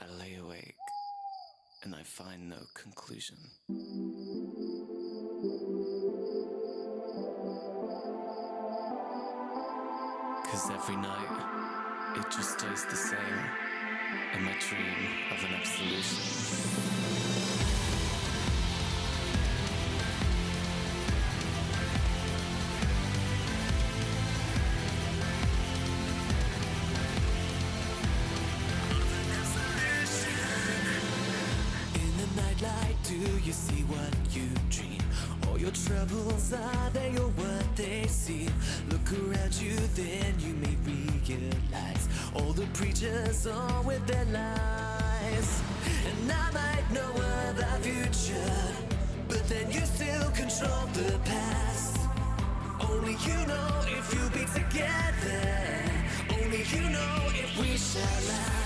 I lay awake and I find no conclusion. 'Cause every night it just stays the same in my dream of an absolution. Do you see what you dream? All your troubles are they or what they seem? Look around you, then you may realize all the preachers are with their lies. And I might know of the future, but then you still control the past. Only you know if you'll be together. Only you know if we shall last.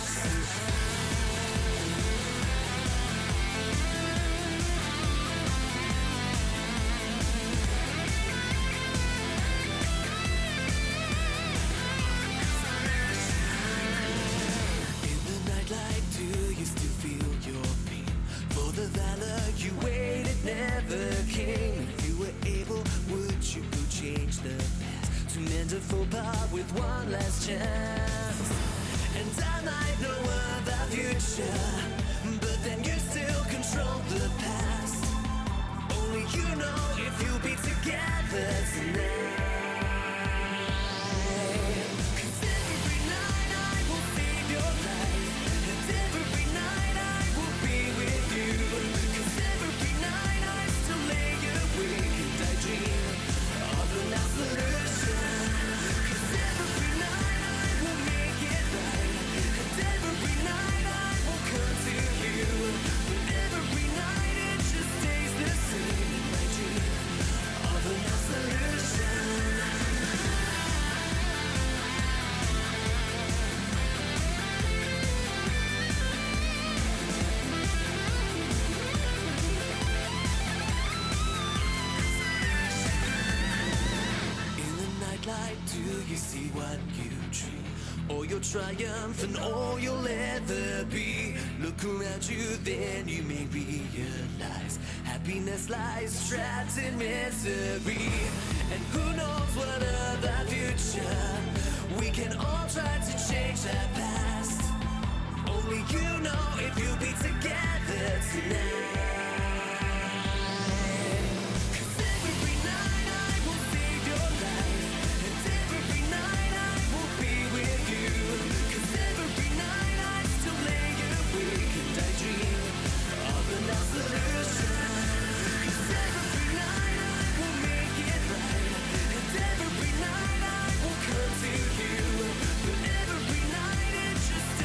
The valor you waited never came. If you were able, would you go change the past to mend a faux pas with one last chance? And I might know of the future, but then you still control the past. Only you know if you'll be together tonight. 'Cause every night I will save your life, and every night I will be with you. 'Cause every night I still lay awake and I dream of an absolution. 'Cause every night I will make it right, and every night I will come to you. But every night it just stays the same in my dream of an absolution. Do you see what you dream? All your triumph and all you'll ever be. Look around you, then you may realize happiness lies trapped in misery. And who knows what of the future? We can all try to change that past. Only you know if you'll be together tonight. Just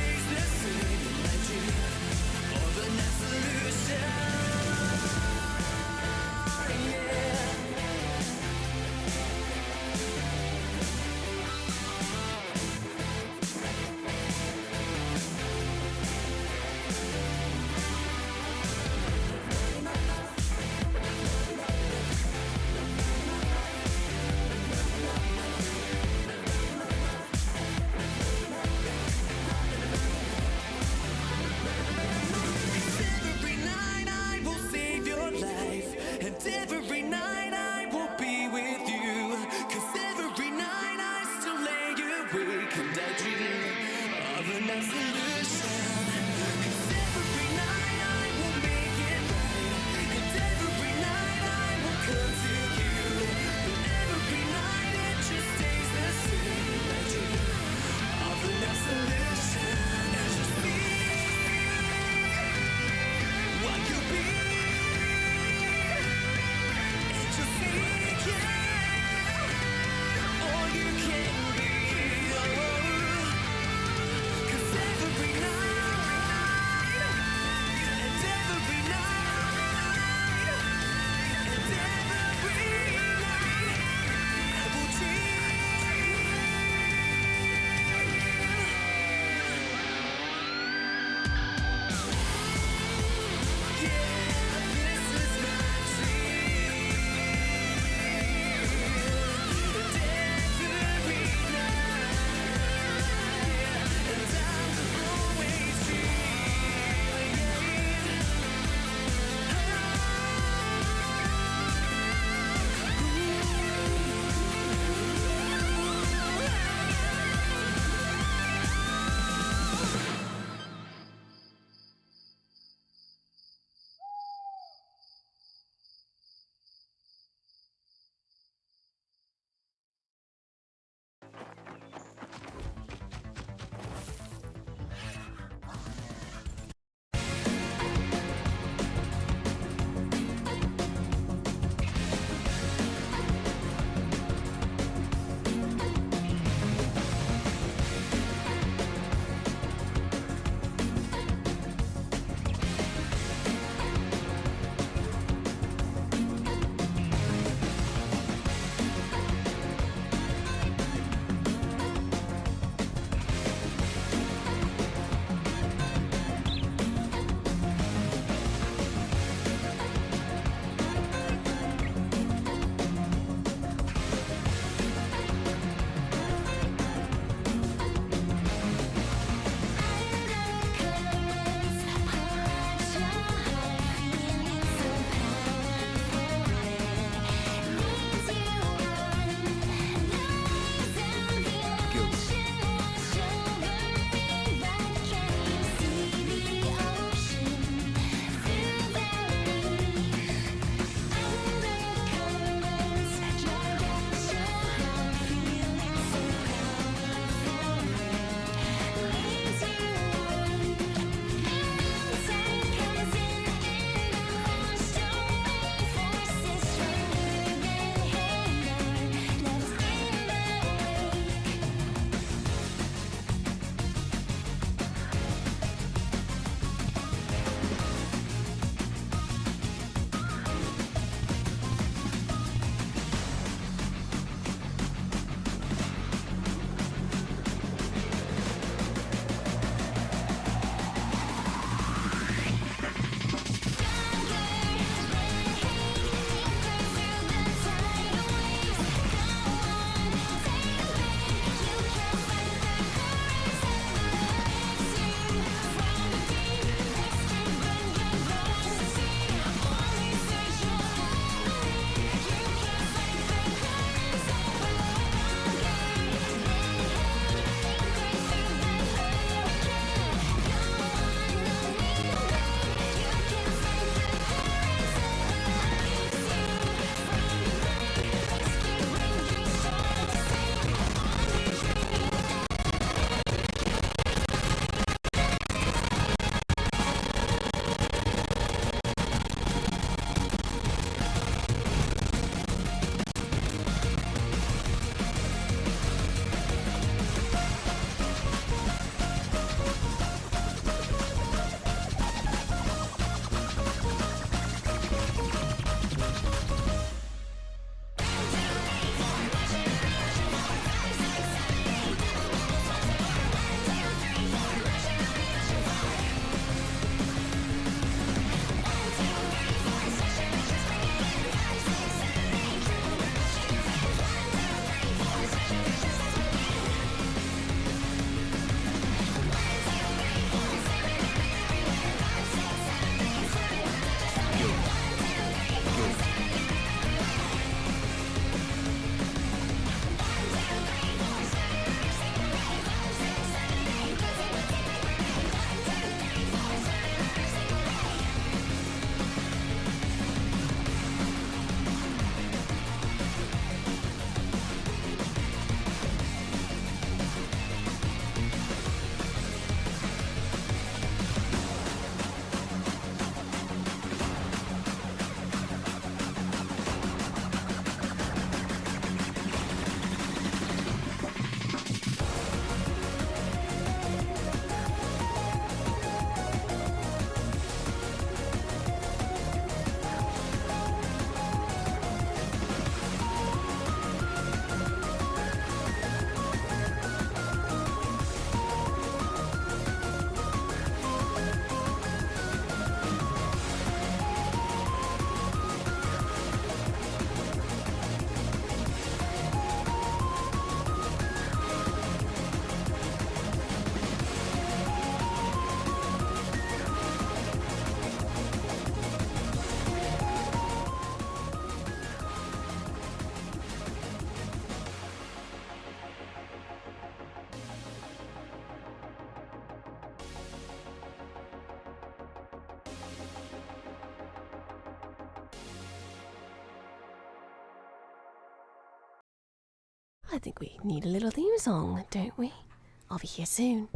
I think we need a little theme song, don't we? I'll be here soon.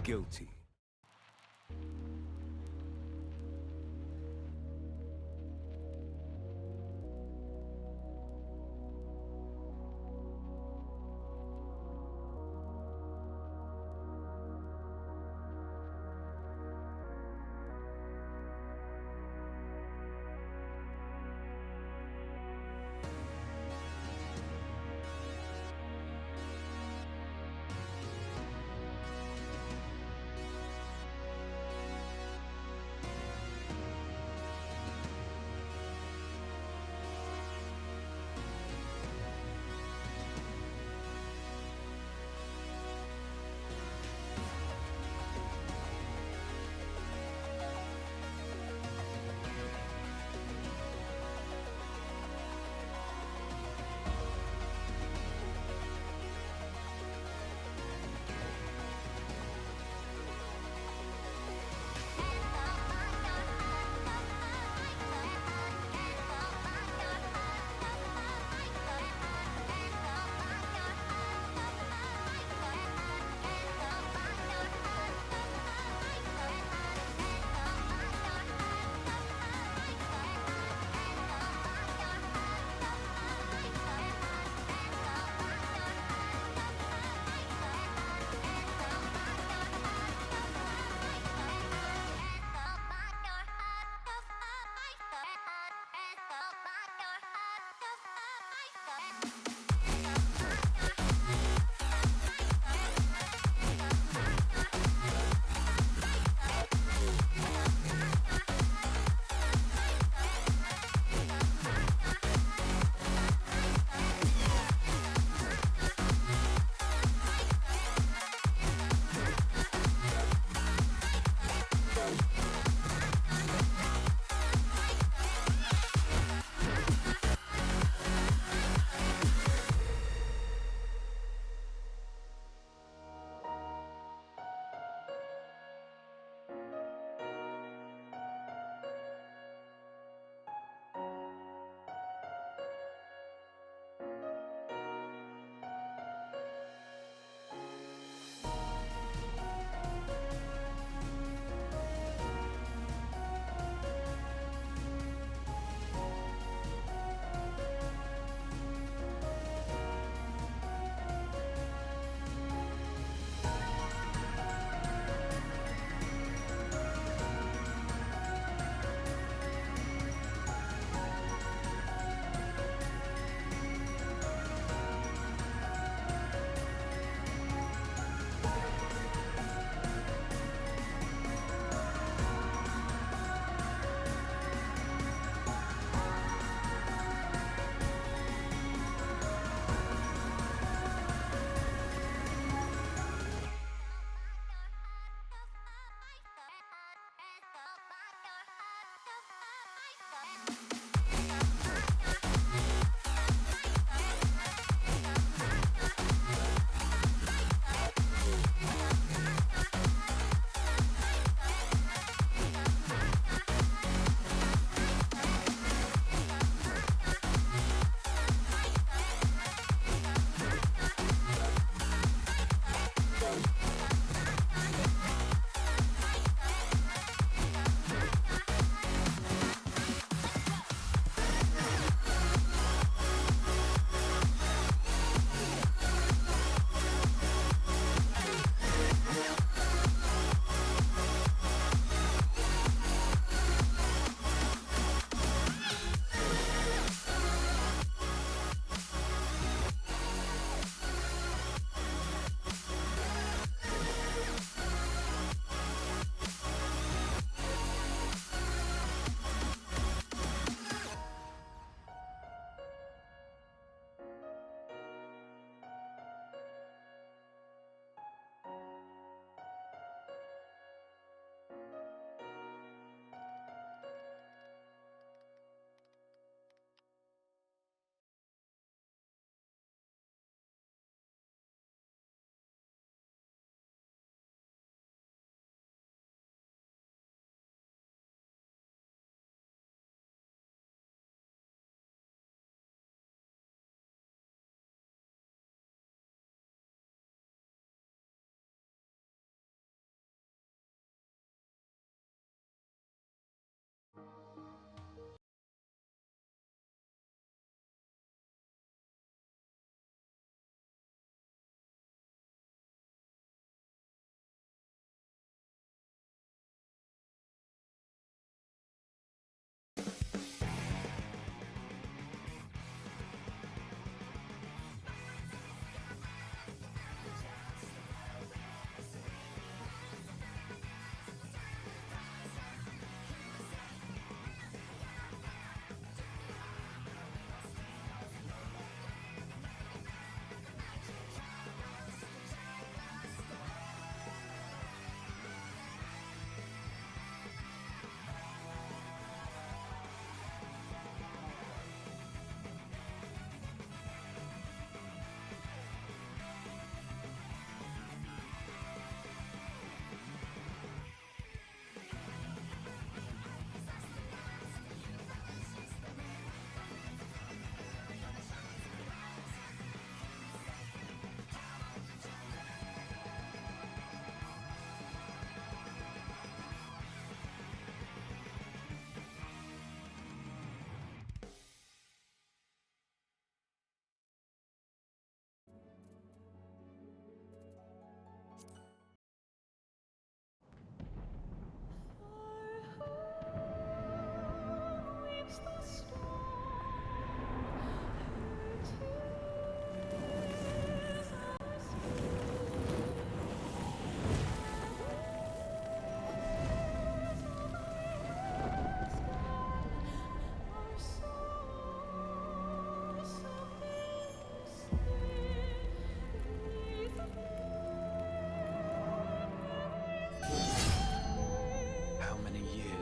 Guilty.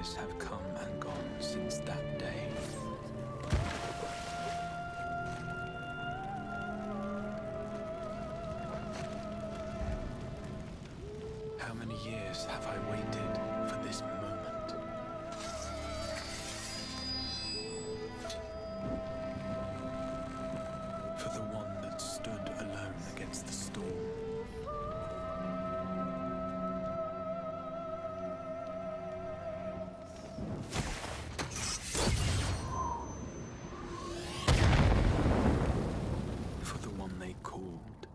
years have come and gone since that day. How many years have I waited for this moment? For the one that stood alone against the storm. For the one they called.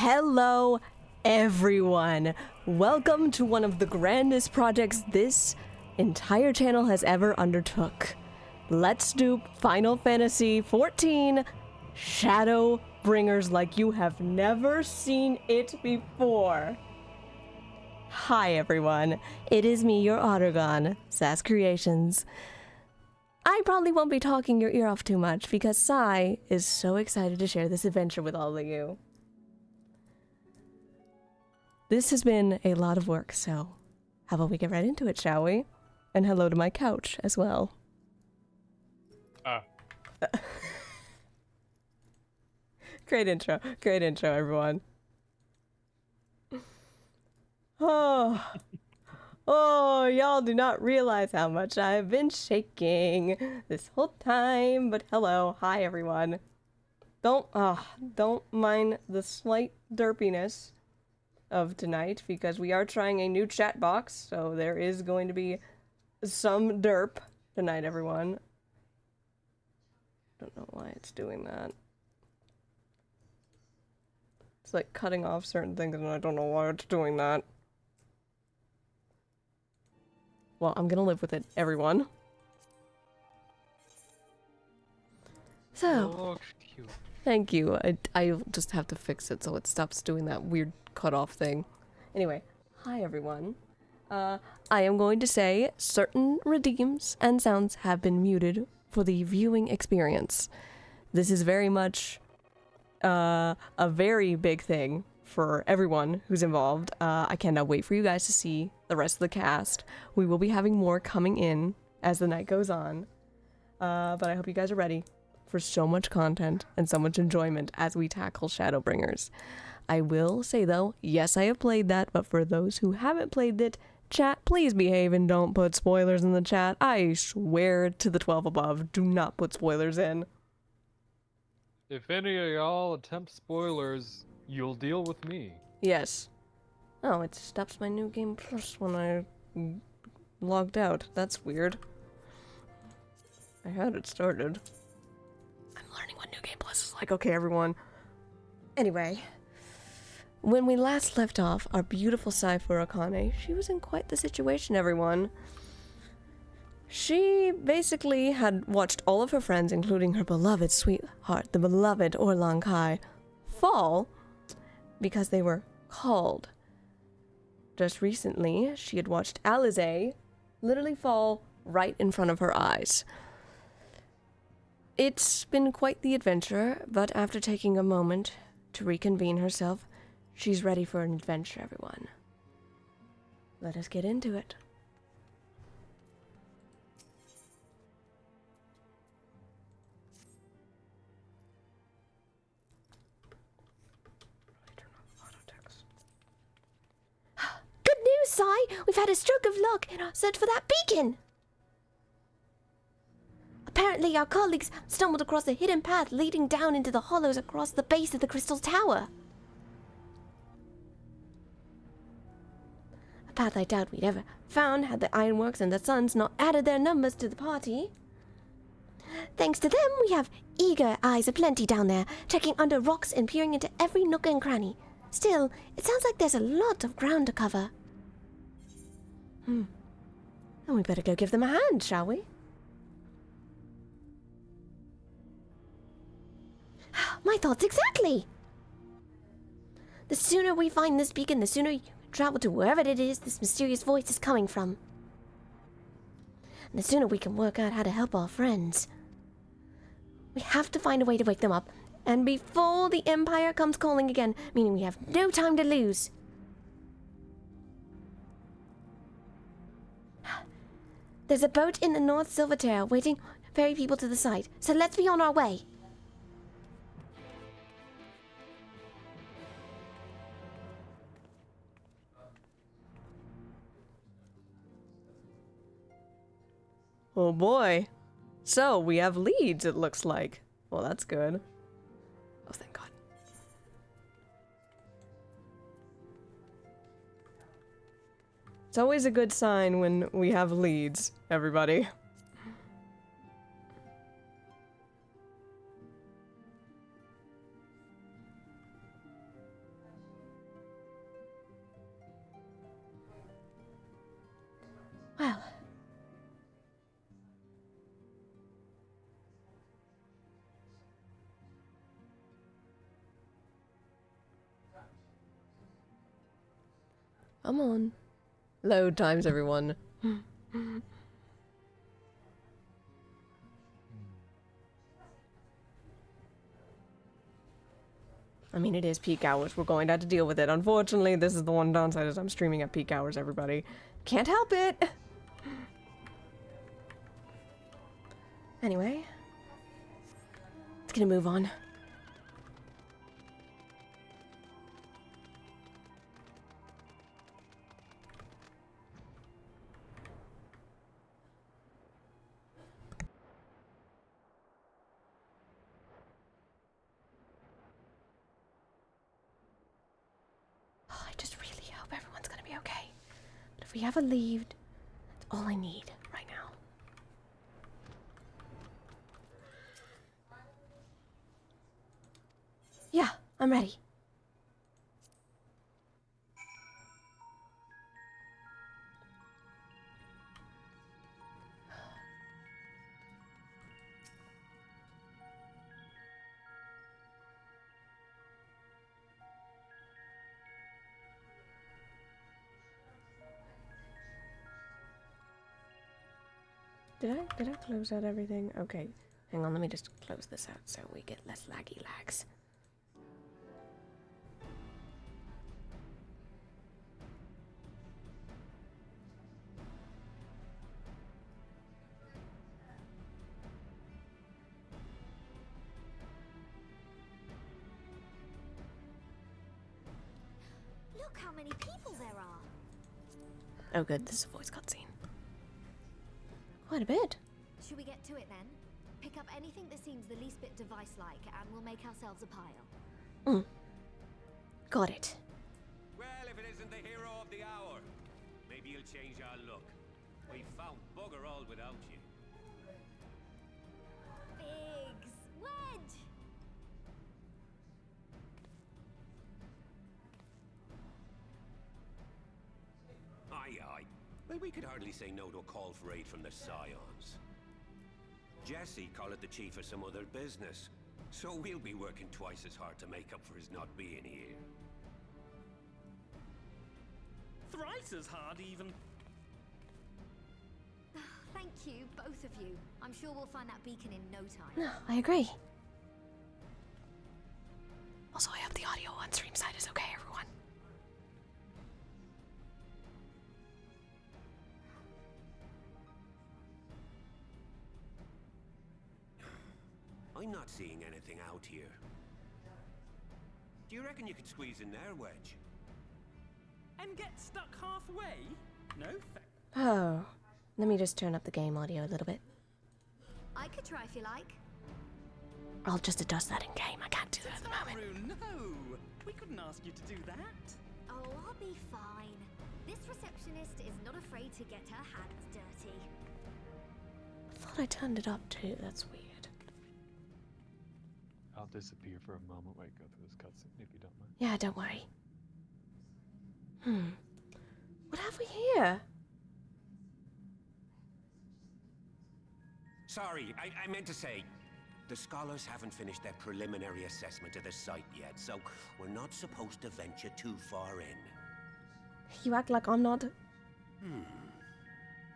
Hello, everyone. Welcome to one of the grandest projects this entire channel has ever undertook. Let's do Final Fantasy XIV Shadowbringers like you have never seen it before. Hi, everyone. It is me, your Autogon, Sass Creations. I probably won't be talking your ear off too much because Sai is so excited to share this adventure with all of you. This has been a lot of work, so how about we get right into it, shall we? And hello to my couch as well. Great intro, everyone. Oh, y'all do not realize how much I've been shaking this whole time. But hello, hi everyone. Don't mind the slight derpiness of tonight because we are trying a new chat box, so there is going to be some derp tonight, everyone. Don't know why it's doing that. It's like cutting off certain things and I don't know why it's doing that. Well, I'm gonna live with it, everyone. So, thank you. I just have to fix it so it stops doing that weird cutoff thing. Anyway, hi everyone. I am going to say certain redeems and sounds have been muted for the viewing experience. This is very much a very big thing for everyone who's involved. I cannot wait for you guys to see the rest of the cast. We will be having more coming in as the night goes on. But I hope you guys are ready for so much content and so much enjoyment as we tackle Shadowbringers. I will say though, yes, I have played that, but for those who haven't played it, chat, please behave and don't put spoilers in the chat. I swear to the 12 above, do not put spoilers in. If any of y'all attempt spoilers, you'll deal with me. Yes. Oh, it stops my new game plus when I logged out. That's weird. I had it started. I'm learning what new game plus is like. Okay, everyone. Anyway. When we last left off, our beautiful Cypher Akane, she was in quite the situation, everyone. She basically had watched all of her friends, including her beloved sweetheart, the beloved Orlan Kai, fall because they were called. Just recently, she had watched Alize literally fall right in front of her eyes. It's been quite the adventure, but after taking a moment to reconvene herself, she's ready for an adventure, everyone. Let us get into it. Good news, Sai! We've had a stroke of luck in our search for that beacon! Apparently our colleagues stumbled across a hidden path leading down into the hollows across the base of the Crystal Tower. A path I doubt we'd ever found had the Ironworks and the Suns not added their numbers to the party. Thanks to them, we have eager eyes aplenty down there, checking under rocks and peering into every nook and cranny. Still, it sounds like there's a lot of ground to cover. Then we better go give them a hand, shall we? My thoughts exactly! The sooner we find this beacon, the sooner you travel to wherever it is this mysterious voice is coming from. And the sooner we can work out how to help our friends. We have to find a way to wake them up, and before the Empire comes calling again, meaning we have no time to lose. There's a boat in the North Silvertail waiting to ferry people to the site, so let's be on our way. Oh boy. So, we have leads, it looks like. Well, that's good. Oh, thank God. It's always a good sign when we have leads, everybody. Come on. Load times, everyone. I mean, it is peak hours. We're going to have to deal with it. Unfortunately, this is the one downside is I'm streaming at peak hours, everybody. Can't help it. Anyway. Let's get a move on. I just really hope everyone's gonna be okay. But if we have a lead, that's all I need right now. Yeah, I'm ready. Did I close out everything? Okay. Hang on, let me just close this out so we get less laggy lags. Look how many people there are. Oh good, this is a voice cutscene. Quite a bit. Should we get to it then? Pick up anything that seems the least bit device-like, and we'll make ourselves a pile. Got it. Well, if it isn't the hero of the hour, maybe you'll change our look. We found bugger all without you. Biggs! Wedge! Aye, aye. Well, we could hardly say no to a call for aid from the Scions. Jesse called it the chief of some other business, so we'll be working twice as hard to make up for his not being here. Thrice as hard, even. Thank you, both of you. I'm sure we'll find that beacon in no time. No, I agree. Also, I hope the audio on stream side is okay, everyone. I'm not seeing anything out here. Do you reckon you could squeeze in there, Wedge? And get stuck halfway? No thanks. Oh. Let me just turn up the game audio a little bit. I could try if you like. I'll just adjust that in game. I can't do that at the moment. Rune, no! We couldn't ask you to do that. Oh, I'll be fine. This receptionist is not afraid to get her hands dirty. I thought I turned it up too. That's weird. I'll disappear for a moment while you go through this cutscene if you don't mind. Yeah, don't worry. What have we here? Sorry, I meant to say, the scholars haven't finished their preliminary assessment of the site yet, so we're not supposed to venture too far in. You act like I'm not.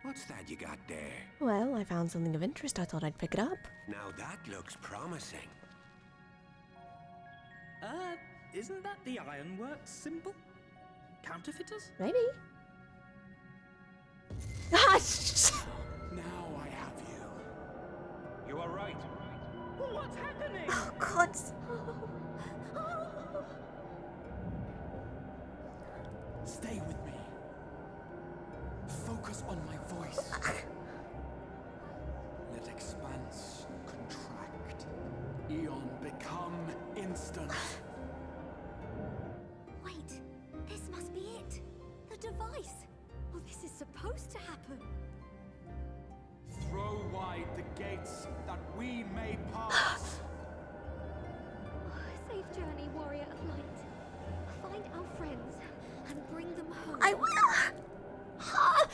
What's that you got there? Well, I found something of interest. I thought I'd pick it up. Now that looks promising. Isn't that the ironworks symbol? Counterfeiters? Maybe. Ah, Now I have you. You are right. What's happening? oh, God. Stay with me. Focus on my voice. Let expanse contract. Eon become instant. Wait, this must be it. The device. Oh, this is supposed to happen. Throw wide the gates that we may pass. Safe journey, warrior of light. Find our friends and bring them home. I will. Ah.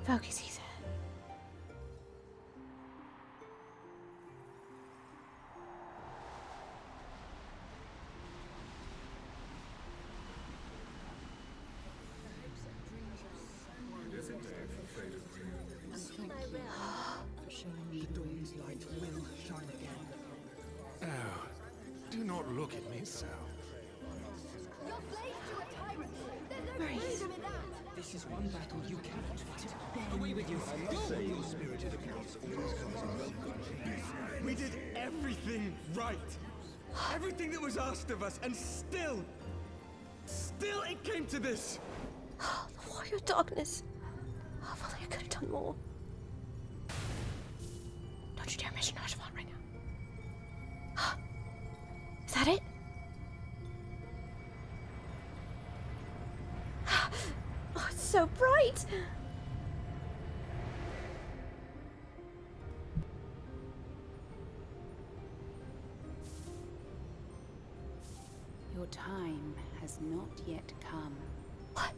Focus, Caesar. Oh, do not look at me so. You're slaves to a tyrant. There's no Maurice. freedom in that. This is one battle you cannot fight. Away with you. We did everything right. Everything that was asked of us, and still it came to this. The warrior of darkness. Oh, if only I could have done more. Don't you dare mention Ashford right now. Is that it? Oh, it's so bright. Your time has not yet come. What?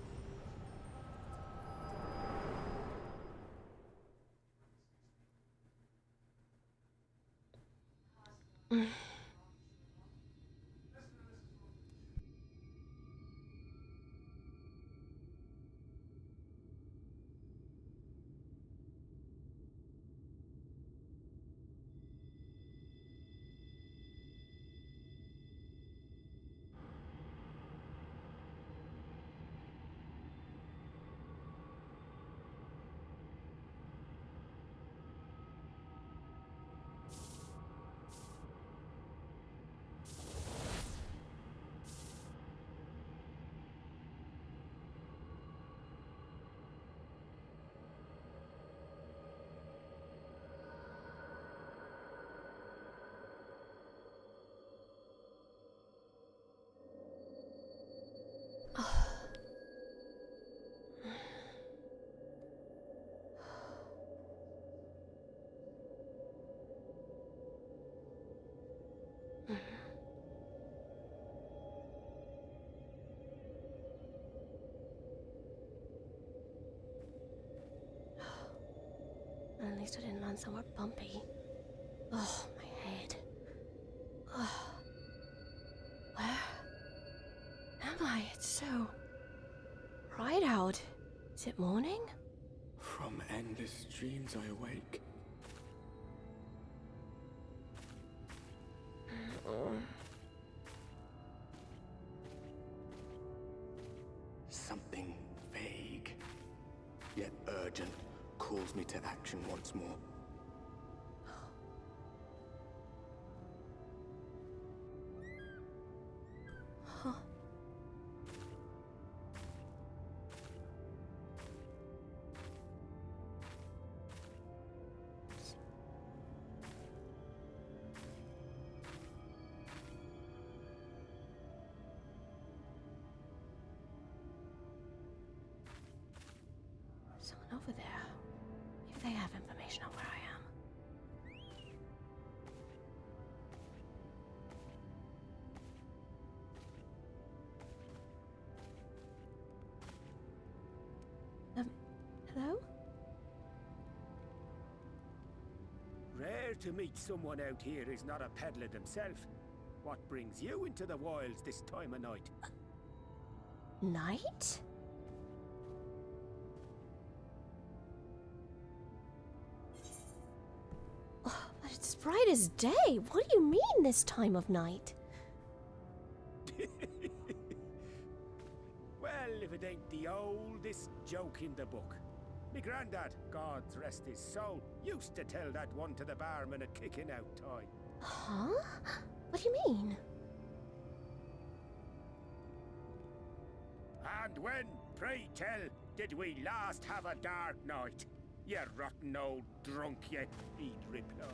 At least I didn't land somewhere bumpy. Oh, my head. Oh. Where am I? It's so bright out. Is it morning? From endless dreams I awake. Something vague, yet urgent, calls me to action once more. Huh. Someone over there. Maybe they have information on where I am. Hello? Rare to meet someone out here who's not a peddler themselves. What brings you into the wilds this time of night? Night? Oh, but it's bright as day. What do you mean this time of night? Well, if it ain't the oldest joke in the book. Me grandad, God rest his soul, used to tell that one to the barman at kicking out time. Huh? What do you mean? And when, pray tell, did we last have a dark night? You rotten old drunk, you, he'd reply.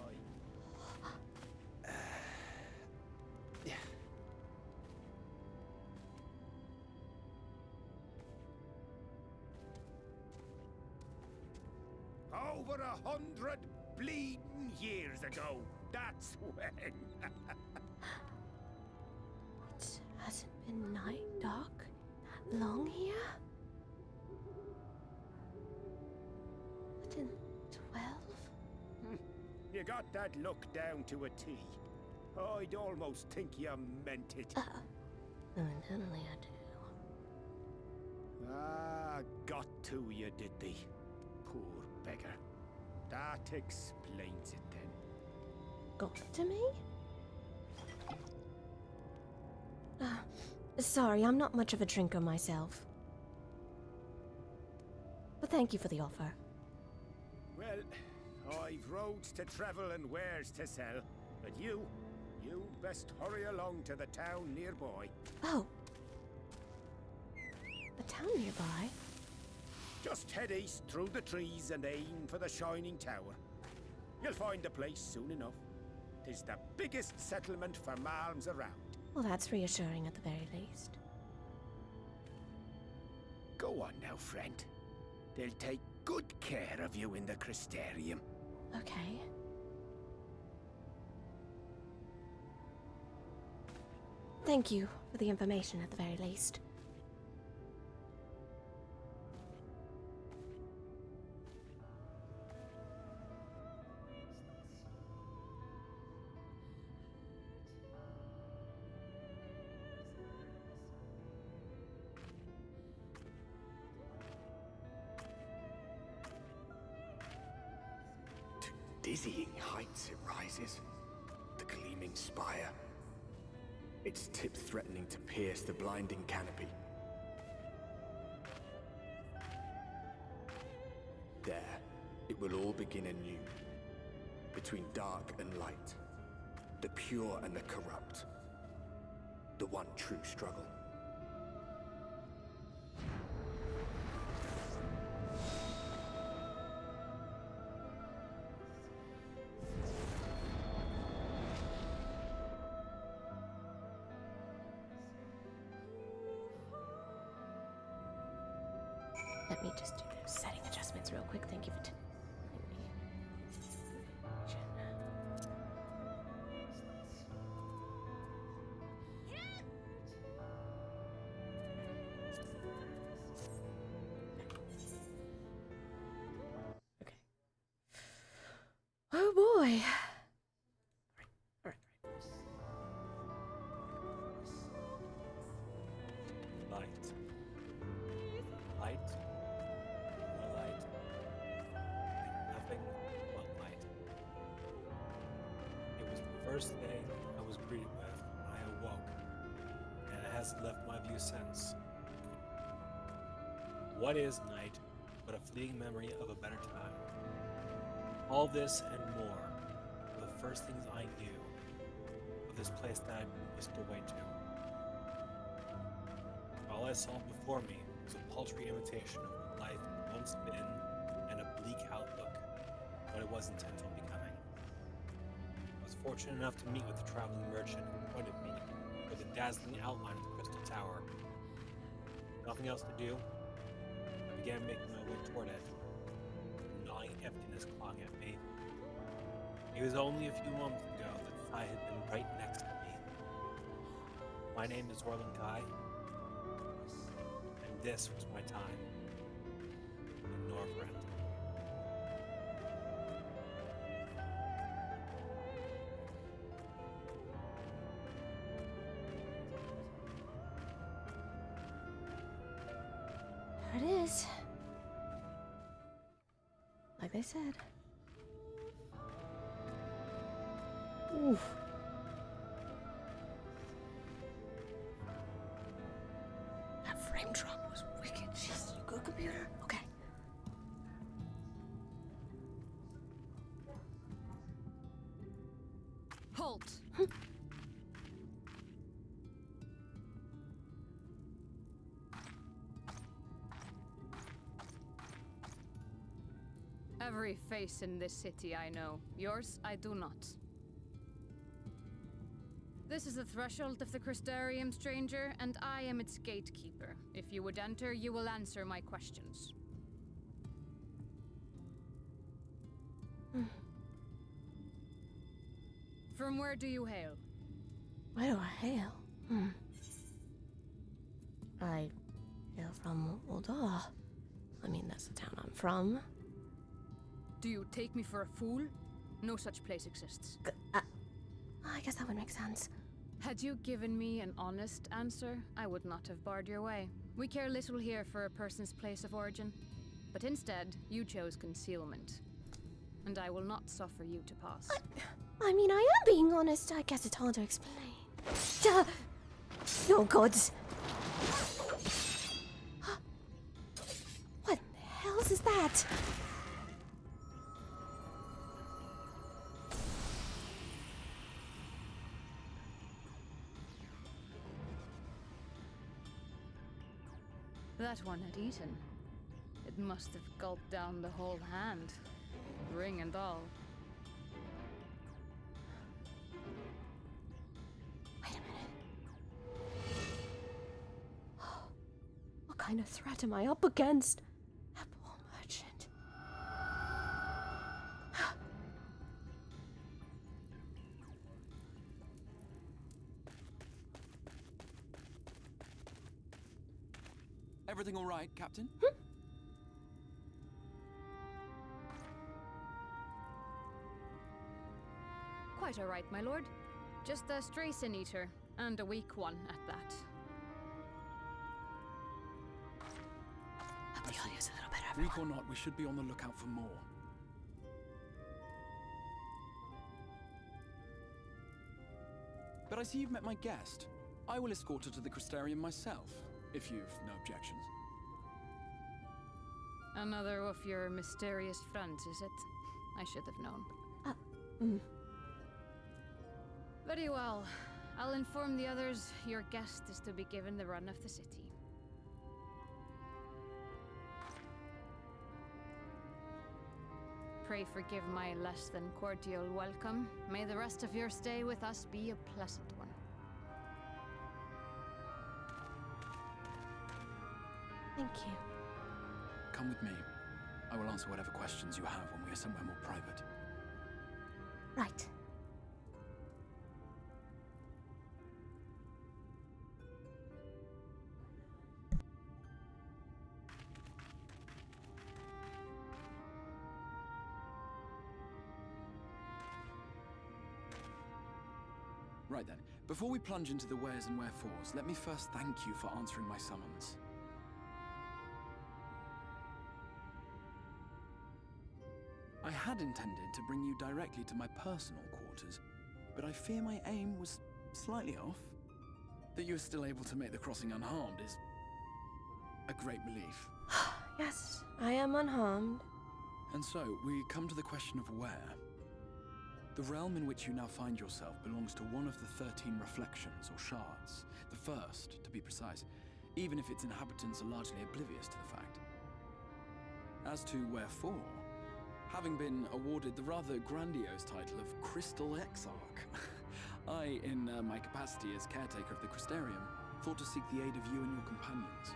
Over 100 bleeding years ago, that's when. It hasn't been night dark that long here? You got that look down to a T. I'd almost think you meant it. Internally I do. Ah, got to you, did they? Poor beggar. That explains it then. Got to me? Sorry, I'm not much of a drinker myself. But thank you for the offer. Well, I've roads to travel and wares to sell. But you best hurry along to the town nearby. Oh. A town nearby? Just head east through the trees and aim for the Shining Tower. You'll find the place soon enough. 'Tis the biggest settlement for malms around. Well, that's reassuring at the very least. Go on now, friend. They'll take good care of you in the Crystarium. Okay. Thank you for the information at the very least. To dizzying heights it rises. The gleaming spire. Its tip threatening to pierce the blinding canopy. There, it will all begin anew. Between dark and light. The pure and the corrupt. The one true struggle. Let me just do those setting adjustments real quick. Thank you for Okay. Oh boy. All right. Light. Light. More light. Nothing but light. It was the first thing I was greeted with when I awoke, and it hasn't left my view since. What is night but a fleeting memory of a better time? All this and more were the first things I knew of this place that I'd been whisked away to. All I saw before me was a paltry imitation of what life had once been and a bleak outlook of what it was intent on becoming. I was fortunate enough to meet with the traveling merchant who pointed me with the dazzling outline of the Crystal Tower. Nothing else to do, I began making my way toward it, the gnawing emptiness clawing at me. It was only a few moments ago that I had been right next to me. My name is Orlin Kai, and this was my time in Northrend. There it is. Like they said. Oof. That frame drop was wicked. Jeez, you good, computer? Okay. Halt! Every face in this city I know. Yours, I do not. This is the threshold of the Crystarium, stranger, and I am its gatekeeper. If you would enter, you will answer my questions. From where do you hail? Where do I hail? I hail from Uldar. I mean, that's the town I'm from. Do you take me for a fool? No such place exists. I guess that would make sense. Had you given me an honest answer, I would not have barred your way. We care little here for a person's place of origin. But instead, you chose concealment. And I will not suffer you to pass. I mean, I am being honest. I guess it's hard to explain. Duh! Oh, gods. What the hell is that? That one had eaten. It must have gulped down the whole hand, ring and all. Wait a minute. What kind of threat am I up against? A poor merchant. Everything all right, Captain? Quite all right, my lord. Just a stray sin eater, and a weak one at that. Hope the audio's a little better. Weak or not, we should be on the lookout for more. But I see you've met my guest. I will escort her to the Crystarium myself, if you've no objections. Another of your mysterious friends, is it? I should have known. Very well. I'll inform the others your guest is to be given the run of the city. Pray forgive my less than cordial welcome. May the rest of your stay with us be a pleasant one. Thank you. Come with me. I will answer whatever questions you have when we are somewhere more private. Right. Right then, before we plunge into the wheres and wherefores, let me first thank you for answering my summons. I had intended to bring you directly to my personal quarters, but I fear my aim was slightly off. That you are still able to make the crossing unharmed is a great relief. Yes, I am unharmed. And so, we come to the question of where. The realm in which you now find yourself belongs to one of the 13 reflections, or shards. The first, to be precise, even if its inhabitants are largely oblivious to the fact. As to wherefore, having been awarded the rather grandiose title of Crystal Exarch, I, in my capacity as caretaker of the Crystarium, thought to seek the aid of you and your companions.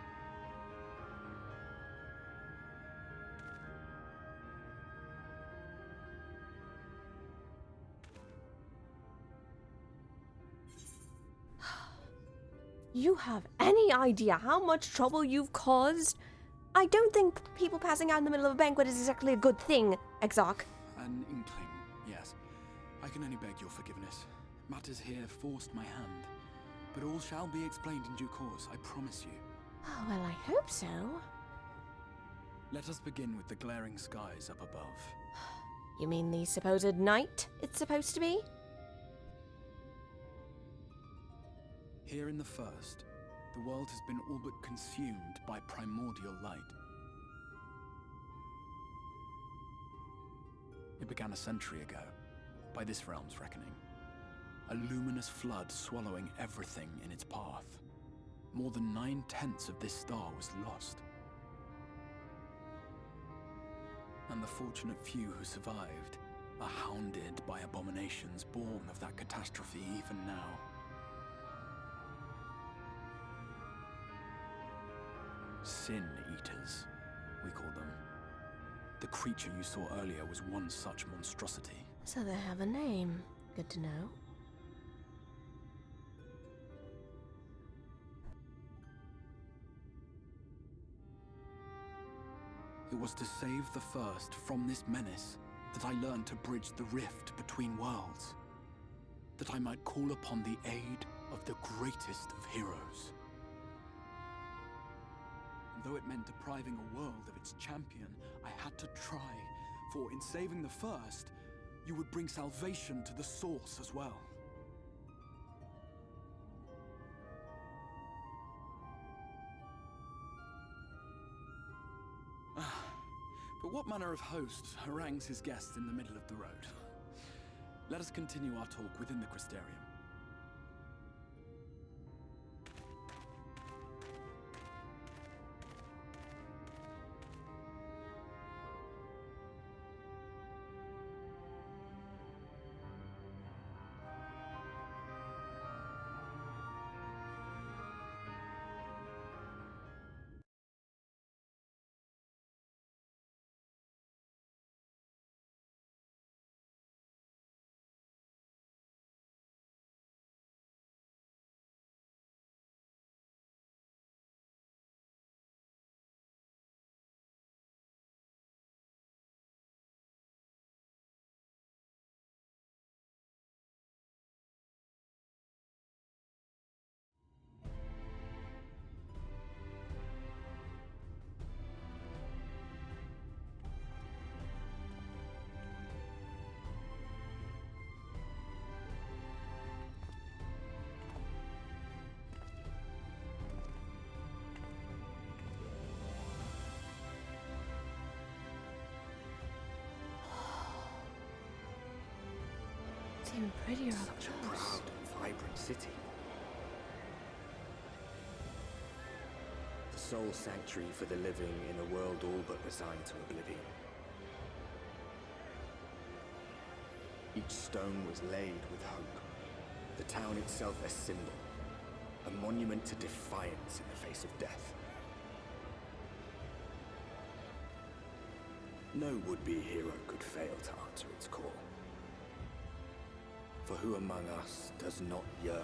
You have any idea how much trouble you've caused? I don't think people passing out in the middle of a banquet is exactly a good thing, Exarch. An inkling, yes. I can only beg your forgiveness. Matters here forced my hand. But all shall be explained in due course, I promise you. Oh, well, I hope so. Let us begin with the glaring skies up above. You mean the supposed night it's supposed to be? Here in the first, the world has been all but consumed by primordial light. It began a century ago, by this realm's reckoning. A luminous flood swallowing everything in its path. More than 9/10 of this star was lost. And the fortunate few who survived are hounded by abominations born of that catastrophe even now. Sin Eaters, we call them. The creature you saw earlier was one such monstrosity. So they have a name. Good to know. It was to save the first from this menace that I learn to bridge the rift between worlds, that I might call upon the aid of the greatest of heroes. And though it meant depriving a world of its champion, I had to try, for in saving the first, you would bring salvation to the source as well. But what manner of host harangues his guests in the middle of the road? Let us continue our talk within the Crystarium. It's even prettier up Such a proud and vibrant city. The sole sanctuary for the living in a world all but resigned to oblivion. Each stone was laid with hope. The town itself a symbol, a monument to defiance in the face of death. No would-be hero could fail to answer its call. For who among us does not yearn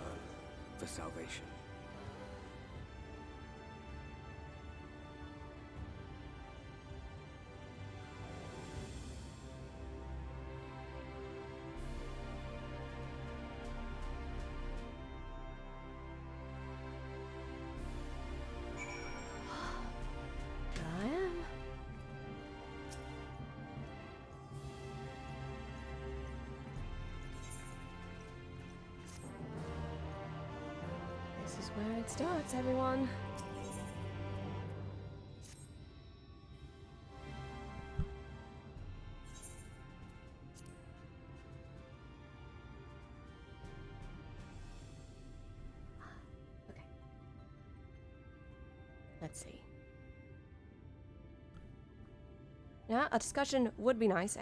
for salvation? Here I am. This is where it starts, everyone. Okay. Let's see. Yeah, a discussion would be nice.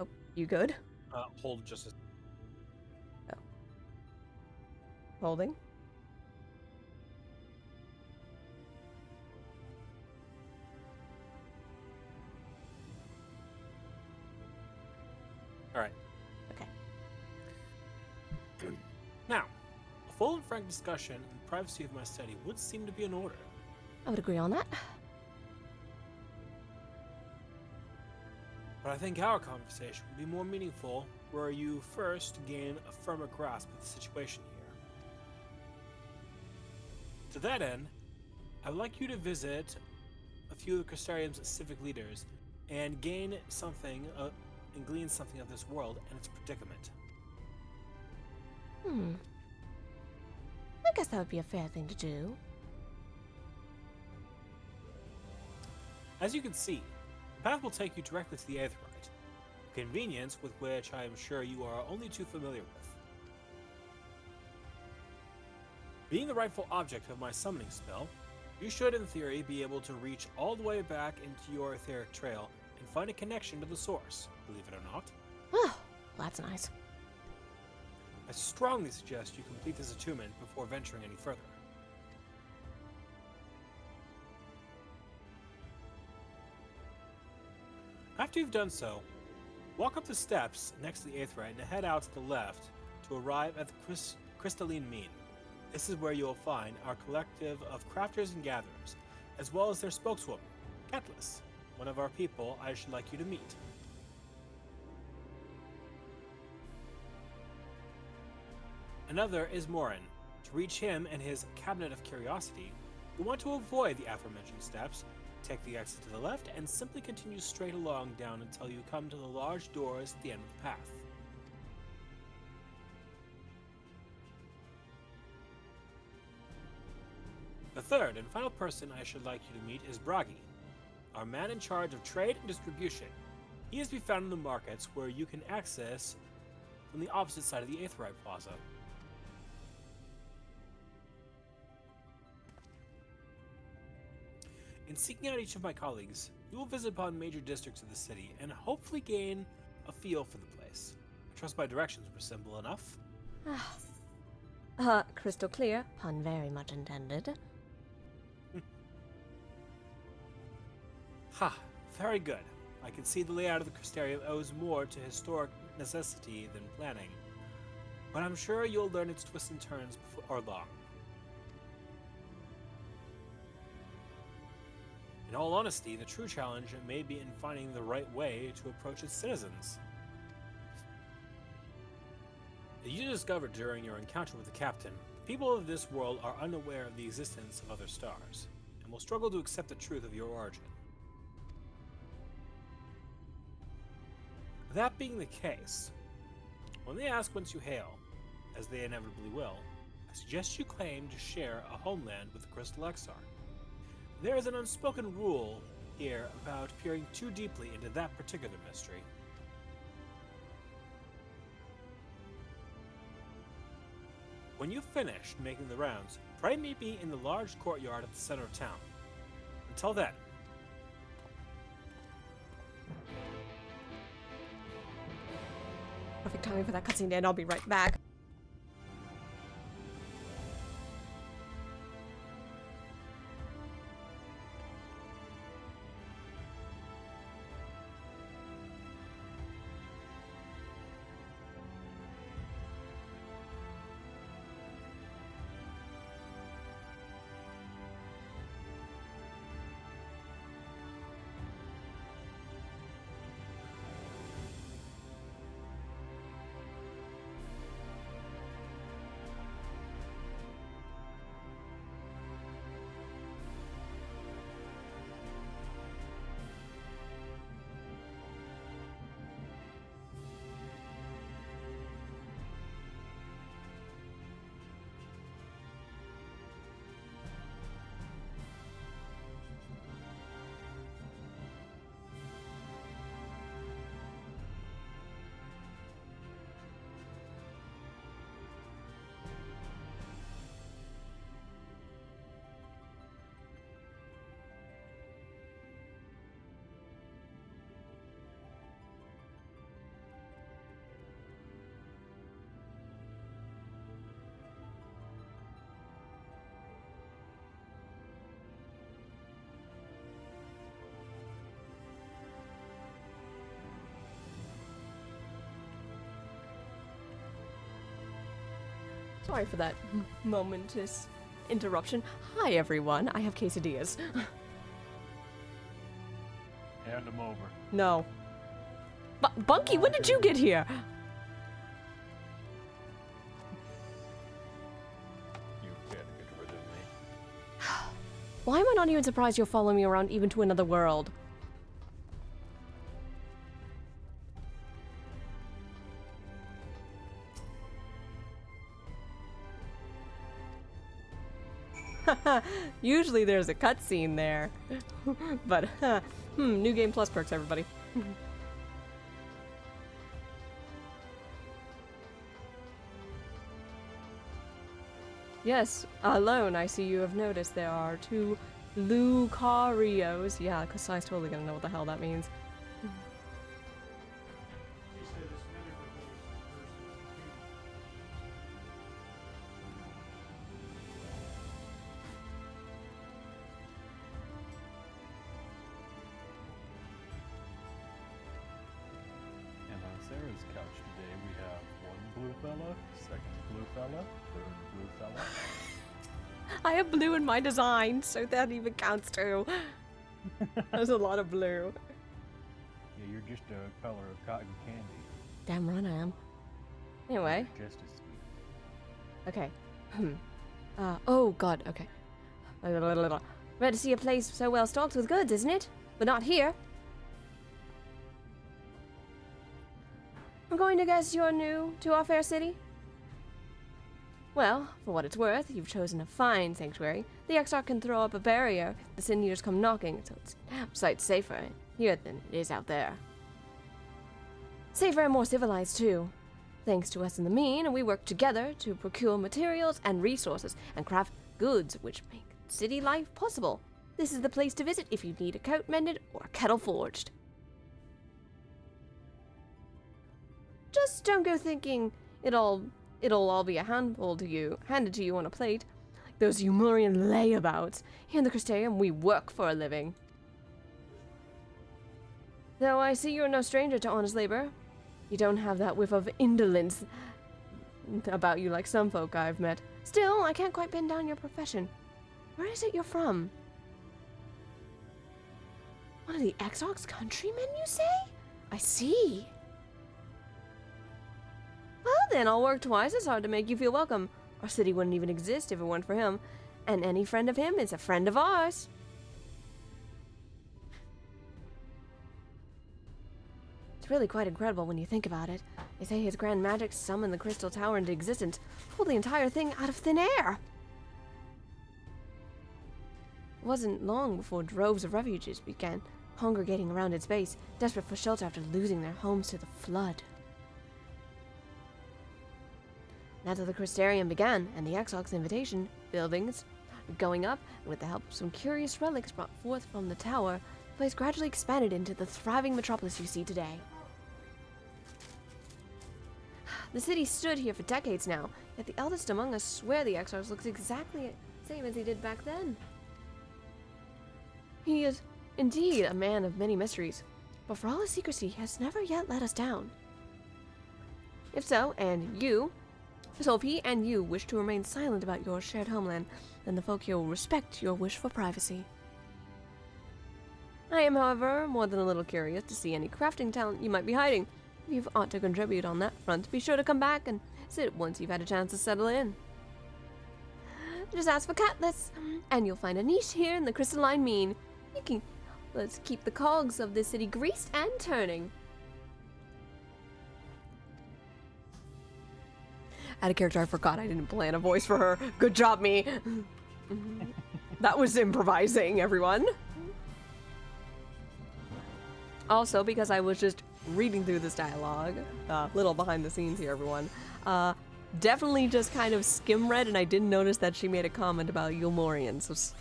Oh, you good? Hold just a... Oh. Holding. All right. Okay. Now, a full and frank discussion in the privacy of my study would seem to be in order. I would agree on that. But I think our conversation would be more meaningful were you first gain a firmer grasp of the situation here. To that end, I would like you to visit a few of the Crystarium's civic leaders and gain something, and glean something of this world and its predicament. I guess that would be a fair thing to do. As you can see, the path will take you directly to the Aetheryte, a convenience with which I am sure you are only too familiar with. Being the rightful object of my summoning spell, you should in theory be able to reach all the way back into your etheric trail and find a connection to the source, believe it or not. Oh, that's nice. I strongly suggest you complete this attunement before venturing any further. After you've done so, walk up the steps next to the Aetheryte and head out to the left to arrive at the Crystalline Mean. This is where you'll find our collective of crafters and gatherers, as well as their spokeswoman, Catullus, one of our people I should like you to meet. Another is Morin. To reach him and his Cabinet of Curiosity, you'll want to avoid the aforementioned steps, take the exit to the left, and simply continue straight along down until you come to the large doors at the end of the path. The third and final person I should like you to meet is Bragi, our man in charge of trade and distribution. He is to be found in the markets where you can access from the opposite side of the Aetheryte Plaza. In seeking out each of my colleagues, you will visit upon major districts of the city and hopefully gain a feel for the place. I trust my directions were simple enough. Crystal clear, pun very much intended. Ha, very good. I can see the layout of the Crystarium owes more to historic necessity than planning, but I'm sure you'll learn its twists and turns before long. In all honesty, the true challenge may be in finding the right way to approach its citizens. As you discovered during your encounter with the captain, the people of this world are unaware of the existence of other stars, and will struggle to accept the truth of your origin. That being the case, when they ask whence you hail, as they inevitably will, I suggest you claim to share a homeland with the Crystal Exar. There is an unspoken rule here about peering too deeply into that particular mystery. When you've finished making the rounds, pray meet me in the large courtyard at the center of town. Until then. Perfect timing for that cutscene to end. I'll be right back. Sorry for that momentous interruption. Hi, everyone. I have quesadillas. Hand them over. No. Bunky, when did you get here? You can't get rid of me. Why am I not even surprised you're following me around even to another world? Usually there's a cutscene there. But, New Game Plus perks, everybody. Yes, alone, I see you have noticed there are 2 Lucarios. Yeah, because Sai's totally gonna know what the hell that means. And on Sarah's couch today, we have 1 blue fella, 2nd blue fella, 3rd blue fella. I have blue in my design, so that even counts too. There's a lot of blue. Yeah, you're just a color of cotton candy. Damn right I am. Anyway. Just as sweet. Okay. Oh god, okay. Rare to see a place so well stocked with goods, isn't it? But not here. I'm going to guess you're new to our fair city? Well, for what it's worth, you've chosen a fine sanctuary. The XR can throw up a barrier if the Sinjers come knocking, so it's a sight safer here than it is out there. Safer and more civilized, too. Thanks to us in the mean, we work together to procure materials and resources and craft goods which make city life possible. This is the place to visit if you need a coat mended or a kettle forged. Just don't go thinking it'll all be handed to you on a plate. Like those Umurian layabouts. Here in the Crystarium, we work for a living. Though I see you're no stranger to honest labor. You don't have that whiff of indolence about you like some folk I've met. Still, I can't quite pin down your profession. Where is it you're from? One of the Exarch's countrymen, you say? I see. Well then, I'll work twice as hard to make you feel welcome. Our city wouldn't even exist if it weren't for him. And any friend of him is a friend of ours. It's really quite incredible when you think about it. They say his grand magic summoned the Crystal Tower into existence, pulled the entire thing out of thin air. It wasn't long before droves of refugees began congregating around its base, desperate for shelter after losing their homes to the flood. Now that the Crystarium began, and the Exarch's invitation, buildings going up, and with the help of some curious relics brought forth from the tower, the place gradually expanded into the thriving metropolis you see today. The city stood here for decades now, yet the eldest among us swear the Exarch looks exactly the same as he did back then. He is indeed a man of many mysteries, but for all his secrecy, he has never yet let us down. If he and you wish to remain silent about your shared homeland, then the folk here will respect your wish for privacy. I am, however, more than a little curious to see any crafting talent you might be hiding. If you've aught to contribute on that front, be sure to come back and sit once you've had a chance to settle in. Just ask for Catless, and you'll find a niche here in the crystalline mean. Let's keep the cogs of this city greased and turning. Out of character, I forgot I didn't plan a voice for her. Good job, me. That was improvising, everyone. Also, because I was just reading through this dialogue, little behind the scenes here, everyone. Definitely just kind of skim read, and I didn't notice that she made a comment about Eulmorians.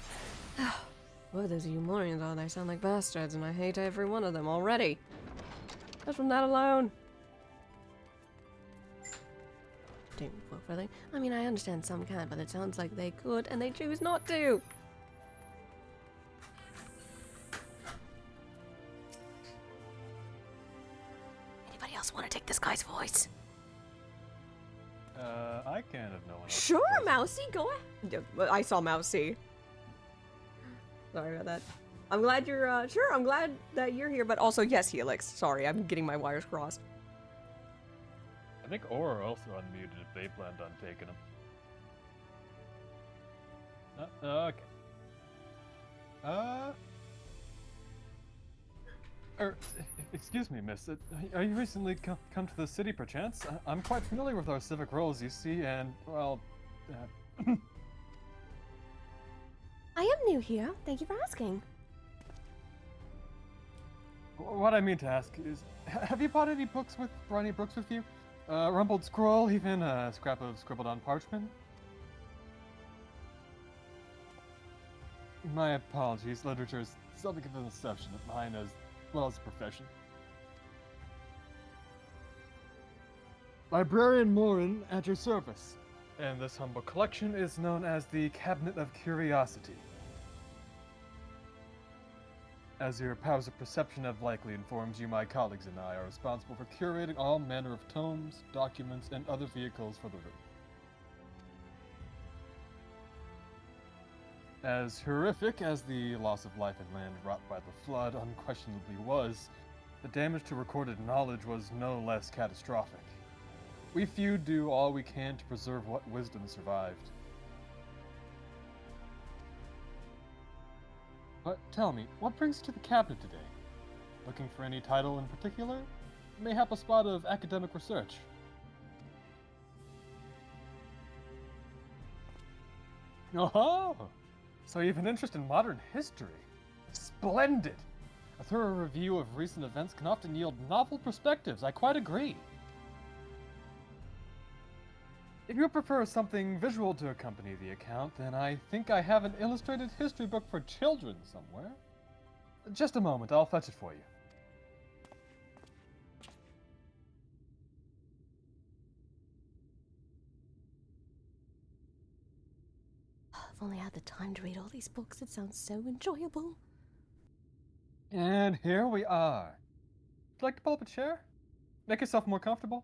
Well, those Eulmorians are, they sound like bastards, and I hate every one of them already. Just from that alone. Didn't vote for them. I mean, I understand some can, but it sounds like they could, and they choose not to. Anybody else want to take this guy's voice? I can't have no one else. Sure, Mousy, go ahead. Yeah, I saw Mousy. Sorry about that. I'm glad you're, I'm glad that you're here, but also, yes, Helix. Sorry, I'm getting my wires crossed. I think Aura also unmuted if they planned on taking him. Okay. Excuse me, miss. Are you recently come to the city, perchance? I'm quite familiar with our civic roles, you see, and, well, I am new here. Thank you for asking. What I mean to ask is, have you brought any books with you? Rumpled scroll, even a scrap of scribbled on parchment? My apologies, literature is something of an exception of mine as well as a profession. Librarian Morin at your service. And this humble collection is known as the Cabinet of Curiosity. As your powers of perception have likely informed you, my colleagues and I are responsible for curating all manner of tomes, documents, and other vehicles for the room. As horrific as the loss of life and land wrought by the flood unquestionably was, the damage to recorded knowledge was no less catastrophic. We few do all we can to preserve what wisdom survived. But tell me, what brings you to the cabinet today? Looking for any title in particular? Mayhap a spot of academic research? Oh, so you have an interest in modern history. Splendid! A thorough review of recent events can often yield novel perspectives, I quite agree. If you prefer something visual to accompany the account, then I think I have an illustrated history book for children somewhere. Just a moment, I'll fetch it for you. If only I had the time to read all these books, it sounds so enjoyable. And here we are. Would you like to pull up a chair? Make yourself more comfortable?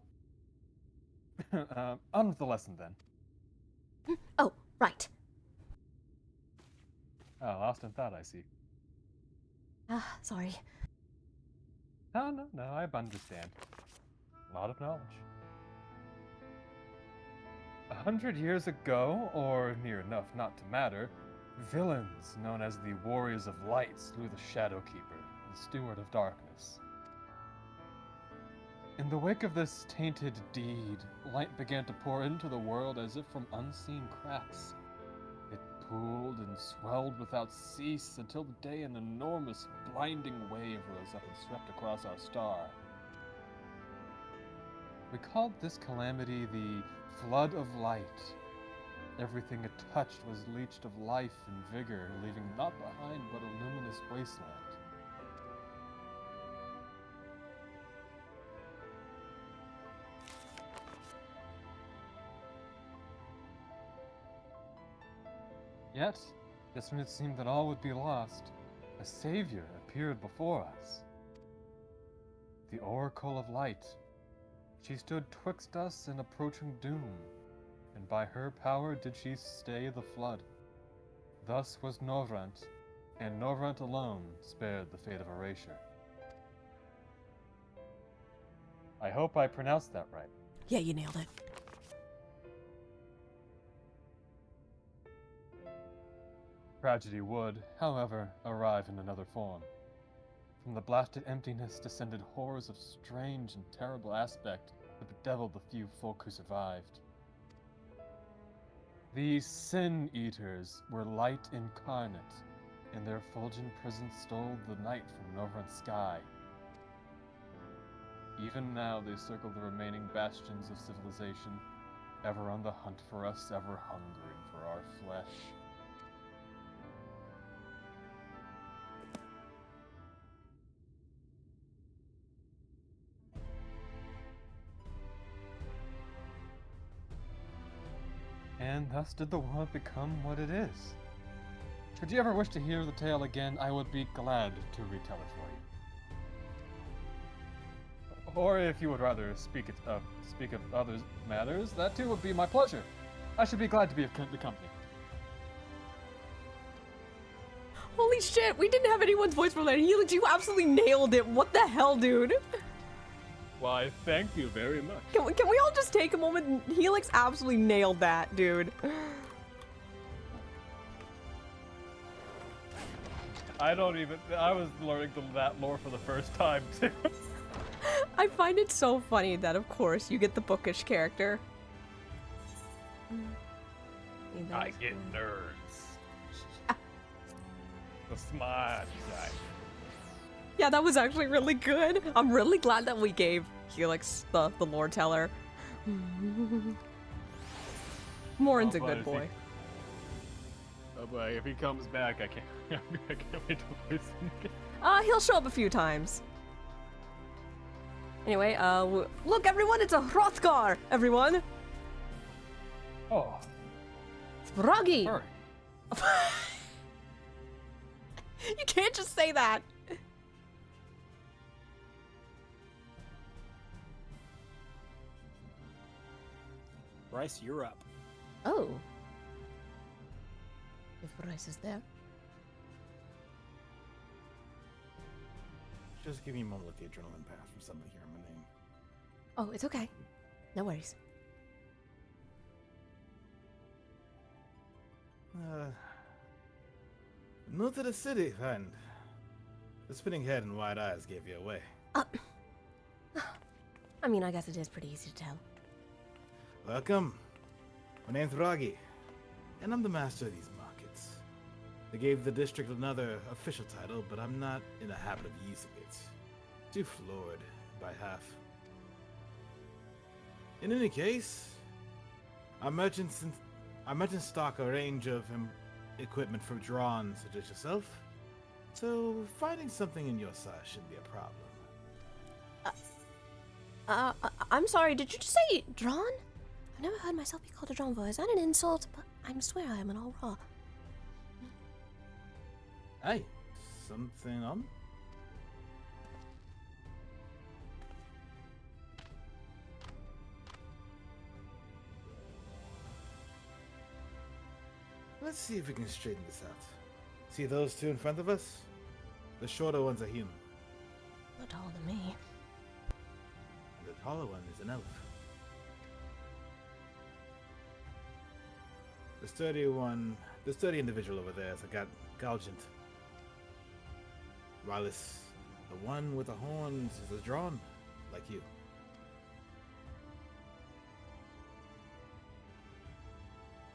On with the lesson then. Oh, right. Oh, lost in thought, I see. Sorry. No, I understand. A lot of knowledge. 100 years ago, or near enough not to matter, villains known as the Warriors of Light slew the Shadowkeeper, the Steward of Darkness. In the wake of this tainted deed, light began to pour into the world as if from unseen cracks. It pooled and swelled without cease until the day an enormous, blinding wave rose up and swept across our star. We called this calamity the Flood of Light. Everything it touched was leached of life and vigor, leaving naught behind but a luminous wasteland. Yet, just when it seemed that all would be lost, a savior appeared before us. The Oracle of Light. She stood twixt us and approaching doom, and by her power did she stay the flood. Thus was Norvrent, and Norvrent alone spared the fate of erasure. I hope I pronounced that right. Yeah, you nailed it. Tragedy would, however, arrive in another form. From the blasted emptiness descended horrors of strange and terrible aspect that bedeviled the few folk who survived. These Sin Eaters were light incarnate, and their fulgent presence stole the night from Norvrent's sky. Even now they circle the remaining bastions of civilization, ever on the hunt for us, ever hungering for our flesh. And thus did the world become what it is. Should you ever wish to hear the tale again, I would be glad to retell it for you. Or if you would rather speak of other matters, that too would be my pleasure. I should be glad to be of the company. Holy shit, we didn't have anyone's voice for that. Helix, you absolutely nailed it. What the hell, dude? Why, thank you very much. Can we all just take a moment? Helix absolutely nailed that, dude. I was learning that lore for the first time, too. I find it so funny that, of course, you get the bookish character. I get nerds. The smart side. Yeah, that was actually really good. I'm really glad that we gave Helix the lore teller. Morin's a good boy. Oh boy, if he comes back, I can't wait to voice him again. He'll show up a few times. Anyway, look everyone, it's a Hrothgar, everyone! Oh. It's Bragi! Sorry. You can't just say that! Bryce, you're up. Oh. If Bryce is there. Just give me a moment to look at the adrenaline pass from somebody here in my name. Oh, it's okay. No worries. New to the city, and the spinning head and wide eyes gave you away. I mean, I guess it is pretty easy to tell. Welcome. My name's Ragi, and I'm the master of these markets. They gave the district another official title, but I'm not in the habit of using it. Too floored by half. In any case, our merchants stock a range of equipment for drawn such as yourself, so finding something in your size shouldn't be a problem. I'm sorry, did you just say drawn? I've never heard myself be called a drawn boy. Is that an insult? But I swear I am an all raw. Hey, something on? Let's see if we can straighten this out. See those two in front of us? The shorter one's a human. Not taller than me. The taller one is an elf. The sturdy individual over there is a Galgant. While the one with the horns is a drawn, like you.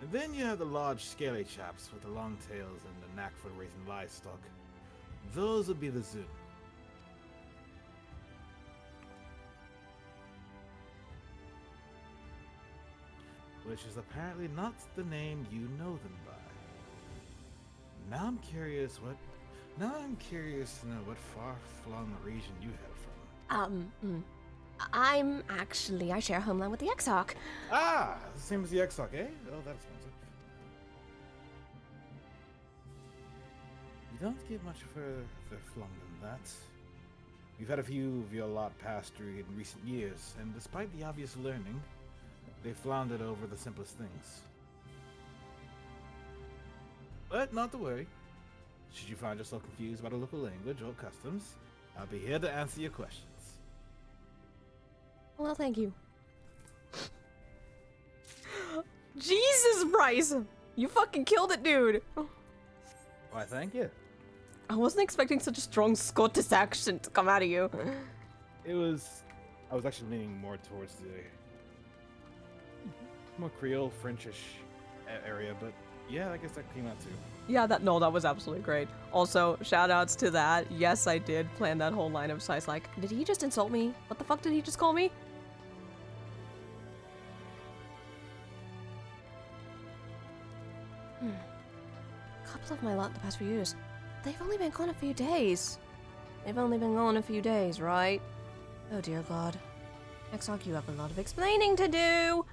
And then you have the large, scaly chaps with the long tails and the knack for raising livestock. Those would be the Zun. Which is apparently not the name you know them by. Now I'm curious to know what far-flung region you hail from. I share homeland with the XIV. Ah, same as the XIV, eh? Oh, that's expensive. You don't get much further flung than that. We've had a few of your lot pass through in recent years, and despite the obvious learning, they floundered over the simplest things. But not to worry. Should you find yourself confused by the local language or customs, I'll be here to answer your questions. Well, thank you. Jesus Christ! You fucking killed it, dude! Why, thank you. I wasn't expecting such a strong Scottish accent to come out of you. I was actually leaning more towards the more Creole, Frenchish area, but yeah, I guess that came out too. Yeah, that was absolutely great. Also, shout outs to that. Yes, I did plan that whole line of sights like, did he just insult me? What the fuck did he just call me? Couple of my lot the past few years. They've only been gone a few days. They've only been gone a few days, right? Oh dear God. XIV, you have a lot of explaining to do.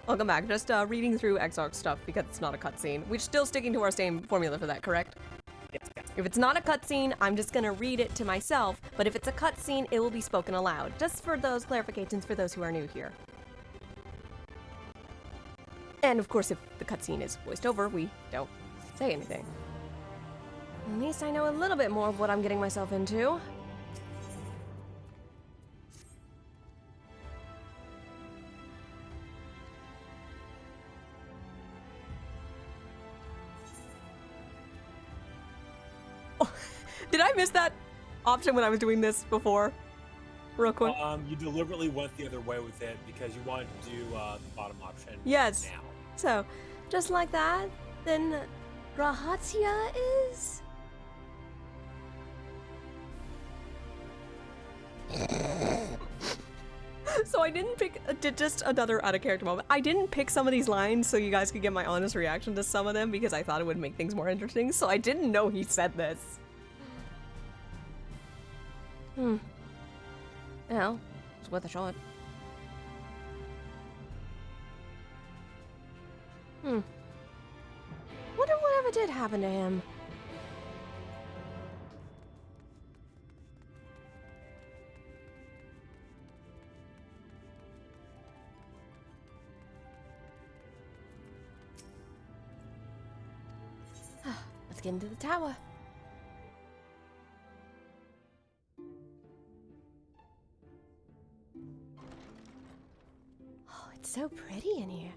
Welcome back. Just reading through XIV stuff because it's not a cutscene. We're still sticking to our same formula for that, correct? Yes. If it's not a cutscene, I'm just gonna read it to myself, but if it's a cutscene, it will be spoken aloud. Just for those clarifications for those who are new here. And of course, if the cutscene is voiced over, we don't say anything. At least I know a little bit more of what I'm getting myself into. Did I miss that option when I was doing this before? Real quick. You deliberately went the other way with it because you wanted to do the bottom option. Yes. Now. So, just like that, then Rahatia is... So I didn't pick, just another out of character moment. I didn't pick some of these lines so you guys could get my honest reaction to some of them because I thought it would make things more interesting, so I didn't know he said this. Well, it's worth a shot. Wonder whatever did happen to him. Let's get into the tower. Oh, it's so pretty in here.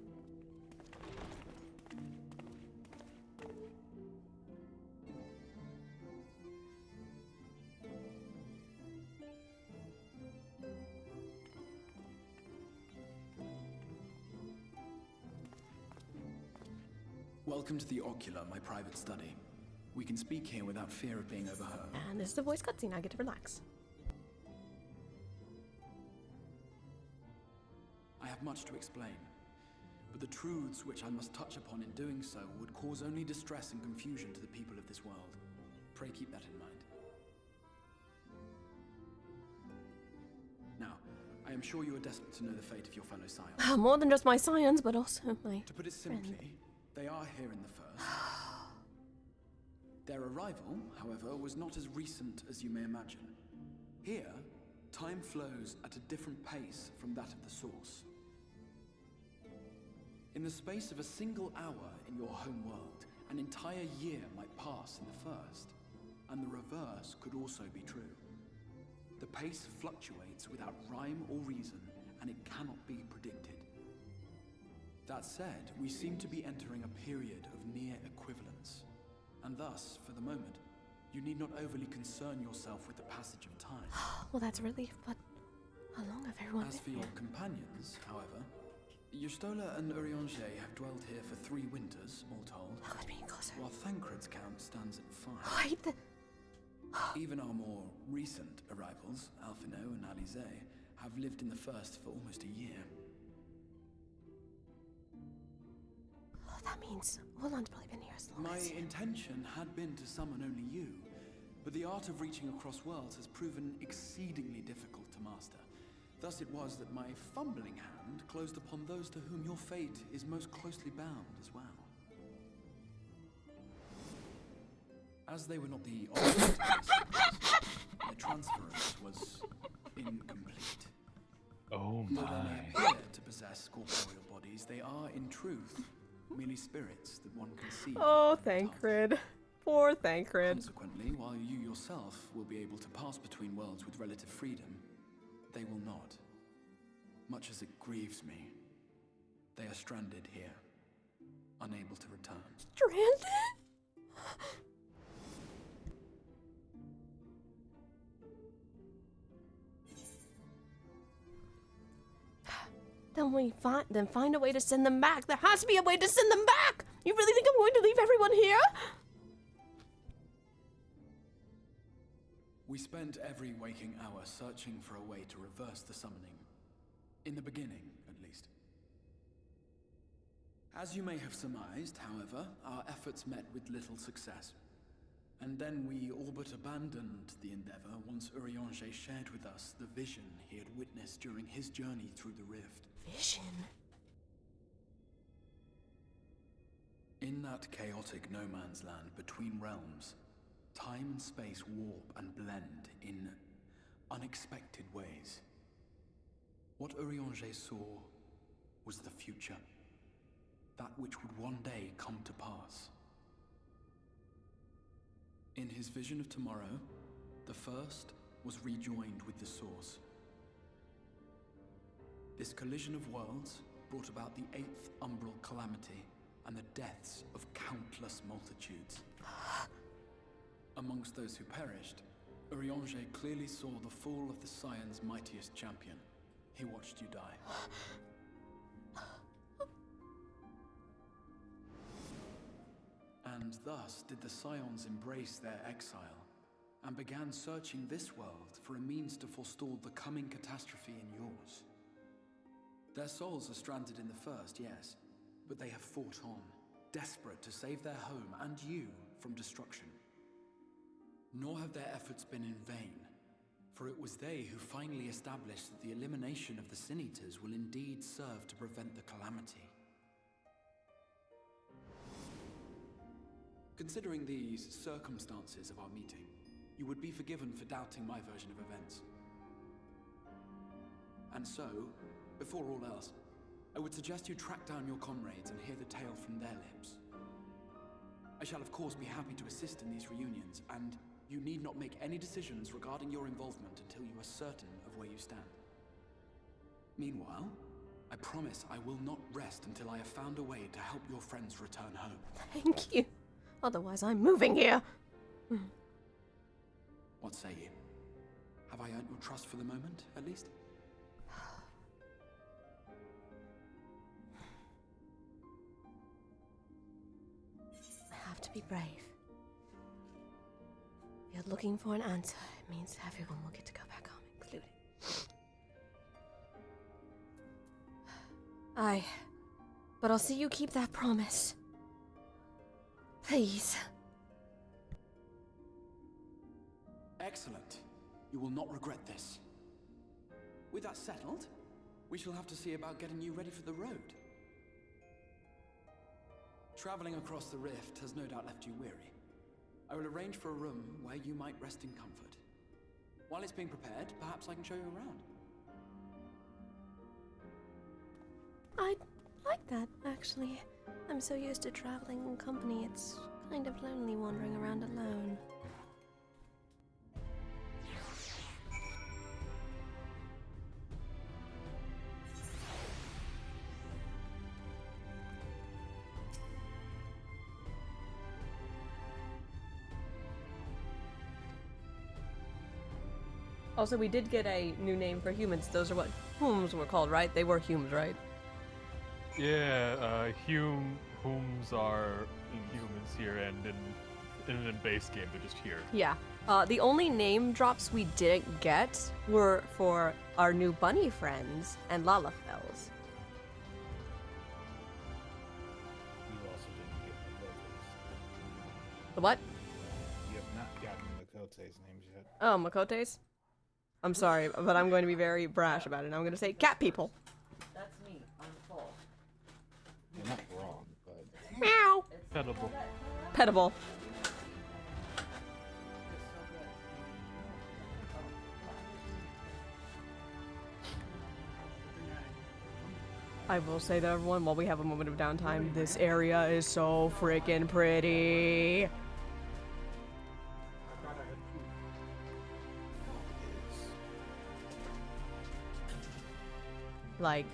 Welcome to the Ocular, my private study. We can speak here without fear of being overheard. And this is the voice cutscene. I get to relax. I have much to explain, but the truths which I must touch upon in doing so would cause only distress and confusion to the people of this world. Pray keep that in mind. Now, I am sure you are desperate to know the fate of your fellow scions. More than just my scions, but also my To put it simply, they are here in the first. Their arrival, however, was not as recent as you may imagine. Here, time flows at a different pace from that of the source. In the space of a single hour in your home world, an entire year might pass in the first, and the reverse could also be true. The pace fluctuates without rhyme or reason, and it cannot be predicted. That said, we seem to be entering a period of near equivalence, and thus, for the moment, you need not overly concern yourself with the passage of time. Well, that's a relief, but how long have everyone As for been your here? companions, however, Yustola and Urianger have dwelled here for 3 winters, all told, while Thancred's count stands at 5. Wait, the... Even our more recent arrivals, Alphino and Alize, have lived in the first for almost a year. Oh, that means Wolan's probably been here as long My as... intention had been to summon only you, but the art of reaching across worlds has proven exceedingly difficult to master. Thus it was that my fumbling hand closed upon those to whom your fate is most closely bound as well. As they were not the object their transference was incomplete. Oh Though they my. may appear to possess corporeal bodies, they are in truth merely spirits that one can see. Oh, Thancred. Poor Thancred. Consequently, while you yourself will be able to pass between worlds with relative freedom, they will not. Much as it grieves me, they are stranded here, unable to return. Stranded? Then find a way to send them back. There has to be a way to send them back. You really think I'm going to leave everyone here? We spent every waking hour searching for a way to reverse the summoning. In the beginning, at least. As you may have surmised, however, our efforts met with little success. And then we all but abandoned the endeavor once Urianger shared with us the vision he had witnessed during his journey through the rift. Vision? In that chaotic no-man's land between realms, time and space warp and blend in unexpected ways. What Urianger saw was the future, that which would one day come to pass. In his vision of tomorrow, the first was rejoined with the source. This collision of worlds brought about the 8th umbral calamity and the deaths of countless multitudes. Amongst those who perished, Urianger clearly saw the fall of the Scion's mightiest champion. He watched you die. And thus did the Scions embrace their exile, and began searching this world for a means to forestall the coming catastrophe in yours. Their souls are stranded in the first, yes, but they have fought on, desperate to save their home and you from destruction. Nor have their efforts been in vain, for it was they who finally established that the elimination of the Sin Eaters will indeed serve to prevent the calamity. Considering these circumstances of our meeting, you would be forgiven for doubting my version of events. And so, before all else, I would suggest you track down your comrades and hear the tale from their lips. I shall of course be happy to assist in these reunions, and you need not make any decisions regarding your involvement until you are certain of where you stand. Meanwhile, I promise I will not rest until I have found a way to help your friends return home. Thank you. Otherwise, I'm moving here. What say you? Have I earned your trust for the moment, at least? I have to be brave. If you're looking for an answer, it means everyone will get to go back home, including... Aye. But I'll see you keep that promise. Please. Excellent. You will not regret this. With that settled, we shall have to see about getting you ready for the road. Traveling across the rift has no doubt left you weary. I will arrange for a room where you might rest in comfort. While it's being prepared, perhaps I can show you around. I'd like that, actually. I'm so used to traveling in company, it's kind of lonely wandering around alone. Also, we did get a new name for humans. Those are what Humes were called, right? They were Humes, right? Yeah, Humes are Inhumans here, and in base game, they're just here. Yeah. The only name drops we didn't get were for our new bunny friends and Lalafels. You also didn't get Makote's. The what? You have not gotten Makote's names yet. Oh, Makotes? I'm sorry, but I'm going to be very brash about it. I'm going to say cat people. That's me. I'm full. You're not wrong, but... Meow! Petable. Petable. I will say that, everyone, while we have a moment of downtime, this area is so freaking pretty. Like,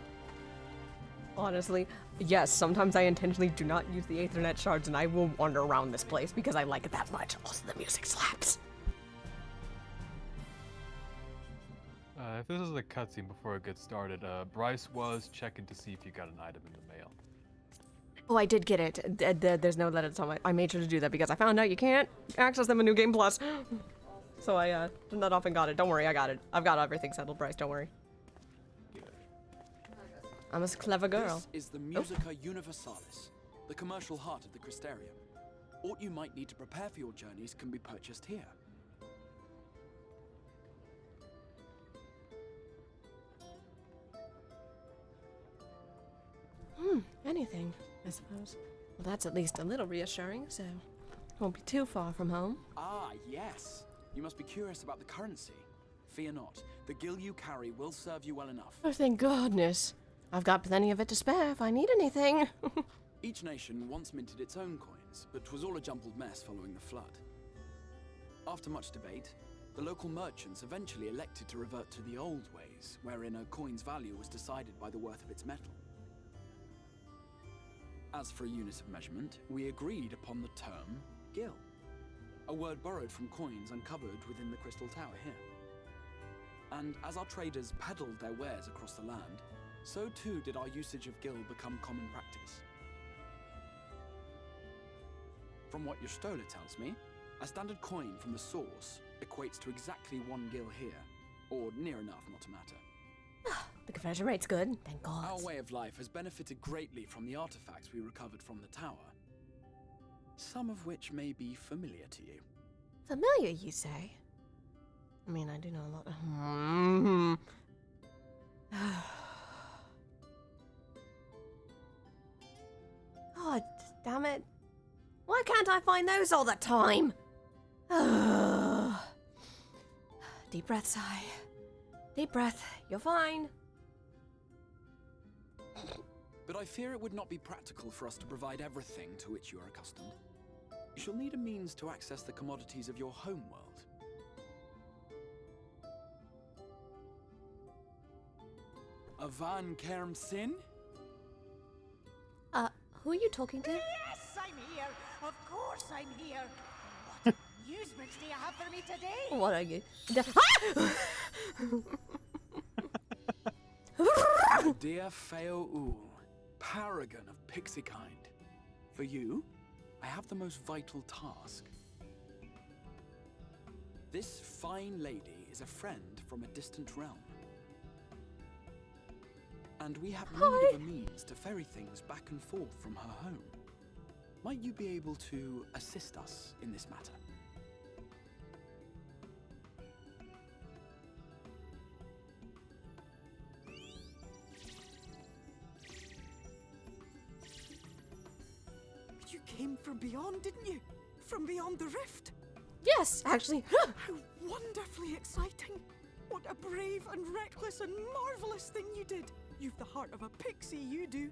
honestly, yes, sometimes I intentionally do not use the Aethernet shards and I will wander around this place because I like it that much. Also, the music slaps. If this is a cutscene before it gets started, Bryce was checking to see if you got an item in the mail. Oh, I did get it. There's no letters on I made sure to do that because I found out you can't access them in New Game Plus. So I turned that off and got it. Don't worry, I got it. I've got everything settled, Bryce. Don't worry. I'm a clever girl. This is the Musica Universalis, the commercial heart of the Crystarium. What you might need to prepare for your journeys can be purchased here. Anything, I suppose. Well, that's at least a little reassuring, so won't be too far from home. Ah, yes. You must be curious about the currency. Fear not. The gil you carry will serve you well enough. Oh, thank goodness. I've got plenty of it to spare if I need anything. Each nation once minted its own coins, but 'twas all a jumbled mess following the flood. After much debate, the local merchants eventually elected to revert to the old ways, wherein a coin's value was decided by the worth of its metal. As for a unit of measurement, we agreed upon the term gil, a word borrowed from coins uncovered within the Crystal Tower here. And as our traders peddled their wares across the land, so too did our usage of gil become common practice. From what your stola tells me, a standard coin from the source equates to exactly 1 gil here, or near enough not to matter. The conversion rate's good, thank God. Our way of life has benefited greatly from the artifacts we recovered from the tower, some of which may be familiar to you. Familiar, you say? I mean, I do know a lot. God damn it. Why can't I find those all the time? Deep breath, sigh. Deep breath. You're fine. But I fear it would not be practical for us to provide everything to which you are accustomed. You shall need a means to access the commodities of your homeworld. Avan Kerm Sin? Who are you talking to? Yes, I'm here. Of course I'm here. What amusements do you have for me today? What are you? Dear Feo Ul, paragon of pixie kind. For you, I have the most vital task. This fine lady is a friend from a distant realm. And we have need of a means to ferry things back and forth from her home. Might you be able to assist us in this matter? You came from beyond, didn't you? From beyond the rift? Yes, actually. How wonderfully exciting. What a brave and reckless and marvelous thing you did. You've the heart of a pixie, you do.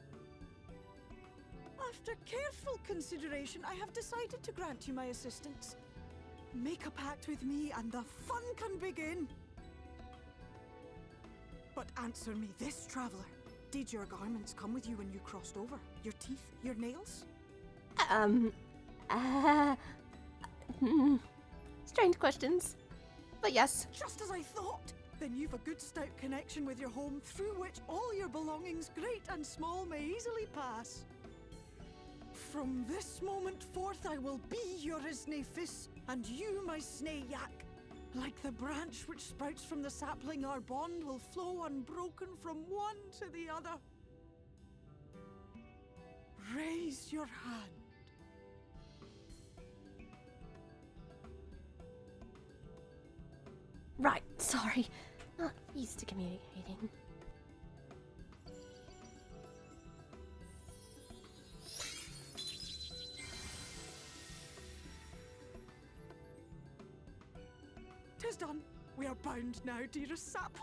After careful consideration, I have decided to grant you my assistance. Make a pact with me and the fun can begin. But answer me this, traveler. Did your garments come with you when you crossed over? Your teeth? Your nails? Strange questions. But yes. Just as I thought. Then you've a good stout connection with your home through which all your belongings, great and small, may easily pass. From this moment forth I will be your Isne Fis, and you my Snay Yak. Like the branch which sprouts from the sapling, our bond will flow unbroken from one to the other. Raise your hand. Right, sorry. Not used to communicating. Tis done. We are bound now, dearest sapling.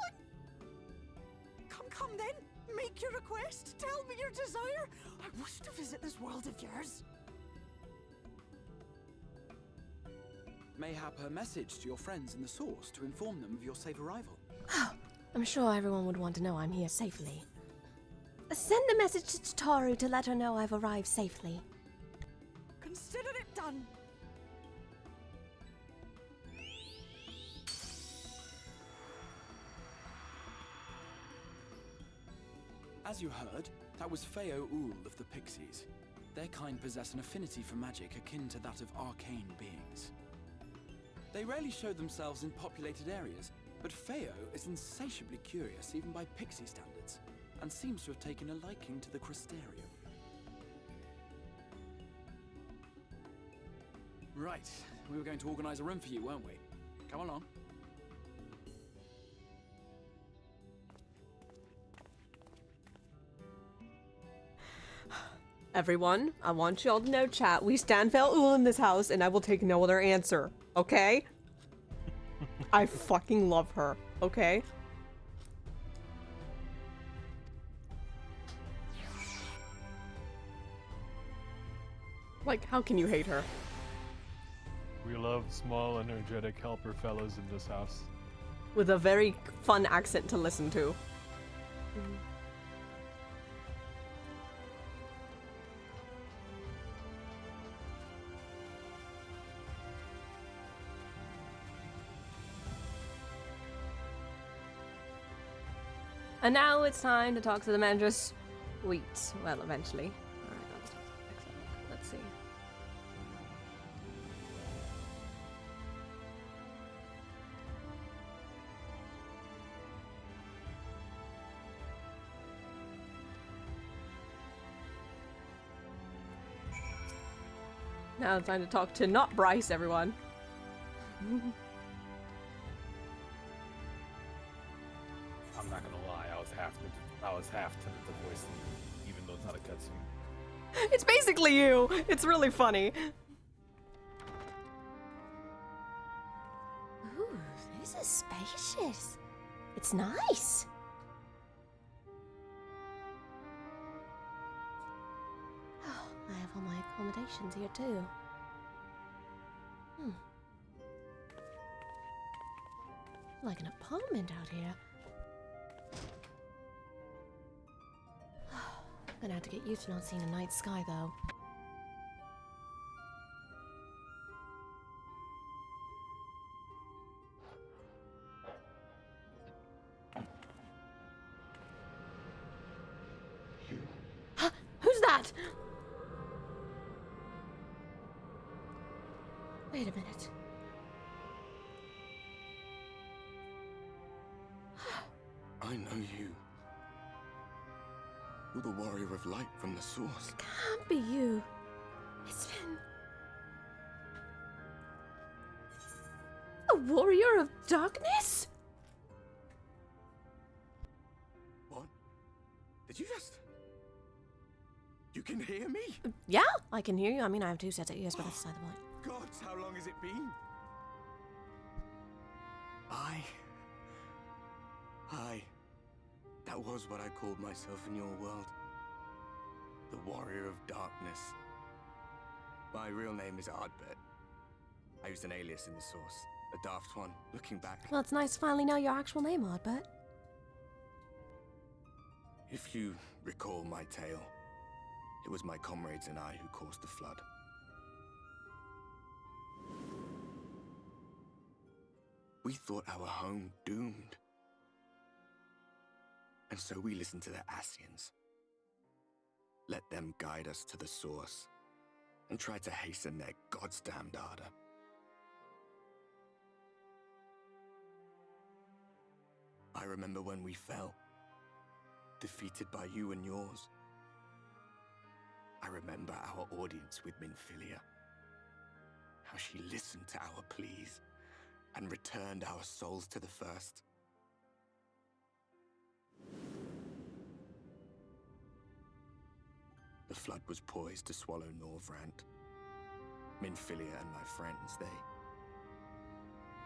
Come then. Make your request. Tell me your desire. I wish to visit this world of yours. Mayhap her message to your friends in the Source to inform them of your safe arrival. I'm sure everyone would want to know I'm here safely. Send a message to Tataru to let her know I've arrived safely. Consider it done. As you heard, that was Feo Ul of the Pixies. Their kind possess an affinity for magic akin to that of arcane beings. They rarely show themselves in populated areas, but Feo is insatiably curious even by pixie standards, and seems to have taken a liking to the Crystarium. Right, we were going to organize a room for you, weren't we? Come along. Everyone, I want y'all to know, chat, we stand Fel Ul in this house, and I will take no other answer, okay? I fucking love her, okay? Like, how can you hate her? We love small, energetic helper fellows in this house. With a very fun accent to listen to. And now it's time to talk to the Mandress. Wait, well, eventually. Alright, let's see. Now it's time to talk to not Bryce, everyone. I'm not gonna lie, I was half tempted to voice them, even though it's not a cutscene. It's basically you! It's really funny. Ooh, this is spacious. It's nice. Oh, I have all my accommodations here too. like an apartment out here. I'm gonna have to get used to not seeing a night sky, though. Who's that? Wait a minute. I know you. You're the warrior of light from the source. Can't be you. It's been... a warrior of darkness? What? Did you just... You can hear me? Yeah, I can hear you. I mean, I have two sets of ears, but that's beside the point. Gods, how long has it been? That was what I called myself in your world. The Warrior of Darkness. My real name is Ardbert. I used an alias in the source, a daft one, looking back. Well, it's nice to finally know your actual name, Ardbert. If you recall my tale, it was my comrades and I who caused the flood. We thought our home doomed. And so we listened to the Ascians. Let them guide us to the source and try to hasten their God's damned ardor. I remember when we fell, defeated by you and yours. I remember our audience with Minfilia, how she listened to our pleas and returned our souls to the First. The flood was poised to swallow Norvrant. Minfilia and my friends,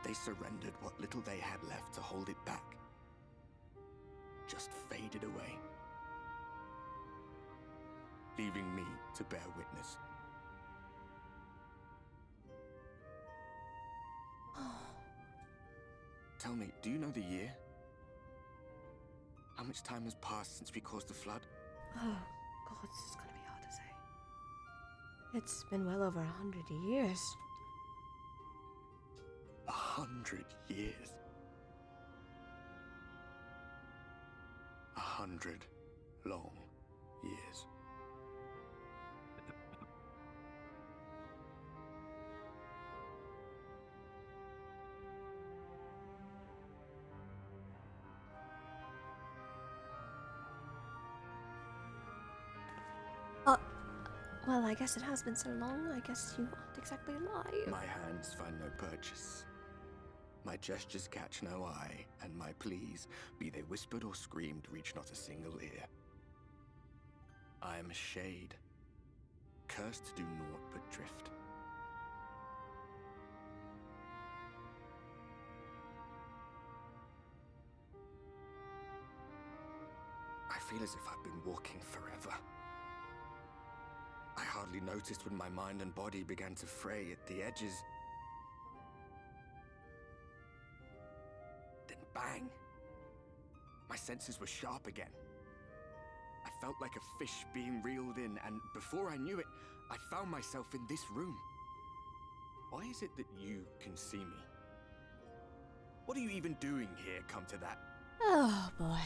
they surrendered what little they had left to hold it back. Just faded away, leaving me to bear witness. Tell me, do you know the year? How much time has passed since we caused the flood? Oh, God, this is gonna be hard to say. It's been well over 100 years. 100 years. 100 long years. Well, I guess it has been so long. I guess you aren't exactly alive. My hands find no purchase. My gestures catch no eye, and my pleas, be they whispered or screamed, reach not a single ear. I am a shade, cursed to do naught but drift. I feel as if I've been walking forever. I hardly noticed when my mind and body began to fray at the edges. Then bang! My senses were sharp again. I felt like a fish being reeled in, and before I knew it, I found myself in this room. Why is it that you can see me? What are you even doing here, come to that? Oh, boy.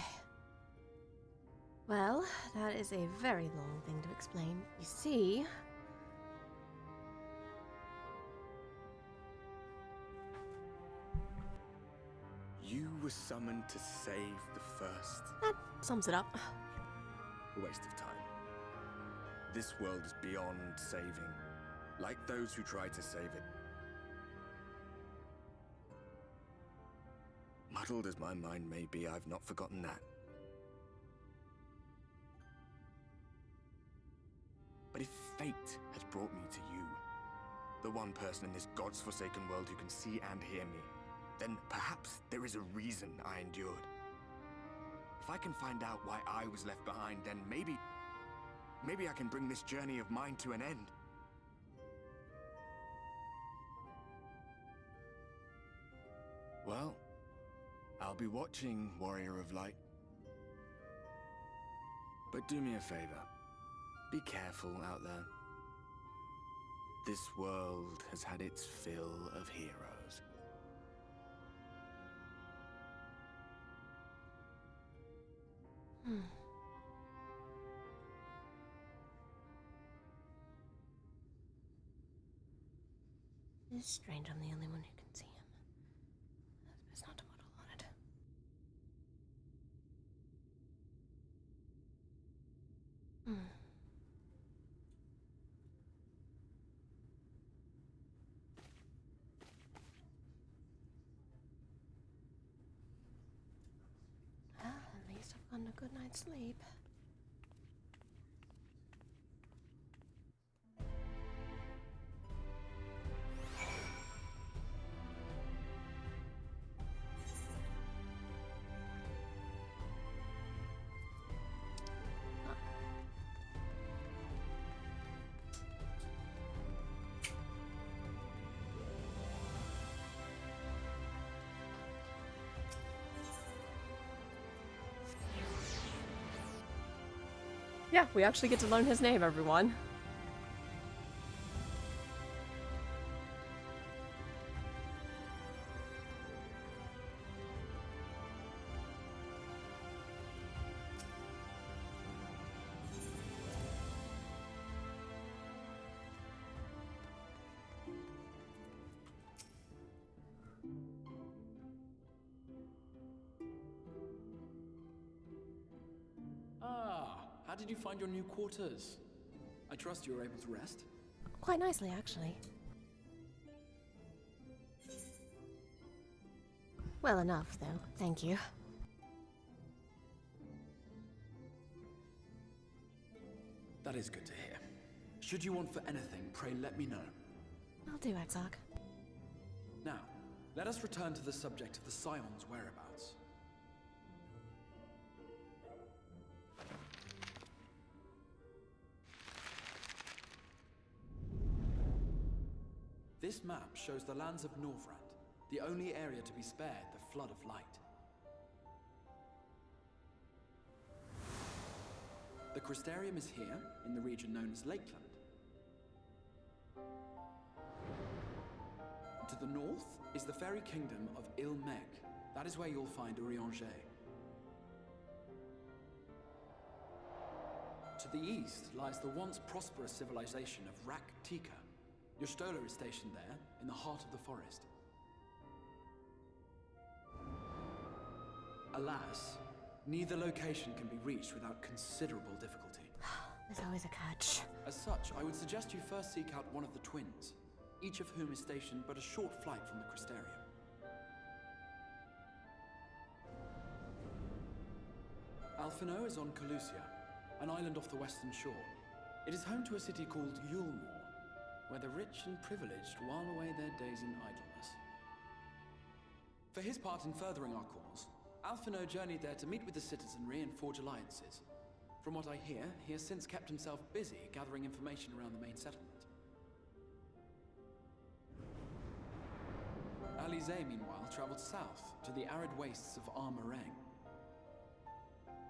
Well, that is a very long thing to explain. You see... You were summoned to save the First. That sums it up. A waste of time. This world is beyond saving, like those who try to save it. Muddled as my mind may be, I've not forgotten that. But if fate has brought me to you, the one person in this God's-forsaken world who can see and hear me, then perhaps there is a reason I endured. If I can find out why I was left behind, then maybe I can bring this journey of mine to an end. Well, I'll be watching, Warrior of Light. But do me a favor. Be careful out there. This world has had its fill of heroes. It's strange I'm the only one who can see him. It's best not to waddle on it. Well, at least I've gotten a good night's sleep. Yeah, we actually get to learn his name, everyone. How did you find your new quarters? I trust you were able to rest? Quite nicely, actually. Well enough, though. Thank you. That is good to hear. Should you want for anything, pray let me know. I'll do, Exarch. Now, let us return to the subject of the Scion's whereabouts. This map shows the lands of Norvrand, the only area to be spared the Flood of Light. The Crystarium is here, in the region known as Lakeland. To the north is the fairy kingdom of Il-Meg. That is where you'll find Urianger. To the east lies the once prosperous civilization of Rak-Tika. Your Stola is stationed there, in the heart of the forest. Alas, neither location can be reached without considerable difficulty. There's always a catch. As such, I would suggest you first seek out one of the twins, each of whom is stationed but a short flight from the Crystarium. Alphino is on Calusia, an island off the western shore. It is home to a city called Yulmore, where the rich and privileged while away their days in idleness. For his part in furthering our cause, Alphino journeyed there to meet with the citizenry and forge alliances. From what I hear, he has since kept himself busy gathering information around the main settlement. Alize, meanwhile, traveled south to the arid wastes of Armareng.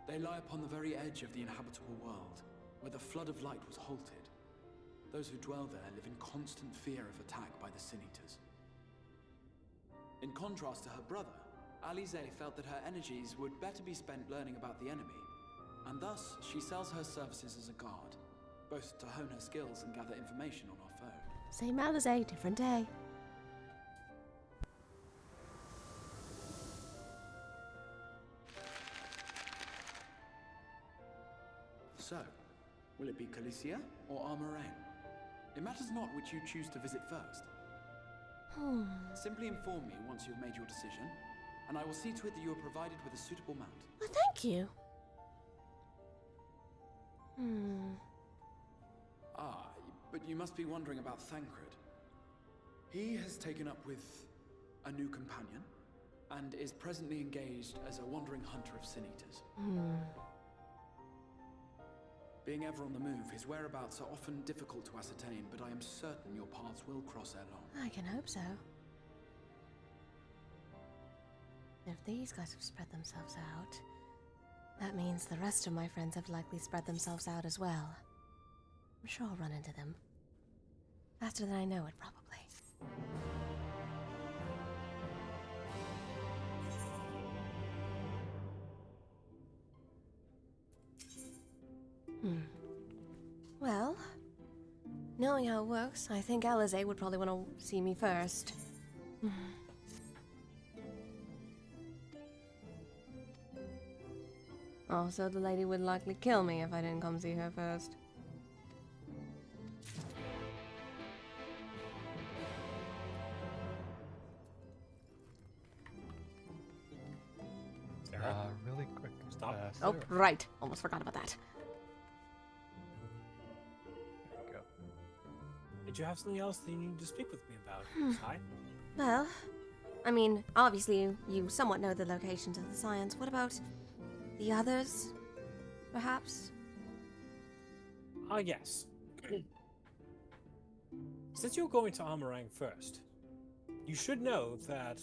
They lie upon the very edge of the inhabitable world, where the Flood of Light was halted. Those who dwell there live in constant fear of attack by the Sin-Eaters. In contrast to her brother, Alize felt that her energies would better be spent learning about the enemy, and thus she sells her services as a guard, both to hone her skills and gather information on our foe. Same Alize, different day. So, will it be Calicia or Armareng? It matters not which you choose to visit first. Simply inform me once you've made your decision, and I will see to it that you are provided with a suitable mount. Well, thank you. But you must be wondering about Thancred. He has taken up with a new companion, and is presently engaged as a wandering hunter of Sin-Eaters. Being ever on the move, his whereabouts are often difficult to ascertain, but I am certain your paths will cross ere long. I can hope so. If these guys have spread themselves out, that means the rest of my friends have likely spread themselves out as well. I'm sure I'll run into them. Faster than I know it, probably. Well, knowing how it works, I think Alizé would probably want to see me first. Also, the lady would likely kill me if I didn't come see her first. Really quick. Stop. Oh, right. Almost forgot about that. There you go. Did you have something else that you needed to speak with me about, Sai? Well, I mean, obviously you somewhat know the locations of the science. What about the others, perhaps? Yes. Since you're going to Amarang first, you should know that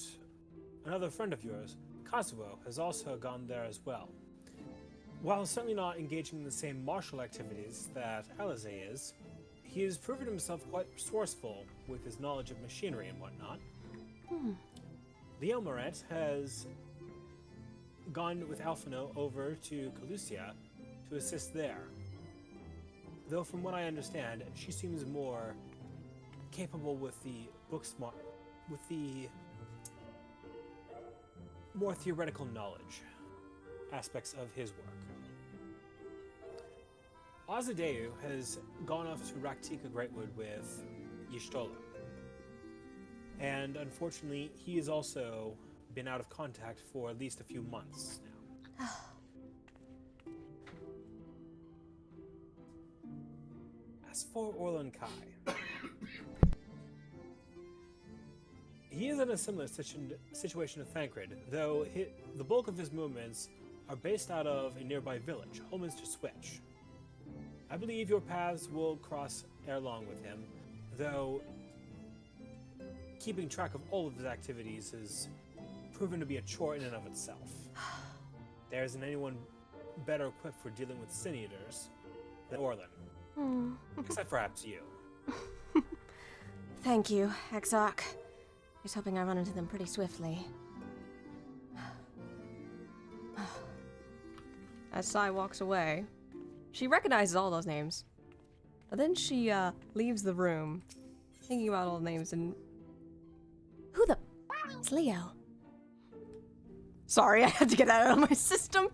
another friend of yours, Kazuo, has also gone there as well. While certainly not engaging in the same martial activities that Alizé is, he has proven himself quite resourceful with his knowledge of machinery and whatnot. The Elmoret has gone with Alphino over to Calusia to assist there. Though from what I understand, she seems more capable with the with the more theoretical knowledge aspects of his work. Azadeu has gone off to Raktika Greatwood with Y'shtola. And unfortunately, he has also been out of contact for at least a few months now. As for Orlan Kai, he is in a similar situation of Thancred, though the bulk of his movements are based out of a nearby village, Holminster Switch. I believe your paths will cross ere long with him, though keeping track of all of his activities has proven to be a chore in and of itself. There isn't anyone better equipped for dealing with sin eaters than Orlan. Except perhaps you. Thank you, Exarch. Just hoping I run into them pretty swiftly. As Sai walks away, she recognizes all those names. But then she leaves the room, thinking about all the names and... Who the... It's Leo. Sorry, I had to get that out of my system.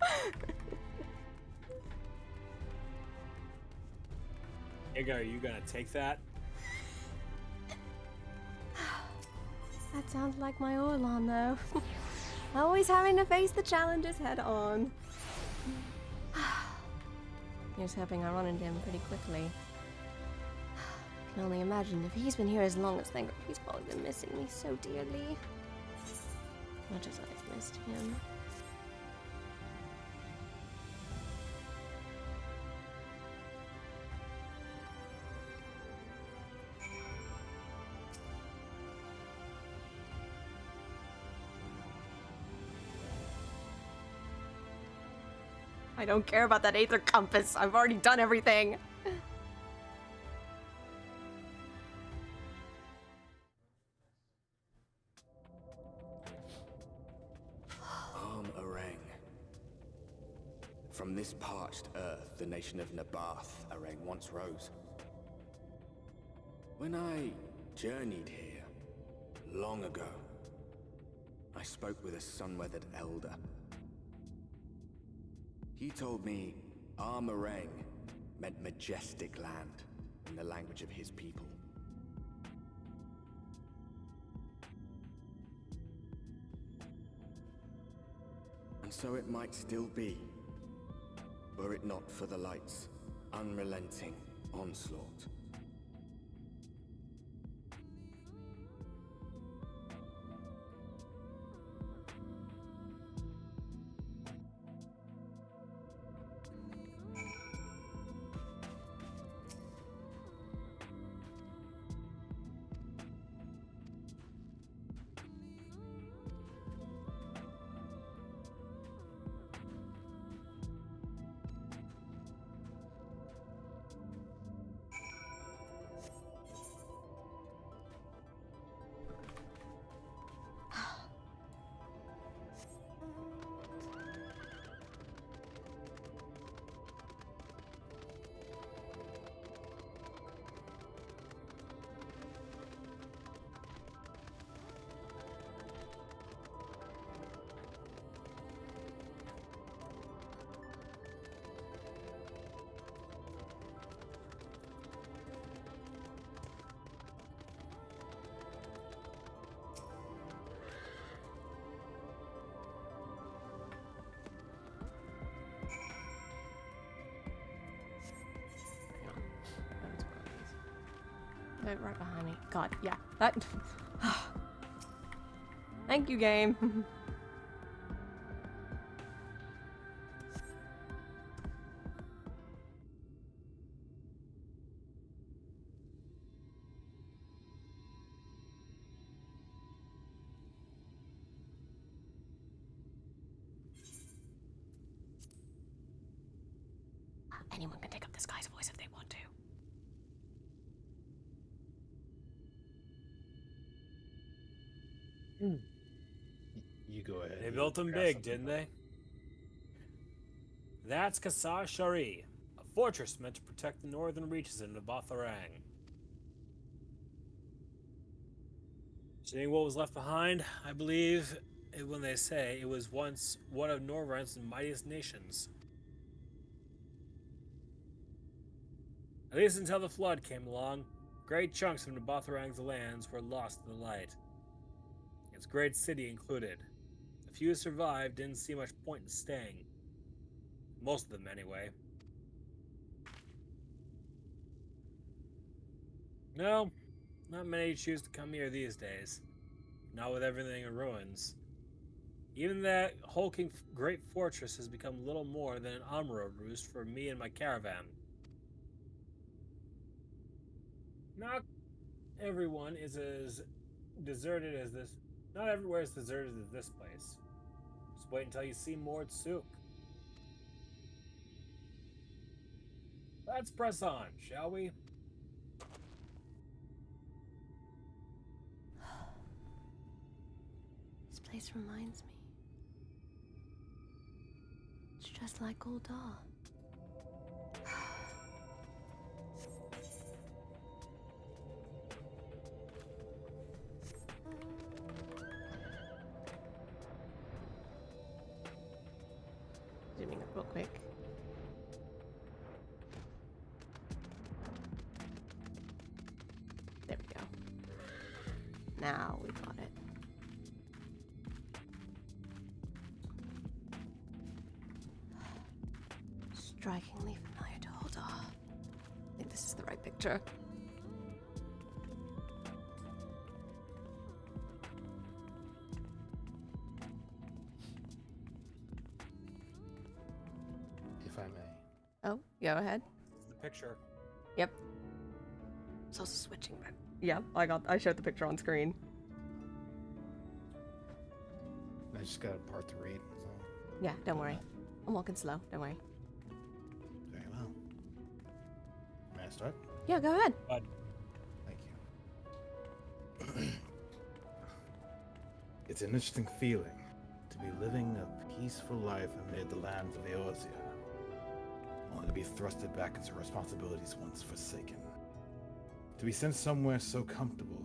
Edgar, are you gonna take that? That sounds like my Orlan, though. Always having to face the challenges head on. Here's hoping I run into him pretty quickly. I can only imagine if he's been here as long as Thancred, he's probably been missing me so dearly. Much as I've missed him. I don't care about that Aether Compass. I've already done everything. Arang. From this parched earth, the nation of Nabath, Arang once rose. When I journeyed here, long ago, I spoke with a sun-weathered elder. He told me Armarang meant majestic land in the language of his people. And so it might still be, were it not for the light's unrelenting onslaught. They're right behind me. God, yeah. That. Thank you, game. Anyone can take up this guy's voice if they want to. You go ahead. They built them big, didn't they? That's Kasar Shari, a fortress meant to protect the northern reaches of Nabatharang. Seeing what was left behind, I believe when they say it was once one of Norvrend's mightiest nations. At least until the flood came along, great chunks of Nabatharang's lands were lost in the light. Its great city included. The few who survived didn't see much point in staying. Most of them, anyway. No, not many choose to come here these days. Not with everything in ruins. Even that hulking great fortress has become little more than an Amuro roost for me and my caravan. Not everyone is as deserted as this. Not everywhere is deserted as this place. Just wait until you see Mord Sook. Let's press on, shall we? This place reminds me. It's just like Goldar. Zooming up real quick. There we go. Now we got it. Strikingly familiar to Goldar. I think this is the right picture. If I may. Oh, go ahead. This is the picture. Yep. It's also switching, but yeah, I showed the picture on screen. I just got a part to read. So. Yeah, don't worry. I'm walking slow, don't worry. Very well. May I start? Yeah, go ahead. Thank you. It's an interesting feeling to be living a peaceful life amid the lands of Eorzea, only to be thrusted back into responsibilities once forsaken. To be sent somewhere so comfortable,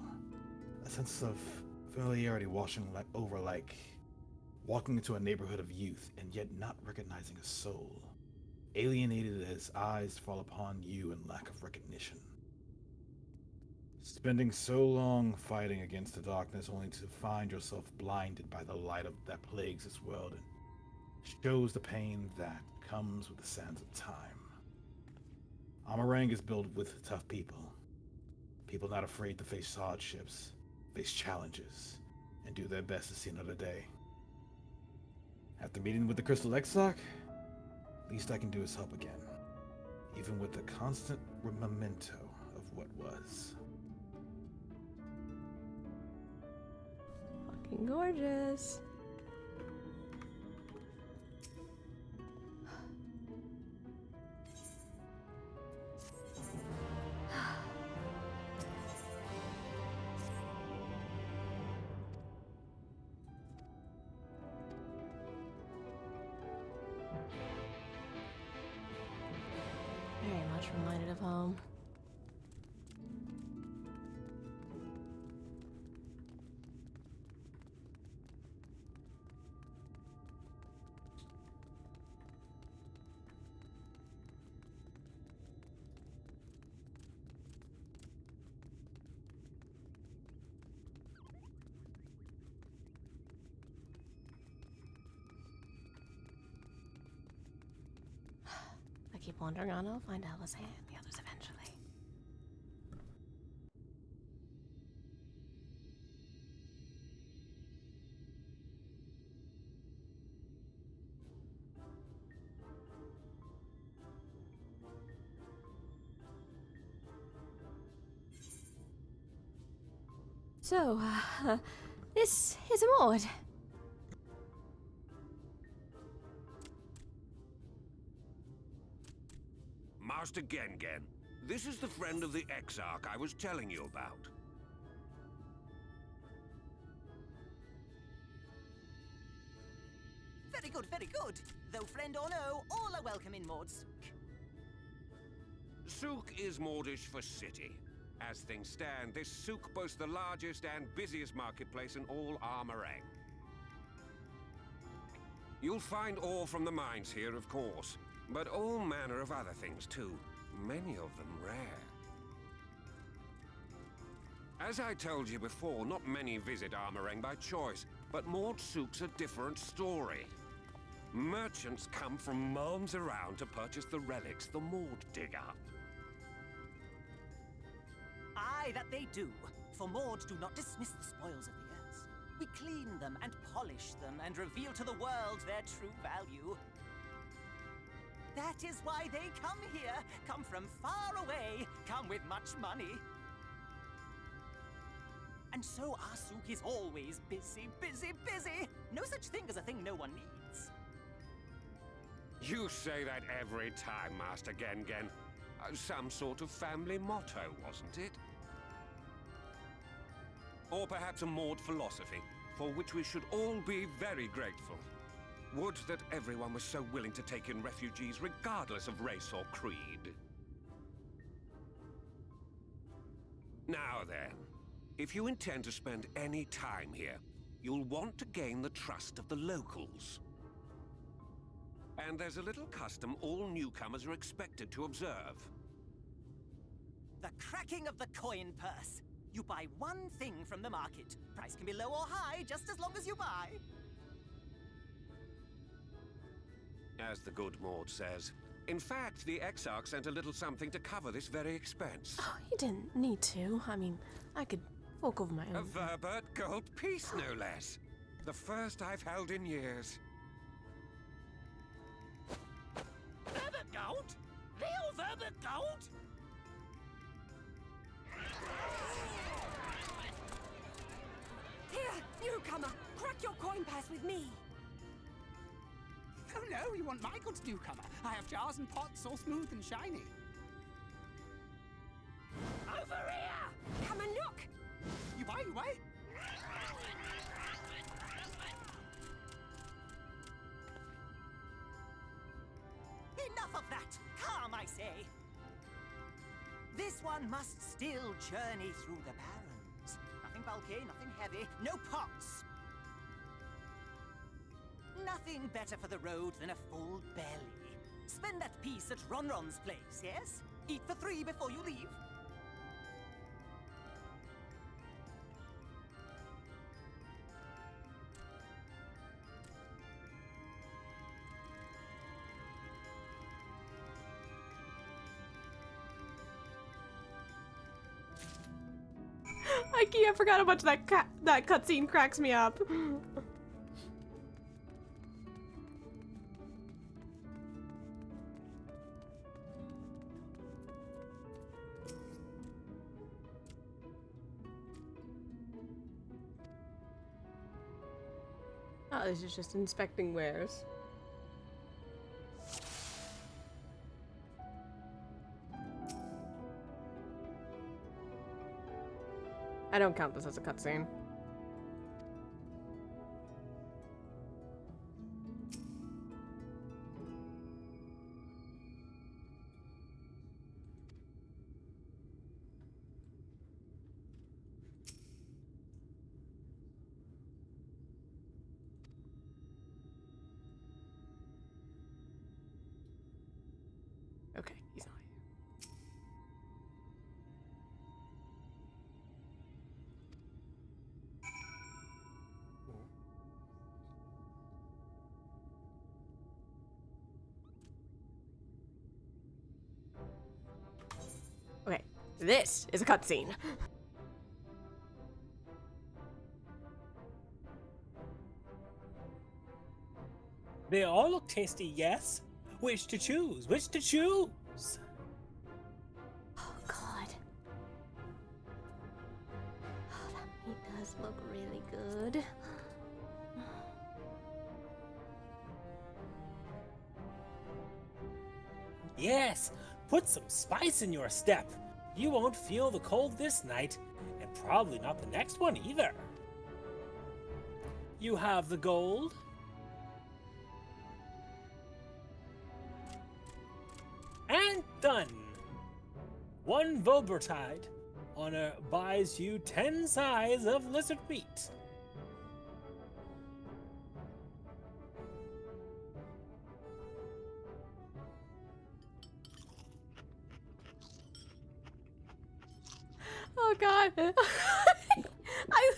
a sense of familiarity washing over like walking into a neighborhood of youth and yet not recognizing a soul, alienated as eyes fall upon you in lack of recognition. Spending so long fighting against the darkness only to find yourself blinded by the light that plagues this world and shows the pain that comes with the sands of time. Amarang is built with tough people. People not afraid to face hardships, face challenges, and do their best to see another day. After meeting with the Crystal Exarch, least I can do is help again, even with the constant memento of what was. Fucking gorgeous. Very much reminded of home. If I keep wandering on, I'll find Ella's hand, the others eventually. So, this is a Maud. Master Gengen, this is the friend of the Exarch I was telling you about. Very good, very good. Though friend or no, all are welcome in Maud's. Souk is Mordish for city. As things stand, this souk boasts the largest and busiest marketplace in all Armorang. You'll find ore from the mines here, of course, but all manner of other things too, many of them rare. As I told you before, not many visit Armorang by choice, but Maud Souk's a different story. Merchants come from miles around to purchase the relics the Maud dig up. Aye, that they do. For Maud do not dismiss the spoils of the earth. We clean them and polish them and reveal to the world their true value. That is why they come here, come from far away, come with much money. And so our souk is always busy, busy, busy. No such thing as a thing no one needs. You say that every time, Master Gengen. Some sort of family motto, wasn't it? Or perhaps a Maud philosophy, for which we should all be very grateful. Would that everyone was so willing to take in refugees regardless of race or creed. Now then, if you intend to spend any time here, you'll want to gain the trust of the locals. And there's a little custom all newcomers are expected to observe. The cracking of the coin purse. You buy one thing from the market. Price can be low or high, just as long as you buy. As the good Maud says. In fact, the Exarch sent a little something to cover this very expense. Oh, you didn't need to. I mean, I could fork over my A own. Verbert gold piece, no less. The first I've held in years. Verbert gold? Real Verbert gold? Here, newcomer, crack your coin purse with me. Oh no, you want my goods, newcomer? I have jars and pots all smooth and shiny. Over here! Come and look! You buy, you buy? Enough of that! Calm, I say! This one must still journey through the barrens. Nothing bulky, nothing heavy, no pots. Nothing better for the road than a full belly. Spend that piece at Ronron's place, yes? Eat for 3 before you leave. I forgot how much that cutscene cracks me up. Oh, this is just inspecting wares. I don't count this as a cutscene. Okay, he's not here. Okay, this is a cutscene. They all look tasty, yes? Which to choose? Which to choose? Oh, God. Oh, that meat does look really good. Yes, put some spice in your step. You won't feel the cold this night, and probably not the next one either. You have the gold? And done. 1 Vobertide. Honor buys you 10 sides of lizard meat. Oh god. I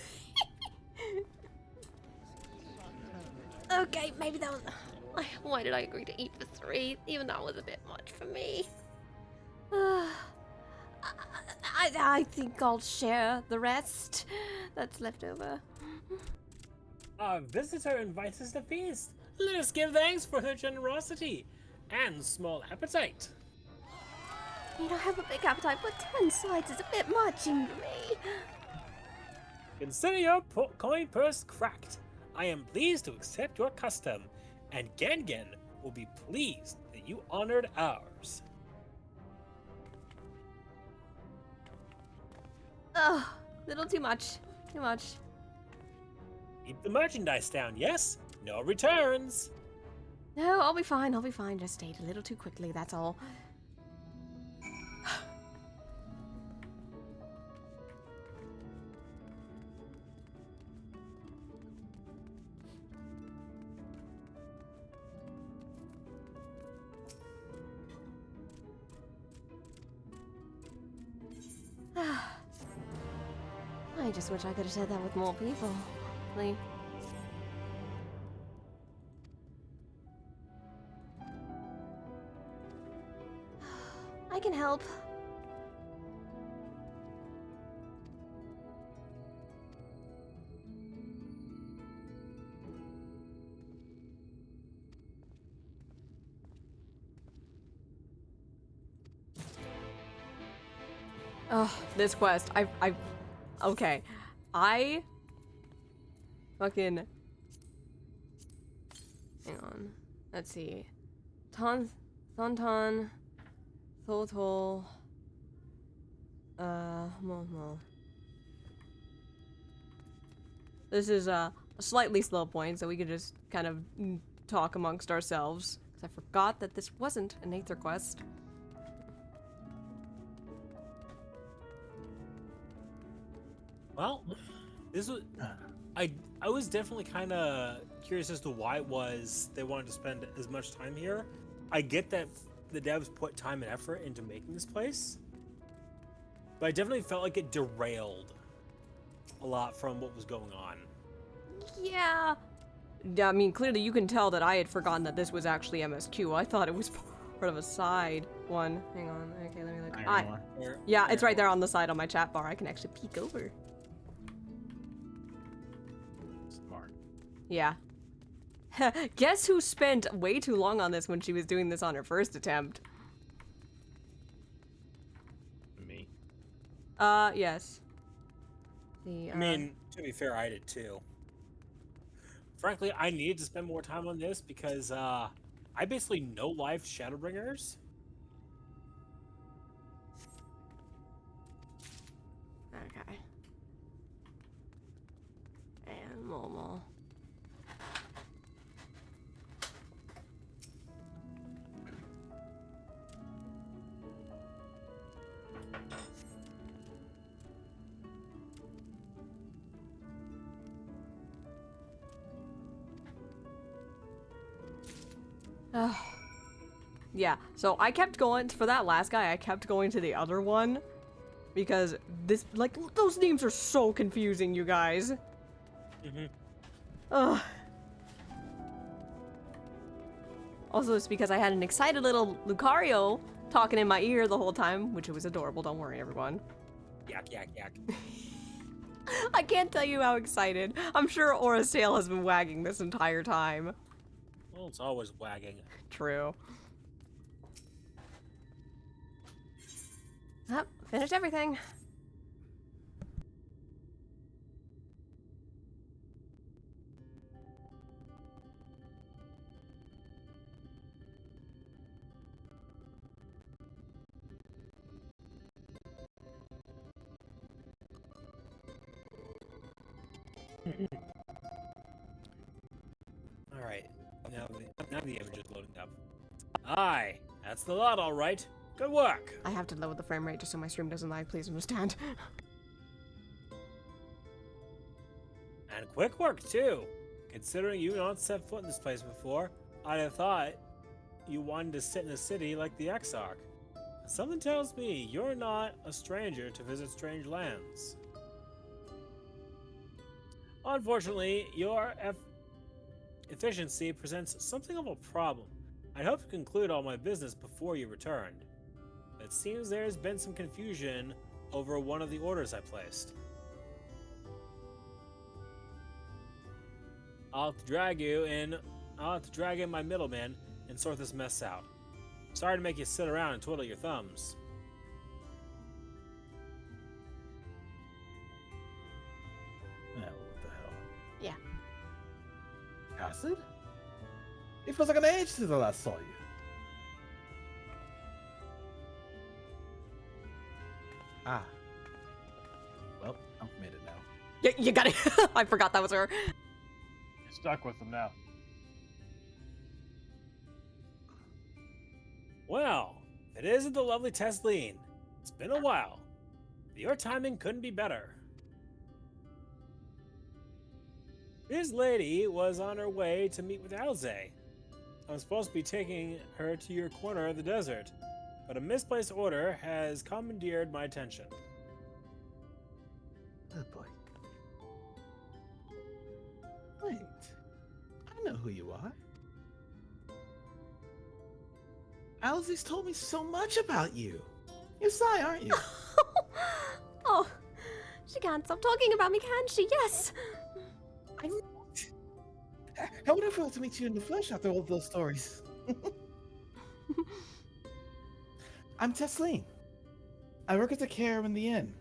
Okay, maybe that was. Why did I agree to eat for 3? Even that was a bit much for me. I think I'll share the rest that's left over. Our visitor invites us to feast. Let us give thanks for her generosity and small appetite. You don't have a big appetite, but 10 sides is a bit much to me. Consider your coin purse cracked. I am pleased to accept your custom, and Gengen will be pleased that you honored ours. Ugh, little too much. Too much. Keep the merchandise down, yes? No returns. No, I'll be fine. I'll be fine. Just ate a little too quickly, that's all. I just wish I could have said that with more people. Like, I can help. oh, this quest. Okay. I fucking hang on. Let's see. Thonton Thotol Mo. This is a slightly slow point, so we could just kind of talk amongst ourselves. Because I forgot that this wasn't an Aether quest. Well, this was I was definitely kind of curious as to why it was they wanted to spend as much time here. I get that the devs put time and effort into making this place, but I definitely felt like it derailed a lot from what was going on. Yeah. Yeah, I mean, clearly you can tell that I had forgotten that this was actually MSQ. I thought it was part of a side one. Hang on. Okay, let me look. Yeah, it's right there on the side on my chat bar. I can actually peek over. Smart. Yeah. Guess who spent way too long on this when she was doing this on her first attempt? Me. Yes. I mean, to be fair, I did too. Frankly, I needed to spend more time on this because I basically no-lifed Shadowbringers. Okay. And Momo. Yeah, so I kept going for that last guy. I kept going to the other one because this, like, those names are so confusing, you guys. Ugh. Also, it's because I had an excited little Lucario talking in my ear the whole time, which was adorable. Don't worry, everyone. Yak, yak, yak. I can't tell you how excited. I'm sure Aura's tail has been wagging this entire time. Well, it's always wagging. True. Finished everything. Alright, now the image is loading up. Aye, that's the lot, alright. Good work. I have to lower the frame rate just so my stream doesn't lag, please understand. And quick work, too. Considering you not set foot in this place before, I'd have thought you wanted to sit in a city like the Exarch. Something tells me you're not a stranger to visit strange lands. Unfortunately, your efficiency presents something of a problem. I'd hoped to conclude all my business before you returned. It seems there's been some confusion over one of the orders I placed. I'll have to drag in my middleman and sort this mess out. Sorry to make you sit around and twiddle your thumbs. Oh, what the hell? Yeah. Acid? It feels like an age since I last saw you. Ah. Well, I'm committed now. Yeah, you got it. I forgot that was her. You're stuck with them now. Well, it isn't the lovely Tesleen. It's been a while. Your timing couldn't be better. This lady was on her way to meet with Alze. I'm supposed to be taking her to your corner of the desert, but a misplaced order has commandeered my attention. Oh boy. Wait. I know who you are. Alzi's told me so much about you. You're Sai, aren't you? Oh, she can't stop talking about me, can she? Yes. How would it feel to meet you in the flesh after all those stories? I'm Tesleen. I work as a carer in the inn,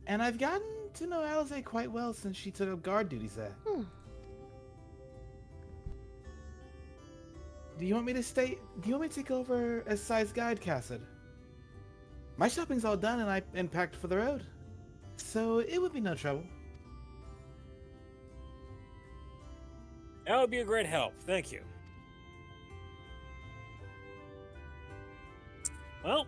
and I've gotten to know Alze quite well since she took up guard duties there. Do you want me to take over as Sai's guide, Cassidy? My shopping's all done and packed for the road, so it would be no trouble. That would be a great help, thank you. Well,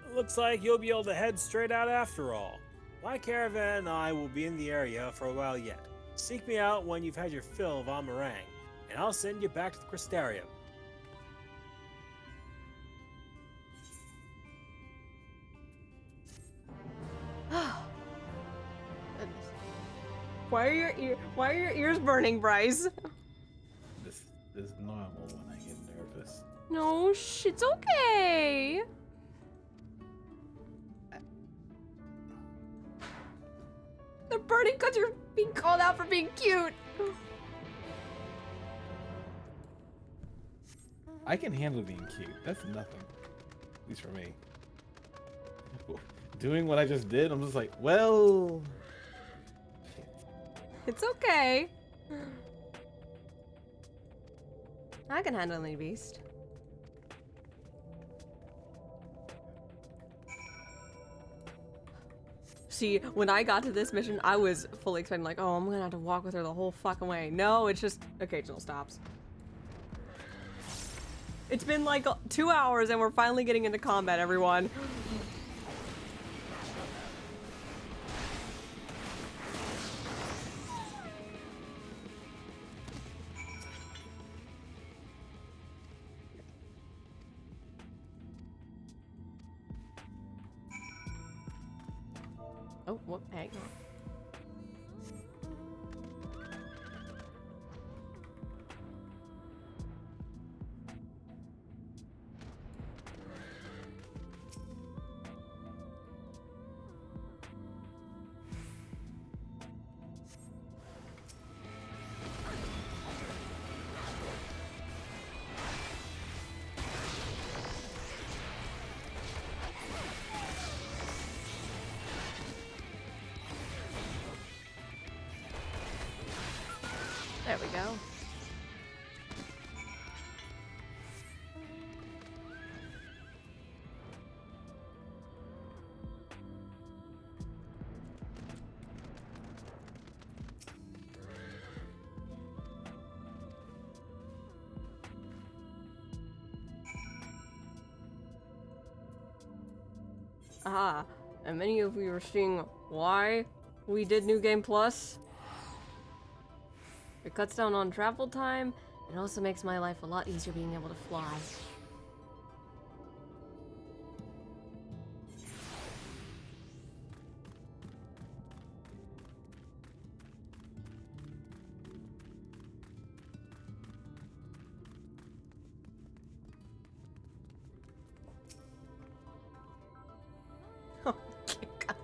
it looks like you'll be able to head straight out after all. My caravan and I will be in the area for a while yet. Seek me out when you've had your fill of Amarang, and I'll send you back to the Crystarium. Why are your ears burning, Bryce? This is normal when I get nervous. No, it's okay. They're burning because you're being called out for being cute. I can handle being cute. That's nothing. At least for me. Doing what I just did, I'm just like, well... It's okay. I can handle any beast. See, when I got to this mission, I was fully expecting like, oh, I'm gonna have to walk with her the whole fucking way. No, it's just occasional stops. It's been like 2 hours and we're finally getting into combat, everyone. Oh, what? Hang on. There we go. Ah, and many of you are seeing why we did New Game Plus. It cuts down on travel time. It also makes my life a lot easier being able to fly. Oh, God.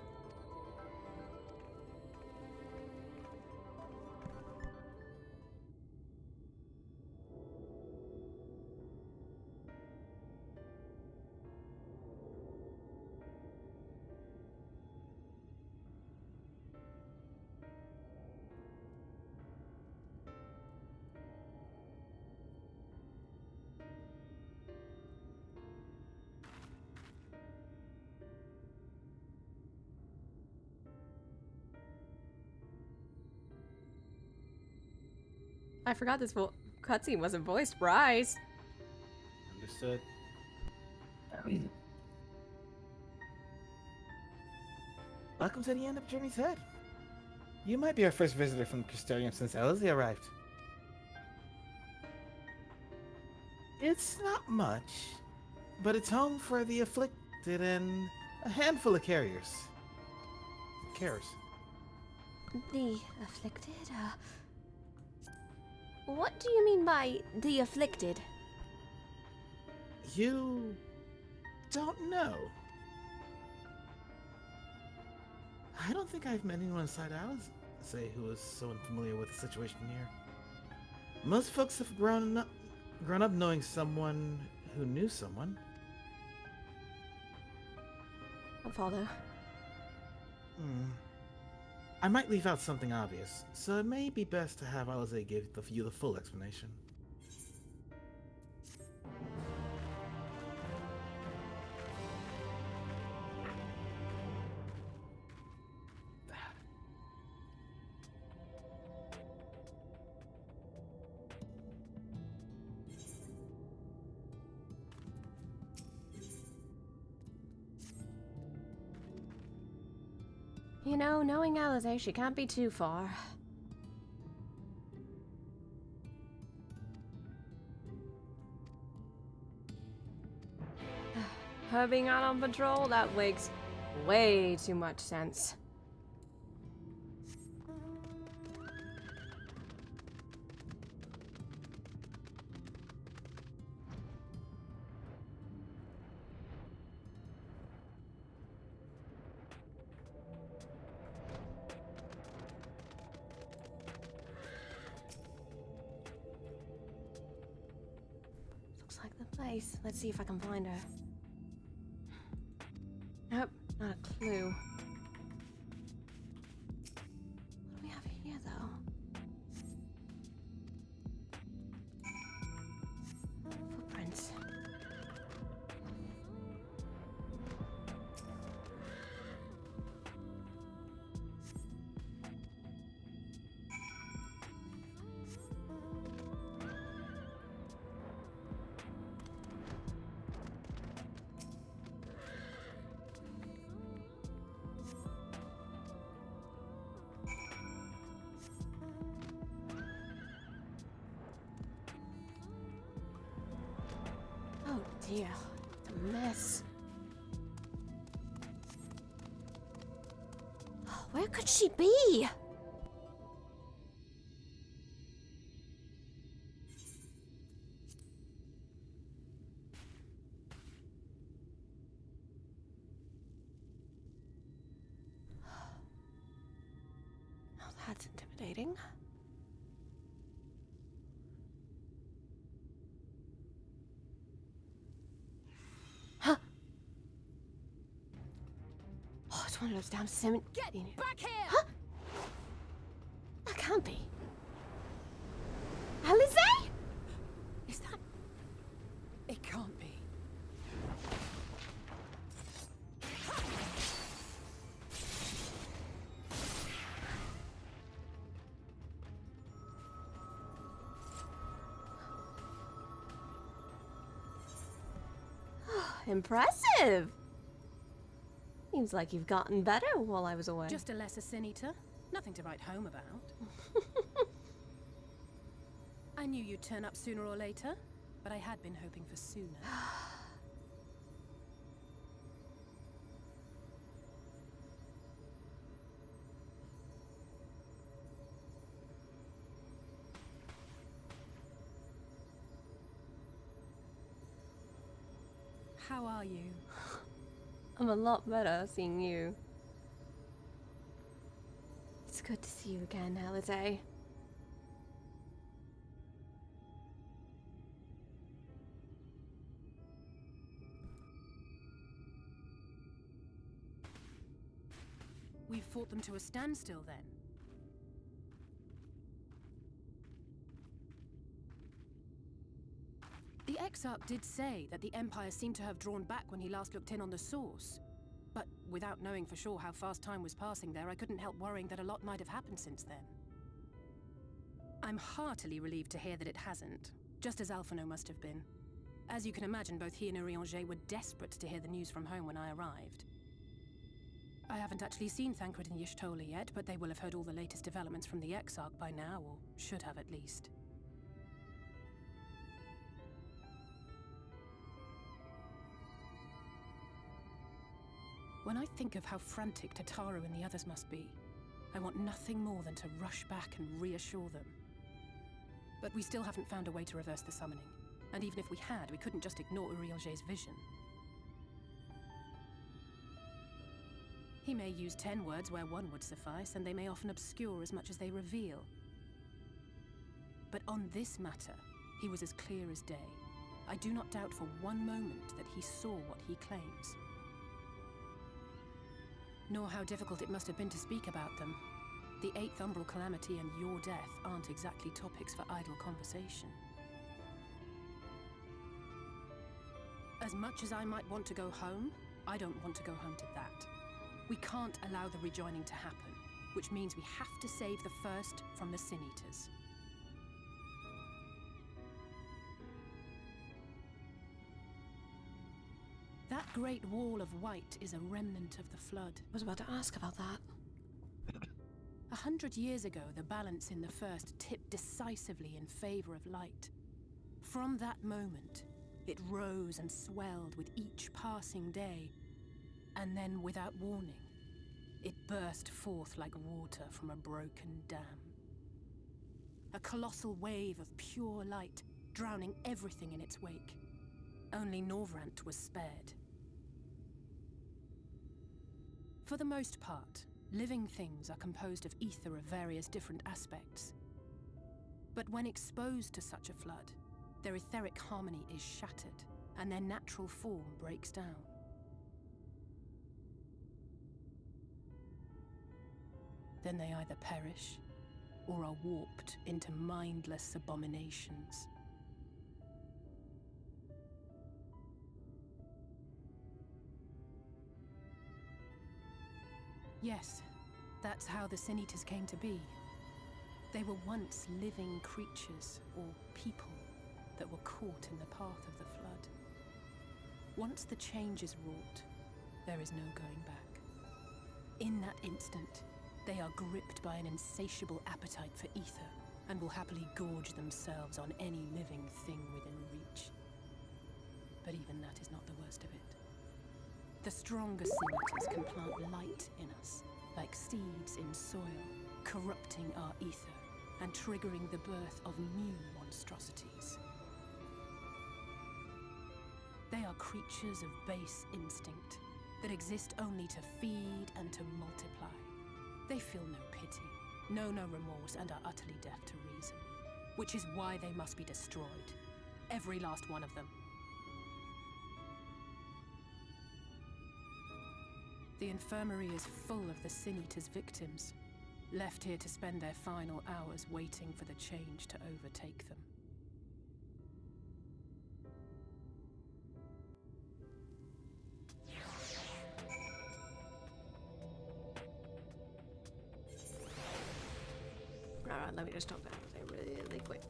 I forgot this cutscene wasn't voiced. Bryce. Understood. Welcome to the end of Journey's Head. You might be our first visitor from Crystarium since Elsie arrived. It's not much, but it's home for the afflicted and a handful of carriers. The afflicted? What do you mean by the afflicted? You don't know. I don't think I've met anyone inside Alice who is so unfamiliar with the situation here. Most folks have grown up knowing someone who knew someone. I'll follow. I might leave out something obvious, so it may be best to have Alice give you the full explanation. You know, knowing Alize, she can't be too far. Her being out on patrol, that makes way too much sense. Looks like the place. Let's see if I can find her. Nope, not a clue. What do we have here, though? Footprints. Oh dear, it's a mess. Where could she be? Oh, that's intimidating. Huh? Oh, it's one of those damn cement. Get back here! Huh? That can't be. Alize? Is that... It can't be. Impressive! Seems like you've gotten better while I was away. Just a lesser sin eater. Nothing to write home about. I knew you'd turn up sooner or later, but I had been hoping for sooner. How are you? I'm a lot better seeing you. It's good to see you again, Holiday. We've fought them to a standstill then. The Exarch did say that the Empire seemed to have drawn back when he last looked in on the source. But without knowing for sure how fast time was passing there, I couldn't help worrying that a lot might have happened since then. I'm heartily relieved to hear that it hasn't, just as Alphino must have been. As you can imagine, both he and Urianger were desperate to hear the news from home when I arrived. I haven't actually seen Thancred and Y'shtola yet, but they will have heard all the latest developments from the Exarch by now, or should have at least. When I think of how frantic Tataru and the others must be, I want nothing more than to rush back and reassure them. But we still haven't found a way to reverse the summoning, and even if we had, we couldn't just ignore Urianger's vision. He may use 10 words where one would suffice, and they may often obscure as much as they reveal. But on this matter, he was as clear as day. I do not doubt for one moment that he saw what he claims. Nor how difficult it must have been to speak about them. The 8th Umbral Calamity and your death aren't exactly topics for idle conversation. As much as I might want to go home, I don't want to go home to that. We can't allow the rejoining to happen, which means we have to save the first from the Sin Eaters. That great wall of white is a remnant of the flood. I was about to ask about that. 100 years ago, the balance in the first tipped decisively in favor of light. From that moment, it rose and swelled with each passing day, and then, without warning, it burst forth like water from a broken dam. A colossal wave of pure light, drowning everything in its wake. Only Norvrant was spared. For the most part, living things are composed of ether of various different aspects. But when exposed to such a flood, their etheric harmony is shattered, and their natural form breaks down. Then they either perish, or are warped into mindless abominations. Yes, that's how the Sin Eaters came to be. They were once living creatures, or people, that were caught in the path of the flood. Once the change is wrought, there is no going back. In that instant, they are gripped by an insatiable appetite for ether, and will happily gorge themselves on any living thing within reach. But even that is not the worst of it. The stronger Sin Eaters can plant light in us, like seeds in soil, corrupting our ether and triggering the birth of new monstrosities. They are creatures of base instinct that exist only to feed and to multiply. They feel no pity, know no remorse, and are utterly deaf to reason, which is why they must be destroyed. Every last one of them. The infirmary is full of the Sin Eaters' victims, left here to spend their final hours waiting for the change to overtake them. Alright, let me just talk about everything really quick.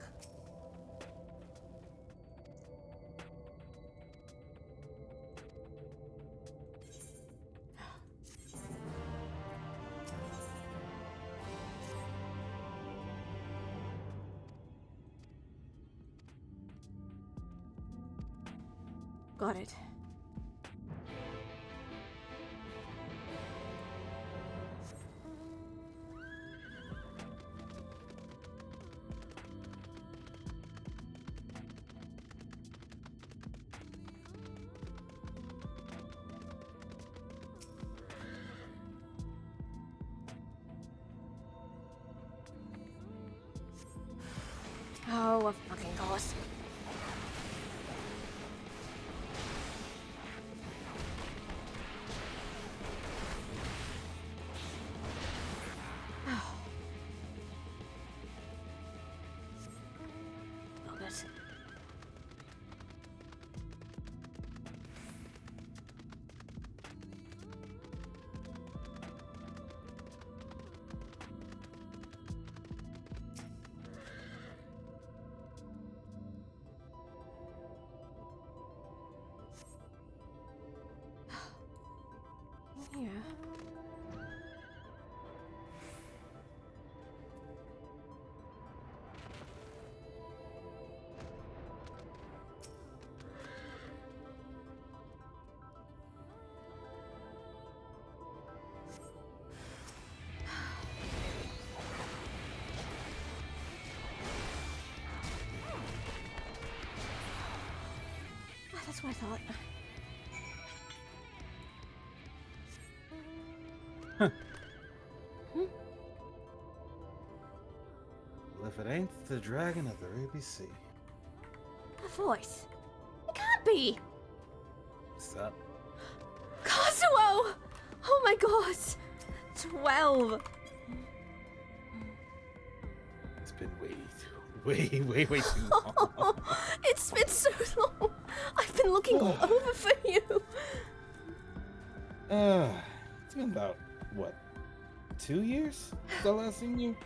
Got it. Oh, of fucking course. Focus. Yeah. That's what I thought. Well, if it ain't the dragon of the Ruby Sea. A voice. It can't be. What's up? Kazuo! Oh my god! 12! It's been way too long. It's been so long! I've been looking all over for you! It's been about, what, 2 years since I last seen you?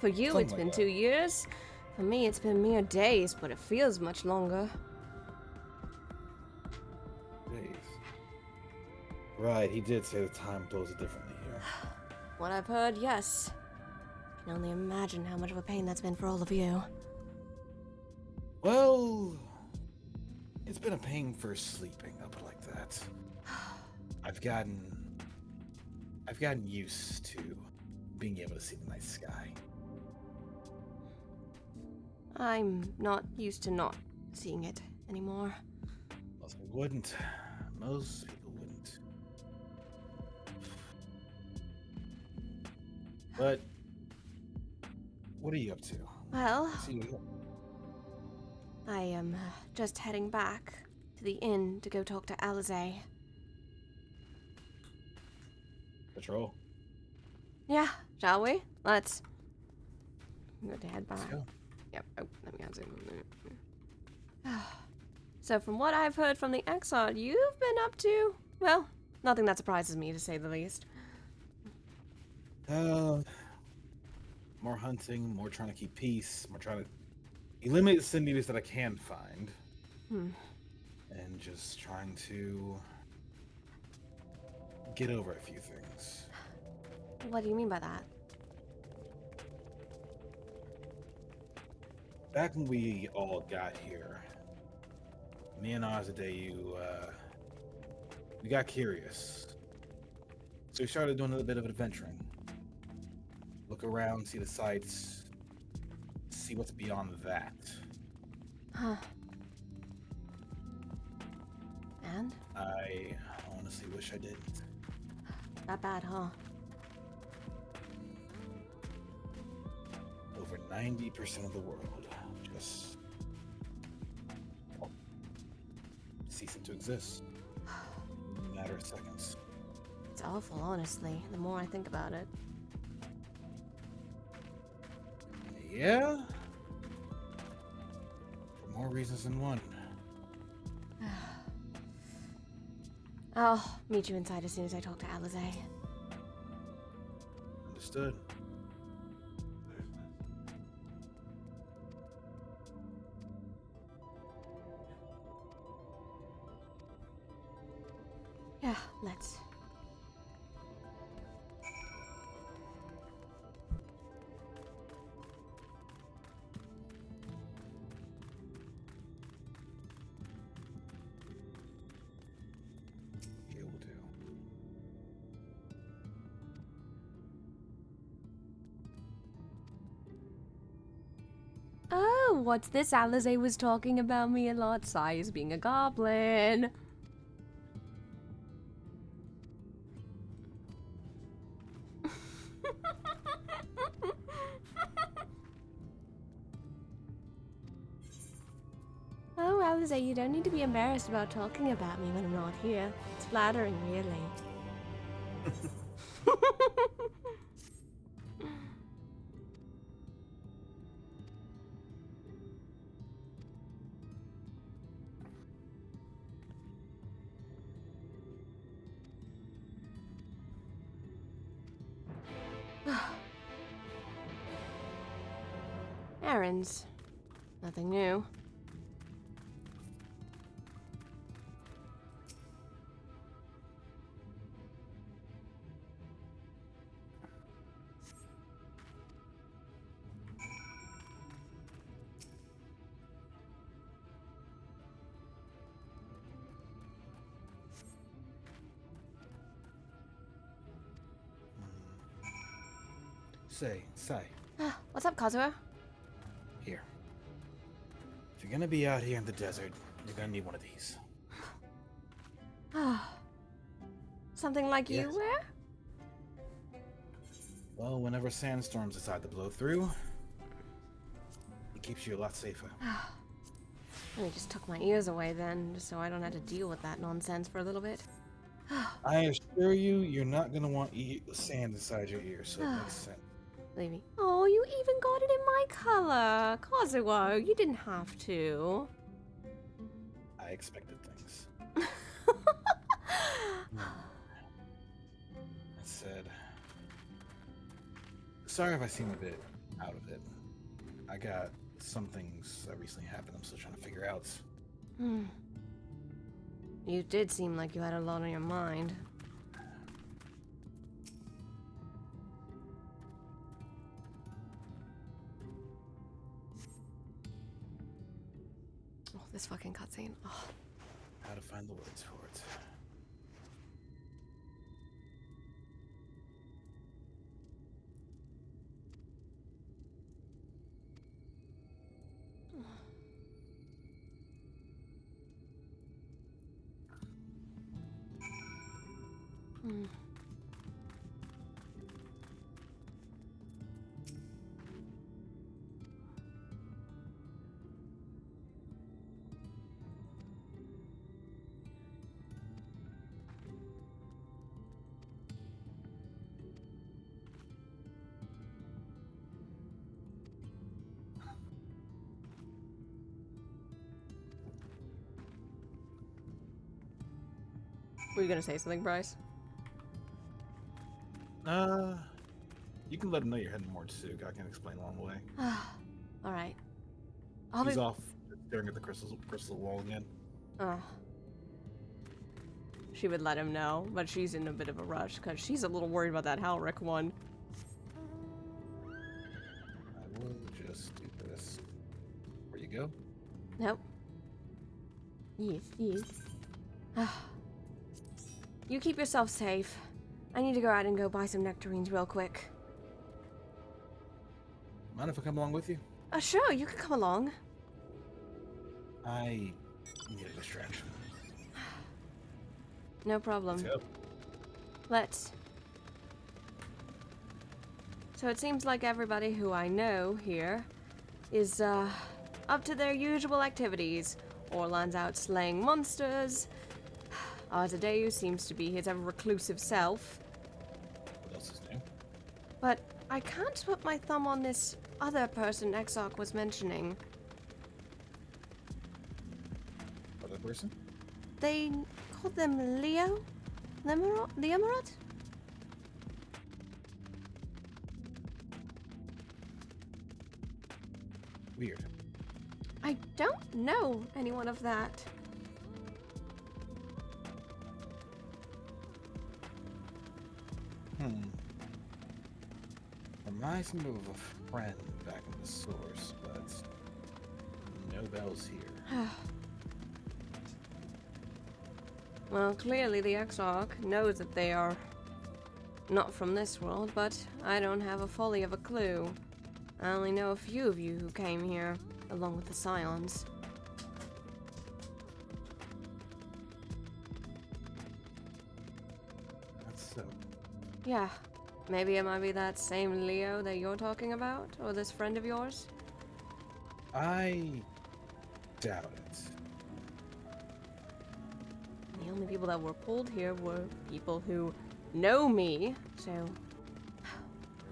For you, Something it's like been that. 2 years. For me, it's been mere days, but it feels much longer. Days. Right, he did say the time flows differently here. What I've heard, yes. Can only imagine how much of a pain that's been for all of you. Well, it's been a pain for sleeping up like that. I've gotten used to being able to see the night sky. I'm not used to not seeing it anymore. Most people wouldn't. Most people wouldn't. But what are you up to? Well, See you. I am just heading back to the inn to go talk to Alize. Patrol. Yeah, shall we? Let's. I'm going to head back. Let's go. Yep. Oh, let me zoom in. So, from what I've heard from the XIV, you've been up to, well, nothing that surprises me, to say the least. More hunting, more trying to keep peace, more trying to eliminate the sin eaters that I can find. And just trying to get over a few things. What do you mean by that? Back when we all got here, me and Azadeu, we got curious. So we started doing a little bit of adventuring. Look around, see the sights, see what's beyond that. Huh. And? I honestly wish I didn't. That bad, huh? Over 90% of the world just ceasing to exist in a matter of seconds. It's awful, honestly, the more I think about it. Yeah? For more reasons than one. I'll meet you inside as soon as I talk to Alize. Understood. Yeah, let's. What's this? Alize was talking about me a lot. Size being a goblin. Oh, Alize, you don't need to be embarrassed about talking about me when I'm not here. It's flattering, really. Errands. Nothing new. Sai, What's up, Kazuo? here. If you're gonna be out here in the desert, you're gonna need one of these. Something like you Yes. wear? Well, whenever sandstorms decide to blow through, it keeps you a lot safer. Let me just tuck my ears away then, just so I don't have to deal with that nonsense for a little bit. I assure you, you're not gonna want sand inside your ears, so it makes sense. Leave me. Oh, you even got it in my color. Kazuo, you didn't have to. I expected things. I said, sorry if I seem a bit out of it. I got some things that recently happened I'm still trying to figure out. You did seem like you had a lot on your mind. Oh, this fucking cutscene. Oh. How to find the words for it. Were you gonna say something, Bryce? You can let him know you're heading more to Sug. I can explain along the way. All right. He's off staring at the crystal wall again. She would let him know, but she's in a bit of a rush because she's a little worried about that Halric one. I will just do this. Where you go? Nope. Yes. You keep yourself safe. I need to go out and go buy some nectarines real quick. Mind if I come along with you? Sure, you can come along. I need a distraction. No problem. Let's go. Let's. So it seems like everybody who I know here is, up to their usual activities. Orlan's out slaying monsters. Artadeus seems to be his ever reclusive self. What else is new? But I can't put my thumb on this other person Exarch was mentioning. Other person? They called them Leo? Leomorot? Weird. I don't know anyone of that. Reminds me of a friend back in the source, but no bells here. Well, clearly the Exarch knows that they are not from this world, but I don't have a folly of a clue. I only know a few of you who came here. along with the scions. That's so. Yeah. Maybe it might be that same Leo that you're talking about? Or this friend of yours? I doubt it. The only people that were pulled here were people who know me, so...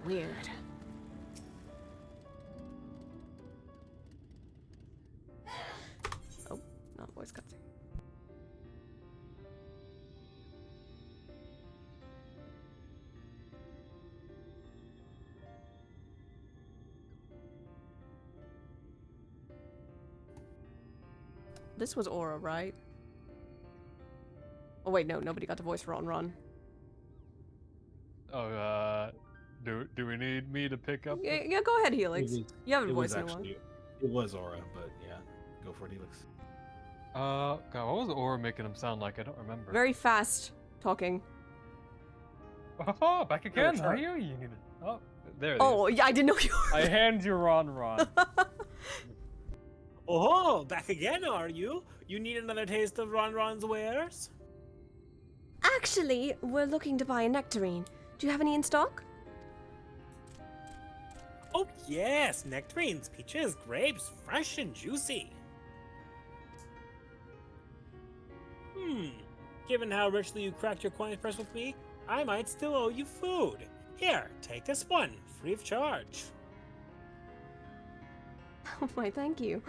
weird. Oh, not voice cuts. This was Aura, right? Oh wait, no, nobody got to voice Ron. Oh, do we need me to pick up? Yeah, go ahead, Helix. You haven't It was voiced in a while. actually, it was Aura, but yeah, go for it, Helix. God, what was Aura making him sound like? I don't remember. Very fast talking. Oh, back again, are you? You need to... Oh, there it is. Oh, yeah, I didn't know you were... I hand you Ron. Oh, back again, are you? You need another taste of Ron's wares? Actually, we're looking to buy a nectarine. Do you have any in stock? Oh, yes, nectarines, peaches, grapes, fresh and juicy. Given how richly you cracked your coin purse with me, I might still owe you food. Here, take this one, free of charge. Oh my, thank you.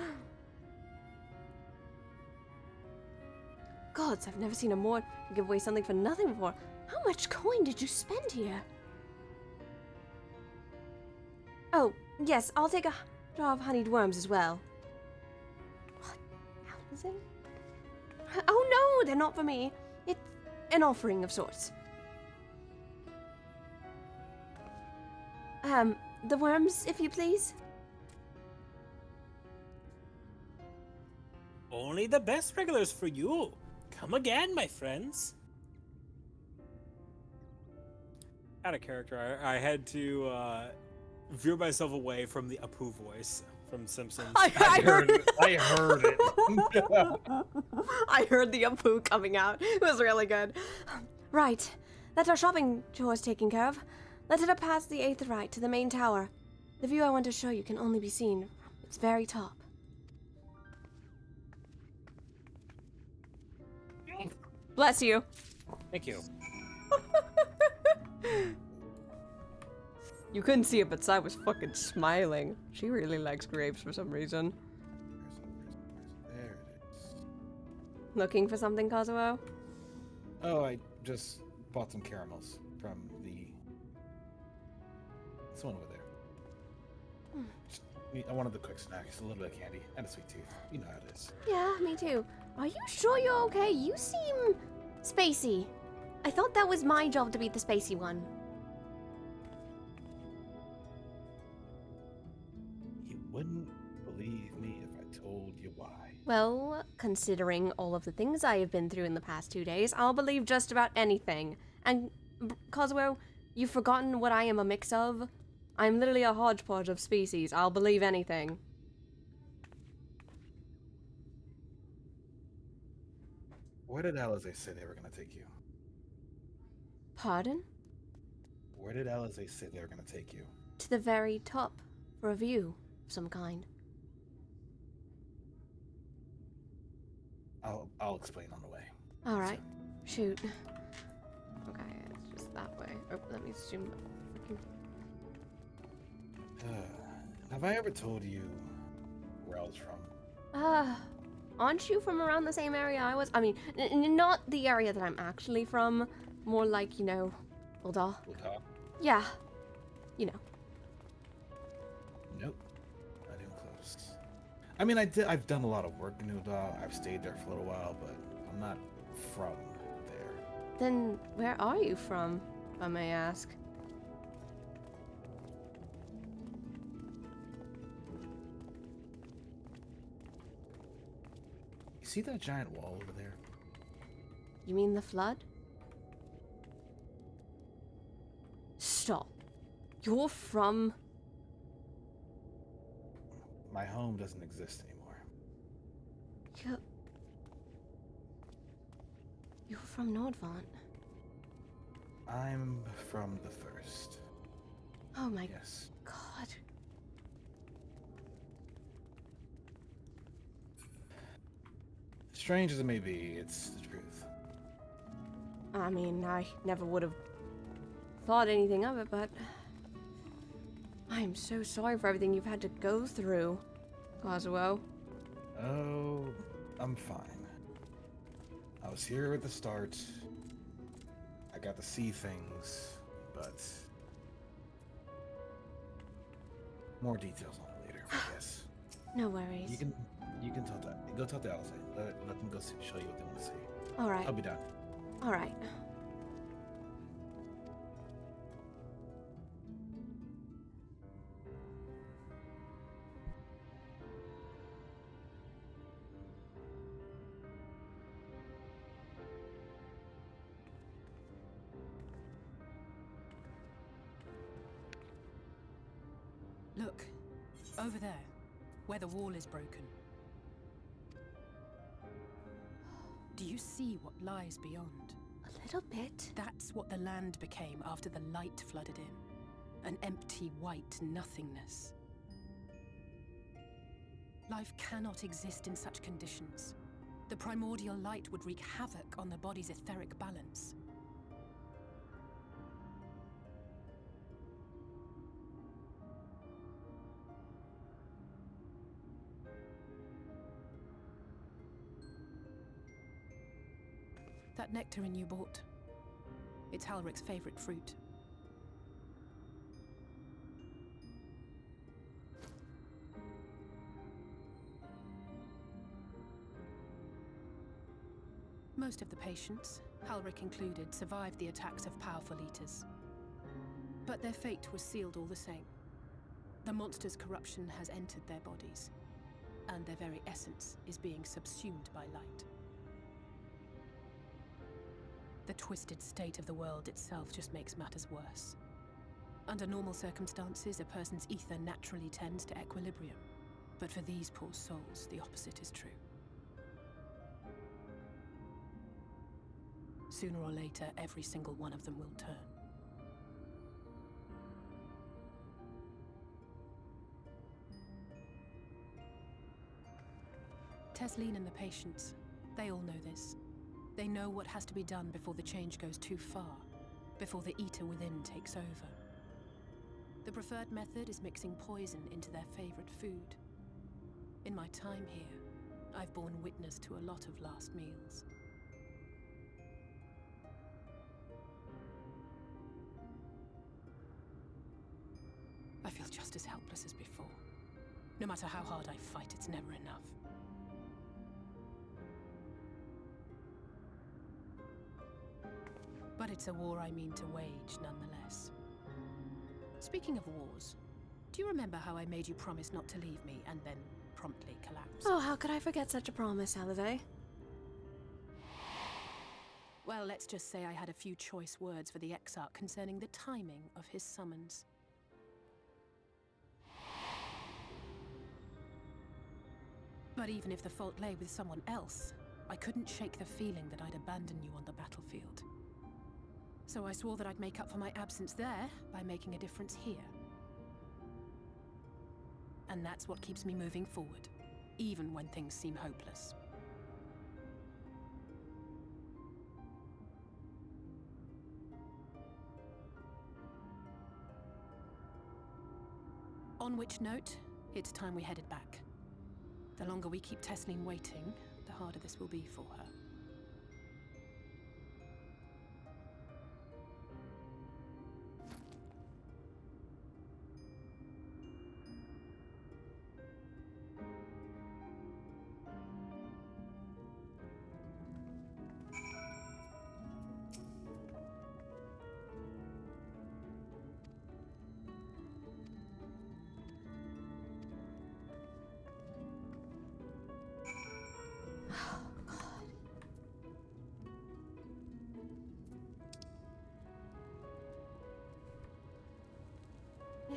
Gods, I've never seen a Mord give away something for nothing before. How much coin did you spend here? Oh, yes, I'll take a jar of honeyed worms as well. What? Housing? Oh no, they're not for me. It's an offering of sorts. The worms, if you please. Only the best regulars for you. Come again, my friends. Out of character, I had to veer myself away from the Apu voice from Simpsons. I heard it. I heard it. I heard the Apu coming out. It was really good. Right. That's our shopping chores taken care of. Let's head up past the 8th right to the main tower. The view I want to show you can only be seen from its very top. Bless you. Thank you. You couldn't see it, but Sai was fucking smiling. She really likes grapes for some reason. There it is. Looking for something, Kazuo? Oh, I just bought some caramels from the... This one over there. I wanted the quick snack, just a little bit of candy, and a sweet tooth. You know how it is. Yeah, me too. Are you sure you're okay? You seem spacey. I thought that was my job to be the spacey one. You wouldn't believe me if I told you why. Well, considering all of the things I have been through in the past 2 days, I'll believe just about anything. And, Kazuo, you've forgotten what I am a mix of? I'm literally a hodgepodge of species. I'll believe anything. Where did Alize say they were going to take you? Pardon? Where did Alize say they were going to take you? To the very top, for a view of some kind. I'll explain on the way. Alright. Shoot. Okay, it's just that way. Oh, let me zoom. Have I ever told you where I was from? Aren't you from around the same area I was? I mean, not the area that I'm actually from. More like, you know, Ulda. Ulda? Yeah. You know. Nope. Not even close. I mean, I've done a lot of work in Ulda. I've stayed there for a little while, but I'm not from there. Then where are you from, if I may ask? You see that giant wall over there? You mean the flood? Stop. You're from... My home doesn't exist anymore. You're from Nordvant. I'm from the first. Oh my Yes. god. Strange as it may be, it's the truth. I mean, I never would have thought anything of it, but I am so sorry for everything you've had to go through, Kazuo. Oh, I'm fine. I was here at the start. I got to see things, but more details on it later, I guess. No worries. You can go talk to Alice. Let them go show you what they want to see. All right. I'll be done. All right. Look, over there, where the wall is broken. Do you see what lies beyond? A little bit. That's what the land became after the light flooded in. An empty white nothingness. Life cannot exist in such conditions. The primordial light would wreak havoc on the body's etheric balance. That nectarine you bought, it's Halric's favorite fruit. Most of the patients, Halric included, survived the attacks of powerful eaters. But their fate was sealed all the same. The monster's corruption has entered their bodies, and their very essence is being subsumed by light. The twisted state of the world itself just makes matters worse. Under normal circumstances, a person's ether naturally tends to equilibrium. But for these poor souls, the opposite is true. Sooner or later, every single one of them will turn. Tesleen and the patients, they all know this. They know what has to be done before the change goes too far, before the eater within takes over. The preferred method is mixing poison into their favorite food. In my time here, I've borne witness to a lot of last meals. I feel just as helpless as before. No matter how hard I fight, it's never enough. But it's a war I mean to wage, nonetheless. Speaking of wars, do you remember how I made you promise not to leave me and then promptly collapsed? Oh, how could I forget such a promise, Alive? Well, let's just say I had a few choice words for the Exarch concerning the timing of his summons. But even if the fault lay with someone else, I couldn't shake the feeling that I'd abandon you on the battlefield. So I swore that I'd make up for my absence there by making a difference here. And that's what keeps me moving forward, even when things seem hopeless. On which note, it's time we headed back. The longer we keep Tesleen waiting, the harder this will be for her.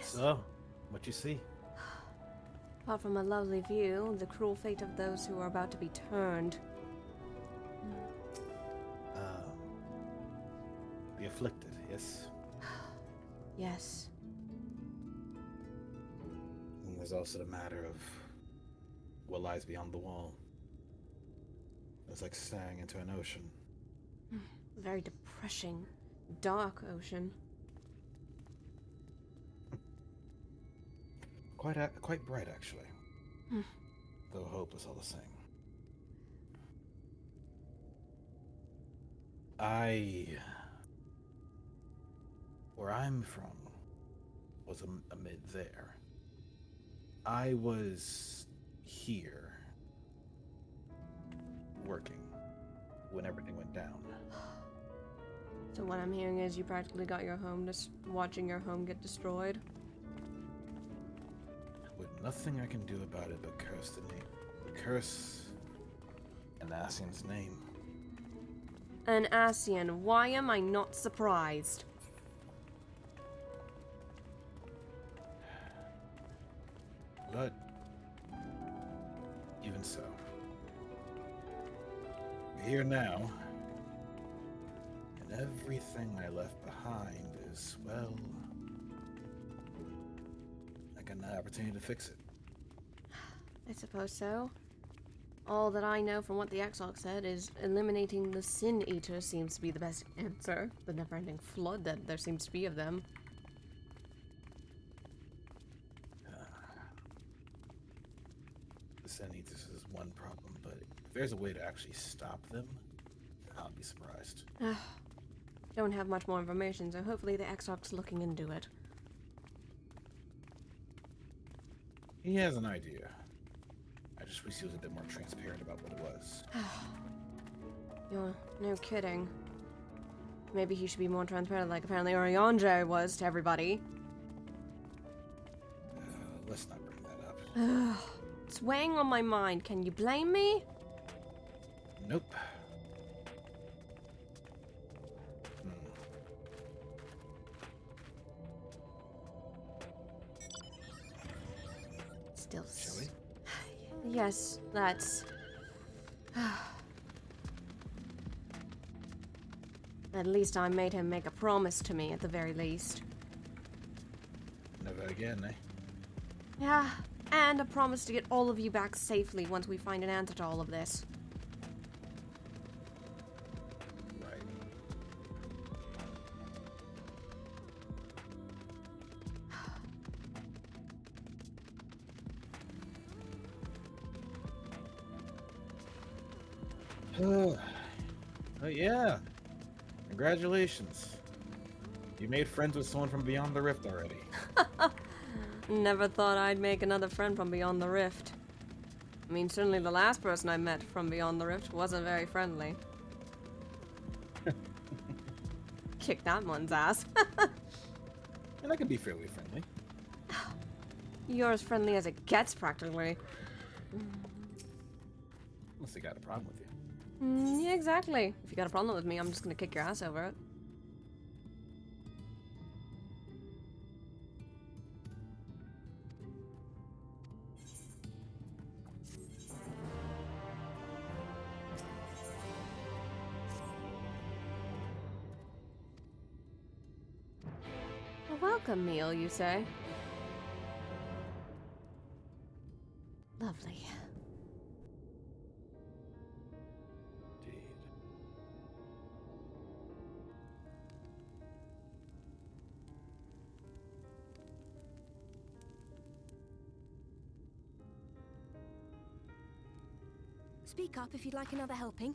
So, what you see? Apart from a lovely view, the cruel fate of those who are about to be turned. The afflicted, yes? Yes. And there's also the matter of what lies beyond the wall. It's like staring into an ocean. Very depressing, dark ocean. Quite bright, actually. Hmm. Though hope is all the same. Where I'm from was amid there. I was here working when everything went down. So what I'm hearing is you practically got your home, just watching your home get destroyed. With nothing I can do about it but curse the name. Curse an Asian's name. An Asian, why am I not surprised? But even so, we're here now, and everything I left behind is, well, I got an opportunity to fix it. I suppose so. All that I know from what the XIV said is eliminating the Sin Eater seems to be the best answer. The never-ending flood that there seems to be of them. The Sin Eaters is one problem, but if there's a way to actually stop them, I'll be surprised. Don't have much more information, so hopefully the XIV's looking into it. He has an idea. I just wish he was a bit more transparent about what it was. You're no kidding. Maybe he should be more transparent like apparently Oriandre was to everybody. Let's not bring that up. It's weighing on my mind. Can you blame me? Nope. Still. Shall we? Yes, that's... At least I made him make a promise to me, at the very least. Never again, eh? Yeah, and a promise to get all of you back safely once we find an answer to all of this. But yeah, congratulations. You made friends with someone from beyond the rift already. Never thought I'd make another friend from beyond the rift. I mean, certainly the last person I met from beyond the rift wasn't very friendly. Kick that one's ass. And I can be fairly friendly. You're as friendly as it gets, practically. Unless they got a problem with you. Yeah, exactly. If you got a problem with me, I'm just gonna kick your ass over it. A welcome meal, you say? Lovely. Speak up if you'd like another helping.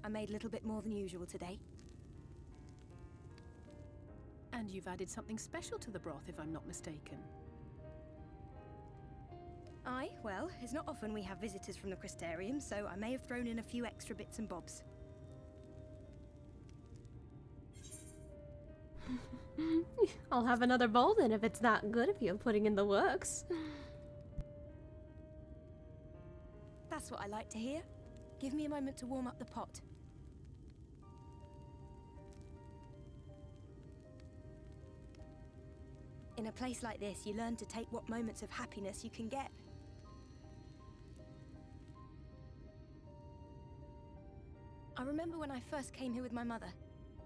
I made a little bit more than usual today. And you've added something special to the broth, if I'm not mistaken. Aye, well, it's not often we have visitors from the Crystarium, so I may have thrown in a few extra bits and bobs. I'll have another bowl then if it's that good of you putting in the works. That's what I like to hear. Give me a moment to warm up the pot. In a place like this, you learn to take what moments of happiness you can get. I remember when I first came here with my mother.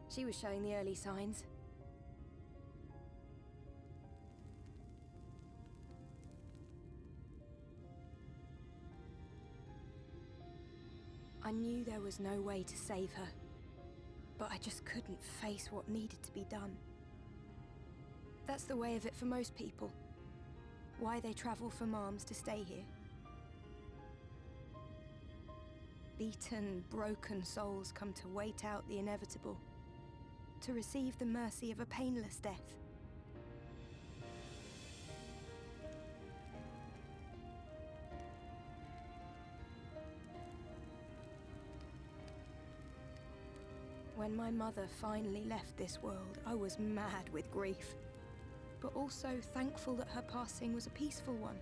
She was showing the early signs. I knew there was no way to save her, but I just couldn't face what needed to be done. That's the way of it for most people. Why they travel from arms to stay here. Beaten, broken souls come to wait out the inevitable, to receive the mercy of a painless death. When my mother finally left this world, I was mad with grief, but also thankful that her passing was a peaceful one.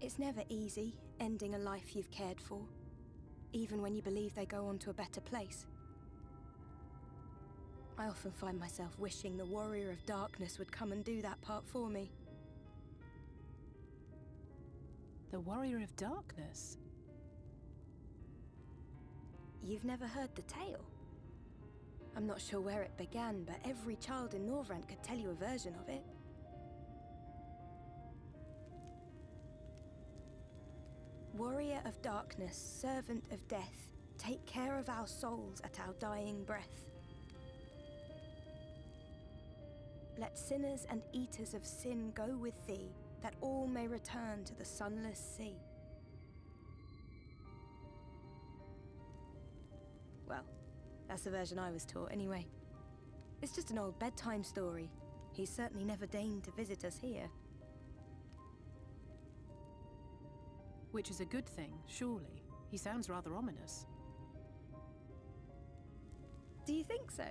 It's never easy, ending a life you've cared for, even when you believe they go on to a better place. I often find myself wishing the Warrior of Darkness would come and do that part for me. The Warrior of Darkness? You've never heard the tale? I'm not sure where it began, but every child in Norvrent could tell you a version of it. Warrior of Darkness, servant of death, take care of our souls at our dying breath. Let sinners and eaters of sin go with thee, that all may return to the sunless sea. Well, that's the version I was taught anyway. It's just an old bedtime story. He's certainly never deigned to visit us here. Which is a good thing, surely. He sounds rather ominous. Do you think so?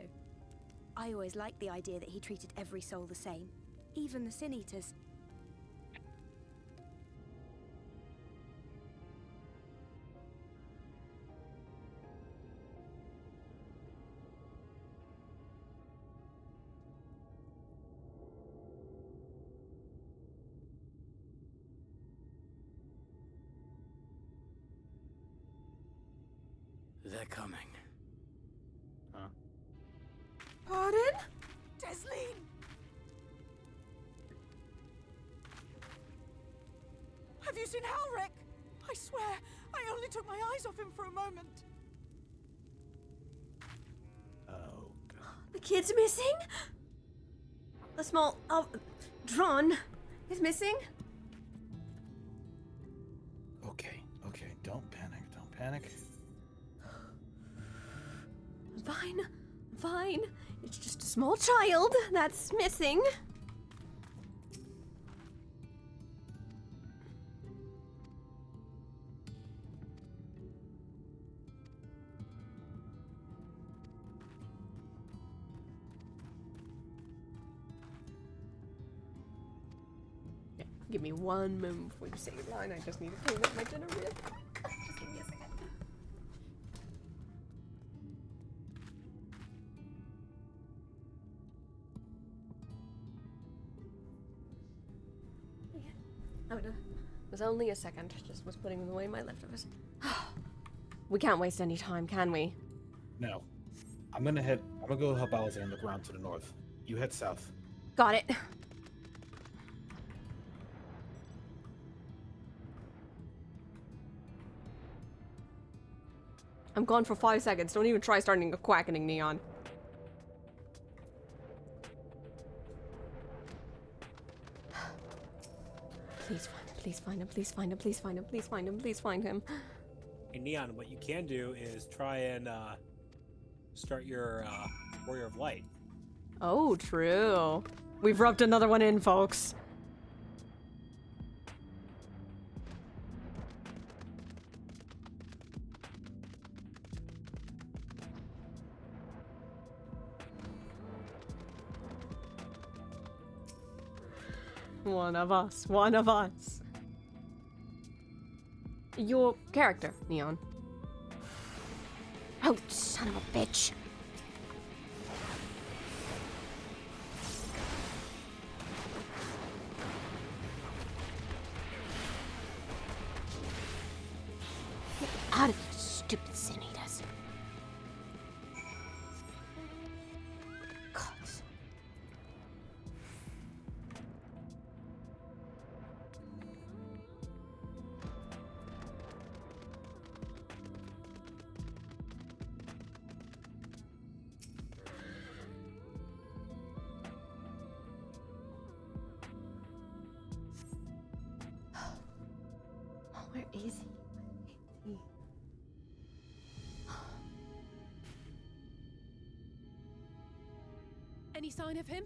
I always liked the idea that he treated every soul the same, even the Sin Eaters. They're coming. Huh? Pardon? Desleen! Have you seen Halric? I swear, I only took my eyes off him for a moment. Oh, God. The kid's missing? The small, Dron is missing? Okay, don't panic. Fine. It's just a small child that's missing. Yeah, give me one moment before you say your line. I just need to clean up my dinner real quick. Just give me a second. Oh, no. It was only a second. Just was putting away my leftovers. We can't waste any time, can we? No. I'm gonna go help Alexander and look around to the north. You head south. Got it. I'm gone for 5 seconds. Don't even try starting a quackening, Neon. Please find him. Hey, Neon, what you can do is try and start your Warrior of Light. Oh, true. We've rubbed another one in, folks. One of us. Your character, Neon. Oh, son of a bitch. out of here, stupid sin eaters. God. Where is he? Any sign of him?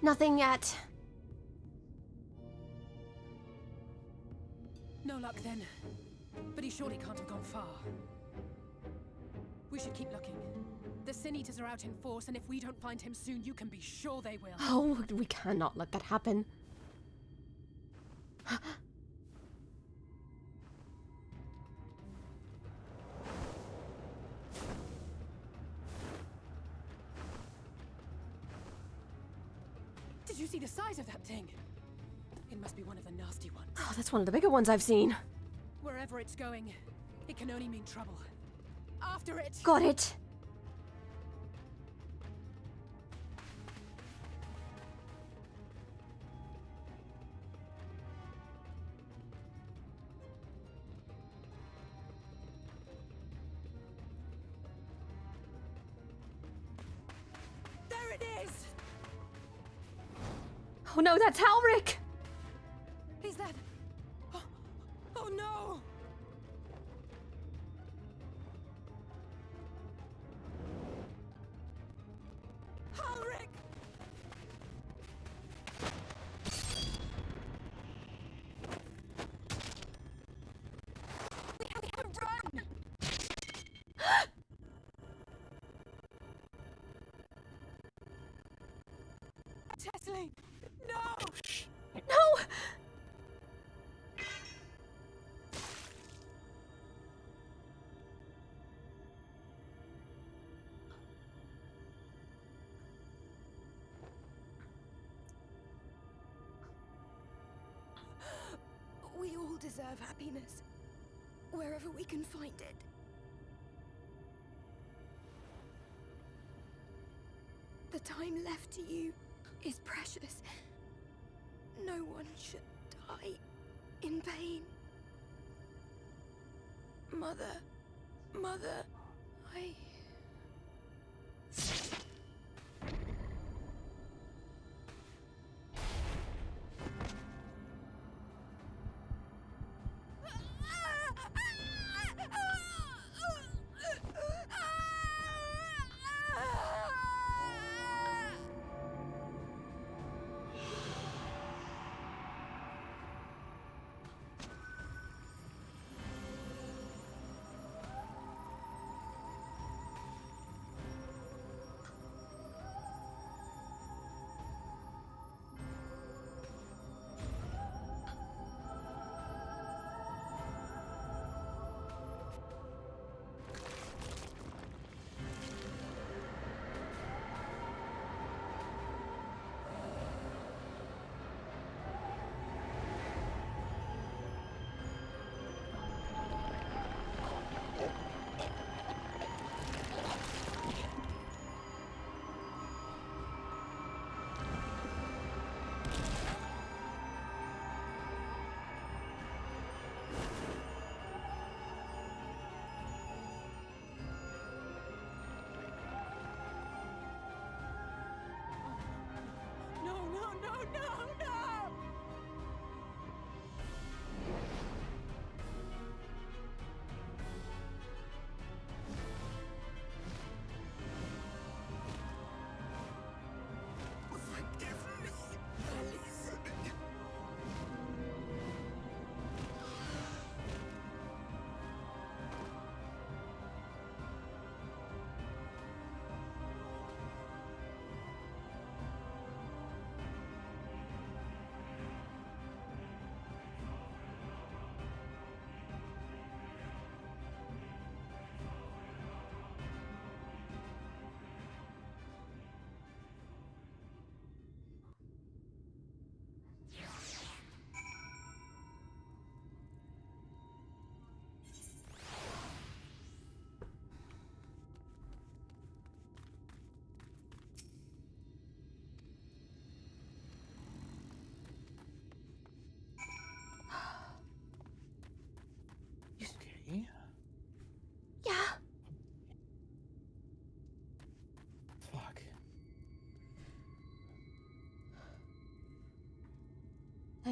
Nothing yet. No luck then. But he surely can't have gone far. We should keep looking. The Sin Eaters are out in force, and if we don't find him soon, you can be sure they will. Oh, we cannot let that happen. Did you see the size of that thing? It must be one of the nasty ones. Oh, that's one of the bigger ones I've seen. Wherever it's going, it can only mean trouble. After it! Got it. There it is! Oh no, that's Halric! Is that... Oh no! Halric! We have to run! Tessie! No! No! We all deserve happiness, wherever we can find it. The time left to you is precious. No one should die in pain. Mother, I...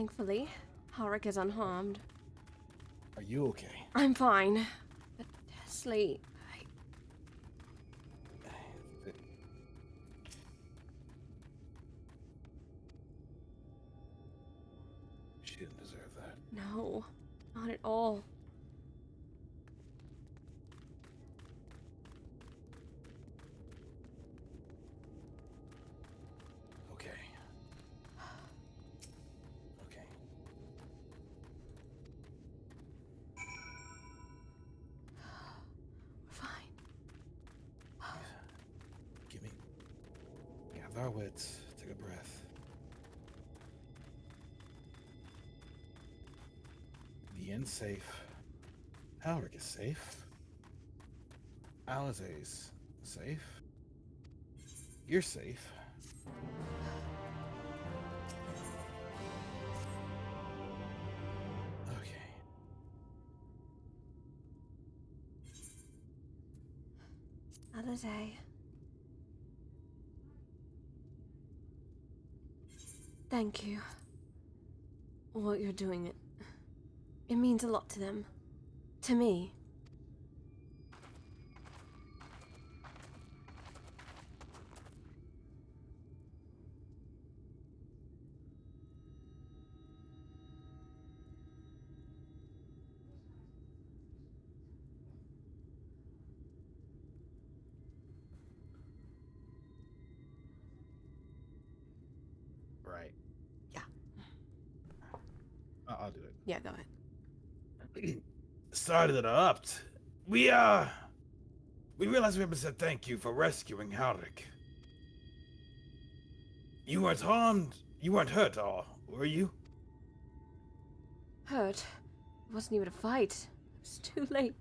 Thankfully, Halric is unharmed. Are you okay? I'm fine. But Tesley, She didn't deserve that. no, not at all. Okay. Okay. We're fine. Give me. Gather our wits. Take a breath. The inn's safe. Halric is safe. Alizé's safe. You're safe. Okay. Alizé. Thank you. What you're doing, it means a lot to them. To me. Right. Yeah. I'll do it. Yeah, go ahead. Started it up. We realized we haven't said thank you for rescuing Halric. You weren't harmed. You weren't hurt at all, were you? Hurt. It wasn't even a fight. It was too late.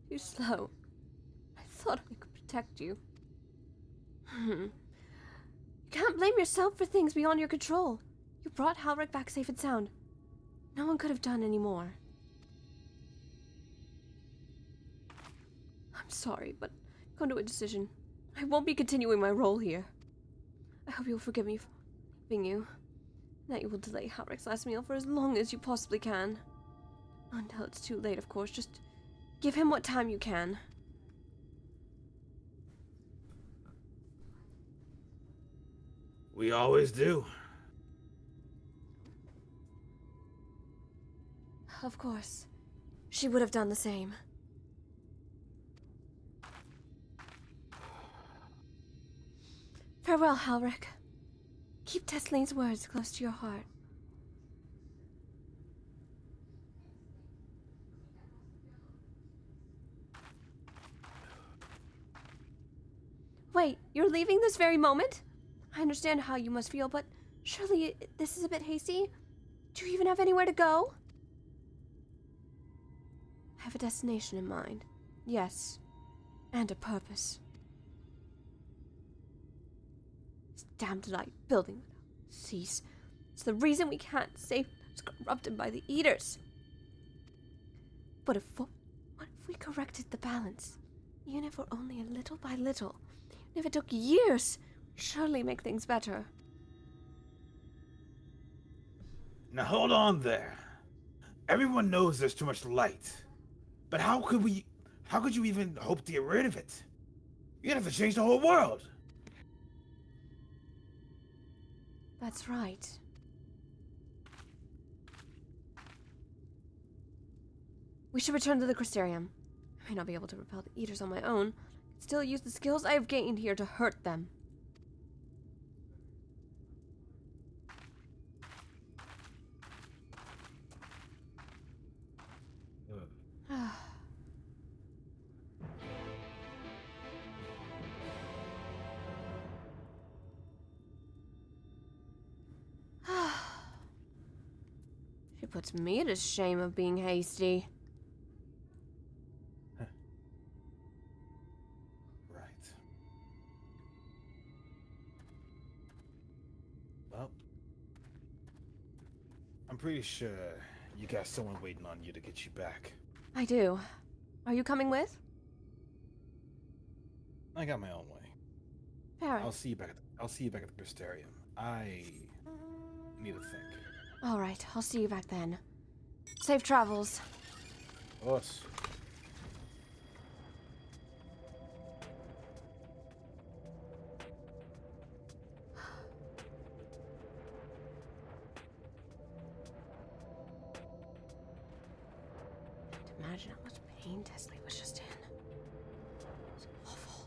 Too slow. I thought I could protect you. You can't blame yourself for things beyond your control. You brought Halric back safe and sound. No one could have done any more. I'm sorry, but I've come to a decision. I won't be continuing my role here. I hope you'll forgive me for leaving you, and that you will delay Halric's last meal for as long as you possibly can. Until it's too late, of course. Just give him what time you can. We always do. Of course. She would have done the same. Farewell, Halric. Keep Teslene's words close to your heart. Wait, you're leaving this very moment? I understand how you must feel, but surely this is a bit hasty? Do you even have anywhere to go? I have a destination in mind. Yes. And a purpose. This damned light building without cease. It's the reason we can't save those corrupted by the eaters. But what if we corrected the balance? Even if we're only a little by little. Even if it took years, we'd surely make things better. Now hold on there. Everyone knows there's too much light. But how could you even hope to get rid of it? You'd have to change the whole world. That's right. We should return to the Crystarium. I may not be able to repel the eaters on my own. I can still use the skills I have gained here to hurt them. She puts me to shame of being hasty. Right. Well, I'm pretty sure you got someone waiting on you to get you back. I do. Are you coming with? I got my own way. Fair. I'll see you back at the Crystarium. I need to think. Alright, I'll see you back then. Safe travels. Us. Imagine how much pain Tesley was just in. It's awful.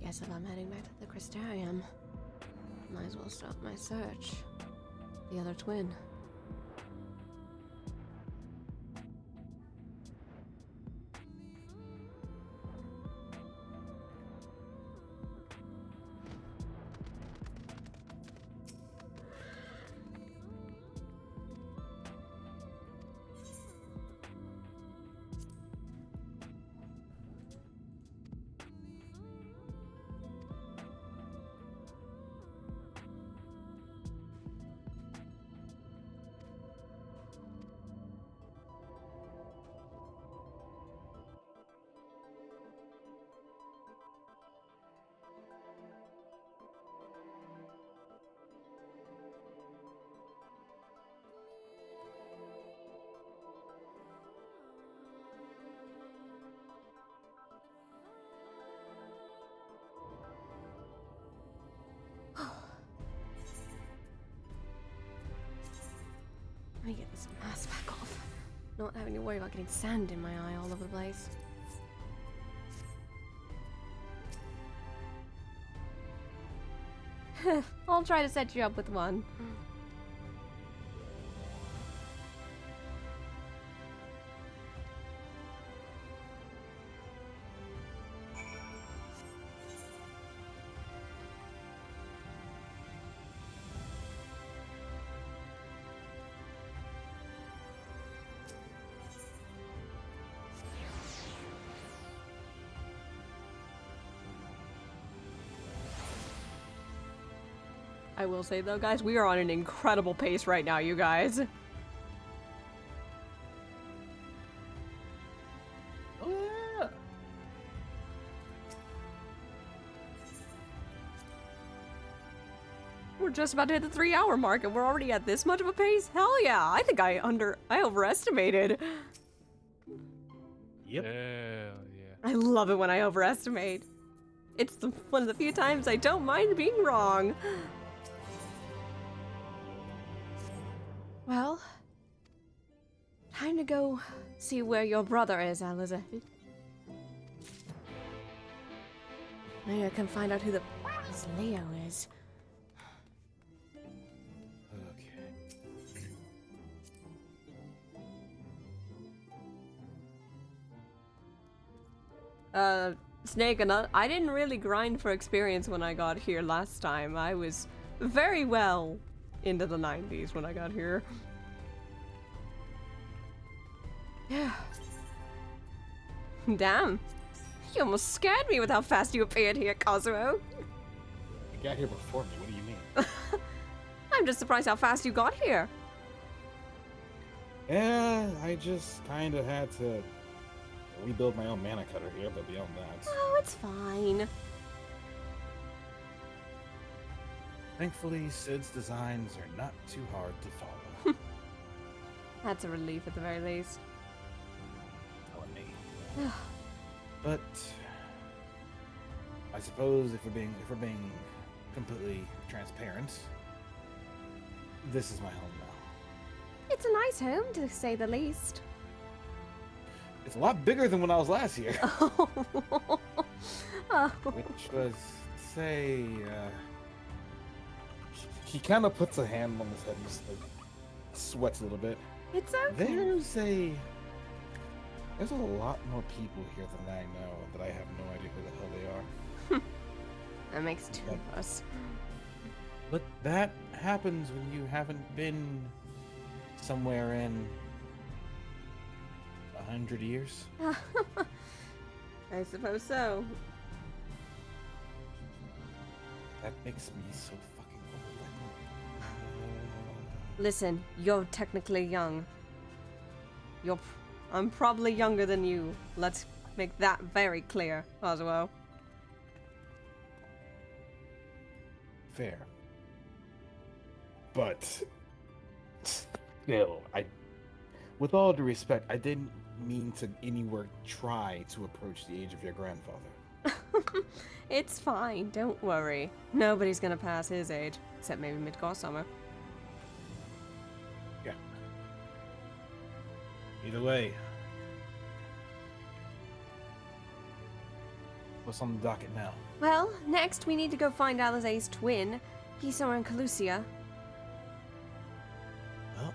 Guess if I'm heading back to the Crystarium, might as well start my search. The other twin. Let me get this mask back off. Not having to worry about getting sand in my eye all over the place. I'll try to set you up with one. I will say though, guys, we are on an incredible pace right now, you guys. We're just about to hit the 3-hour mark and we're already at this much of a pace? Hell yeah, I think I overestimated. Yep. Yeah. I love it when I overestimate. It's one of the few times I don't mind being wrong. Well, time to go see where your brother is, Elizabeth. Maybe I can find out who this Leo is. Snake, and I didn't really grind for experience when I got here last time. I was very well into the 90s when I got here. Yeah. Damn. You almost scared me with how fast you appeared here, Kazuo. You got here before me, what do you mean? I'm just surprised how fast you got here. Yeah, I just kind of had to rebuild my own mana cutter here, but beyond that... Oh, it's fine. Thankfully, Sid's designs are not too hard to follow. That's a relief at the very least. Telling me. But I suppose if we're being completely transparent, this is my home now. It's a nice home, to say the least. It's a lot bigger than when I was last here. Oh. Which was, say, he kind of puts a hand on his head and just like sweats a little bit. It's okay. There's a lot more people here than I know that I have no idea who the hell they are. That makes two of us. But that happens when you haven't been somewhere in 100 years. I suppose so. That makes me so fucking old. Listen, you're technically young. I'm probably younger than you. Let's make that very clear, Oswald. Fair. But still, with all due respect, I didn't mean to anywhere try to approach the age of your grandfather. It's fine, don't worry. Nobody's gonna pass his age, except maybe Midgar Summer. Yeah. Either way. What's on the docket now? Well, next we need to go find Alizé's twin. He's somewhere in Calusia. Well,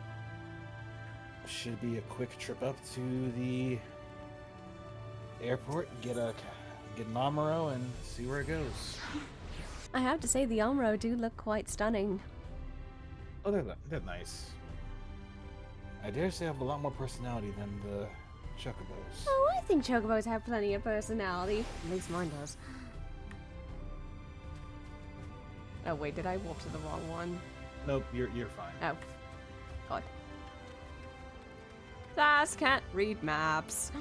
should be a quick trip up to the airport, get an Amaro, and see where it goes. I have to say, the Amro do look quite stunning. Oh, they're nice. I dare say I have a lot more personality than the Chocobos. Oh, I think Chocobos have plenty of personality. At least mine does. Oh wait, did I walk to the wrong one? Nope, you're fine. Oh, God. Sass can't read maps.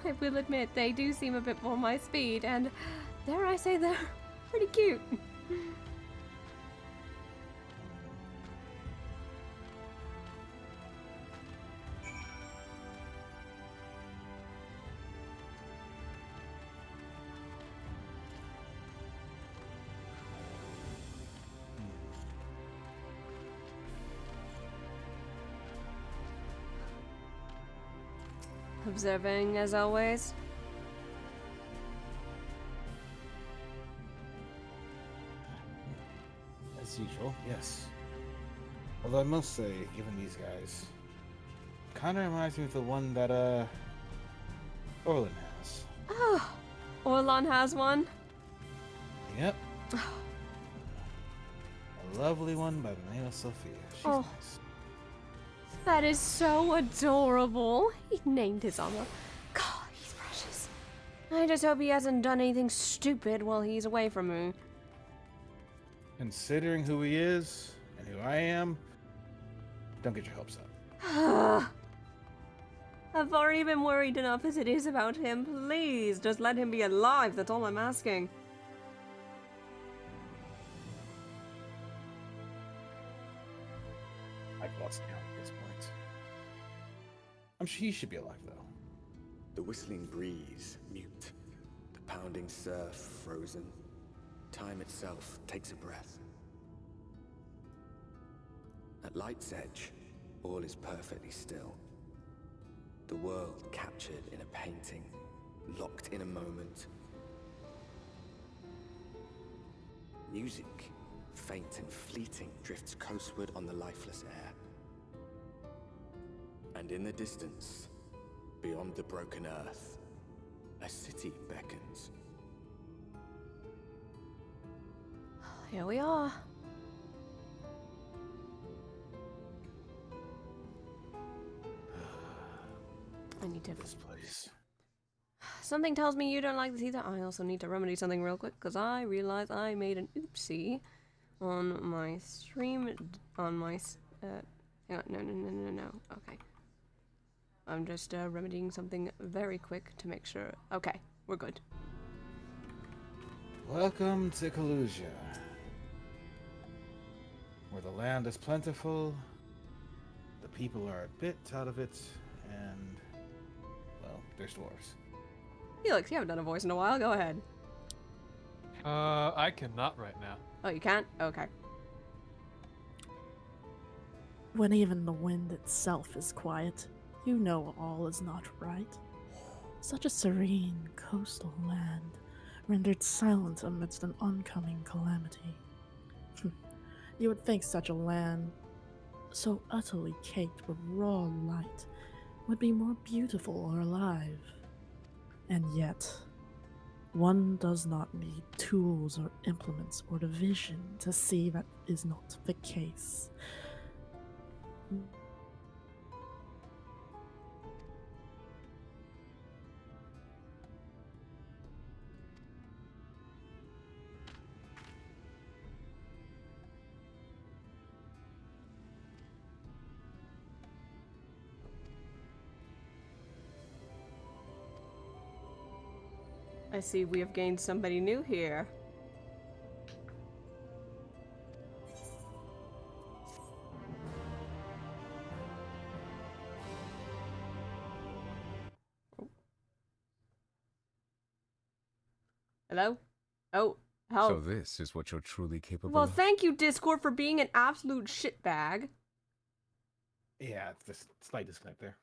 I will admit, they do seem a bit more my speed, and dare I say they're pretty cute. Observing, as always. As usual, yes. Although I must say, given these guys, kinda reminds me of the one that, Orlin has. Oh, Orlon has one? Yep. A lovely one by the name of Sophia. She's Oh. nice. That is so adorable. He named his armor. God, he's precious. I just hope he hasn't done anything stupid while he's away from me. Considering who he is and who I am, don't get your hopes up. I've already been worried enough as it is about him. Please, just let him be alive. That's all I'm asking. I've lost count at this point. I'm sure he should be alive, though. The whistling breeze, mute. The pounding surf, frozen. Time itself takes a breath. At light's edge, all is perfectly still. The world captured in a painting, locked in a moment. Music, faint and fleeting, drifts coastward on the lifeless air. And in the distance, beyond the broken earth, a city beckons. Here we are. I need to... This place. Something tells me you don't like this either. I also need to remedy something real quick, because I realize I made an oopsie on my stream, on my... hang on, no. Okay. I'm just remedying something very quick to make sure... Okay, we're good. Welcome to Calusia, where the land is plentiful, the people are a bit out of it, and, well, there's dwarves. Felix, you haven't done a voice in a while. Go ahead. I cannot right now. Oh, you can't? Okay. When even the wind itself is quiet, you know all is not right. Such a serene coastal land, rendered silent amidst an oncoming calamity. You would think such a land, so utterly caked with raw light, would be more beautiful or alive. And yet, One does not need tools or implements or the vision to see that is not the case. I see we have gained somebody new here. Hello? Oh, help. So this is what you're truly capable Well, of? thank you, Discord, for being an absolute shitbag. Yeah, it's just slight disconnect there.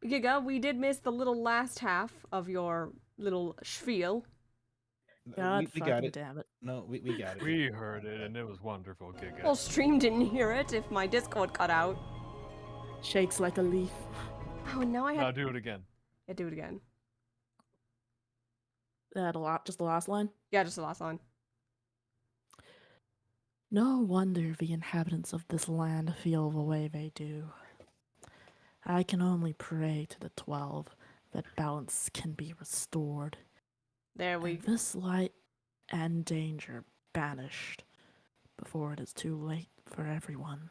Giga, we did miss the little last half of your little spiel. God we got fucking it. damn it. No, we got it. We heard it, and it was wonderful, Giga. Well, stream didn't hear it if my Discord cut out. Shakes like a leaf. Oh, now I had... Now do it again. Yeah, do it again. Just the last line? Yeah, just the last line. No wonder the inhabitants of this land feel the way they do. I can only pray to the 12 that balance can be restored. There we... And this light and danger banished before it is too late for everyone.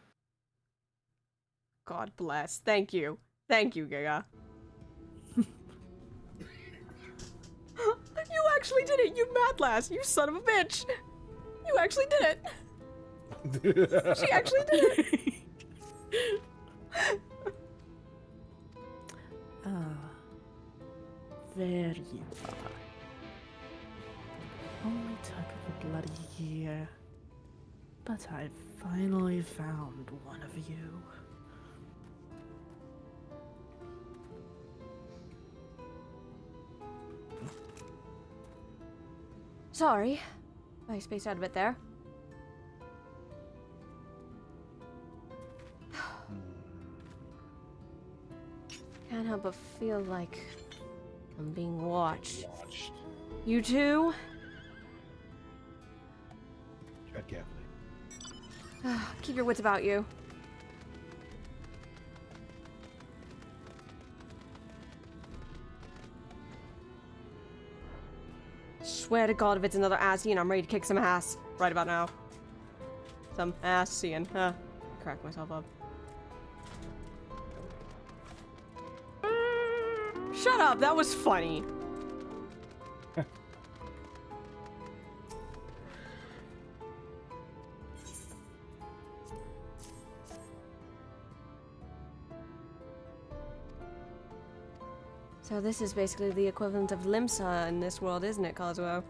God bless. Thank you. Thank you, Giga. You actually did it, you mad lass, you son of a bitch! You actually did it! She actually did it! There you are. Only took a bloody year, but I finally found one of you. Sorry. I spaced out a bit there. Can't help but feel like I'm being watched. You too? Tread carefully. Keep your wits about you. Swear to God, if it's another Asian, I'm ready to kick some ass right about now. Some Asian, huh? Crack myself up. Shut up, that was funny. So this is basically the equivalent of Limsa in this world, isn't it, Cosmo?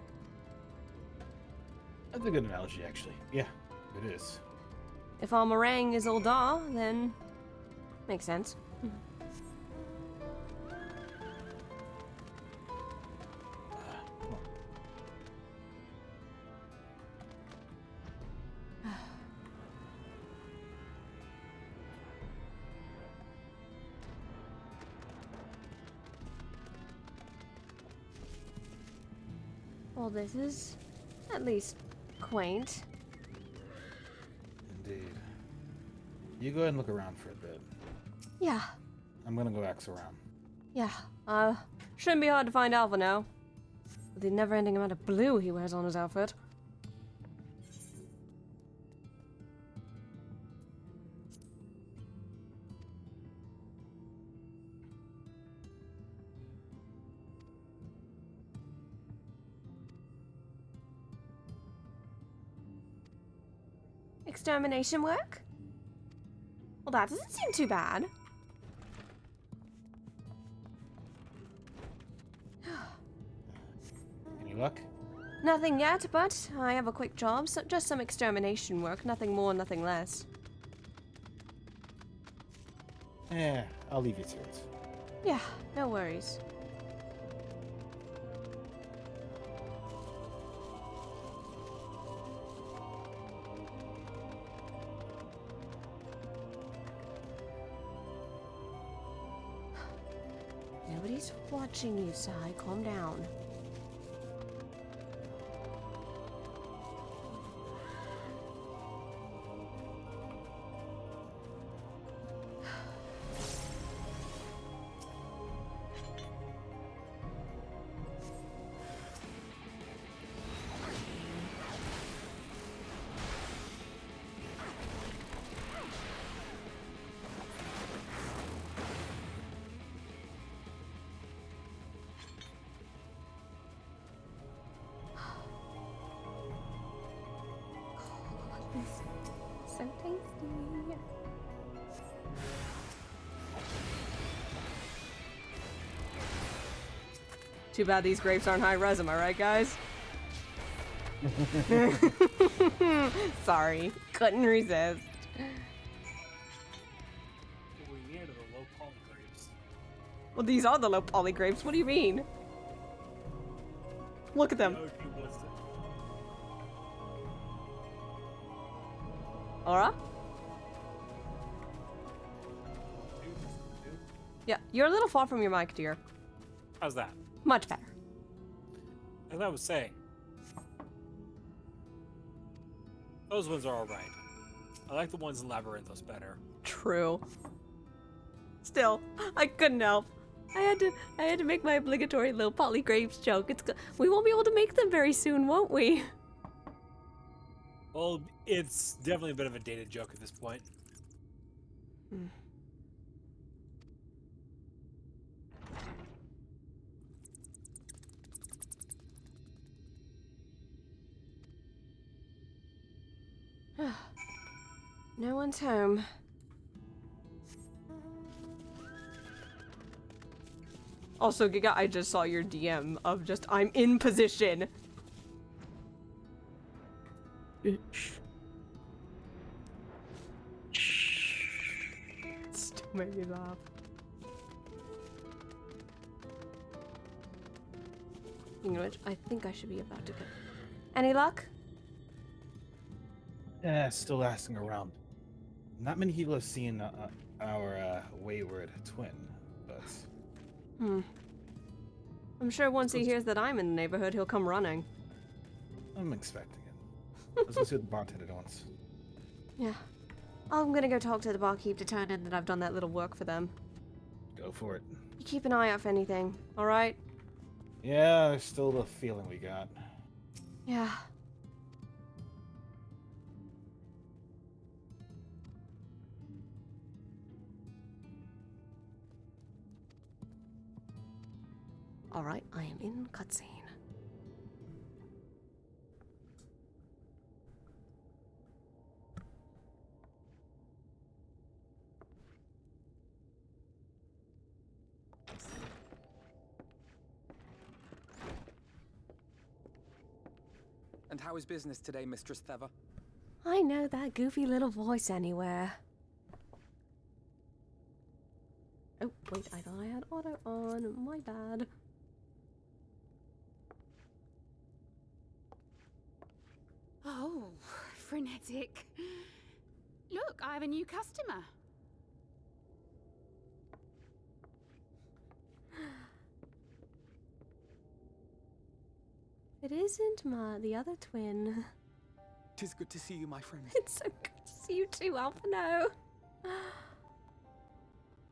That's a good analogy, actually. Yeah, it is. If our meringue is Ul'dah, then makes sense. Well, this is at least quaint. Indeed. You go ahead and look around for a bit. Yeah, I'm gonna go axe around. yeah. Shouldn't be hard to find Alpha now. With the never-ending amount of blue he wears on his outfit. Extermination work? Well, that doesn't seem too bad. Any luck? Nothing yet, but I have a quick job, so just some extermination work, nothing more, nothing less. I'll leave you to it. Yeah, no worries. Nobody's watching you, Sai. Calm down. So tasty. Too bad these grapes aren't high res, am I right, guys? Sorry, couldn't resist. We near to the low poly grapes. Well, these are the low poly grapes. What do you mean? Look at them. Aura? Yeah, you're a little far from your mic, dear. How's that? Much better. As I was saying, those ones are alright. I like the ones in Labyrinthos better. True. Still, I couldn't help. I had to make my obligatory low poly grapes joke. We won't be able to make them very soon, won't we? Well, it's definitely a bit of a dated joke at this point. No one's home. Also, Giga, I just saw your DM of just, I'm in position. Bitch. Still made me laugh. You know what? I think I should be about to go. Any luck? Yeah, still asking around. Not many people have seen our wayward twin, but... I'm sure once he hears that I'm in the neighborhood, he'll come running. I'm expecting it. Let's go see what the bartender wants. Yeah. I'm gonna go talk to the barkeep to turn in that I've done that little work for them. Go for it. You keep an eye out for anything, alright? Yeah, there's still the feeling we got. Yeah. Alright, I am in cutscene. And how is business today, Mistress Theva? I know that goofy little voice anywhere. Oh, wait, I thought I had auto on. My bad. Oh, frenetic. Look, I have a new customer. It isn't the other twin. 'Tis good to see you, my friend. It's so good to see you too, Alphino.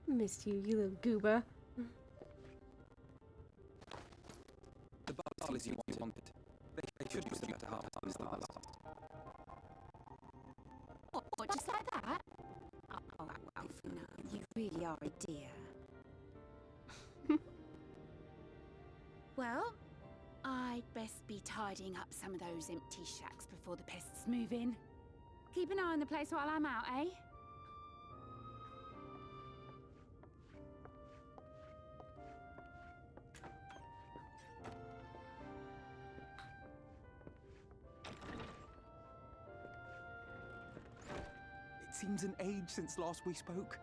Missed you, you little goober. The barley's you wanted. They should use them better half time than last. What, just like that? Oh, Alphino, you really are a dear. Well, I'd best be tidying up some of those empty shacks before the pests move in. Keep an eye on the place while I'm out, eh? It seems an age since last we spoke.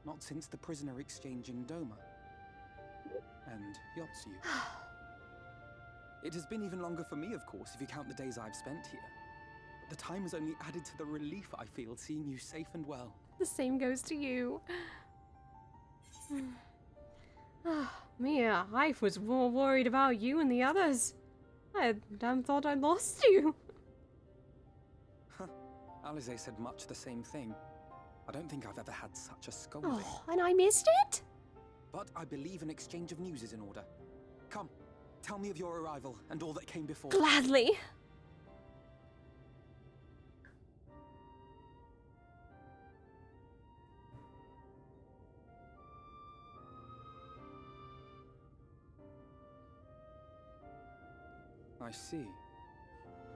Not since the prisoner exchange in Doma. And Yotsu. It has been even longer for me, of course, if you count the days I've spent here. But the time has only added to the relief I feel seeing you safe and well. The same goes to you. Mia, I was more worried about you and the others. I damn thought I'd lost you. Alize said much the same thing. I don't think I've ever had such a scolding. Oh, and I missed it? But I believe an exchange of news is in order. Come, tell me of your arrival and all that came before. Gladly. I see.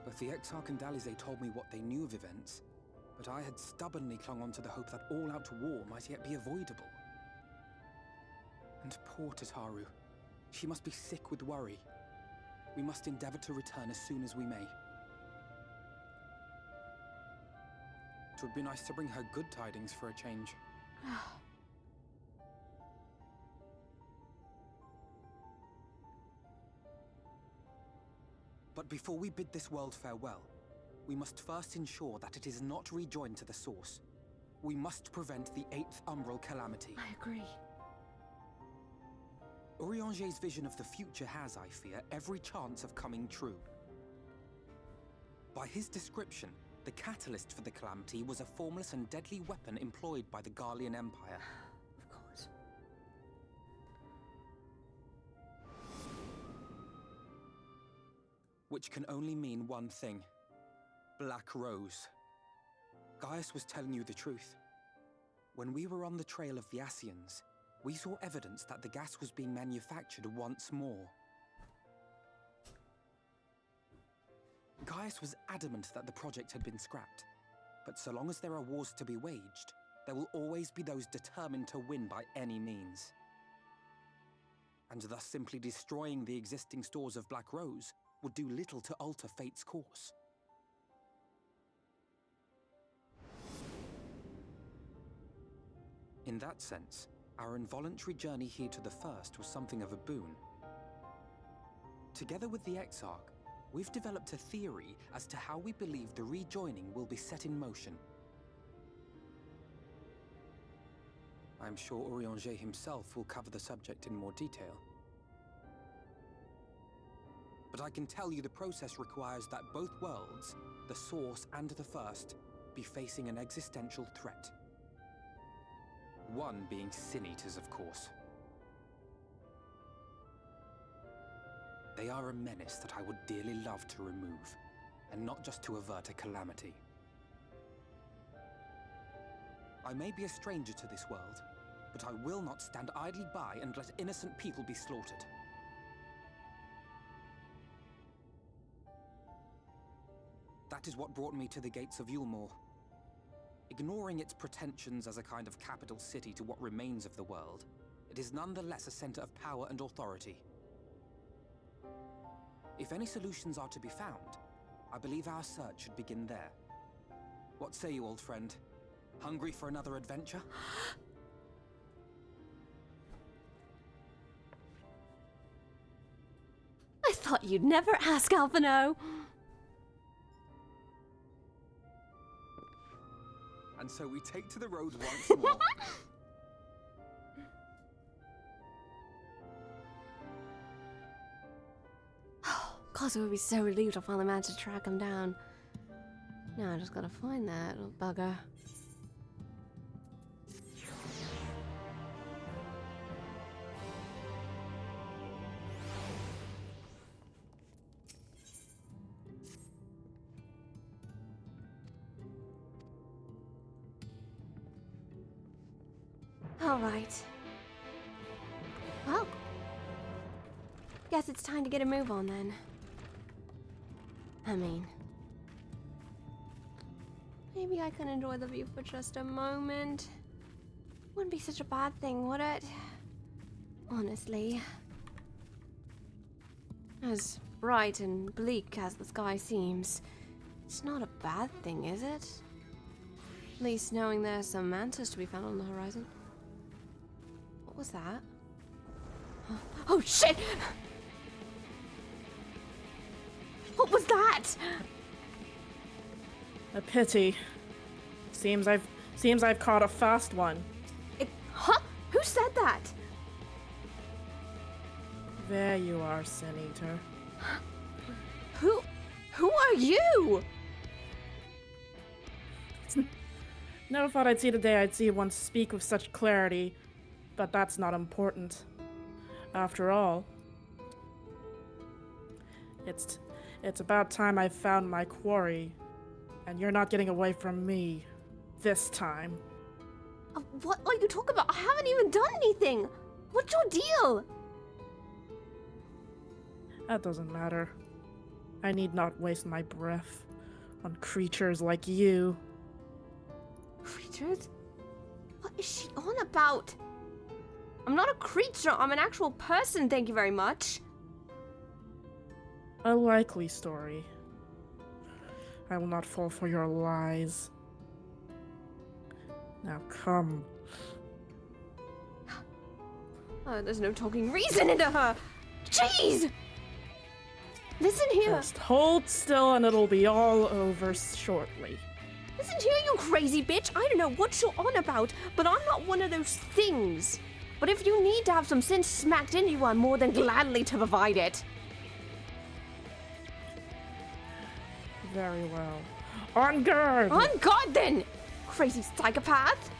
Both the Exarch and Alize told me what they knew of events, but I had stubbornly clung on to the hope that all-out war might yet be avoidable. And poor Tataru. She must be sick with worry. We must endeavor to return as soon as we may. It would be nice to bring her good tidings for a change. But before we bid this world farewell, we must first ensure that it is not rejoined to the source. We must prevent the 8th Umbral calamity. I agree. Urianger's vision of the future has, I fear, every chance of coming true. By his description, the catalyst for the calamity was a formless and deadly weapon employed by the Garlean Empire. Of course. Which can only mean one thing. Black Rose. Gaius was telling you the truth. When we were on the trail of the Ascians, we saw evidence that the gas was being manufactured once more. Gaius was adamant that the project had been scrapped. But so long as there are wars to be waged, there will always be those determined to win by any means. And thus simply destroying the existing stores of Black Rose would do little to alter fate's course. In that sense, our involuntary journey here to the First was something of a boon. Together with the Exarch, we've developed a theory as to how we believe the rejoining will be set in motion. I'm sure Urianger himself will cover the subject in more detail. But I can tell you the process requires that both worlds, the Source and the First, be facing an existential threat. One being Sin Eaters, of course. They are a menace that I would dearly love to remove, and not just to avert a calamity. I may be a stranger to this world, but I will not stand idly by and let innocent people be slaughtered. That is what brought me to the gates of Yulmore. Ignoring its pretensions as a kind of capital city to what remains of the world, it is nonetheless a center of power and authority. If any solutions are to be found, I believe our search should begin there. What say you, old friend? Hungry for another adventure? I thought you'd never ask, Alphino. And so we take to the road once more. Kazu would be so relieved I finally managed to track him down. Now I just gotta find that little bugger. Alright. Well, guess it's time to get a move on then. I mean, maybe I can enjoy the view for just a moment. Wouldn't be such a bad thing, would it? Honestly. As bright and bleak as the sky seems, it's not a bad thing, is it? At least knowing there's some mantis to be found on the horizon. What was that? Oh shit! What was that? A pity. Seems I've caught a fast one. Huh? Who said that? There you are, Sin Eater. Who are you? Never thought I'd see the day I'd see one speak with such clarity, but that's not important. After all, it's about time I found my quarry, and you're not getting away from me this time. What are you talking about? I haven't even done anything. What's your deal? That doesn't matter. I need not waste my breath on creatures like you. Creatures? What is she on about? I'm not a creature, I'm an actual person, thank you very much. A likely story. I will not fall for your lies. Now come. Oh, there's no talking reason into her. Jeez! Listen here. Just hold still and it'll be all over shortly. Listen here, you crazy bitch. I don't know what you're on about, but I'm not one of those things. But if you need to have some sense smacked into you, I'm more than gladly to provide it. Very well. On guard! On guard then! Crazy psychopath!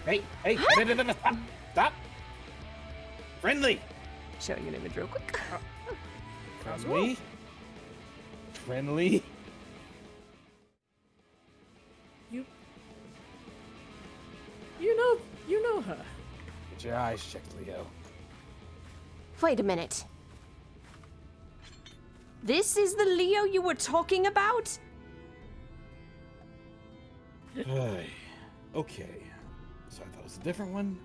Hey, stop! Friendly! Showing an image real quick. Friendly? Friendly? You know her. Get your eyes checked, Leo. Wait a minute. This is the Leo you were talking about? Okay. So I thought it was a different one.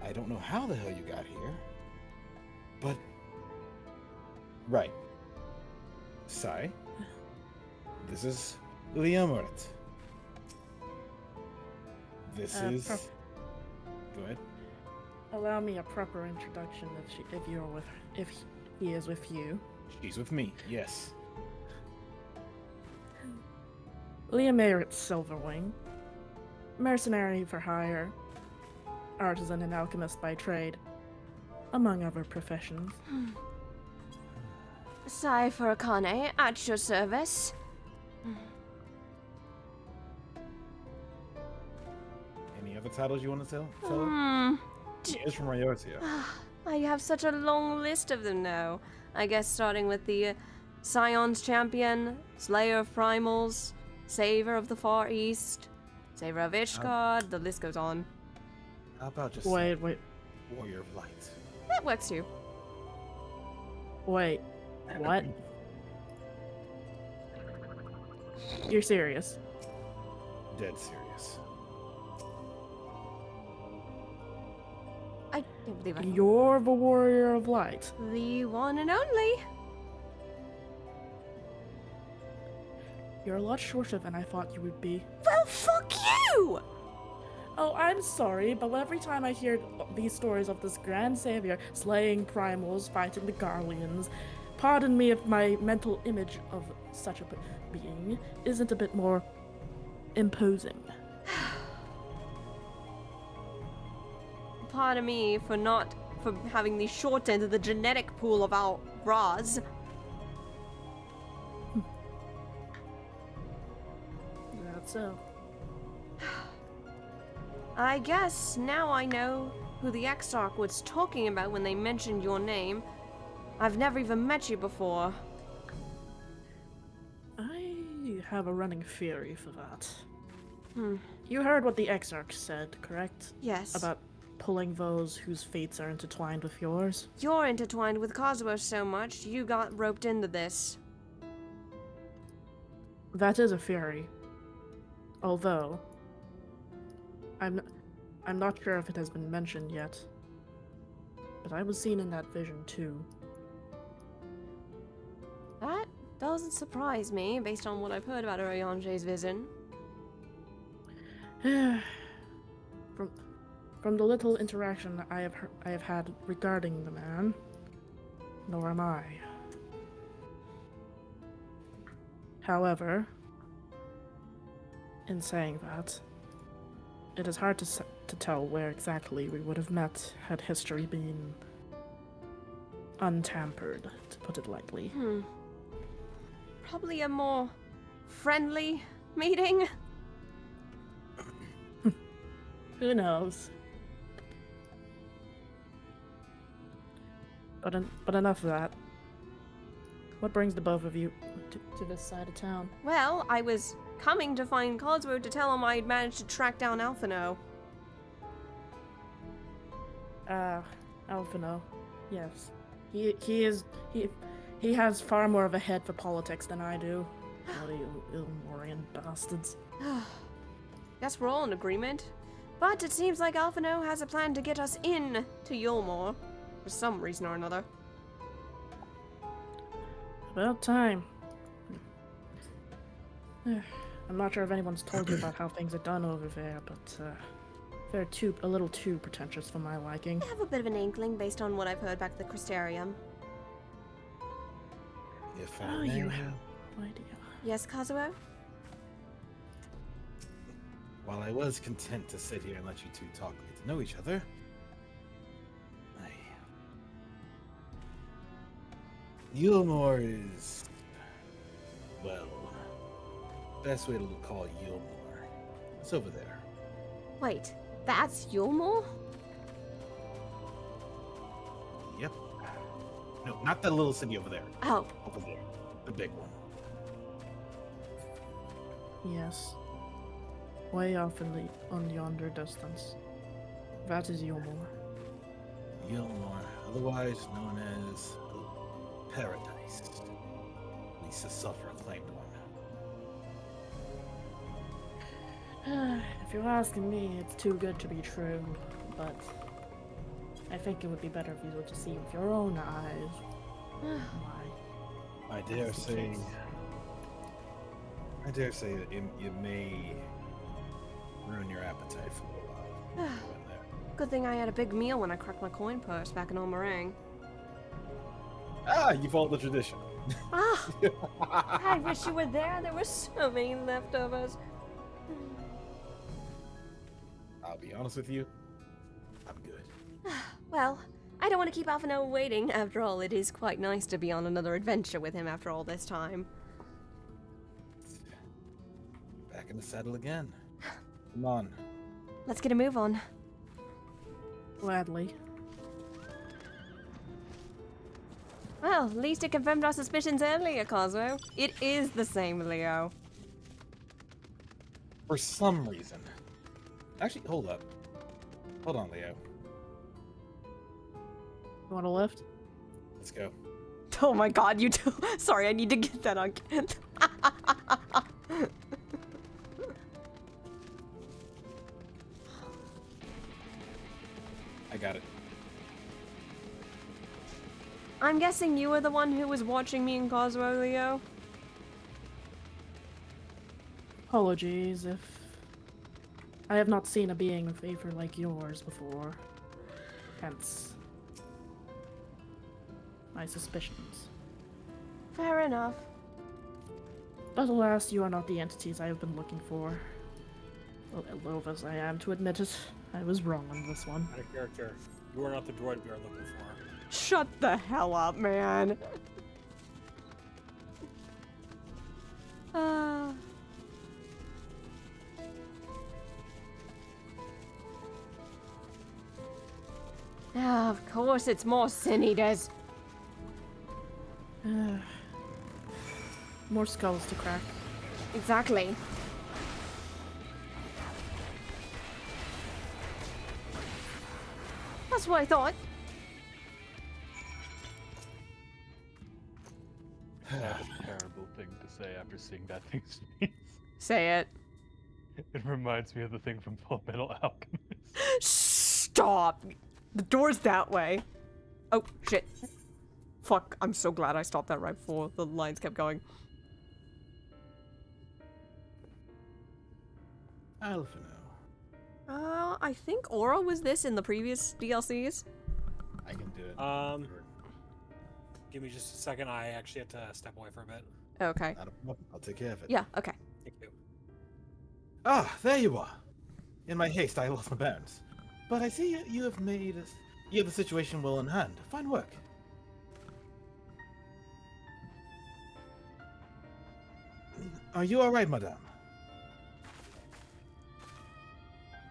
I don't know how the hell you got here. But... Right. Sai. This is Liamert. This is... Go ahead. Allow me a proper introduction if he is with you. She's with me, yes. Liamert Silverwing. Mercenary for hire. Artisan and alchemist by trade. Among other professions. Sai Furakane, at your service. Any other titles you want to tell, fella? He is from Ryotia. I have such a long list of them now. I guess starting with the Scion's Champion, Slayer of Primals, Saver of the Far East, Saver of Ishgard, the list goes on. How about just wait. Warrior of Light? That works too. Wait, what? You're serious? Dead serious. I can't believe I... You're the Warrior of Light. The one and only. You're a lot shorter than I thought you would be. Well, fuck you! Oh, I'm sorry, but every time I hear these stories of this grand savior slaying primals, fighting the Garleans, pardon me if my mental image of such a being isn't a bit more imposing. Pardon me for having the short end of the genetic pool of our Raz. That's so. I guess now I know who the Exarch was talking about when they mentioned your name. I've never even met you before. I have a running theory for that. You heard what the Exarch said, correct? Yes. About pulling those whose fates are intertwined with yours? You're intertwined with Cosmos so much, you got roped into this. That is a theory. Although, I'm not sure if it has been mentioned yet, but I was seen in that vision too. That doesn't surprise me, based on what I've heard about Oriange's vision. From the little interaction I have had regarding the man, nor am I. However, in saying that, it is hard to tell where exactly we would have met had history been untampered, to put it lightly. Probably a more friendly meeting. Who knows? But enough of that. What brings the both of you to this side of town? Well, I was coming to find Cosmo to tell him I'd managed to track down Alphino. Alphino. Yes. He has far more of a head for politics than I do. Bloody Ilmorian bastards. Guess we're all in agreement. But it seems like Alphino has a plan to get us in to Yulmore. For some reason or another. About time. I'm not sure if anyone's told you about how things are done over there, but they're a little too pretentious for my liking. I have a bit of an inkling based on what I've heard back at the Crystarium. If Oh, you have no idea. Yes, Kazuo? While I was content to sit here and let you two talk, get to know each other, Yulmore is, well, best way to call Yulmore. It's over there. Wait, that's Yulmore? Yep. No, not that little city over there. Oh. Over there. The big one. Yes. Way off on yonder distance. That is Yulmore. Yulmore, otherwise known as Paradise. At least the self-proclaimed one. If you're asking me, it's too good to be true, but I think it would be better if you were to see with your own eyes. I dare say that you may ruin your appetite for a while. Good thing I had a big meal when I cracked my coin purse back in Omarang. Ah, you followed the tradition. I wish you were there. There were so many leftovers. I'll be honest with you, I'm good. Well, I don't want to keep Alphino waiting. After all, it is quite nice to be on another adventure with him after all this time. Back in the saddle again. Come on. Let's get a move on. Gladly. Well, at least it confirmed our suspicions earlier, Cosmo. It is the same Leo. For some reason. Actually, hold up. Hold on, Leo. You want a lift? Let's go. Oh my god, you two. Sorry, I need to get that on. I got it. I'm guessing you were the one who was watching me and Cosmo, Leo? Apologies if I have not seen a being of favor like yours before. Hence my suspicions. Fair enough. But alas, you are not the entities I have been looking for. Well, loath as I am to admit it, I was wrong on this one. Out of character. You are not the droid we are looking for. Shut the hell up, man. Of course it's more sin eaters. More skulls to crack. Exactly. That's what I thought. That's a terrible thing to say after seeing that thing's face. Say it. It reminds me of the thing from Full Metal Alchemist. Stop! The door's that way. Oh, shit. Fuck, I'm so glad I stopped that right before the lines kept going. Alphino. I think Aura was this in the previous DLCs. I can do it. Give me just a second. I actually have to step away for a bit. Okay. Not a problem. I'll take care of it. Yeah, okay. Thank you. Ah, there you are. In my haste, I lost my balance. But I see you have you have the situation well in hand. Fine work. Are you all right, madame?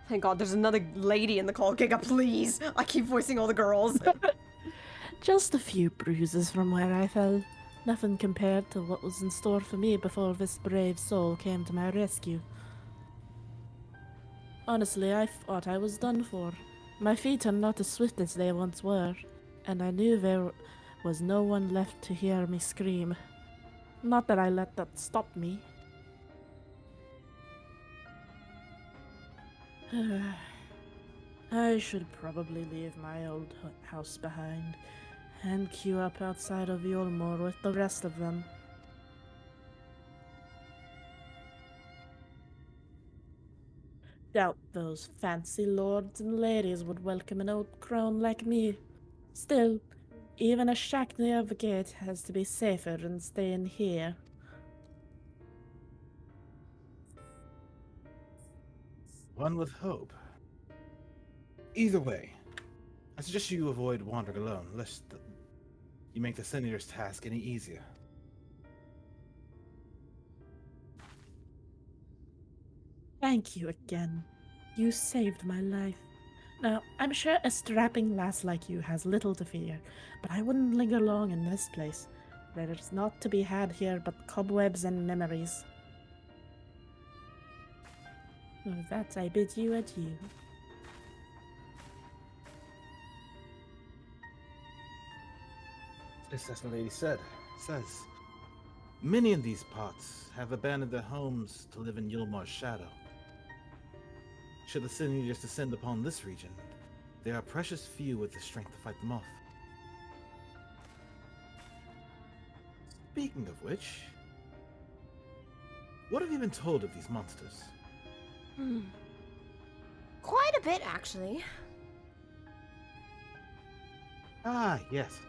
Thank God there's another lady in the call. Giga, please! I keep voicing all the girls. Just a few bruises from where I fell. Nothing compared to what was in store for me before this brave soul came to my rescue. Honestly, I thought I was done for. My feet are not as swift as they once were, and I knew there was no one left to hear me scream. Not that I let that stop me. I should probably leave my old house behind and queue up outside of Yolmor with the rest of them. Doubt those fancy lords and ladies would welcome an old crone like me. Still, even a shack near the gate has to be safer than staying here. One with hope. Either way, I suggest you avoid wandering alone, lest you make the senator's task any easier. Thank you again. You saved my life. Now, I'm sure a strapping lass like you has little to fear, but I wouldn't linger long in this place. There is naught to be had here but cobwebs and memories. With that, I bid you adieu. Just as the lady says, many in these parts have abandoned their homes to live in Yulmar's shadow. Should the Sin Eaters descend upon this region, there are precious few with the strength to fight them off. Speaking of which, what have you been told of these monsters? Quite a bit, actually. Ah, yes.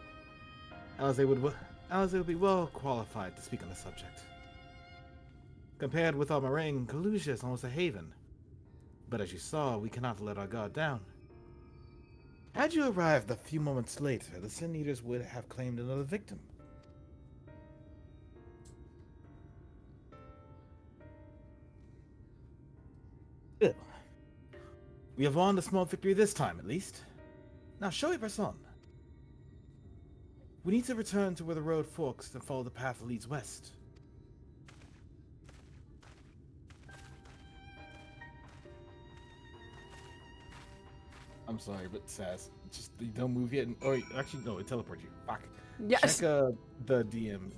Alize would be well qualified to speak on the subject. Compared with our Moraine, Kalusia is almost a haven. But as you saw, we cannot let our guard down. Had you arrived a few moments later, the Sin Eaters would have claimed another victim. Still, we have won a small victory this time, at least. Now, show it, person. We need to return to where the road forks and follow the path that leads west. I'm sorry, but Sass, just you don't move yet. Or actually, no, it teleports you. Fuck. Yes. Check the DM,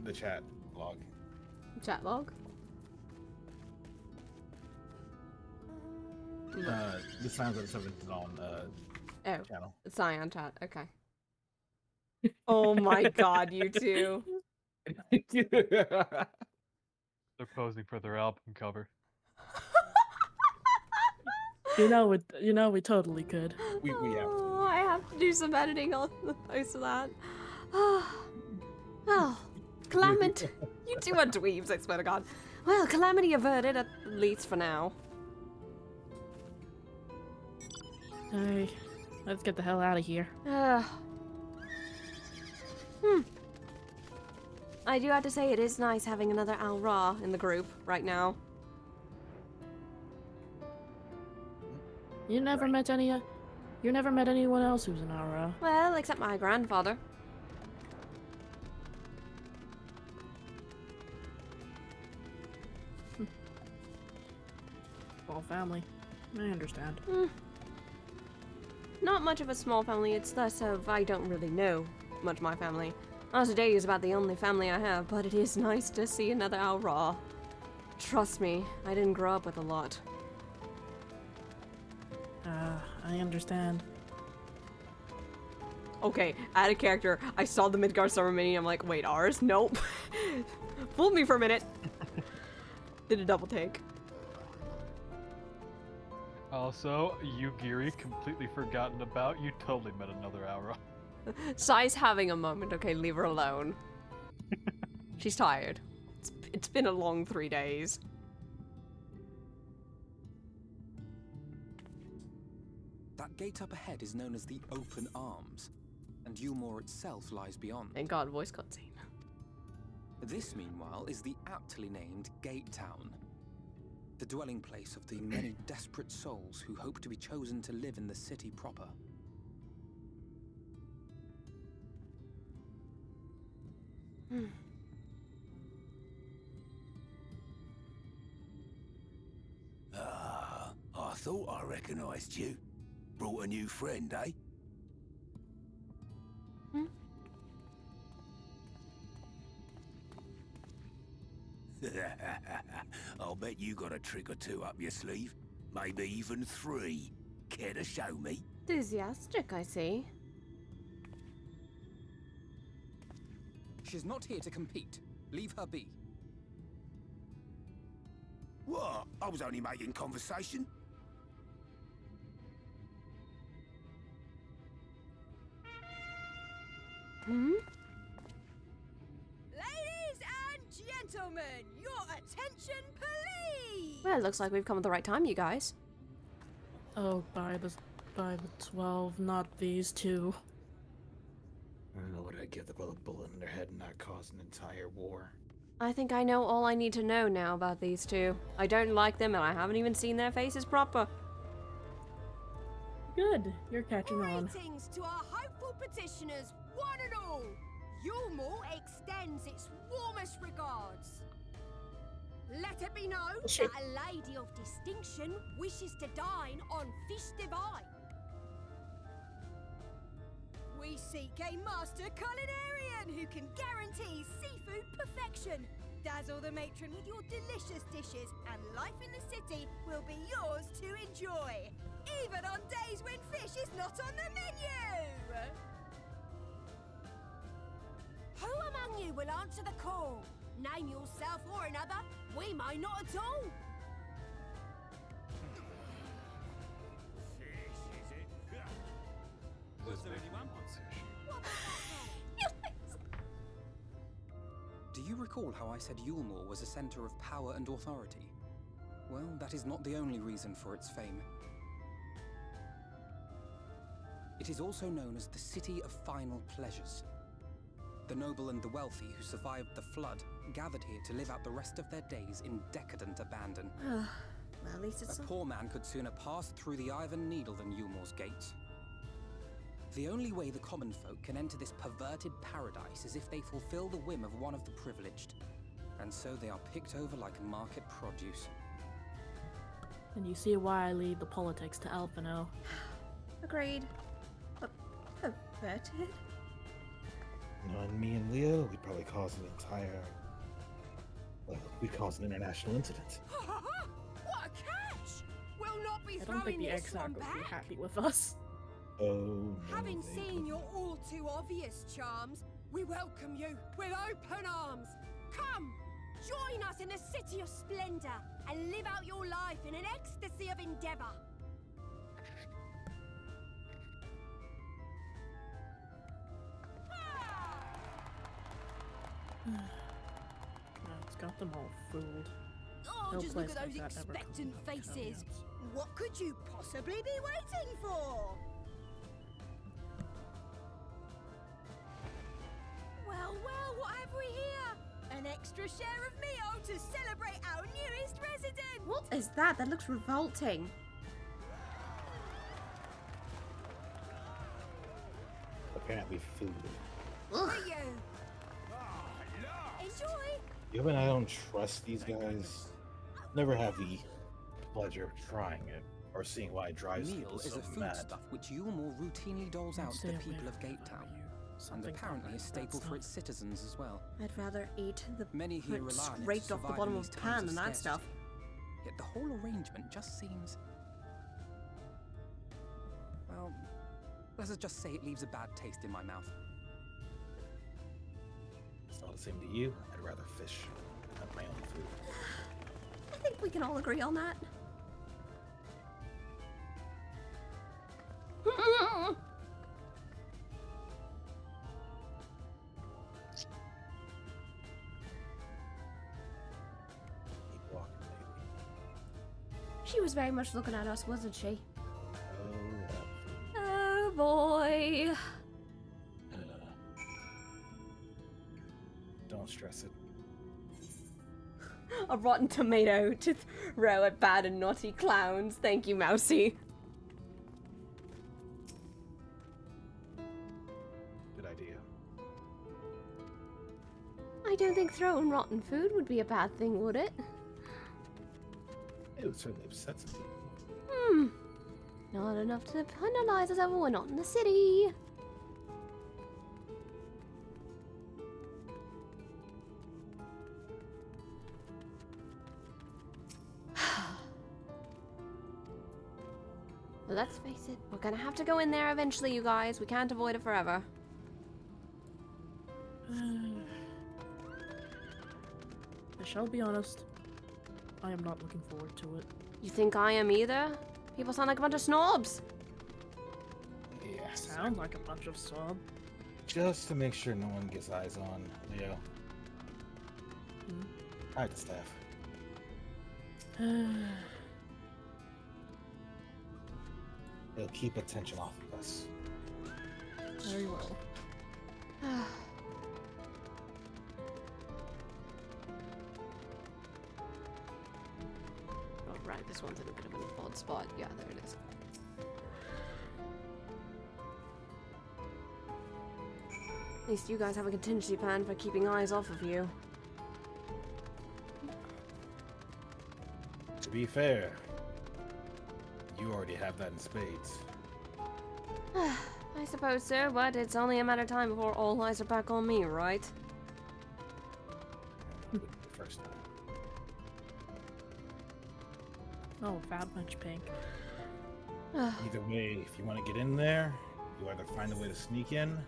the chat log. Chat log? The sounds that it's on channel. Cyan chat. Okay. Oh my God, you two. They're posing for their album cover. You know we totally could. We have to. Oh, I have to do some editing on the post of that. Well, Calamity. You two are dweebs, I swear to God. Well, calamity averted, at least for now. Alright, let's get the hell out of here. I do have to say it is nice having another Al Ra in the group right now. You never met anyone else who's an Aura. Well, except my grandfather. Small family. I understand. Not much of a small family, it's less of I don't really know much of my family. Today is about the only family I have, but it is nice to see another Al Ra. Trust me, I didn't grow up with a lot. I understand. Okay, add a character. I saw the Midgar Summer Mini, I'm like, wait, ours? Nope. Fooled me for a minute. Did a double take. Also, Yugiri, completely forgotten about. You totally met another Aura. Sai's having a moment, okay, leave her alone. She's tired. It's been a long 3 days. That gate up ahead is known as the Open Arms, and Yulmore itself lies beyond. Thank God, voice cutscene. This, meanwhile, is the aptly named Gate Town, the dwelling place of the many desperate souls who hope to be chosen to live in the city proper. Ah, I thought I recognized you. Brought a new friend, eh? I'll bet you got a trick or two up your sleeve. Maybe even 3. Care to show me? Enthusiastic, I see. She's not here to compete. Leave her be. What? I was only making conversation. Ladies and gentlemen, your attention, please! Well, it looks like we've come at the right time, you guys. Oh, by the 12, not these two. I don't know what I'd give them with a bullet in their head and not cause an entire war. I think I know all I need to know now about these two. I don't like them, and I haven't even seen their faces proper. Good, you're catching on. Greetings to our hopeful petitioners, one and all. Yulmore extends its warmest regards. Let it be known that a lady of distinction wishes to dine on fish divine. We seek a master culinarian who can guarantee seafood perfection. Dazzle the matron with your delicious dishes, and life in the city will be yours to enjoy, even on days when fish is not on the menu. Who among you will answer the call? Name yourself or another. We may not at all. Fish, is it? Was there anyone? Do you recall how I said Yulmore was a center of power and authority? Well, that is not the only reason for its fame. It is also known as the City of Final Pleasures. The noble and the wealthy who survived the flood gathered here to live out the rest of their days in decadent abandon. Well, at least it's A poor man could sooner pass through the Iron Needle than Yulmore's gates. The only way the common folk can enter this perverted paradise is if they fulfill the whim of one of the privileged. And so they are picked over like market produce. And you see why I leave the politics to Alphino. Agreed. But perverted? Knowing me and Leo, we'd probably cause an entire... Well, we'd cause an international incident. What a catch! We'll not be I don't think throwing the this exarch one would be back. happy with us. Oh, no, Having they seen wouldn't. your all too obvious charms, we welcome you with open arms. Come, join us in the city of splendor and live out your life in an ecstasy of endeavor. It's got them all fooled. Oh, No just look place at like those that ever comes expectant out of faces. caveats. What could you possibly be waiting for? Well, well, what have we here? An extra share of meal to celebrate our newest resident. What is that? That looks revolting. Apparently food. For you. Enjoy. Given I don't trust these guys, never have the pleasure of trying it or seeing why it drives Meal people is so a mad. foodstuff which Yulmore routinely doles out to Stay the away people of from Gate that, Town, are you? and Something's apparently a happening with staple that for its citizens as well. I'd rather eat the Many here fruit rely on it to scraped off the survive bottom in of these the times pan of and that scarcity. stuff. Yet the whole arrangement just seems... Well, let's just say it leaves a bad taste in my mouth. It's all the same to you. I'd rather fish than my own food. I think we can all agree on that. Keep walking, baby. She was very much looking at us, wasn't she? Oh, boy. Don't stress it. A rotten tomato to throw at bad and naughty clowns. Thank you, Mousy. Good idea. I don't think throwing rotten food would be a bad thing, would it? It would certainly upset some people. Not enough to penalize us ever we're not in the city. But let's face it, we're gonna have to go in there eventually, you guys. We can't avoid it forever. I shall be honest. I am not looking forward to it. You think I am either? People sound like a bunch of snobs. Yeah. Sounds like a bunch of sob. Just to make sure no one gets eyes on Leo. Hide the staff. It'll keep attention off of us. Very well. Oh, right, this one's in a bit of an odd spot. Yeah, there it is. At least you guys have a contingency plan for keeping eyes off of you. To be fair, you already have that in spades. I suppose so, but it's only a matter of time before all eyes are back on me, right? First time. Oh, that much pink. Either way, if you want to get in there, you either find a way to sneak in, or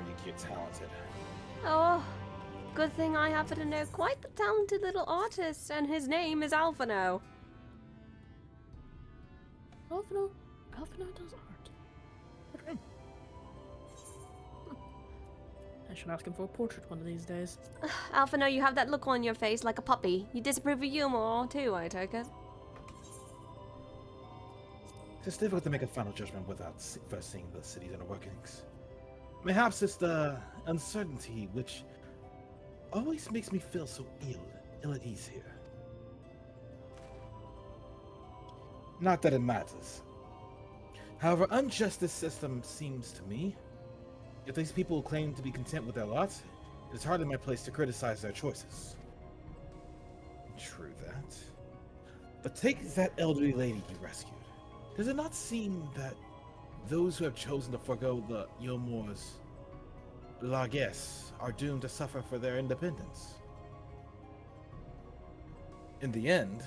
you get talented. Oh, good thing I happen to know quite the talented little artist, and his name is Alphino. Alphino does art. Good for him. I should ask him for a portrait one of these days. Alphino, you have that look on your face like a puppy. You disapprove of humor too, I take it. It's difficult to make a final judgment without first seeing the city's inner workings. Perhaps it's the uncertainty which always makes me feel so ill at ease here. Not that it matters. However unjust this system seems to me, if these people claim to be content with their lot, it is hardly my place to criticize their choices. True that. But take that elderly lady you rescued. Does it not seem that those who have chosen to forego the Yomor's largesse are doomed to suffer for their independence? In the end,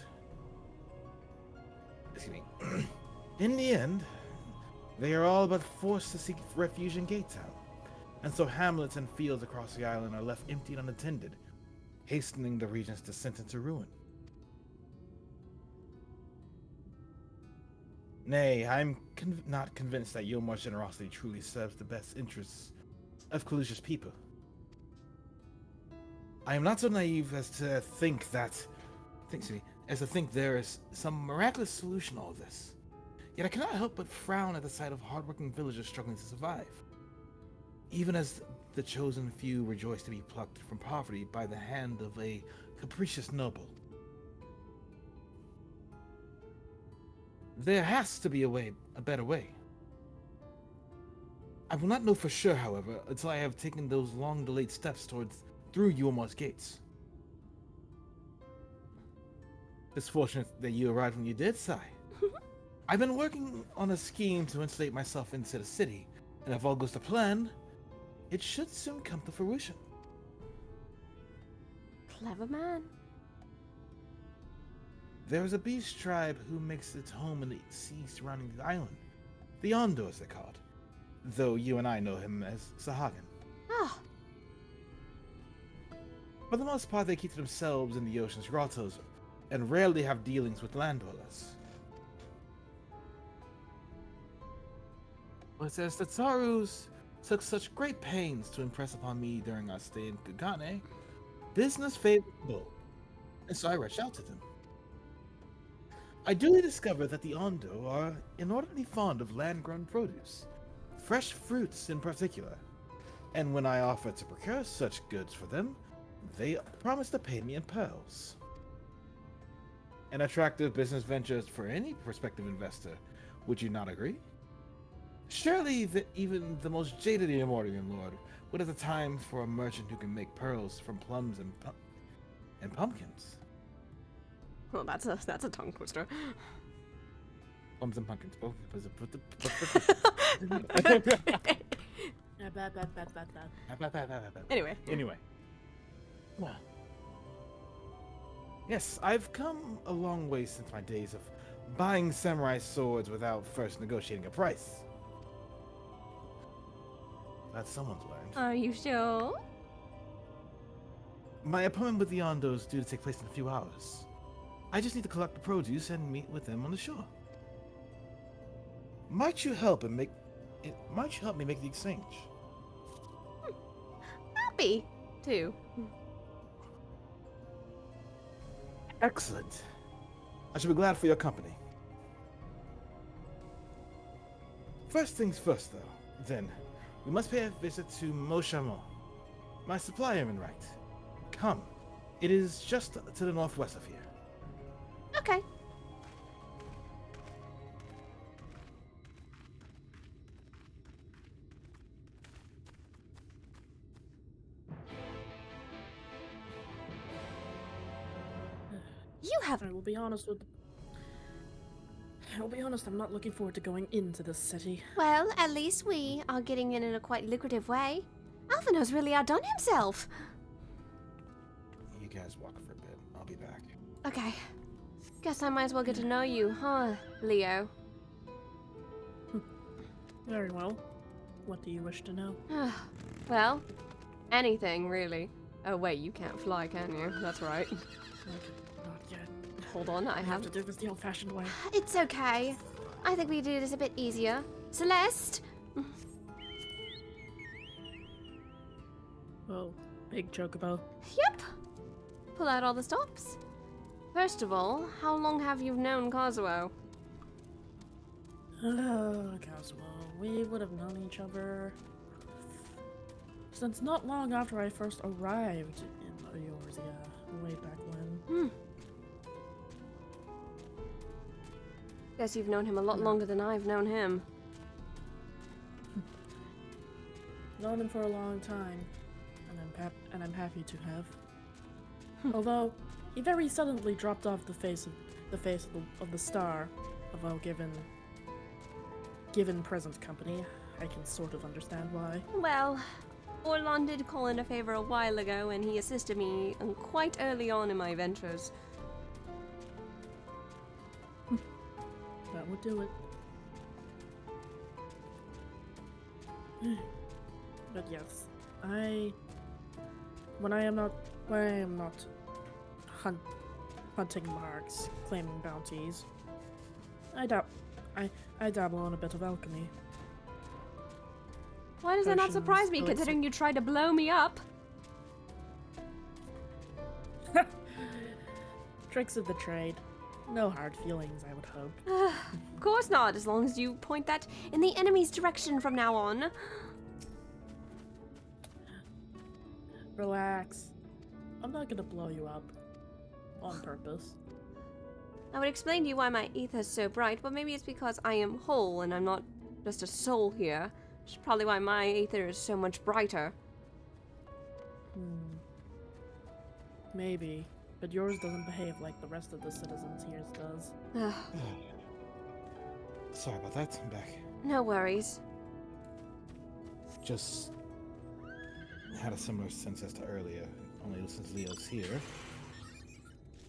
they are all but forced to seek refuge in Gatetown, and so hamlets and fields across the island are left empty and unattended, hastening the region's descent into ruin. Nay, I'm not convinced that Yomor's generosity truly serves the best interests of Kalusha's people. I am not so naive as to think there is some miraculous solution to all this. Yet I cannot help but frown at the sight of hardworking villagers struggling to survive, even as the chosen few rejoice to be plucked from poverty by the hand of a capricious noble. There has to be a better way. I will not know for sure, however, until I have taken those long-delayed steps through Yomor's gates. It's fortunate that you arrived when you did, Sai. I've been working on a scheme to insulate myself into the city, and if all goes to plan, it should soon come to fruition. Clever man. There is a beast tribe who makes its home in the sea surrounding the island. The Ondors, they're called. Though you and I know him as Sahagan. Ah. For the most part, they keep to themselves in the ocean's grottos, and rarely have dealings with land dwellers. But as the Tarus took such great pains to impress upon me during our stay in Kagane, business favorable, and so I reached out to them. I duly discovered that the Ondo are inordinately fond of land-grown produce, fresh fruits in particular. And when I offered to procure such goods for them, they promised to pay me in pearls. An attractive business venture for any prospective investor, would you not agree? Surely even the most jaded Immortan Lord would have the time for a merchant who can make pearls from plums and pumpkins. Well, that's a tongue twister. Plums and pumpkins, both. Anyway. Well. Yes, I've come a long way since my days of buying samurai swords without first negotiating a price. That someone's learned. Are you sure? My appointment with the Ondo is due to take place in a few hours. I just need to collect the produce and meet with them on the shore. Might you help me make the exchange? Happy to. Excellent. I shall be glad for your company. First things first, though. Then, we must pay a visit to Moshamon, my supplier in right. Come. It is just to the northwest of here. Okay. You have. I will be honest, I'm not looking forward to going into this city. Well, at least we are getting in a quite lucrative way. Alphinaud's really outdone himself. You guys walk for a bit. I'll be back. Okay. Guess I might as well get to know you, huh, Leo? Very well. What do you wish to know? Well, anything, really. Oh, wait, you can't fly, can you? That's right. Not yet. Hold on, I have to do this the old-fashioned way. It's okay. I think we do this a bit easier. Celeste! Oh, big chocobo. Yep. Pull out all the stops. First of all, how long have you known Kazuo? Kazuo, we would have known each other since not long after I first arrived in Eorzea, way back when. Guess you've known him a lot longer than I've known him. Known him for a long time, and I'm happy to have. Although he very suddenly dropped off the face of the star, although given present company, I can sort of understand why. Well, Orlon did call in a favor a while ago, and he assisted me quite early on in my ventures. That would do it. But yes, when I am not hunting marks, claiming bounties, I dabble in a bit of alchemy. Why does that not Potions, surprise me, considering you tried to blow me up? Tricks of the trade. No hard feelings, I would hope. Of course not, as long as you point that in the enemy's direction from now on. Relax. I'm not gonna blow you up. On purpose. I would explain to you why my ether's so bright, but maybe it's because I am whole and I'm not just a soul here. Which is probably why my ether is so much brighter. Maybe. But yours doesn't behave like the rest of the citizens here does. Sorry about that. I'm back. No worries. Just had a similar sense as to earlier, only since Leo's here.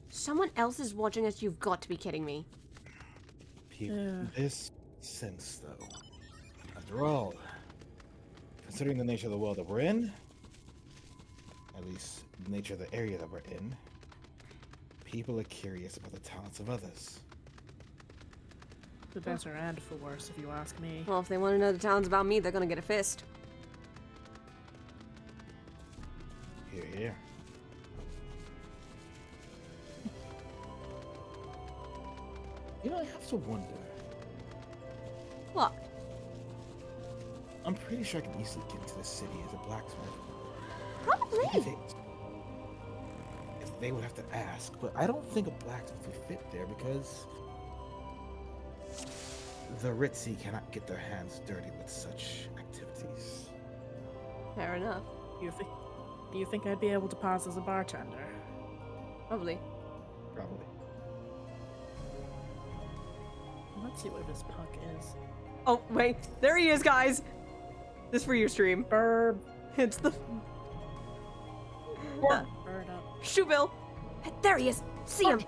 Someone else is watching us, you've got to be kidding me. This sense, though. After all, considering the nature of the world that we're in, at least the nature of the area that we're in, people are curious about the talents of others. For better and for worse, if you ask me. Well, if they want to know the talents about me, they're gonna get a fist. Here, here. You know, I have to wonder. What? I'm pretty sure I could easily get into the city as a blacksmith. Probably. If they would have to ask, but I don't think a blacksmith would fit there because the ritzy cannot get their hands dirty with such activities. Fair enough. Do you think I'd be able to pass as a bartender? Probably. Probably. Let's see where this puck is. Oh, wait. There he is, guys! This for your stream. Burb. It's the... Bird up. Shoe Bill! There he is. See him.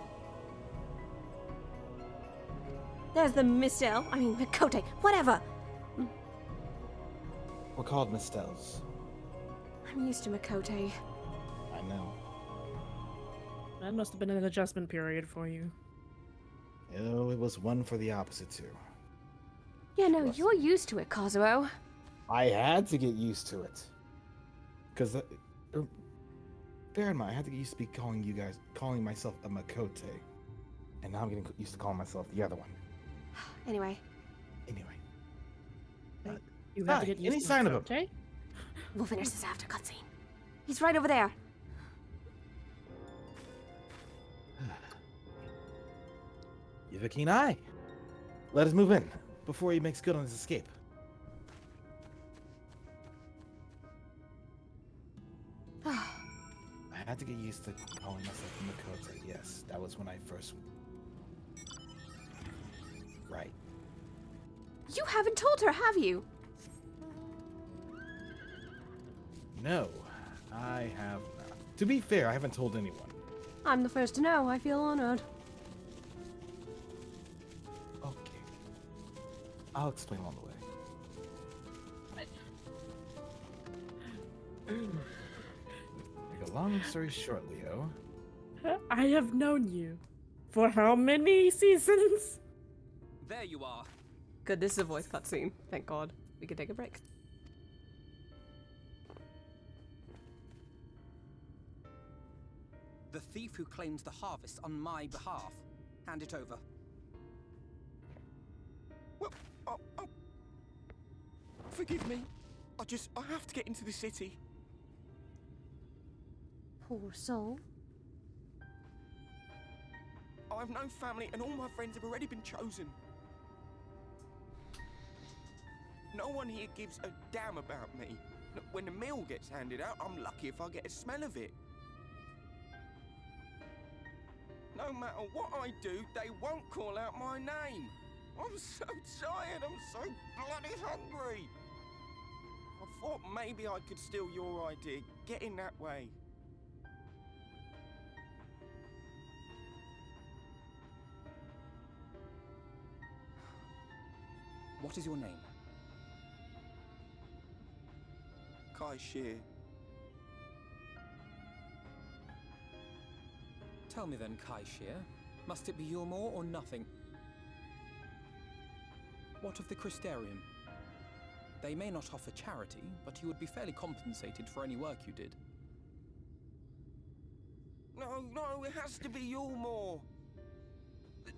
There's the Mistel. I mean, Makote. Whatever. We're called Mistels. I'm used to Makote. I know. That must have been an adjustment period for you. Oh, it was one for the opposite too. Yeah, no, you're used to it, Kazuo. I had to get used to it. Because, bear in mind, I had to get used to calling myself a Makote. And now I'm getting used to calling myself the other one. Anyway. You have to get used Any to sign of him? Makote? We'll finish this after cutscene. He's right over there. You have a keen eye. Let us move in before he makes good on his escape. I had to get used to calling myself Makoto. Yes, that was when I first... Right. You haven't told her, have you? No, I have not. To be fair, I haven't told anyone. I'm the first to know. I feel honored. Okay. I'll explain along the way. Make a long story short, Leo. I have known you for how many seasons? There you are. Good, this is a voice cutscene. Thank God. We can take a break. The thief who claims the harvest on my behalf. Hand it over. Well, forgive me. I have to get into the city. Poor soul. I have no family and all my friends have already been chosen. No one here gives a damn about me. When the meal gets handed out, I'm lucky if I get a smell of it. No matter what I do, they won't call out my name. I'm so tired, I'm so bloody hungry. I thought maybe I could steal your idea, get in that way. What is your name? Kai Shear. Tell me then, Kai Shear, must it be Yulmore or nothing? What of the Christerium? They may not offer charity, but you would be fairly compensated for any work you did. No, it has to be Yulmore.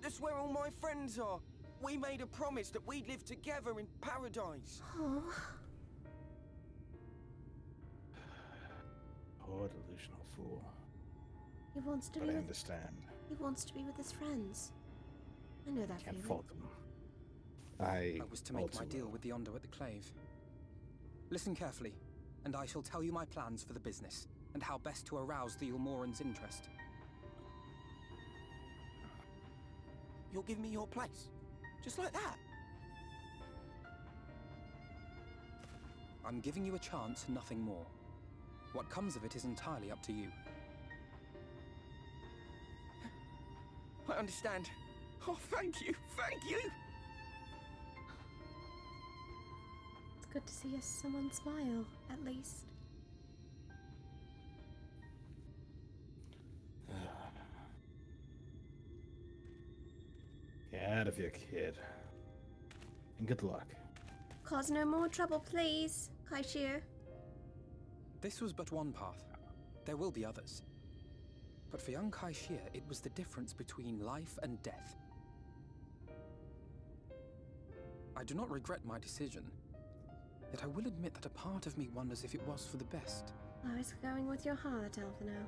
That's where all my friends are. We made a promise that we'd live together in paradise. Oh. Poor delusional fool. He wants to But be I with... understand. He wants to be with his friends. I know that Can't feeling. fault him. I was to make my deal with the Ondo at the Clave. Listen carefully, and I shall tell you my plans for the business, and how best to arouse the Yulmoran's interest. You'll give me your place? Just like that? I'm giving you a chance, nothing more. What comes of it is entirely up to you. I understand. Oh, thank you, thank you! It's good to see someone smile, at least. Get out of here, kid. And good luck. Cause no more trouble, please, Kai Shear. This was but one path. There will be others. But for young Kai Shear, it was the difference between life and death. I do not regret my decision. Yet I will admit that a part of me wonders if it was for the best. I was going with your heart, Alphino.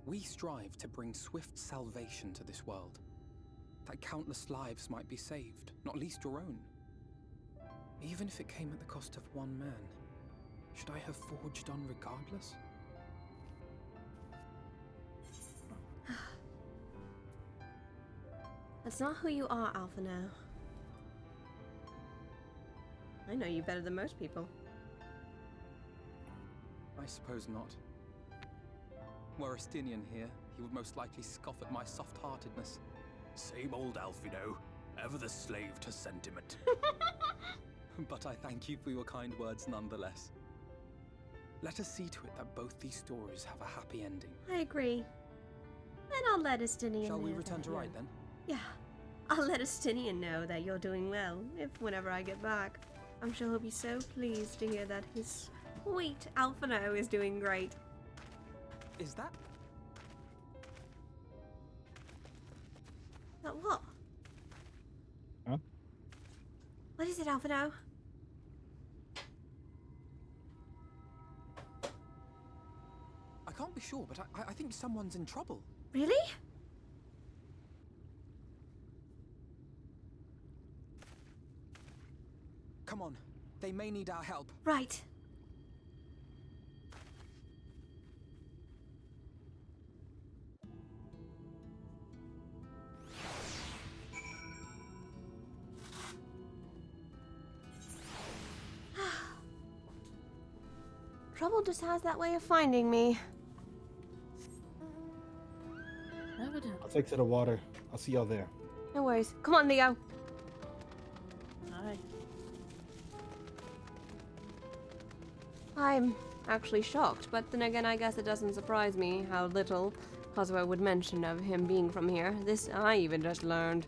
We strive to bring swift salvation to this world, that countless lives might be saved, not least your own. Even if it came at the cost of one man, should I have forged on regardless? That's not who you are, Alphino. I know you better than most people. I suppose not. Were Estinian here, he would most likely scoff at my soft-heartedness. Same old Alphino, ever the slave to sentiment. But I thank you for your kind words nonetheless. Let us see to it that both these stories have a happy ending. I agree. And I'll let Estinian know. Shall we return to Rite then? Yeah. I'll let Estinian know that you're doing well, whenever I get back. I'm sure he'll be so pleased to hear that his sweet Alphino is doing great. Is that? That what? Huh? What is it, Alphino? I can't be sure, but I think someone's in trouble. Really? Come on, they may need our help. Right. Trouble just has that way of finding me. Evident. I'll take to the water. I'll see y'all there. No worries. Come on, Leo. Aye. I'm actually shocked, but then again, I guess it doesn't surprise me how little Kazuo would mention of him being from here. This I even just learned.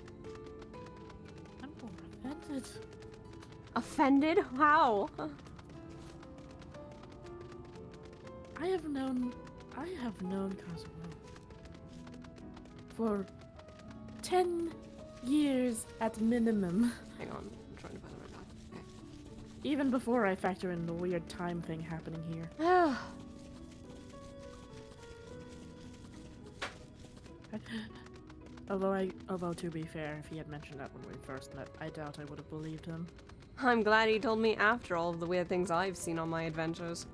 I'm more offended. Offended? How? I have known Kazuo for 10 years at minimum. Hang on, I'm trying to find the right path. Okay. Even before I factor in the weird time thing happening here. Although to be fair, if he had mentioned that when we first met, I doubt I would have believed him. I'm glad he told me after all of the weird things I've seen on my adventures.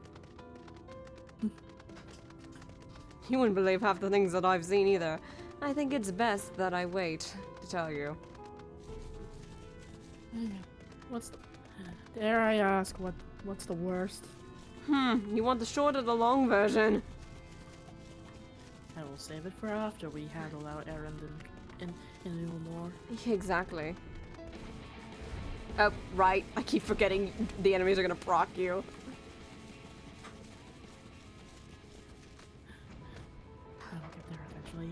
You wouldn't believe half the things that I've seen either. I think it's best that I wait to tell you. Dare I ask, what's the worst? You want the short or the long version? I will save it for after we handle our errand in Ilmore. Exactly. Oh, right. I keep forgetting the enemies are gonna proc you. I'll get there eventually.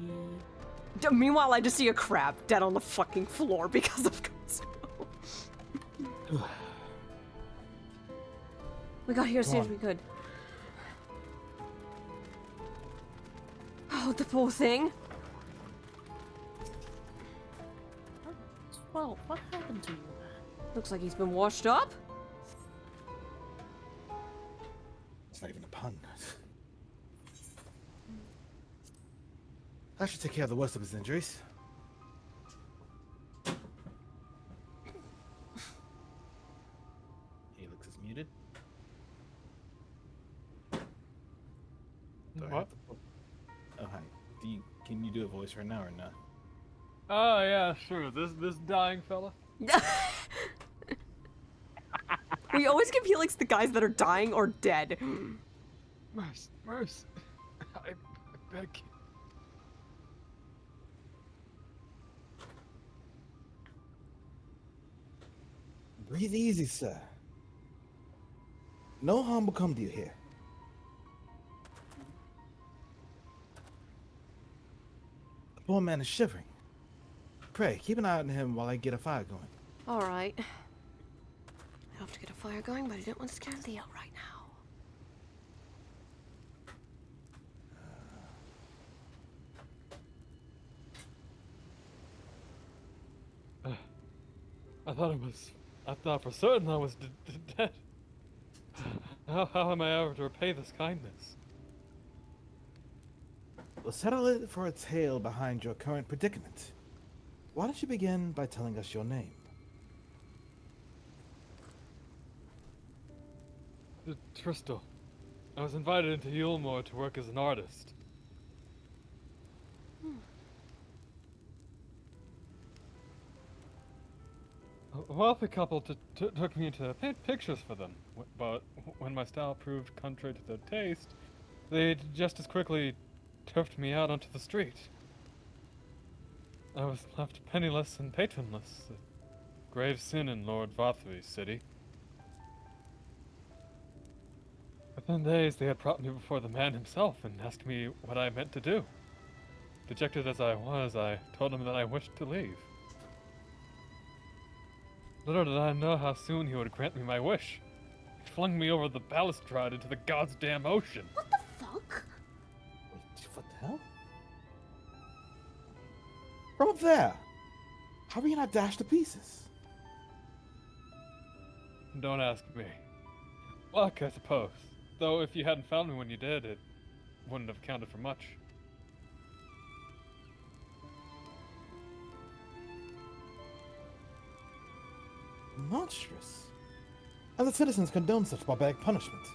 Meanwhile, I just see a crab dead on the fucking floor because of Kazuo. We got here as soon as we could. Oh, the poor thing. Well, what happened to you? Looks like he's been washed up. It's not even a pun. I should take care of the worst of his injuries. Helix is muted. Do I What? have to- Oh, hi. Can you do a voice right now or not? Oh yeah, sure. This dying fella. We always give Helix the guys that are dying or dead. Merce, I beg you. Breathe easy, sir. No harm will come to you here. The poor man is shivering. Pray, keep an eye on him while I get a fire going. Alright. I have to get a fire going, but I don't want to scare Leo right now. I thought for certain I was dead. How am I ever to repay this kindness? We'll settle it for a tale behind your current predicament. Why don't you begin by telling us your name? Tristel. I was invited into Yulmore to work as an artist. A wealthy couple took me to paint pictures for them, but when my style proved contrary to their taste, they just as quickly turfed me out onto the street. I was left penniless and patronless, a grave sin in Lord Vathui's city. Within days, they had brought me before the man himself and asked me what I meant to do. Dejected as I was, I told him that I wished to leave. Little did I know how soon he would grant me my wish. He flung me over the balustrade into the god's damn ocean. What the fuck? Wait, what the hell? From up there! How are you not dashed to pieces? Don't ask me. Luck, I suppose. Though if you hadn't found me when you did, it wouldn't have counted for much. Monstrous. And the citizens condone such barbaric punishment.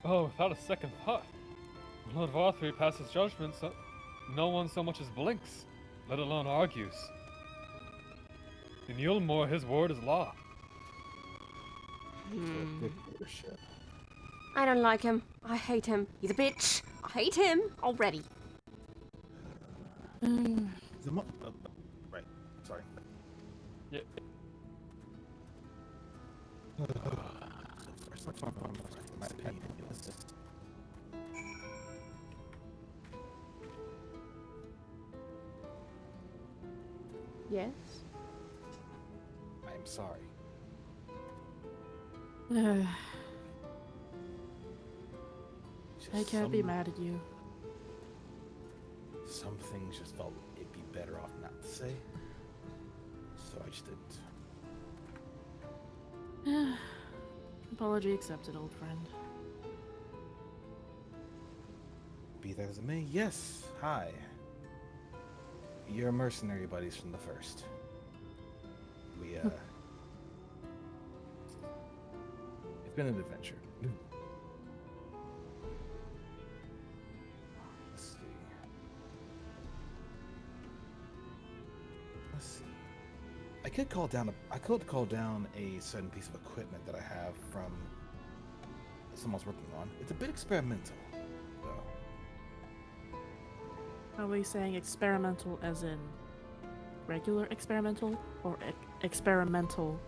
Oh, without a second thought. When Lord Varthree passes judgment, no one so much as blinks, let alone argues. In Yulmore, his word is law. I don't like him. I hate him. He's a bitch. I hate him already. Right. Sorry. Yeah. My opinion is just... Yes? I'm sorry. I can't be mad at you. Some things just felt it'd be better off not to say. So I just didn't. Apology accepted, old friend. Be that as it may, yes. Hi. You're mercenary buddies from the first. We, it's been an adventure. Let's see. I could call down a certain piece of equipment that I have from someone's working on. It's a bit experimental, though. Are we saying experimental as in regular experimental, or experimental,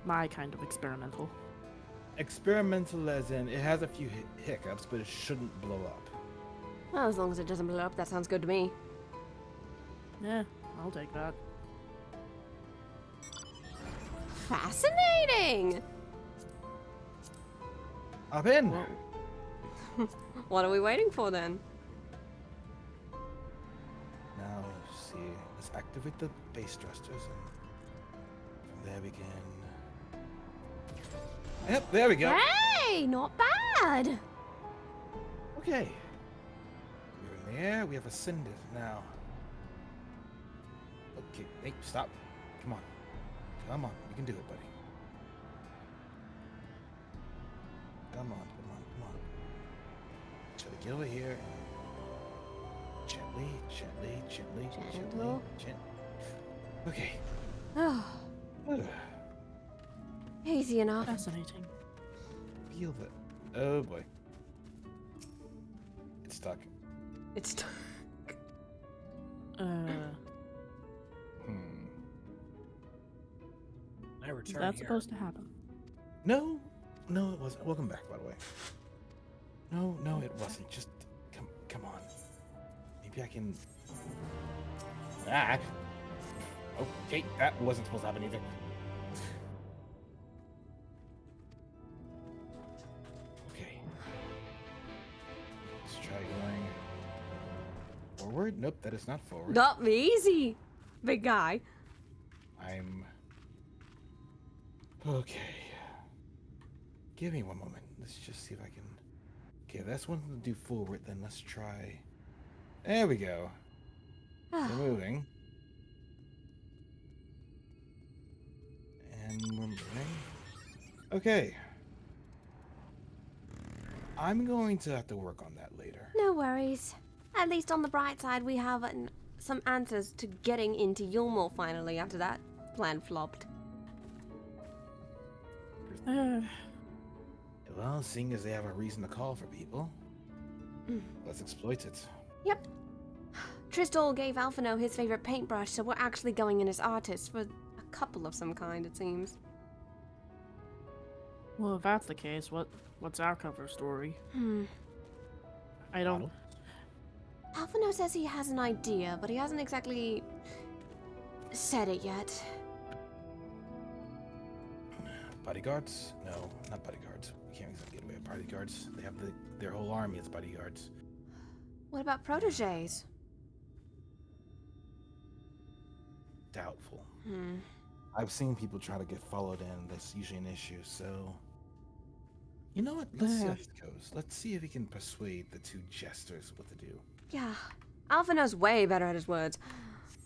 my kind of experimental? Experimental as in it has a few hiccups, but it shouldn't blow up. Well, as long as it doesn't blow up, that sounds good to me. Yeah, I'll take that. Fascinating! Up in! What are we waiting for then? Now, see, let's activate the base thrusters, and from there we can... Yep, there we go! Hey, not bad! Okay. We're in the air, we have ascended now. Okay, hey, stop. Come on. Come on, you can do it, buddy. Come on, come on, come on. Try to get over here. Gently, gently, gently, Gentle. gently. Okay. Oh, easy enough. Fascinating. Feel that. Oh boy. It's stuck. It's stuck. I return Is that here. supposed to happen? No, no, it wasn't. Welcome back, by the way. No, no, it wasn't. Just come on. Maybe I can. Ah. Okay, that wasn't supposed to happen either. Okay. Let's try going forward? Nope, that is not forward. Not me, easy, big guy. I'm... Okay. Give me one moment. Let's just see if I can... Okay, that's one to do forward, then let's try... There we go. We're moving. And we're moving. Okay. I'm going to have to work on that later. No worries. At least on the bright side, we have some answers to getting into Yulmore finally after that plan flopped. Well, seeing as they have a reason to call for people, let's exploit it. Yep. Tristal gave Alphino his favorite paintbrush, so we're actually going in as artists for a couple of some kind, it seems. Well, if that's the case, what's our cover story? I don't... Alphino says he has an idea, but he hasn't exactly said it yet. Bodyguards? No, not bodyguards. We can't exactly get away with bodyguards. They have their whole army as bodyguards. What about protégés? Doubtful. I've seen people try to get followed in. That's usually an issue, so... You know what? Let's see how this goes. Let's see if we can persuade the two jesters what to do. Yeah, Alphino's way better at his words.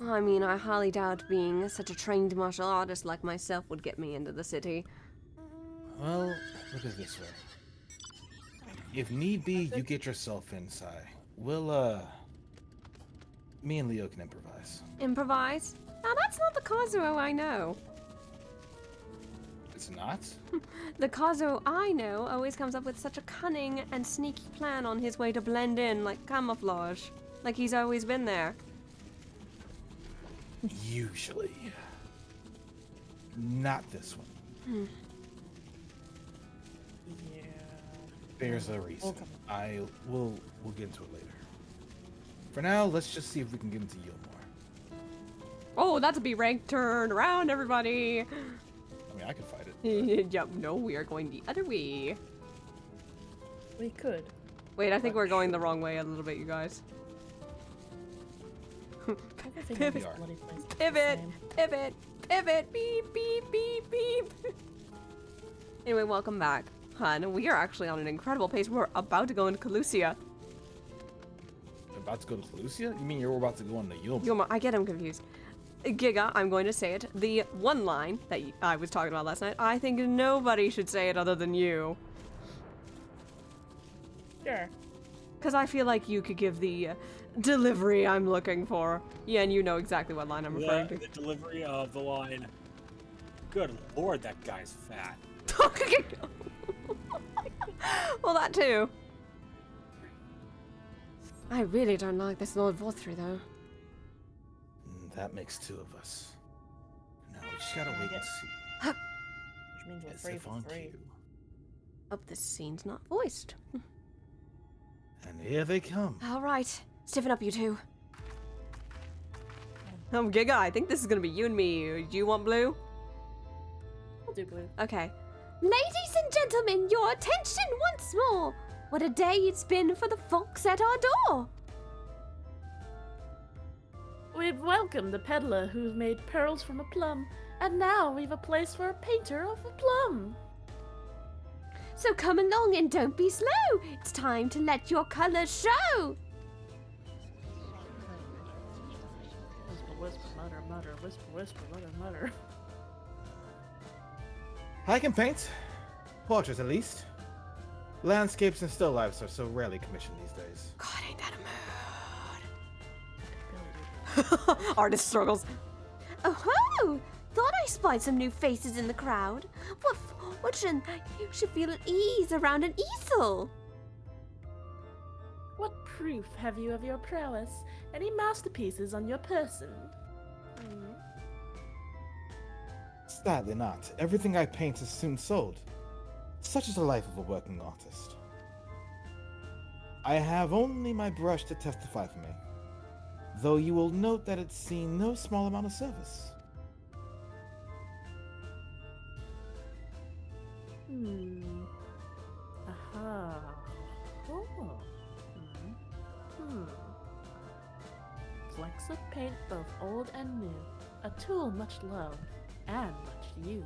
I mean, I highly doubt being such a trained martial artist like myself would get me into the city. Well, look at it this way. If need be, you get yourself inside. We'll, me and Leo can improvise. Improvise? Now that's not the Kazuo I know. It's not? The Kazuo I know always comes up with such a cunning and sneaky plan on his way to blend in like camouflage. Like he's always been there. Usually. Not this one. Yeah. There's a reason. We'll get into it later. For now, let's just see if we can get into Yulmore. Oh, that's a B rank. Turn around, everybody. I mean, I could fight it. Yep, no, we are going the other way. We could. Wait, I think we're going the wrong way a little bit, you guys. Pivot, pivot, pivot, pivot, beep, beep, beep, beep. Anyway, welcome back, hun. We are actually on an incredible pace. We're about to go into Calusia. About to go to Calusia? You mean you're about to go on the Yulmore? Yulmore, I get him confused. Giga, I'm going to say it. The one line that I was talking about last night, I think nobody should say it other than you. Sure. Because I feel like you could give the delivery I'm looking for. Yeah, and you know exactly what line I'm referring to. The delivery of the line. Good lord, that guy's fat. Well, that too. I really don't like this Lord Vorthry, though. That makes two of us. Now we just gotta wait and see. Which means we're free for free. Oh, this scene's not voiced. And here they come. All right, stiffen up, you two. Giga, I think this is gonna be you and me. Do you want blue? I'll do blue. Okay. Ladies and gentlemen, your attention once more. What a day it's been for the folks at our door. We've welcomed the peddler who's made pearls from a plum, and now we've a place for a painter of a plum. So come along and don't be slow. It's time to let your colors show. Whisper, whisper, mutter, mutter, whisper, whisper, mutter, mutter. I can paint. Portraits, at least. Landscapes and still lifes are so rarely commissioned these days. God, ain't that a Artist struggles. Oh, thought I spied some new faces in the crowd. What should you should feel at ease around an easel? What proof have you of your prowess? Any masterpieces on your person? Sadly not. Everything I paint is soon sold. Such is the life of a working artist. I have only my brush to testify for me, though you will note that it's seen no small amount of service. Aha. Oh. mix of paint both old and new, a tool much loved and much used.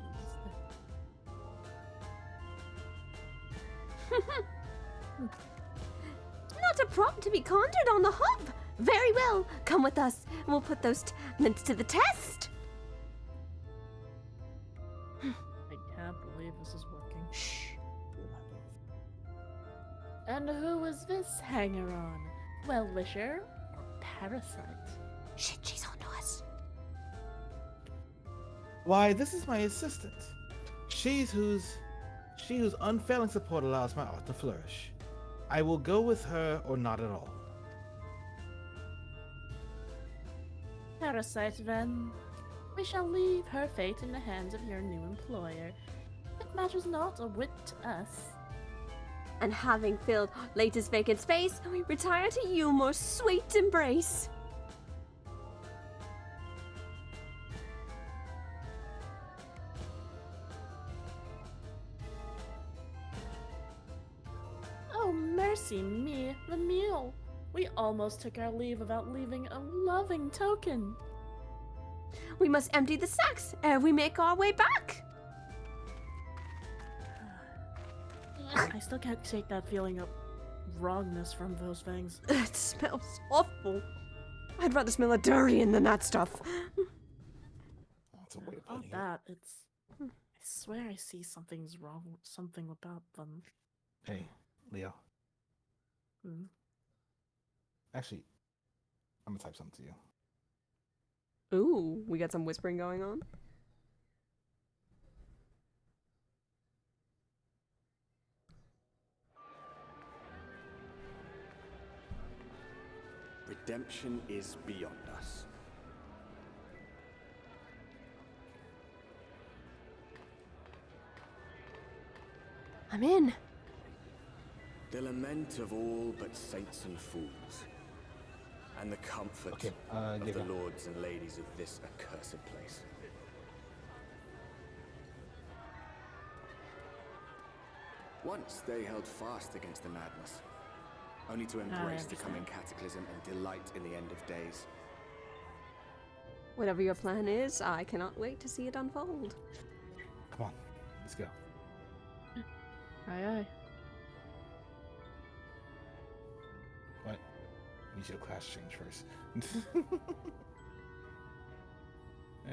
Not a prop to be conjured on the hop. Very well. Come with us, and we'll put those talents to the test. I can't believe this is working. Shh. And who is this hanger-on? Well-wisher or parasite? Shit, she's on to us. Why, this is my assistant. She whose unfailing support allows my art to flourish. I will go with her or not at all. Parasite, then. We shall leave her fate in the hands of your new employer. It matters not a whit to us. And having filled latest vacant space, we retire to you more sweet embrace. Oh, mercy me, the mule. We almost took our leave without leaving a loving token. We must empty the sacks ere we make our way back. I still can't shake that feeling of wrongness from those things. It smells awful. I'd rather smell a durian than that stuff. That's a weird About that, it's... I swear I see something's wrong, something about them. Hey, Leo. Hmm? Actually, I'm gonna type something to you. Ooh, we got some whispering going on. Redemption is beyond us. I'm in. The lament of all but saints and fools, and the comfort of the lords and ladies of this accursed place. Once they held fast against the madness, only to embrace the coming cataclysm and delight in the end of days. Whatever your plan is, I cannot wait to see it unfold. Come on, let's go. Aye, aye. What? You should class change first. There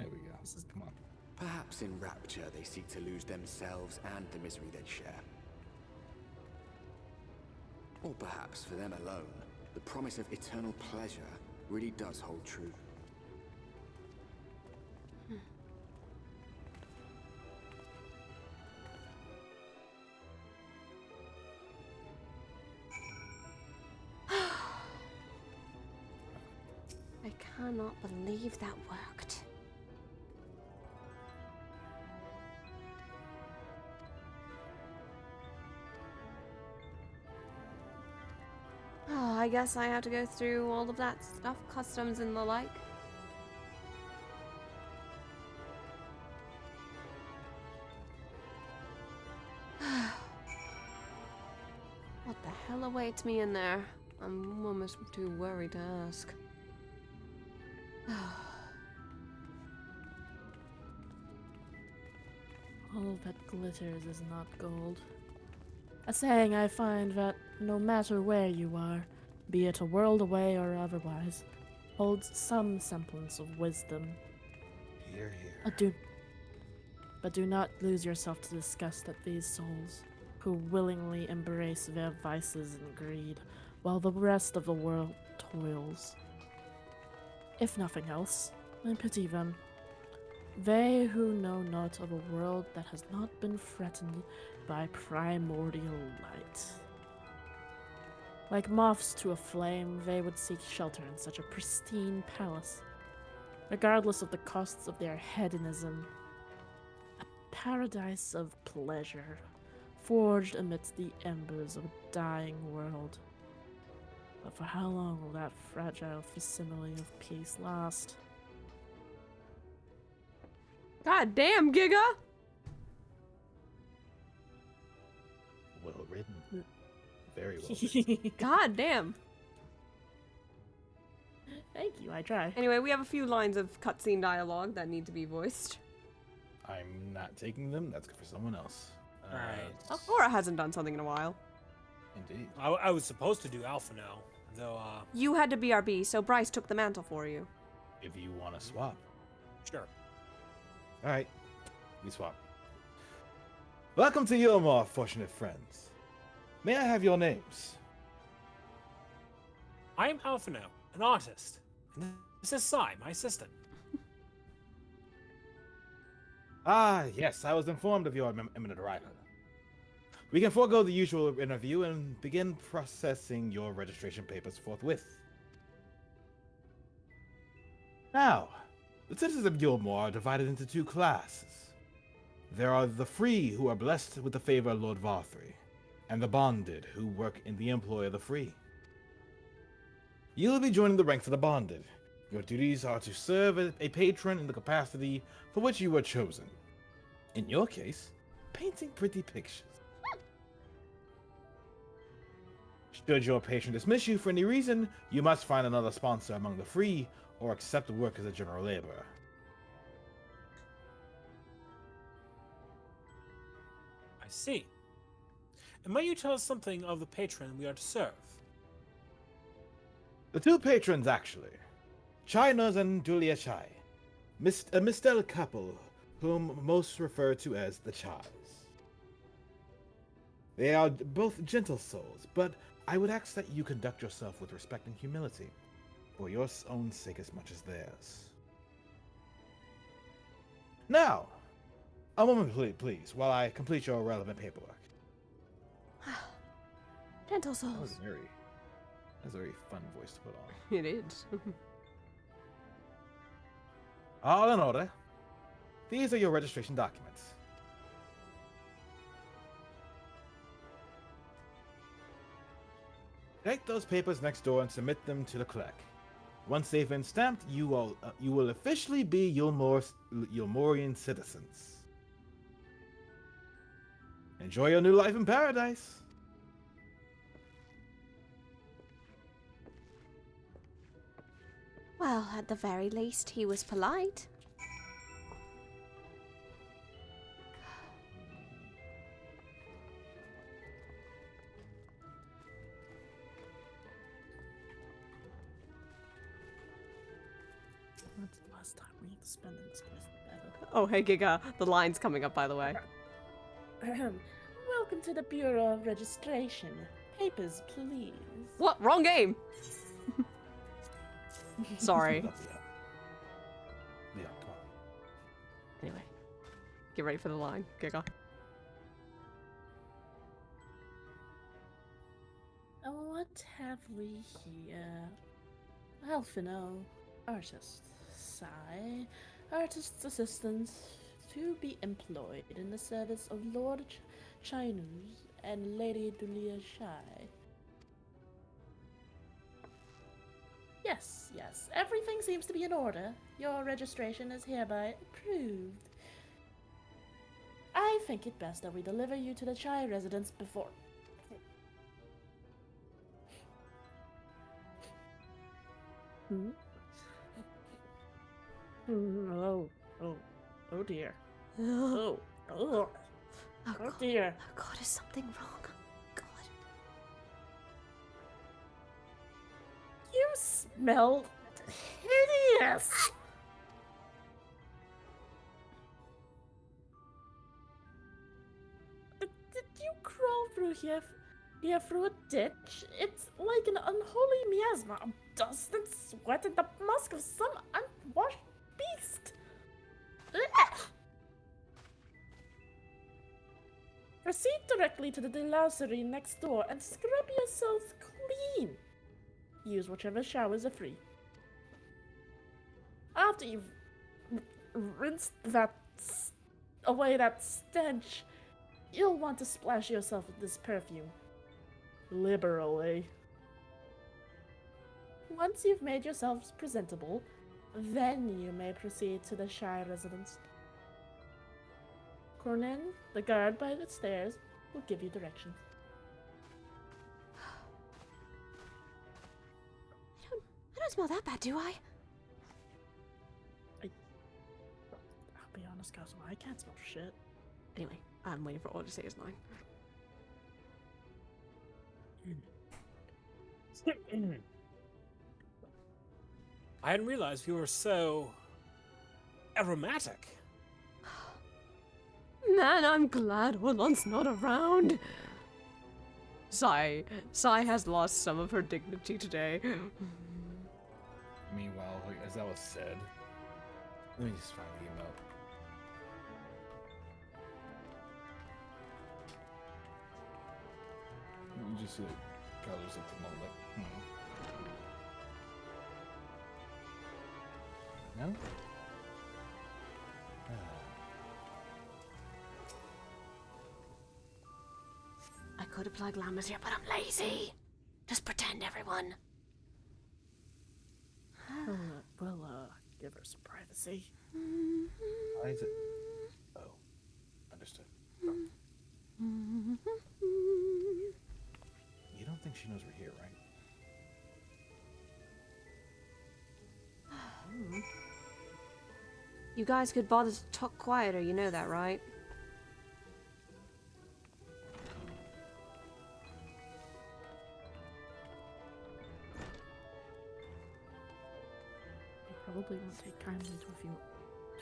we go. Come on. Perhaps in rapture they seek to lose themselves and the misery they share. Or perhaps for them alone, the promise of eternal pleasure really does hold true. I cannot believe that worked. Oh, I guess I have to go through all of that stuff, customs and the like. What the hell awaits me in there? I'm almost too worried to ask. All that glitters is not gold. A saying I find that no matter where you are, be it a world away or otherwise, holds some semblance of wisdom. Here, here. But do not lose yourself to disgust at these souls, who willingly embrace their vices and greed, while the rest of the world toils. If nothing else, I pity them. They who know not of a world that has not been threatened by primordial light. Like moths to a flame, they would seek shelter in such a pristine palace, regardless of the costs of their hedonism. A paradise of pleasure, forged amidst the embers of a dying world. But for how long will that fragile facsimile of peace last? God damn, Giga! Well written. Very well written. God damn. Thank you, I try. Anyway, we have a few lines of cutscene dialogue that need to be voiced. I'm not taking them. That's good for someone else. Alright. Aura hasn't done something in a while. Indeed. I was supposed to do Alpha now, though, You had to BRB, so Bryce took the mantle for you. If you want to swap. Sure. All right. We swap. Welcome to Yulmore, fortunate friends. May I have your names? I am Alpha now, an artist. And this is Sai, my assistant. Ah, yes, I was informed of your imminent arrival. We can forego the usual interview and begin processing your registration papers forthwith. Now, the citizens of Yulmore are divided into two classes. There are the free, who are blessed with the favor of Lord Varthry, and the bonded, who work in the employ of the free. You will be joining the ranks of the bonded. Your duties are to serve a patron in the capacity for which you were chosen. In your case, painting pretty pictures. Should your patron dismiss you for any reason, you must find another sponsor among the free or accept work as a general laborer. I see. And might you tell us something of the patron we are to serve? The two patrons, actually. China's and Julia Chai. A mistel couple, whom most refer to as the Chais. They are both gentle souls, but I would ask that you conduct yourself with respect and humility, for your own sake as much as theirs. Now, a moment, please, while I complete your relevant paperwork. Gentle That was souls. a very fun voice to put on. It is. All in order. These are your registration documents. Take those papers next door and submit them to the clerk. Once they've been stamped, you will officially be Yulmorian citizens. Enjoy your new life in paradise. Well, at the very least, he was polite. What's the last time we need to spend in this place together? Oh, hey, Giga. The line's coming up, by the way. Welcome to the Bureau of Registration. Papers, please. What? Wrong game! Sorry. Yeah, come on. Anyway, get ready for the line, Giga. What have we here? Alphino, artist. Sai, artist's assistant, to be employed in the service of Lord Chinus and Lady Dulia Shai. Yes, everything seems to be in order. Your registration is hereby approved. I think it best that we deliver you to the Chai residence before... Hmm? Oh dear. Oh dear. Oh God, is something wrong? God. You smell hideous. Did you crawl through here through a ditch? It's like an unholy miasma of dust and sweat and the musk of some unwashed beast. Ugh. Proceed directly to the delousery next door and scrub yourself clean. Use whichever showers are free. After you've rinsed away that stench, you'll want to splash yourself with this perfume. Liberally. Once you've made yourselves presentable, then you may proceed to the Shire residence. Cornin, the guard by the stairs, will give you directions. I don't smell that bad, do I? I'll be honest, Cosmo, I can't smell shit. Anyway, I'm waiting for Ola to say his line. I hadn't realized you were so aromatic. Man, I'm glad Orlan's not around. Sai has lost some of her dignity today. Meanwhile, like, as that was said, let me just find the emote. You just see like colors at the moment, like, No? I could apply glamours here, but I'm lazy. Just pretend, everyone. We'll give her some privacy. Why is it? Oh, understood. You don't think she knows we're here, right? You guys could bother to talk quieter, you know that, right? You probably won't take kindly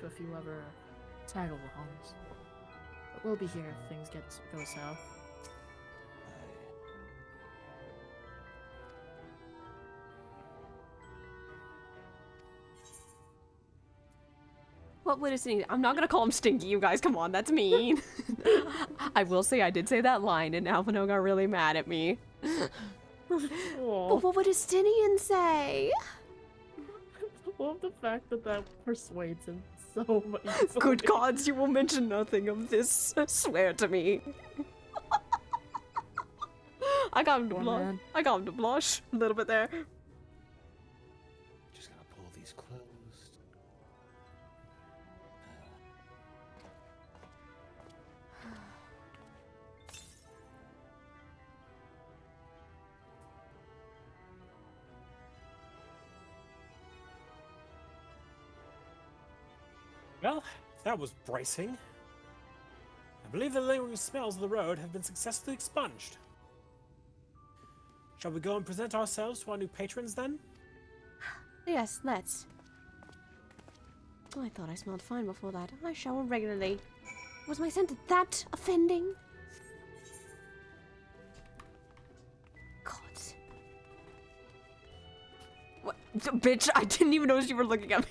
to a few other taggable homes. But we'll be here if things go south. What would a sneeze? I'm not gonna call him stinky, you guys. Come on, that's mean. I will say I did say that line, and Alphino got really mad at me. But what would a Stinian say? I love the fact that persuades him so much. Good gods, you will mention nothing of this. Swear to me. I got him to blush. I got him to blush a little bit there. Just gotta pull these closed. Well, that was bracing. I believe the lingering smells of the road have been successfully expunged. Shall we go and present ourselves to our new patrons then? Yes, let's. I thought I smelled fine before that. I shower regularly. Was my scent that offending? God. What? Bitch, I didn't even notice you were looking at me.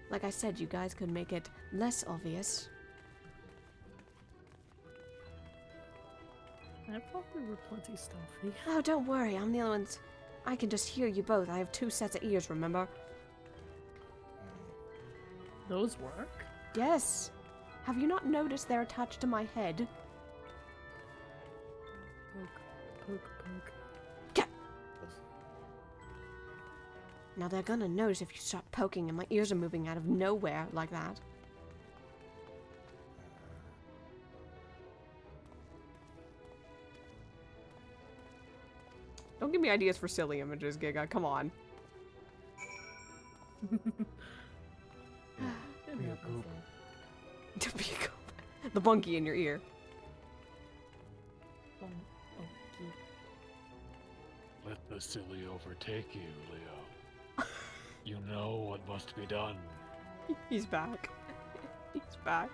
Like I said, you guys could make it less obvious. I thought we were plenty stealthy. Oh, don't worry, I'm the only ones. I can just hear you both. I have 2 sets of ears, remember? Those work? Yes. Have you not noticed they're attached to my head? Poke. Now they're gonna notice if you start poking and my ears are moving out of nowhere like that. Don't give me ideas for silly images, Giga. Come on. The bunkie in your ear. Let the silly overtake you, Leo. You know what must be done. He's back. He's back.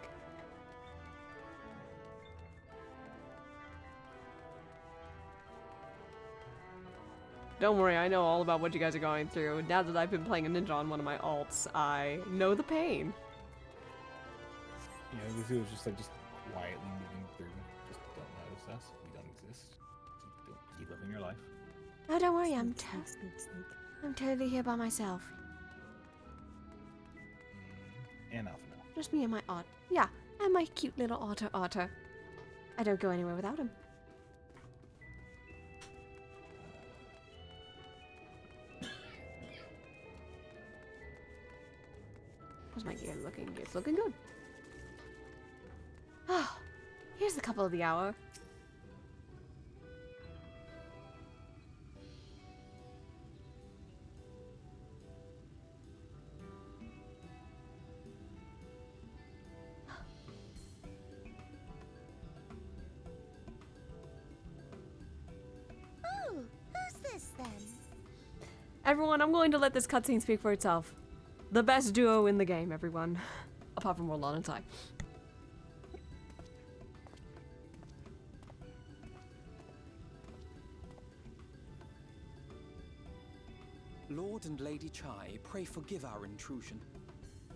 Don't worry, I know all about what you guys are going through. Now that I've been playing a ninja on one of my alts, I know the pain. Yeah, this was just quietly moving through. Just don't notice us. We don't exist. Keep living your life. Oh, don't worry, I'm totally here by myself. And Alphino. Just me and my otter. Yeah, and my cute little otter. I don't go anywhere without him. How's my gear looking? It's looking good. Oh, here's the couple of the hour. Yes, then. Everyone, I'm going to let this cutscene speak for itself. The best duo in the game, everyone. Apart from Warlon and Ty. Lord and Lady Chai, pray forgive our intrusion.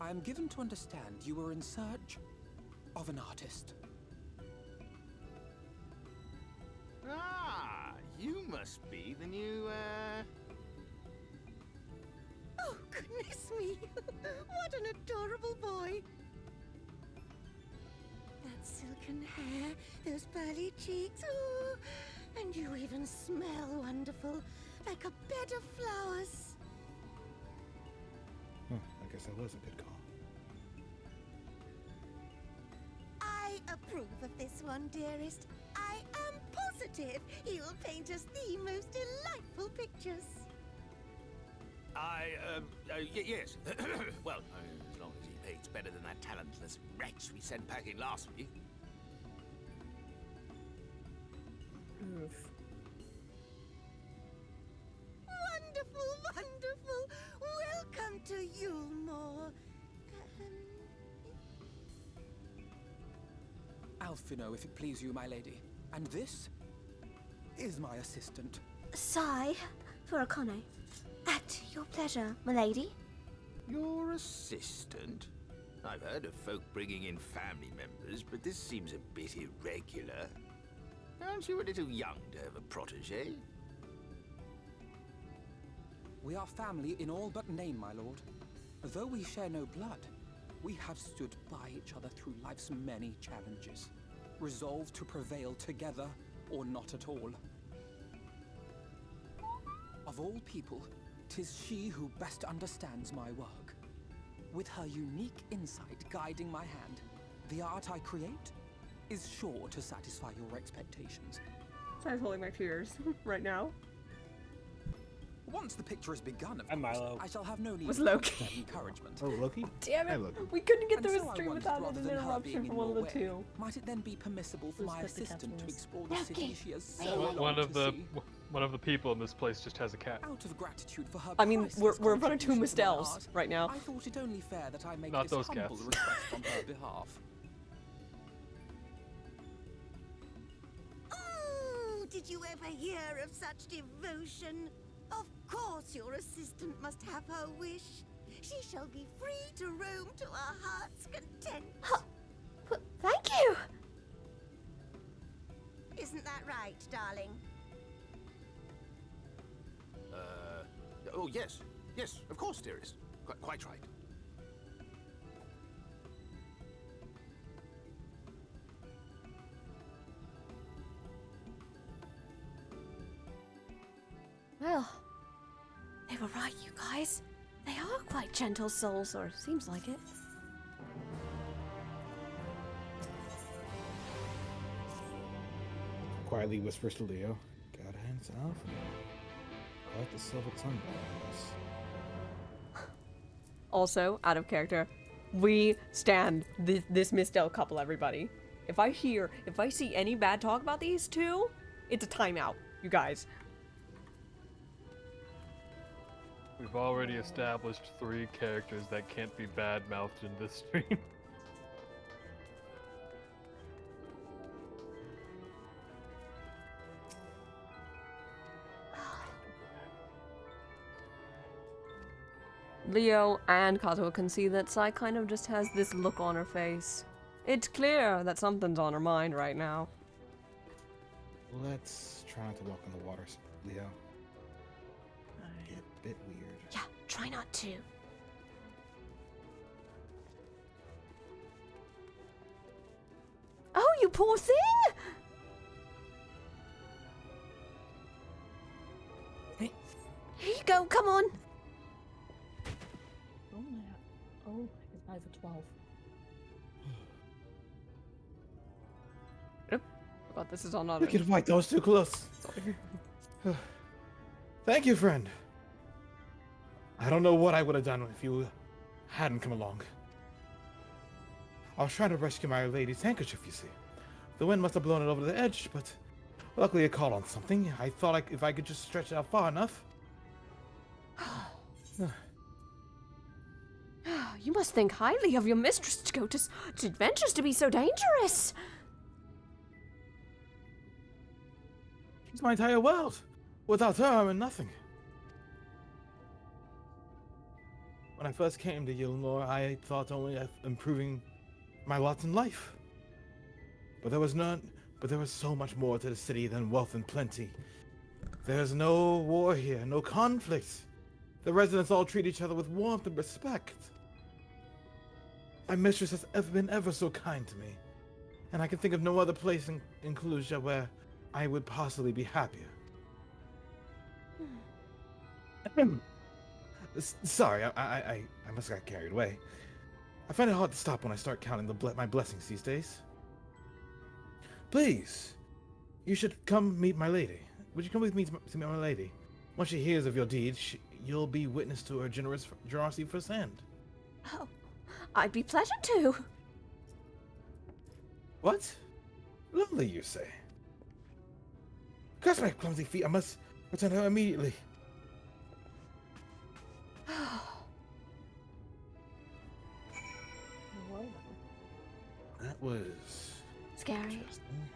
I am given to understand you were in search of an artist. Ah, you must be the new, Oh, goodness me! What an adorable boy! That silken hair, those pearly cheeks, oh, and you even smell wonderful, like a bed of flowers. I guess that was a good call. I approve of this one, dearest. I am positive he will paint us the most delightful pictures. Yes. Well, as long as he paints better than that talentless wretch we sent packing last week. Wonderful, wonderful. Welcome to Yulmore. Alfino, if it please you, my lady. And this is my assistant. Sigh for Akane. At your pleasure, milady. Your assistant? I've heard of folk bringing in family members, but this seems a bit irregular. Aren't you a little young to have a protege? We are family in all but name, my lord. Though we share no blood, we have stood by each other through life's many challenges, resolved to prevail together or not at all. Of all people, 'tis she who best understands my work. With her unique insight guiding my hand, the art I create is sure to satisfy your expectations. So I'm holding my tears right now. Once the picture is begun, of I'm course, Milo. I shall have no need Was for Loki. further encouragement. Oh, Loki? Damn Hi, it! Loki. We couldn't get And through so a I stream wondered, without rather an than her interruption being from in one of your the way, two. Might it then be permissible for Who's my got the cat's assistant to wings? explore the city she has so One longed of to the see? one of the people in this place just has a cat. Out of gratitude for her I mean, priceless we're in front of two contribution to my Mistels art, right now. I thought it only fair that I make Not this those humble cats. request on her behalf. Oh, did you ever hear of such devotion? Of course your assistant must have her wish. She shall be free to roam to her heart's content. Thank you. Isn't that right, darling? Oh, yes. Yes, of course, dearest. Quite right. Well, they were right, you guys. They are quite gentle souls, or seems like it. Quietly whispers to Leo. God hands off. I like the silver tongue. Also, out of character, we stand this Mistel couple, everybody. If I see any bad talk about these two, it's a timeout, you guys. We've already established 3 characters that can't be bad-mouthed in this stream. Leo and Kato can see that Sai kind of just has this look on her face. It's clear that something's on her mind right now. Let's try not to walk on the water, Leo. Get a bit weird. Yeah, try not to. Oh, you poor thing! Here you go, come on! Oh, it's 5 for 12. Forgot this is on auto. We can fight those too close. Thank you, friend. I don't know what I would have done if you hadn't come along. I was trying to rescue my lady's handkerchief, you see. The wind must have blown it over the edge, but Luckily, I caught on something. I thought if I could just stretch it out far enough. You must think highly of your mistress to go to adventures to be so dangerous. She's my entire world. Without her, I'm in nothing. When I first came to Yilmore, I thought only of improving my lot in life. But there was so much more to the city than wealth and plenty. There's no war here, no conflict. The residents all treat each other with warmth and respect. My mistress has been ever so kind to me, and I can think of no other place in Kalusha where I would possibly be happier. Sorry, I must have got carried away. I find it hard to stop when I start counting my blessings these days. Please, you should come meet my lady. Would you come with me to meet my lady? Once she hears of your deeds, you'll be witness to her generosity firsthand. Oh, I'd be pleasured to. What? Lovely, you say? Curse my clumsy feet, I must return to her immediately. That was scary. Interesting.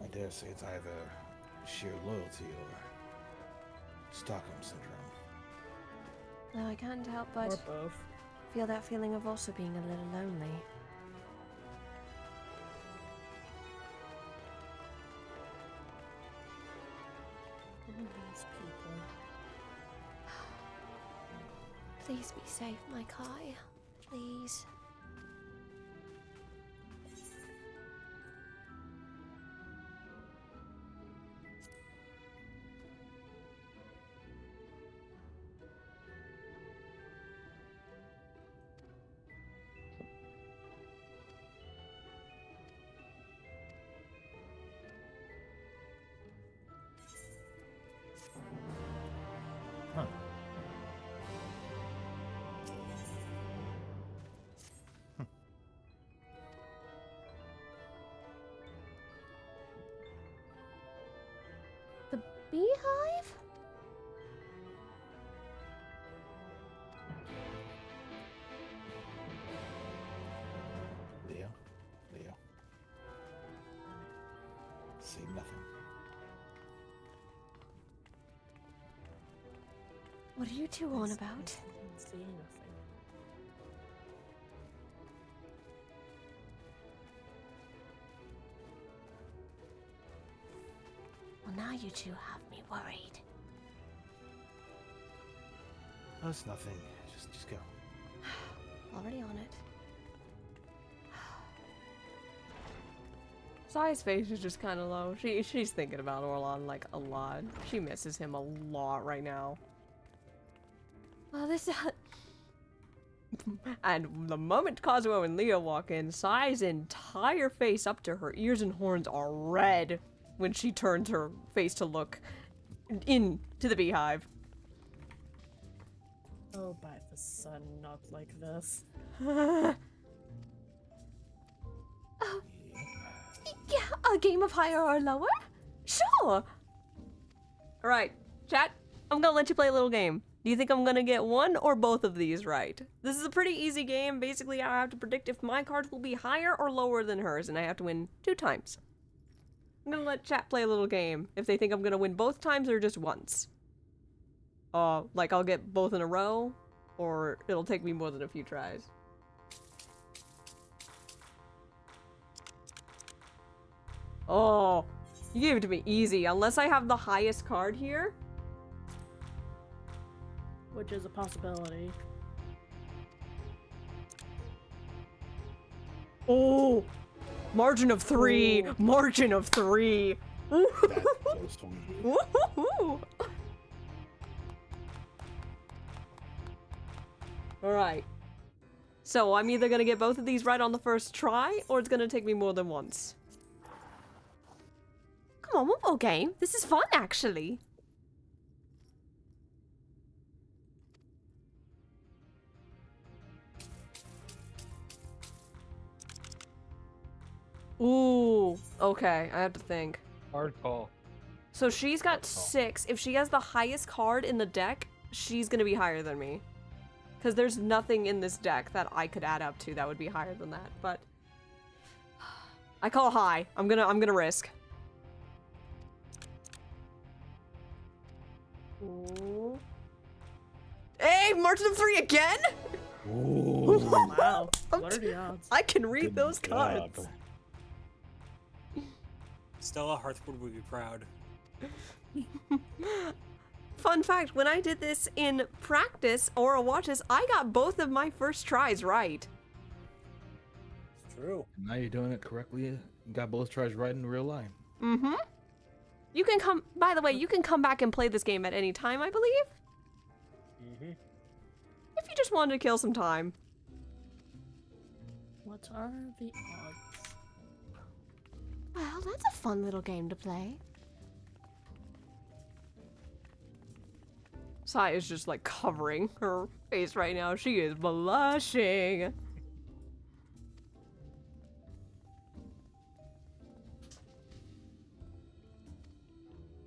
I dare say it's either sheer loyalty or Stockholm syndrome. No, I can't help but feel that feeling of also being a little lonely. These people. Please be safe, my Kai. Please. Huh. The beehive? Leo? Say nothing. What are you two on about? See nothing. Well, now you two have me worried. That's nothing. Just go. Already on it. Sai's face is just kind of low. She's thinking about Orlan like a lot. She misses him a lot right now. Well, this And the moment Kazuo and Leo walk in, Sai's entire face up to her ears and horns are red when she turns her face to look into the beehive. Oh, by the sun, not like this. Yeah, a game of higher or lower? Sure. Alright, chat, I'm gonna let you play a little game. Do you think I'm gonna get one or both of these right? This is a pretty easy game. Basically, I have to predict if my cards will be higher or lower than hers, and I have to win 2 times. I'm gonna let chat play a little game if they think I'm gonna win both times or just once. Like I'll get both in a row, or it'll take me more than a few tries. Oh, you gave it to me easy. Unless I have the highest card here. Which is a possibility. Oh, margin of 3. Ooh. Margin of 3. Alright. So I'm either gonna get both of these right on the first try, or it's gonna take me more than once. Come on, one more game. This is fun, actually. Ooh, okay, I have to think. Hard call. So she's got 6. If she has the highest card in the deck, she's gonna be higher than me. Because there's nothing in this deck that I could add up to that would be higher than that. But I call high. I'm gonna risk. Ooh. Hey, Martin 3 again? Ooh. Wow. What are the odds? I can read those cards. Stella Hearthwood would be proud. Fun fact, when I did this in practice, Aura Watches, I got both of my first tries right. It's true. Now you're doing it correctly. You got both tries right in real life. Mm-hmm. You can come, by the way, you can come back and play this game at any time, I believe. Mm-hmm. If you just wanted to kill some time. What are the odds? Well, that's a fun little game to play. Sai is just like covering her face right now. She is blushing.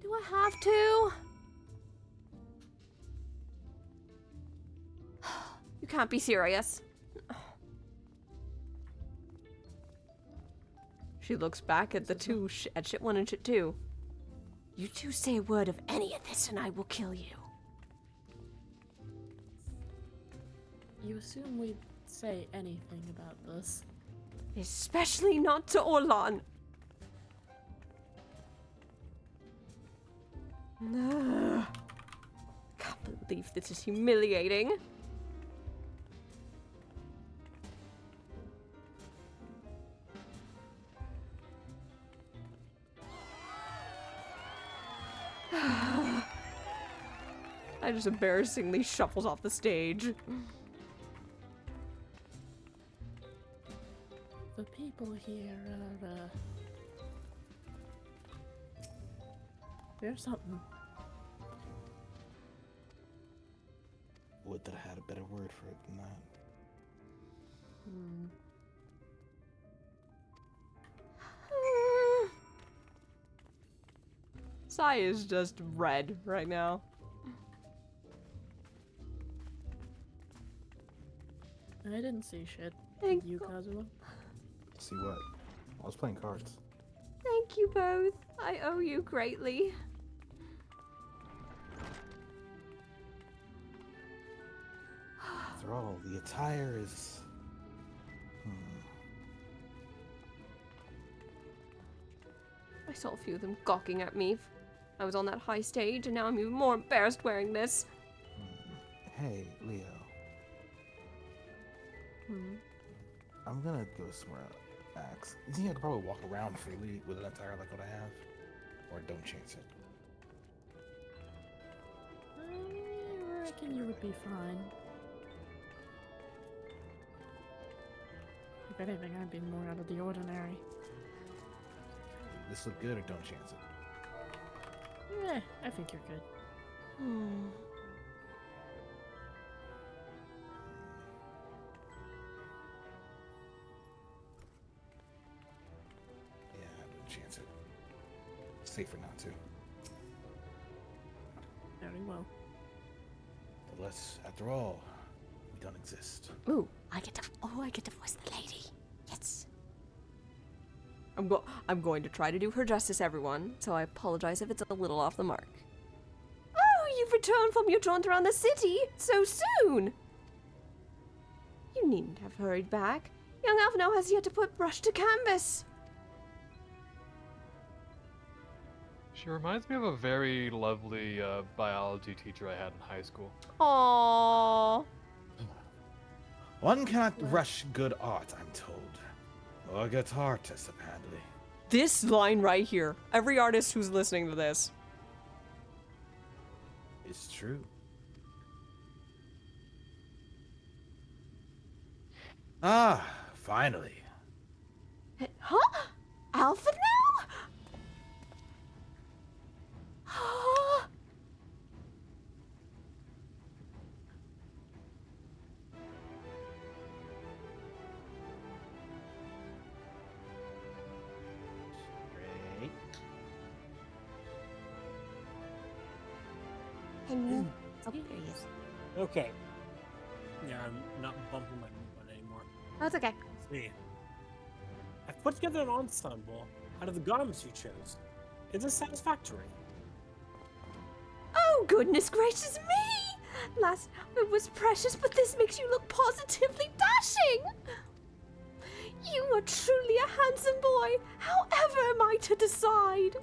Do I have to? You can't be serious. She looks back at the two, at shit 1 and shit 2. You two say a word of any of this and I will kill you. You assume we'd say anything about this. Especially not to Orlan. No. Can't believe this is humiliating. I just embarrassingly shuffles off the stage. The people here are, there's something. Would that I had a better word for it than that. Sai is just red right now. I didn't see shit. Thank you, Kazuo. See what? I was playing cards. Thank you both. I owe you greatly. After all, the attire is... I saw a few of them gawking at me. I was on that high stage, and now I'm even more embarrassed wearing this. Hey, Leo. I'm gonna go somewhere else. You think I could probably walk around freely with an attire like what I have? Or don't chance it? I reckon you would be fine. If anything, I'd be more out of the ordinary. This look good or don't chance it? Eh, I think you're good. Yeah, I don't chance it. Safer not to. Very well. Unless, after all, we don't exist. Ooh, I get to voice the lady. Yes. I'm going to try to do her justice, everyone, so I apologize if it's a little off the mark. Oh, you've returned from your jaunt around the city so soon! You needn't have hurried back. Young Alphino has yet to put brush to canvas. She reminds me of a very lovely biology teacher I had in high school. Aww. One cannot rush good art, I'm told. Or get artists, apparently. This line right here. Every artist who's listening to this. It's true. Ah, finally. Huh? Alpha now? Can you? Oh, there he is. Okay. Yeah, I'm not bumping my move button anymore. Oh, it's okay. It's me. I've put together an ensemble out of the garments you chose. Is this satisfactory? Oh, goodness gracious me! Last it was precious, but this makes you look positively dashing! You are truly a handsome boy. However am I to decide?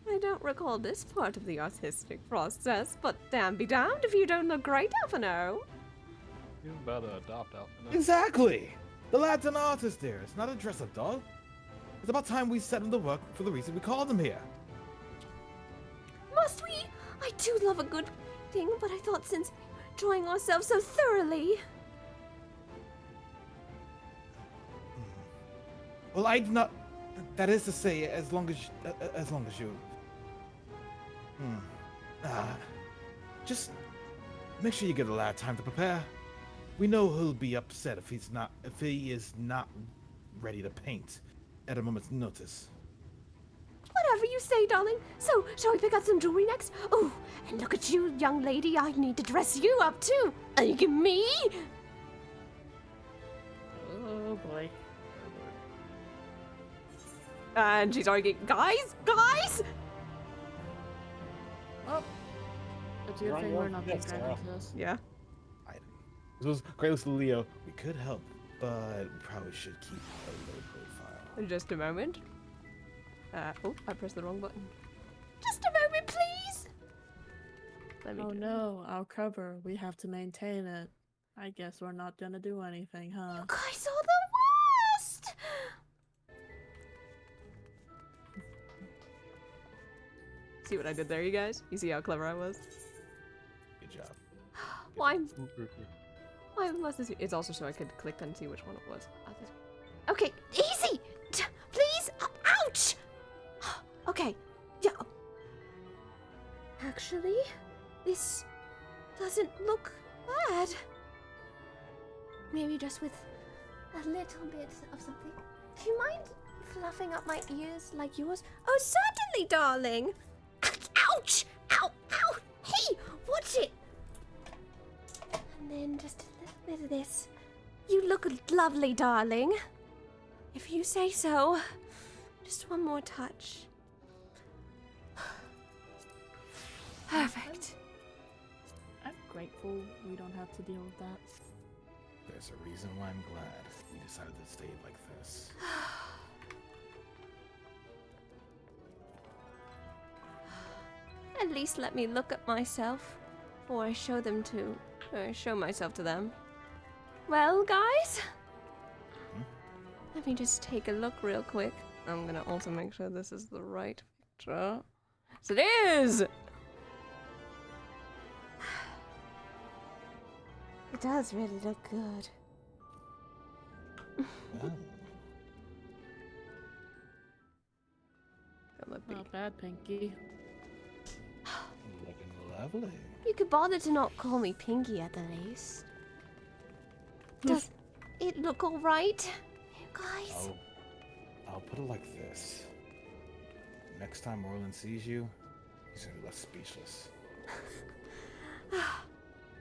I don't recall this part of the artistic process, but damn be damned if you don't look great, Alphino. You better adopt Alphino. Exactly! The lad's an artist there. It's not a dress-up doll. It's about time we set him to work for the reason we called him here. Must we? I do love a good thing, but I thought since enjoying ourselves so thoroughly. Well, I'd not. That is to say, as long as you. Just make sure you give the lad time to prepare. We know he'll be upset if he is not ready to paint at a moment's notice. Whatever you say, darling. So, shall we pick out some jewelry next? Oh, and look at you, young lady. I need to dress you up too. Look at me. Oh boy. And she's already guys. Oh, it's a good thing we're not being dragged into this. Yeah. This was Graceless Leo. We could help, but we probably should keep a low profile. Just a moment. Oh, I pressed the wrong button. Just a moment, please. Oh no, our cover. We have to maintain it. I guess we're not gonna do anything, huh? You guys are the worst. See what I did there, you guys? You see how clever I was? Good job. Why must this be? It's also so I could click and see which one it was. Okay, easy! Please! Ouch! Okay, yeah. Actually, this doesn't look bad. Maybe just with a little bit of something. Do you mind fluffing up my ears like yours? Oh, certainly, darling! Ouch! Ow! Ow! Hey! Watch it! And then just a little bit of this. You look lovely, darling. If you say so. Just one more touch. Perfect. I'm grateful we don't have to deal with that. There's a reason why I'm glad we decided to stay like this. At least let me look at myself, or I show myself to them. Well, guys, let me just take a look real quick. I'm gonna also make sure this is the right picture. Yes, it is! It does really look good. Not bad, Pinky. Looking lovely. You could bother to not call me Pinky at the least. Does it look alright, guys? I'll put it like this. Next time Orlin sees you, he's gonna be left speechless.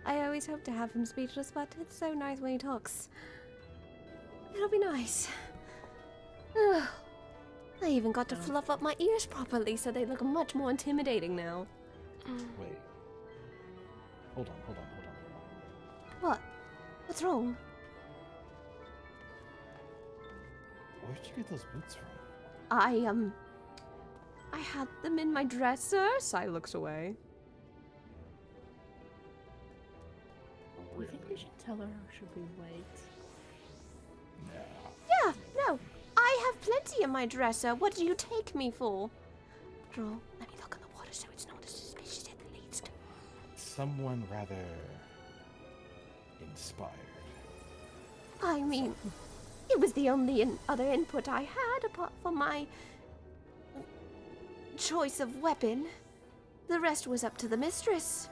I always hope to have him speechless, but it's so nice when he talks. It'll be nice. I even got to fluff up my ears properly, so they look much more intimidating now. Wait. Hold on. What? What's wrong? Where'd you get those boots from? I had them in my dresser. Sai looks away. You think we should tell her, or should we wait? Yeah, no. I have plenty in my dresser. What do you take me for? After all, let me look in the water so it's not as suspicious at the least. Someone rather inspired. I mean, it was the only other input I had apart from my choice of weapon. The rest was up to the mistress.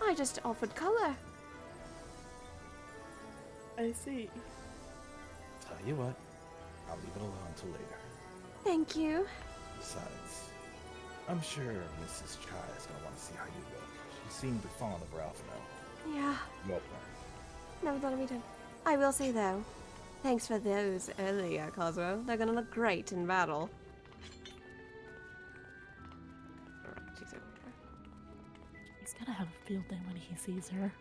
I just offered color. I see. Tell you what, I'll leave it alone until later. Thank you. Besides, I'm sure Mrs. Chai is gonna want to see how you look. She seemed fond of Ralph now. Yeah, Well, never thought of me too. I will say though, thanks for those earlier, Cosmo. They're gonna look great in battle. Alright, she's over here. He's gonna have a field day when he sees her.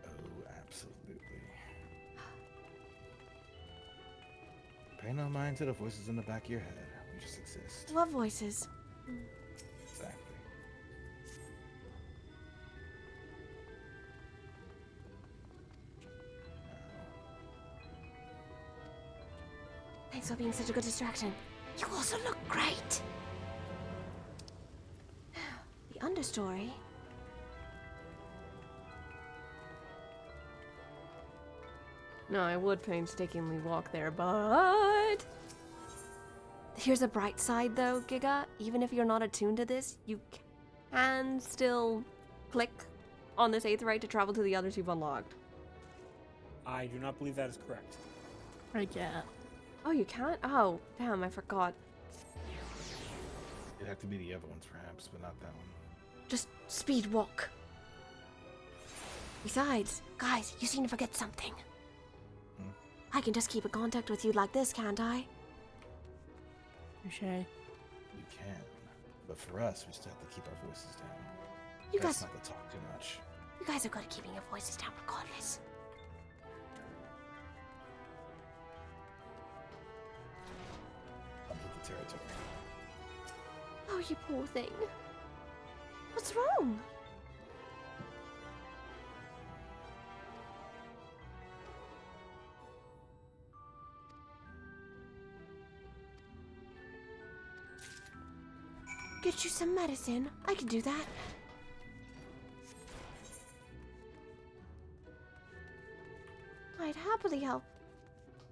Oh, absolutely. Pay no mind to the voices in the back of your head. We just exist. What voices? Exactly. Thanks for being such a good distraction. You also look great. The understory. No, I would painstakingly walk there, but... Here's a bright side though, Giga. Even if you're not attuned to this, you can still click on this 8th right to travel to the others you've unlocked. I do not believe that is correct. I get. Oh, you can't? Oh, damn, I forgot. It'd have to be the other ones, perhaps, but not that one. Just speed walk. Besides, guys, you seem to forget something. I can just keep in contact with you like this, can't I? Touche. You can. But for us, we still have to keep our voices down. You That's guys- not gonna talk too much. You guys are good at keeping your voices down regardless. Comes with the territory. Oh, you poor thing. What's wrong? Get you some medicine. I can do that. I'd happily help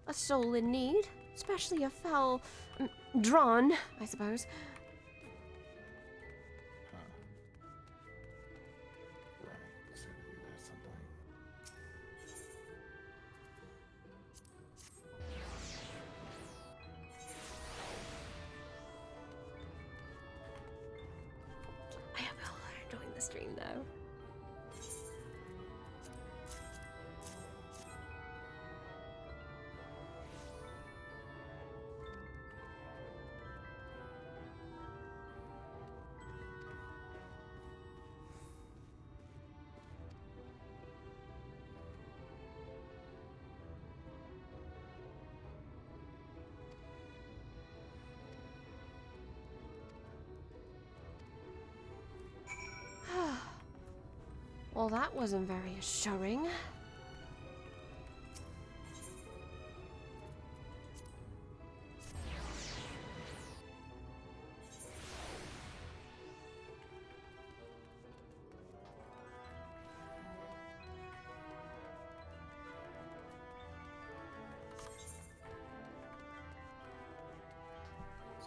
a soul in need, especially a foul drawn, I suppose. Right. So we do that at some point. I hope y'all are enjoying the stream though. Well, that wasn't very assuring.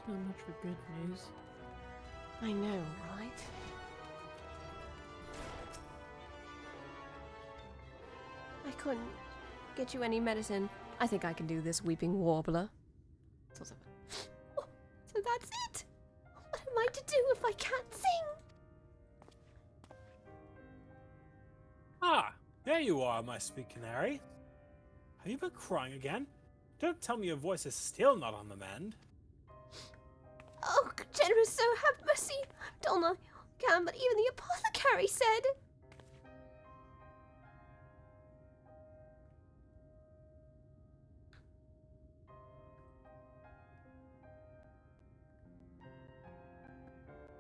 So much for good news. I know, right? I couldn't get you any medicine. I think I can do this, Weeping Warbler. So that's it? What am I to do if I can't sing? Ah, there you are, my sweet canary. Have you been crying again? Don't tell me your voice is still not on the mend. Oh, generous sir, have mercy. I've done all I can, but even the apothecary said...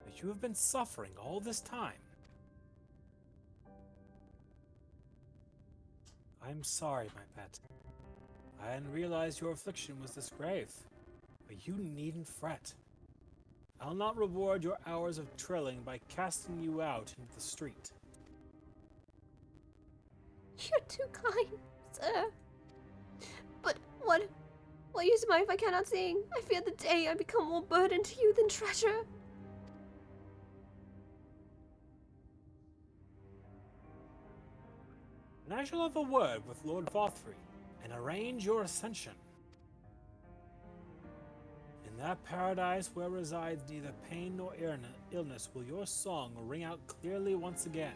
That you have been suffering all this time. I'm sorry, my pet. I didn't realize your affliction was this grave. But you needn't fret. I'll not reward your hours of trilling by casting you out into the street. You're too kind, sir. But what use am I if I cannot sing? I fear the day I become more burden to you than treasure. And I shall have a word with Lord Vothry and arrange your ascension. that paradise where resides neither pain nor illness will your song ring out clearly once again.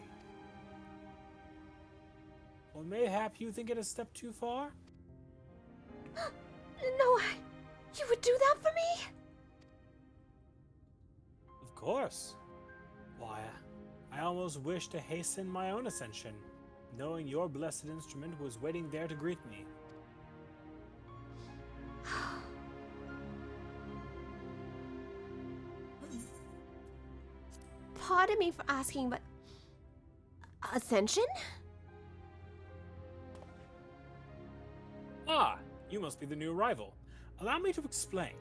Or mayhap you think it a step too far? No, you would do that for me? Of course. Why, I almost wish to hasten my own ascension, knowing your blessed instrument was waiting there to greet me. Pardon me for asking, but... Ascension? Ah, you must be the new arrival. Allow me to explain.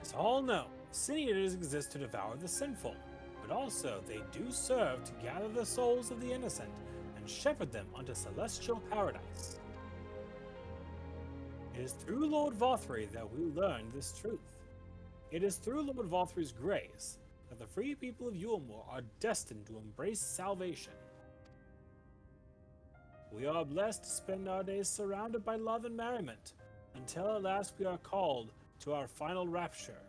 As all know, sin eaters exist to devour the sinful, but also they do serve to gather the souls of the innocent and shepherd them unto celestial paradise. It is through Lord Vothry that we learn this truth. It is through Lord Vothry's grace that the free people of Yulmore are destined to embrace salvation. We are blessed to spend our days surrounded by love and merriment, until at last we are called to our final rapture.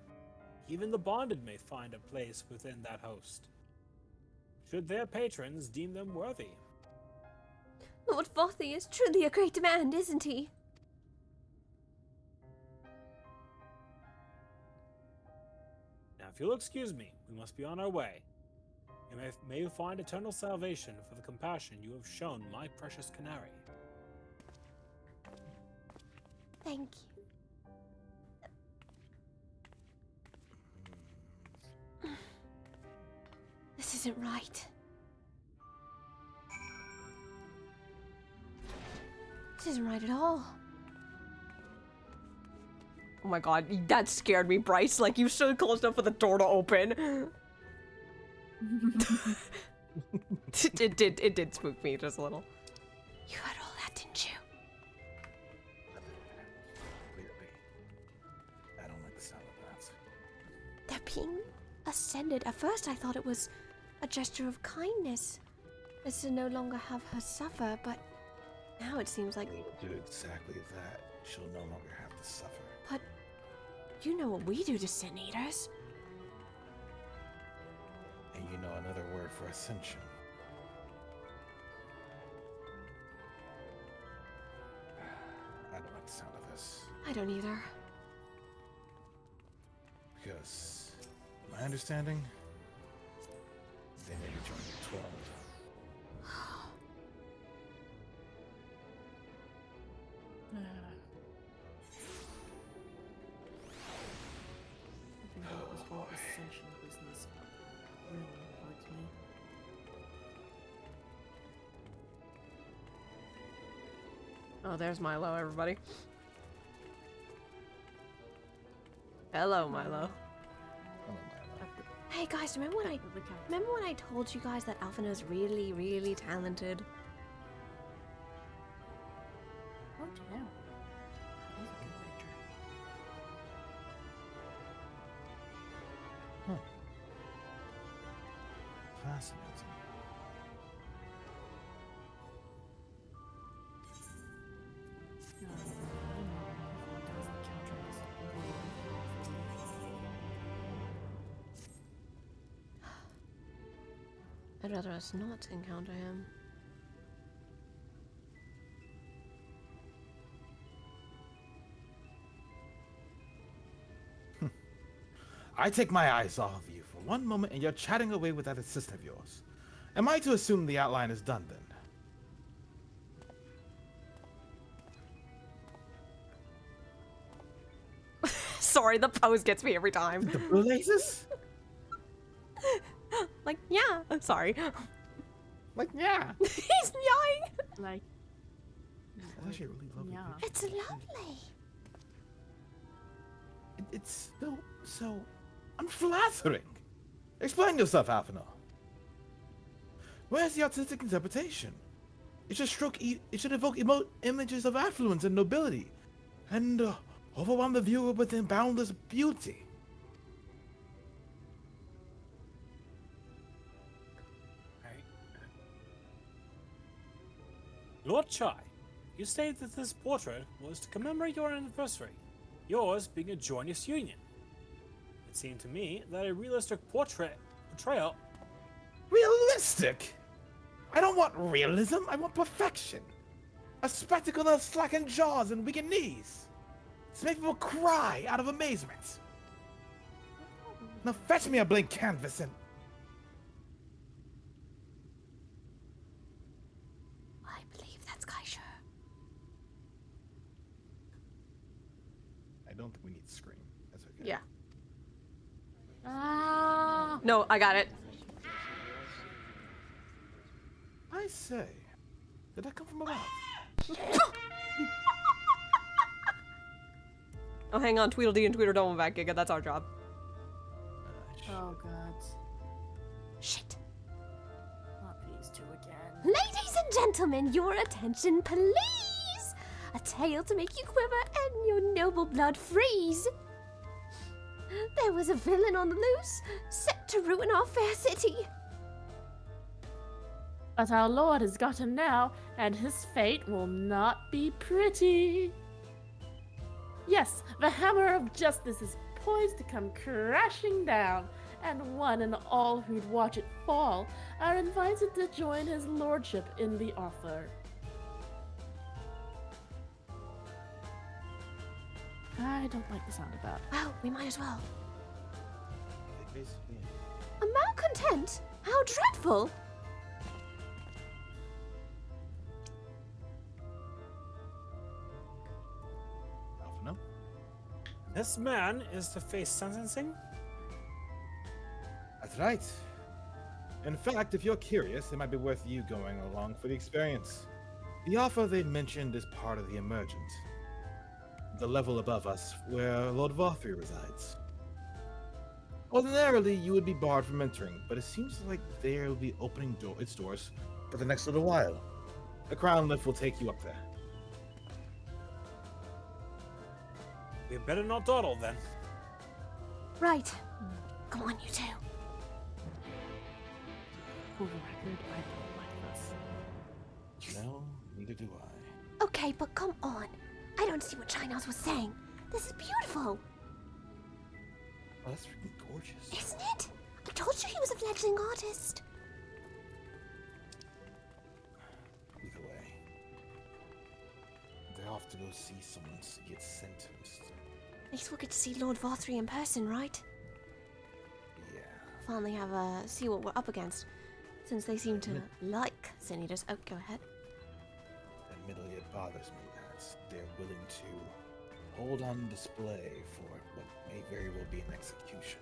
Even the bonded may find a place within that host, should their patrons deem them worthy. Lord Vothry is truly a great man, isn't he? Now, if you'll excuse me, we must be on our way. May you find eternal salvation for the compassion you have shown my precious canary. Thank you. This isn't right. This isn't right at all. Oh my god, that scared me, Bryce. Like, you stood close enough for the door to open. It did spook me just a little. You heard all that, didn't you? I don't like the sound of that. They're being ascended. At first I thought it was a gesture of kindness, as to no longer have her suffer, but now it seems like... We'll do exactly that. She'll no longer have to suffer. But you know what we do to sin eaters. And you know another word for ascension. I don't like the sound of this. I don't either. Because, my understanding, they may be joining the 12. I think that was whole ascension business really bugs me. Oh, there's Milo, everybody. Hello, Milo. Hey guys, remember when I told you guys that Alphina's really, really talented? Oh damn. That is a good picture. Fascinating. I'd rather us not encounter him. I take my eyes off of you for one moment and you're chatting away with that assistant of yours. Am I to assume the outline is done then? Sorry, the pose gets me every time. The blazes? Like, yeah. I'm sorry. Like, yeah. He's yawing. Like, That's actually a really lovely yeah. picture. It's lovely. It's so unflattering. Explain yourself, Alphina. Where's the artistic interpretation? It should evoke images of affluence and nobility, and overwhelm the viewer with boundless beauty. Lord Chai, you stated that this portrait was to commemorate your anniversary, yours being a joyous union. It seemed to me that a realistic portrayal. Realistic? I don't want realism, I want perfection. A spectacle of slackened jaws and weakened knees. To make people cry out of amazement. Now fetch me a blank canvas and... I believe that's Kaisha. I don't think we need to scream. That's okay. Yeah. No, I got it. I say, did that come from above? Oh, hang on, Tweedledee and Tweedledum back, Giga. That's our job. Oh god. Shit. Not these two again. Ladies and gentlemen, your attention, please! A tale to make you quiver and your noble blood freeze. There was a villain on the loose, set to ruin our fair city. But our lord has got him now, and his fate will not be pretty. Yes, the hammer of justice is poised to come crashing down, and one and all who'd watch it fall are invited to join his lordship in the offer. I don't like the sound of that. Well, we might as well. Basically. A malcontent? How dreadful! No? This man is to face sentencing? That's right. In fact, if you're curious, it might be worth you going along for the experience. The offer they mentioned is part of the Emergent. The level above us, where Lord Vothry resides. Ordinarily, you would be barred from entering, but it seems like they'll be opening its doors for the next little while. A crown lift will take you up there. We better not dawdle then. Right. Come on, you two. For the record, I don't like this. No, neither do I. Okay, but come on. I don't see what Chinos was saying. This is beautiful. Oh, that's freaking gorgeous. Isn't it? I told you he was a fledgling artist. Either way, they're off to go see someone get sentenced. At least we'll get to see Lord Vothry in person, right? Yeah. Finally have see what we're up against. Since they seem to like Sin Eaters. Oh, go ahead. Admittedly, it bothers me that they're willing to hold on display for what may very well be an execution.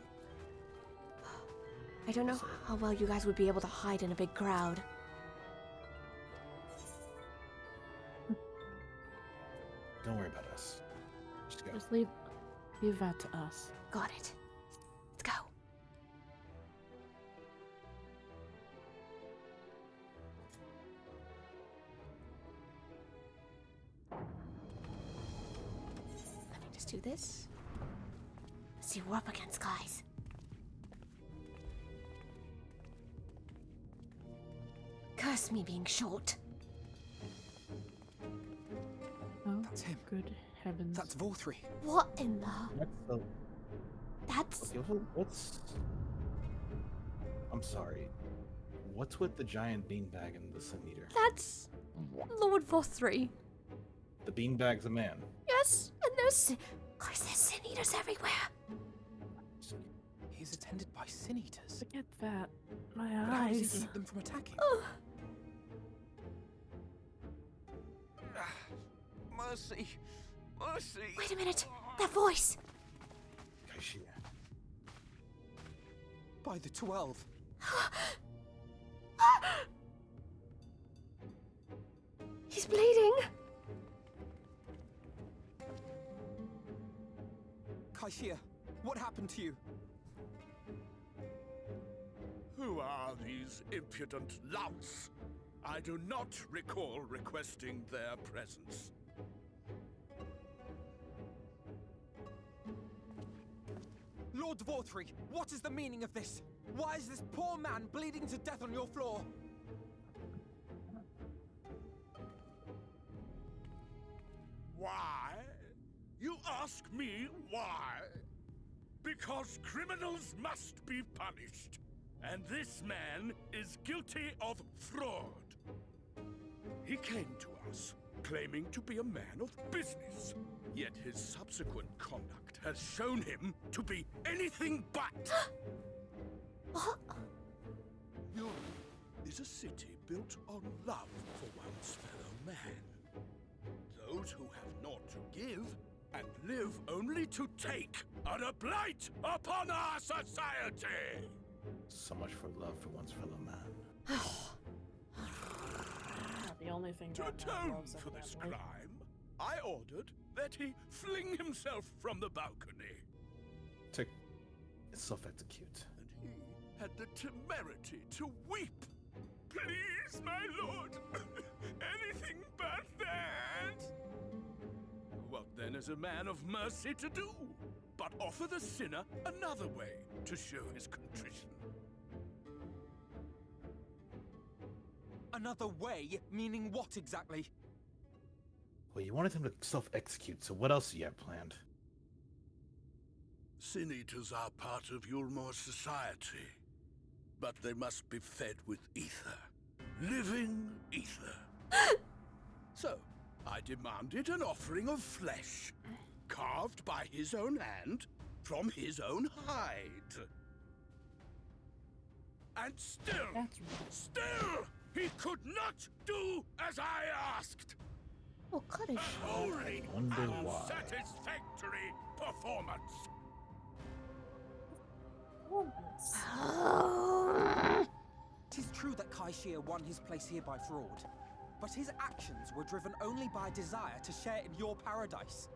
I don't know how well you guys would be able to hide in a big crowd. Don't worry about us. Just go. Just leave that to us. Got it. Let's go. Let me just do this. Let's see what we're up against, guys. Curse me being short. Oh, That's him. good heavens. That's Vothry. What in the... That's... Okay, what's... I'm sorry. What's with the giant beanbag and the Sin Eater? That's... Lord Vothry. The beanbag's a man. Yes, and there's... Guys, there's Sin Eaters everywhere. He's attended by Sin Eaters. Forget that. My But how does he eyes. keep them from attacking? Oh. Mercy! Mercy! Wait a minute. That voice. Kaishia. By the 12. He's bleeding. Kaishia, what happened to you? Who are these impudent louts? I do not recall requesting their presence. Lord Vothry, what is the meaning of this? Why is this poor man bleeding to death on your floor? Why? You ask me why? Because criminals must be punished. And this man is guilty of fraud. He came to us claiming to be a man of business. Yet his subsequent conduct has shown him to be anything but. Europe is a city built on love for one's fellow man. Those who have naught to give and live only to take are a blight upon our society. So much for love for one's fellow man. The only thing To atone for this crime, I ordered that he fling himself from the balcony. To self-execute. And he had the temerity to weep. Please, my lord, anything but that. What then is a man of mercy to do? But offer the sinner another way to show his contrition. Another way? Meaning what exactly? Well, you wanted him to self-execute, so what else do you have planned? Sin eaters are part of Yulmore society, but they must be fed with ether. Living ether. So, I demanded an offering of flesh, carved by his own hand, from his own hide. And still, he could not do as I asked. What kind of a wholly wonder why. unsatisfactory performance. Tis true that Kaishir won his place here by fraud, but his actions were driven only by a desire to share in your paradise.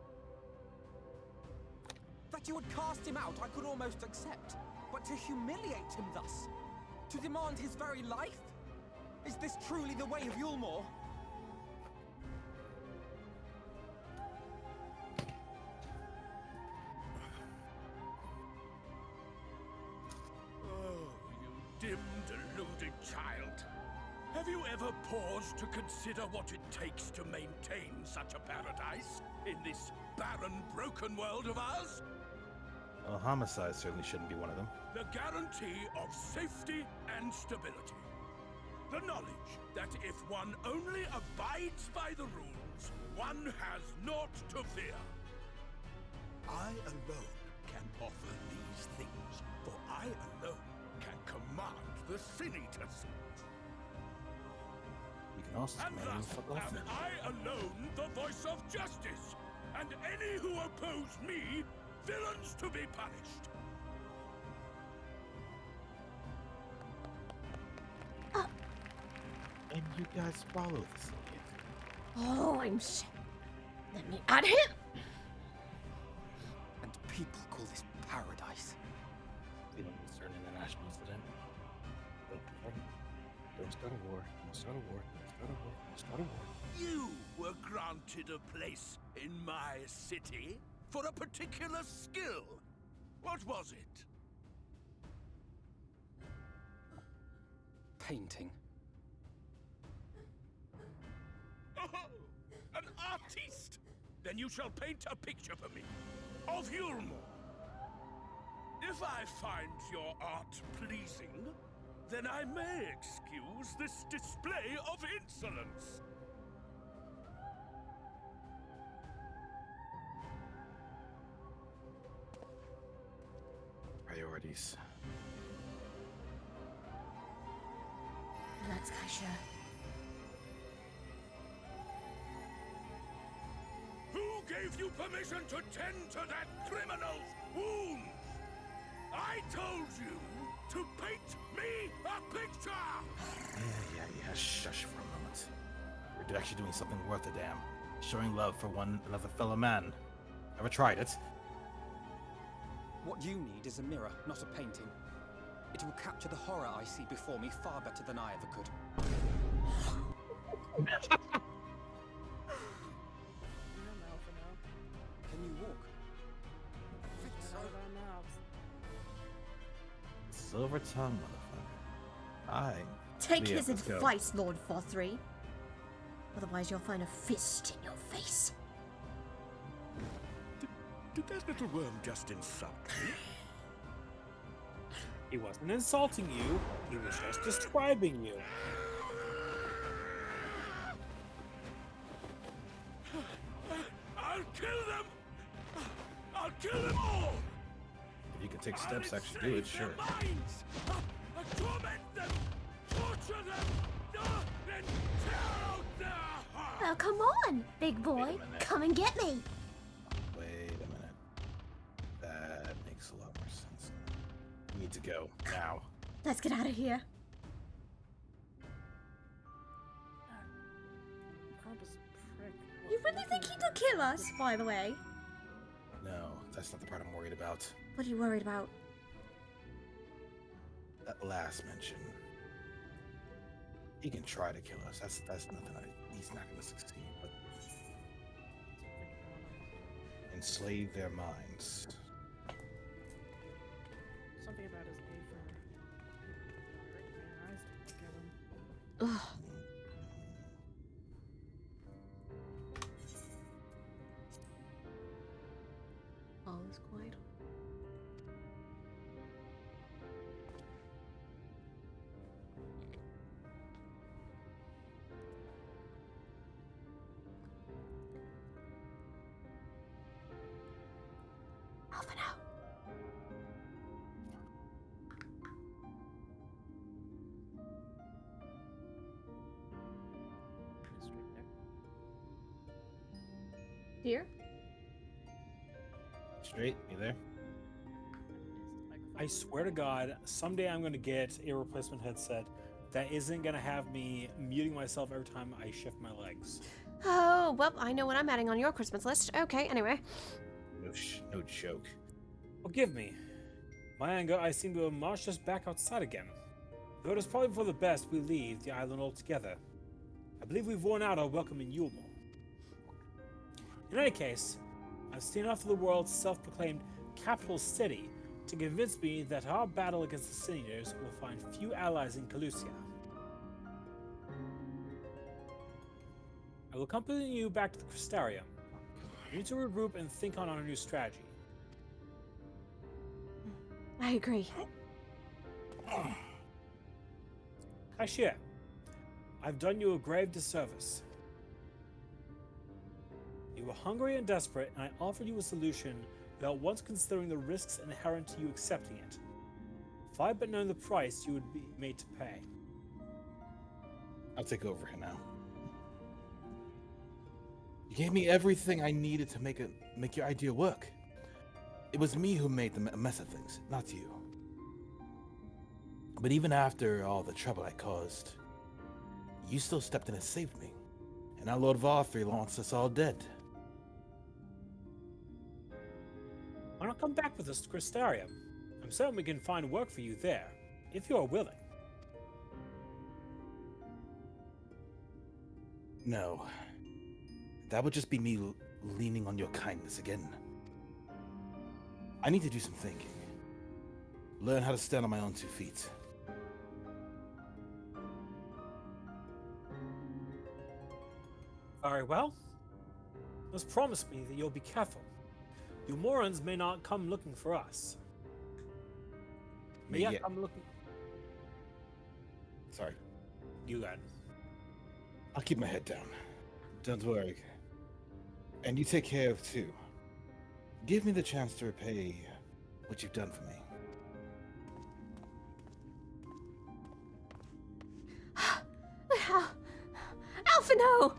That you would cast him out I could almost accept, but to humiliate him thus, to demand his very life? Is this truly the way of Yulmore? Oh, you dim, deluded child. Have you ever paused to consider what it takes to maintain such a paradise in this barren, broken world of ours? Well, homicide certainly shouldn't be one of them. The guarantee of safety and stability. The knowledge that if one only abides by the rules, one has naught to fear. I alone can offer these things, for I alone can command the Sin Eaters. You can also And command thus him to fuck off am then. I alone the voice of justice, and any who oppose me, villains to be punished. And you guys follow this idiot. Oh, let me add him. And people call this paradise. Feeling it's an international incident. Don't start a war. Don't start a war. Don't start a war. Don't start a war. You were granted a place in my city for a particular skill. What was it? Painting. Oh, an artiste! Then you shall paint a picture for me of Yulmore. If I find your art pleasing, then I may excuse this display of insolence. Priorities. That's Kaisha. Who gave you permission to tend to that criminal's wounds? I told you to paint me a picture! Yeah, shush for a moment. You're actually doing something worth a damn. Showing love for one another fellow man. Ever tried it? What you need is a mirror, not a painting. It will capture the horror I see before me far better than I ever could. Can you walk? Silver tongue, motherfucker. Aye. Take Yeah, his let's go. advice, Lord Fothry. Otherwise, you'll find a fist in your face. Did that little worm just insult me? He wasn't insulting you, he was just describing you. I'll kill them! I'll kill them all! If you can take steps to actually do it, sure. Minds! I'll torment them! Torture them! Then tear out their hearts! Oh, come on, big boy. Come and get me. Wait a minute. That makes a lot more sense. We need to go now. Let's get out of here. You really think he'd kill us, by the way? No, that's not the part I'm worried about. What are you worried about? That last mention. He can try to kill us. That's nothing. He's not going to succeed. But enslave their minds. Something about his A for Ugh. All is quiet. Alphino. Here? Straight, you there? I swear to God, someday I'm going to get a replacement headset that isn't going to have me muting myself every time I shift my legs. Oh, well, I know what I'm adding on your Christmas list. Okay, anyway. No joke. Forgive me. My anger, I seem to have marched us back outside again. Though it is probably for the best we leave the island altogether. I believe we've worn out our welcome in Yulmore. In any case, I've seen enough of the world's self-proclaimed capital city to convince me that our battle against the Sin Eaters will find few allies in Calusia. I will accompany you back to the Crystarium. We need to regroup and think on our new strategy. I agree. Ashia, I've done you a grave disservice. You were hungry and desperate, and I offered you a solution without once considering the risks inherent to you accepting it. If I had but known the price you would be made to pay. I'll take over here now. You gave me everything I needed to make your idea work. It was me who made a mess of things, not you. But even after all the trouble I caused, you still stepped in and saved me. And now Lord Varthree wants us all dead. Why not come back with us to Crystarium? I'm certain we can find work for you there, if you are willing. No. That would just be me leaning on your kindness again. I need to do some thinking. Learn how to stand on my own 2 feet. Very well. Just promise me that you'll be careful. You Morans may not come looking for us. May yet come looking. Sorry. You got it. I'll keep my head down. Don't worry. And you take care of too. Give me the chance to repay what you've done for me. Alphino!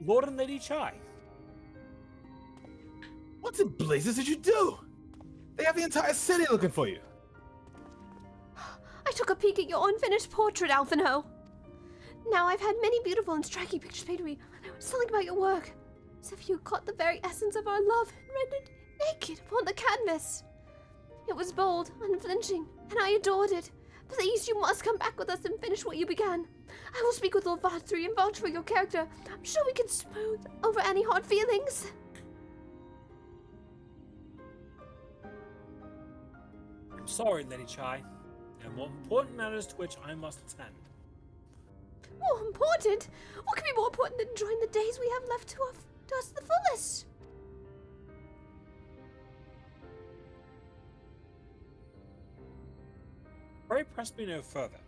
Lord and Lady Chai. What in blazes did you do? They have the entire city looking for you. I took a peek at your unfinished portrait, Alphino. Now I've had many beautiful and striking pictures painted me. Something about your work. As if you caught the very essence of our love and rendered naked upon the canvas. It was bold, unflinching, and I adored it. Please, you must come back with us and finish what you began. I will speak with Lord Varthree and vouch for your character. I'm sure we can smooth over any hard feelings. I'm sorry, Lady Chai. There are more important matters to which I must attend. More important? What could be more important than enjoying the days we have left to us the fullest? Pray press me no further.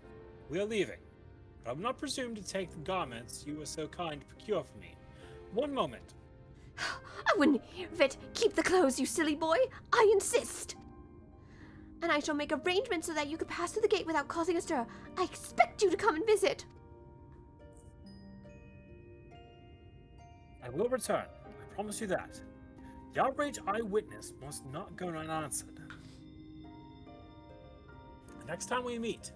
We are leaving, but I will not presume to take the garments you were so kind to procure for me. One moment. I wouldn't hear of it. Keep the clothes, you silly boy. I insist. And I shall make arrangements so that you can pass through the gate without causing a stir. I expect you to come and visit. I will return. I promise you that. The outrage I witnessed must not go unanswered. The next time we meet,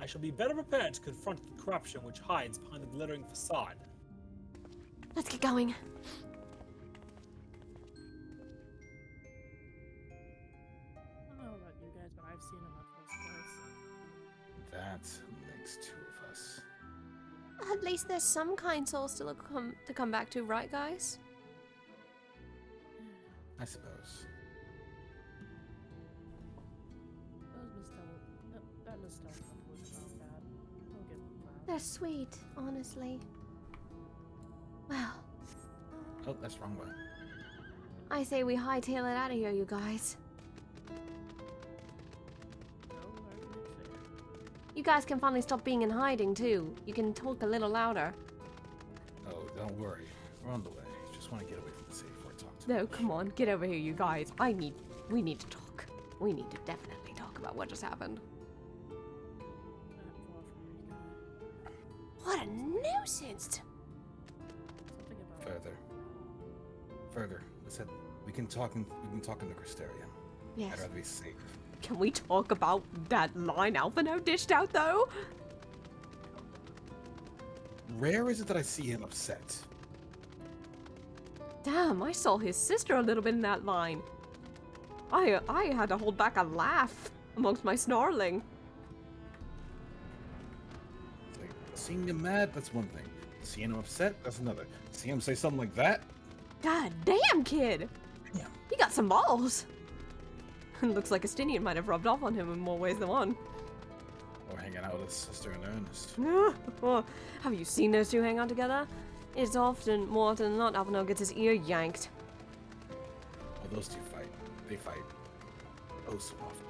I shall be better prepared to confront the corruption which hides behind the glittering facade. Let's get going. I don't know about you guys, but I've seen enough of this place. That makes two of us. At least there's some kind soul still to come back to, right, guys? I suppose. That nostalgia was not bad. I'll give them that. They're sweet, honestly. Well, Oh, that's the wrong way. I say we hightail it out of here, you guys. You guys can finally stop being in hiding, too. You can talk a little louder. Oh, don't worry. We're on the way. Just want to get away from the safe before I talk to No, come on, get over here, you guys. We need to talk. We need to definitely talk about what just happened. What a nuisance! Further. I said we can talk in the Crystarium. Yes. I'd rather be safe. Can we talk about that line Alpha now dished out, though? Rare is it that I see him upset. Damn, I saw his sister a little bit in that line. I had to hold back a laugh amongst my snarling. Like, seeing him mad, that's one thing. Seeing him upset, that's another. Seeing him say something like that? God damn, kid! Damn. He got some balls! Looks like Estinian might have rubbed off on him in more ways than one. Or hanging out with his sister in earnest. Well, have you seen those two hang out together? It's more often than not, Alphino gets his ear yanked. Oh, those two fight. They fight. Oh, so often.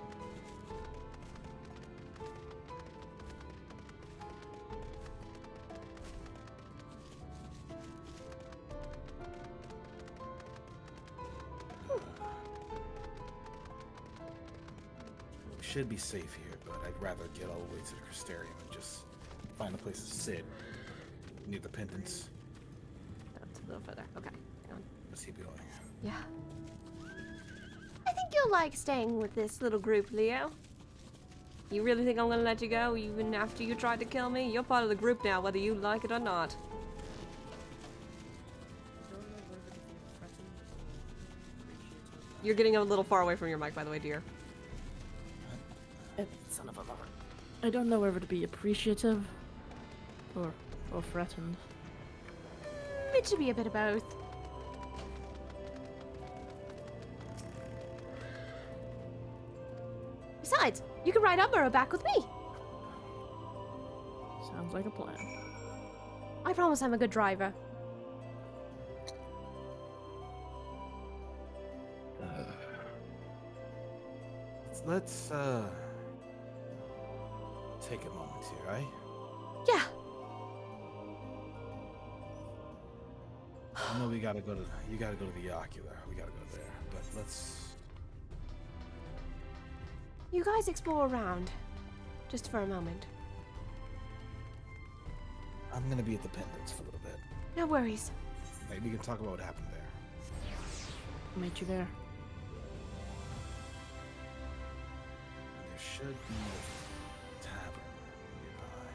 We should be safe here, but I'd rather get all the way to the Crystarium and just find a place to sit near the pendants. That's a little further. Okay, hang on. Let's keep going. Yeah. I think you'll like staying with this little group, Leo. You really think I'm gonna let you go even after you tried to kill me? You're part of the group now, whether you like it or not. You're getting a little far away from your mic, by the way, dear. Son of a lover. I don't know whether to be appreciative or threatened. It should be a bit of both. Besides, you can ride Umbro back with me. Sounds like a plan. I promise I'm a good driver. Let's take a moment here, right? Yeah. I know you gotta go to the ocular. We gotta go there, but let's. You guys explore around. Just for a moment. I'm gonna be at the pendants for a little bit. No worries. Maybe we can talk about what happened there. I'll meet you there. There should be a tavern nearby.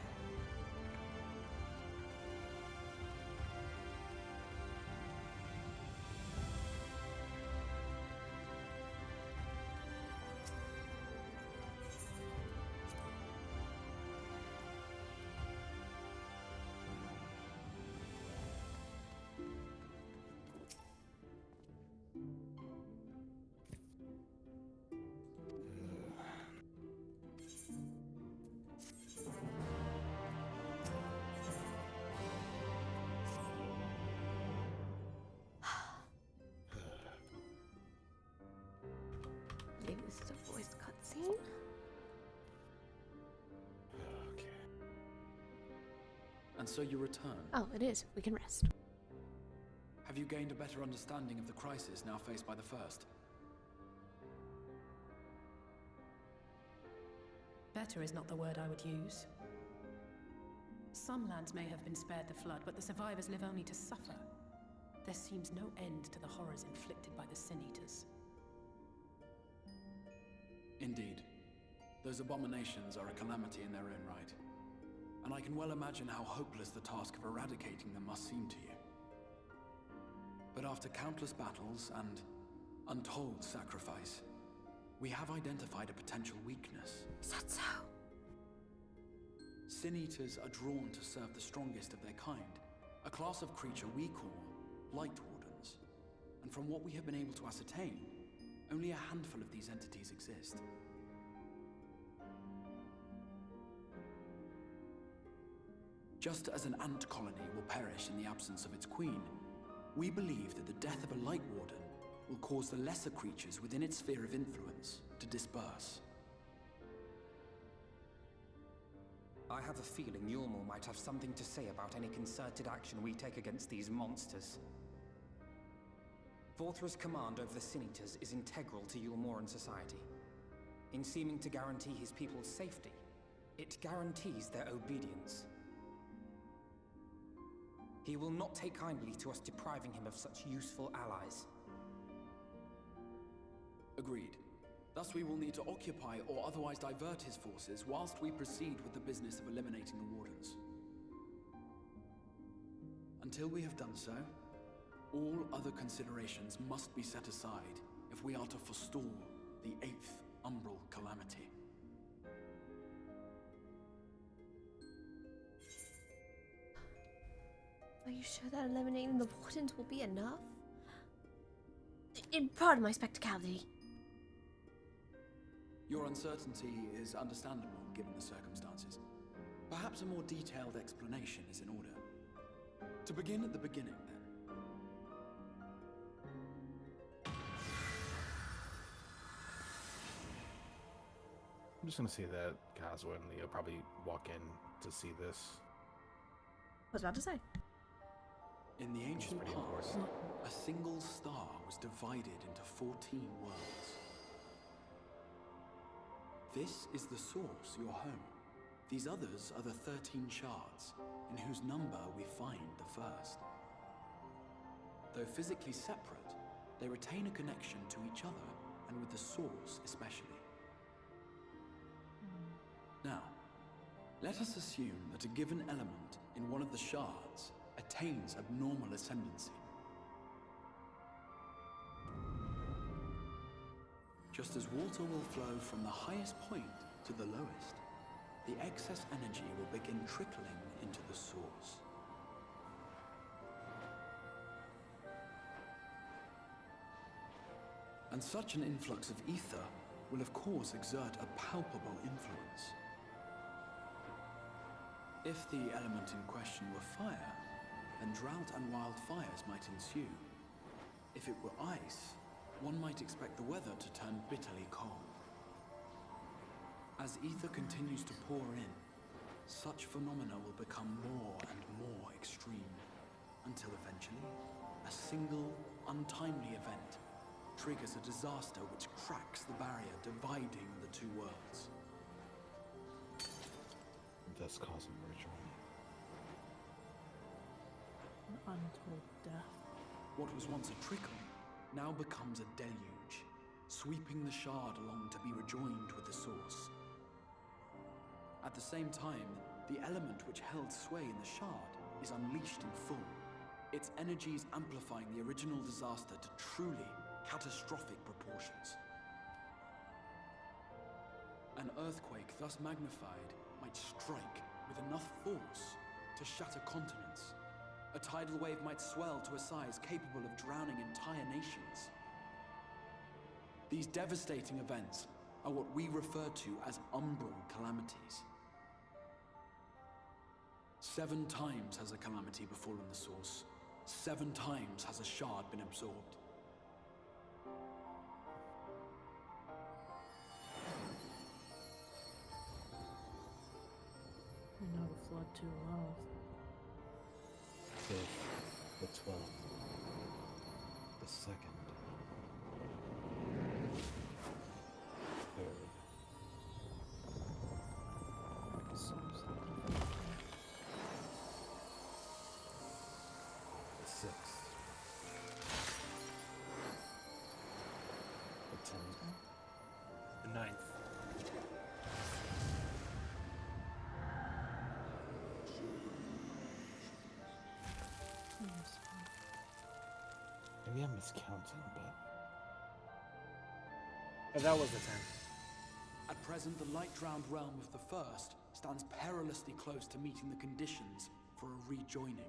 And so you return. Oh, it is. We can rest. Have you gained a better understanding of the crisis now faced by the First? Better is not the word I would use. Some lands may have been spared the flood, but the survivors live only to suffer. There seems no end to the horrors inflicted by the Sin Eaters. Indeed. Those abominations are a calamity in their own right. And I can well imagine how hopeless the task of eradicating them must seem to you. But after countless battles and untold sacrifice, we have identified a potential weakness. Is that so? Sin Eaters are drawn to serve the strongest of their kind, a class of creature we call Light Wardens. And from what we have been able to ascertain, only a handful of these entities exist. Just as an ant colony will perish in the absence of its queen, we believe that the death of a Light Warden will cause the lesser creatures within its sphere of influence to disperse. I have a feeling Yulmor might have something to say about any concerted action we take against these monsters. Vorthra's command over the Sin Eaters is integral to Yulmoran society. In seeming to guarantee his people's safety, it guarantees their obedience. He will not take kindly to us depriving him of such useful allies. Agreed. Thus we will need to occupy or otherwise divert his forces whilst we proceed with the business of eliminating the Wardens. Until we have done so, all other considerations must be set aside if we are to forestall the 8th Umbral Calamity. Are you sure that eliminating the Wardens will be enough? Pardon my spectacality. Your uncertainty is understandable given the circumstances. Perhaps a more detailed explanation is in order. To begin at the beginning, then. I'm just gonna say that Kazuo and Leo probably walk in to see this. I was about to say. In the ancient past, a single star was divided into 14 worlds. This is the source, your home. These others are the 13 shards, in whose number we find the first. Though physically separate, they retain a connection to each other, and with the source especially. Now, let us assume that a given element in one of the shards attains abnormal ascendancy. Just as water will flow from the highest point to the lowest, the excess energy will begin trickling into the source. And such an influx of ether will of course exert a palpable influence. If the element in question were fire, then drought and wildfires might ensue. If it were ice, one might expect the weather to turn bitterly cold. As ether continues to pour in, such phenomena will become more and more extreme, until eventually, a single, untimely event triggers a disaster which cracks the barrier dividing the two worlds. Thus causing ritual. An untold death. What was once a trickle now becomes a deluge, sweeping the shard along to be rejoined with the source. At the same time, the element which held sway in the shard is unleashed in full, its energies amplifying the original disaster to truly catastrophic proportions. An earthquake thus magnified might strike with enough force to shatter continents. A tidal wave might swell to a size capable of drowning entire nations. These devastating events are what we refer to as umbral calamities. 7 times has a calamity befallen the source. 7 times has a shard been absorbed. I know the flood too well. 5th, the 12th, the 2nd, 3rd. The 6th. The 10th. The 9th. Maybe I'm miscounting, but... And that was the 10th. At present, the light-drowned realm of the First stands perilously close to meeting the conditions for a rejoining.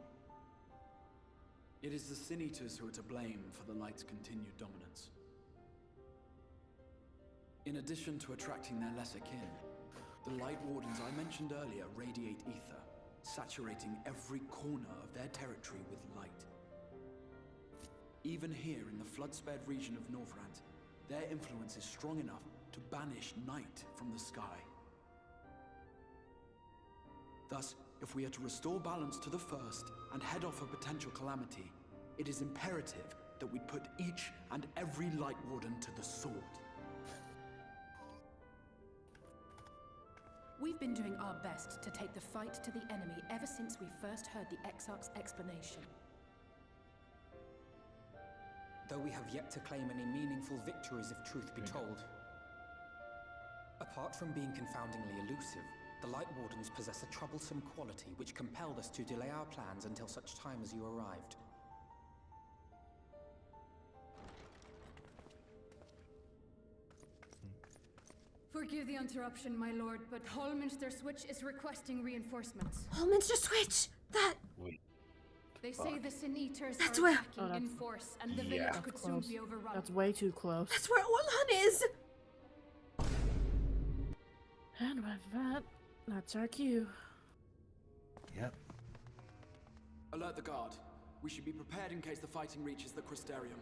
It is the Sin Eaters who are to blame for the Light's continued dominance. In addition to attracting their lesser kin, the Light Wardens I mentioned earlier radiate ether, saturating every corner of their territory with light. Even here in the flood-spared region of Northrant, their influence is strong enough to banish night from the sky. Thus, if we are to restore balance to the First and head off a potential calamity, it is imperative that we put each and every Light Warden to the sword. We've been doing our best to take the fight to the enemy ever since we first heard the Exarch's explanation. Though we have yet to claim any meaningful victories if truth be told. Apart from being confoundingly elusive, the Light Wardens possess a troublesome quality which compelled us to delay our plans until such time as you arrived. Forgive the interruption, my lord, but Hallminster Switch is requesting reinforcements. Hallminster Switch! That... They say the Sin Eaters That's are where- attacking Oh, in that's- force, and the Yeah. village That's could soon close. be overrun. That's way too close. That's where Orlan is! And with that, that's our cue. Yep. Alert the guard. We should be prepared in case the fighting reaches the Crystarium.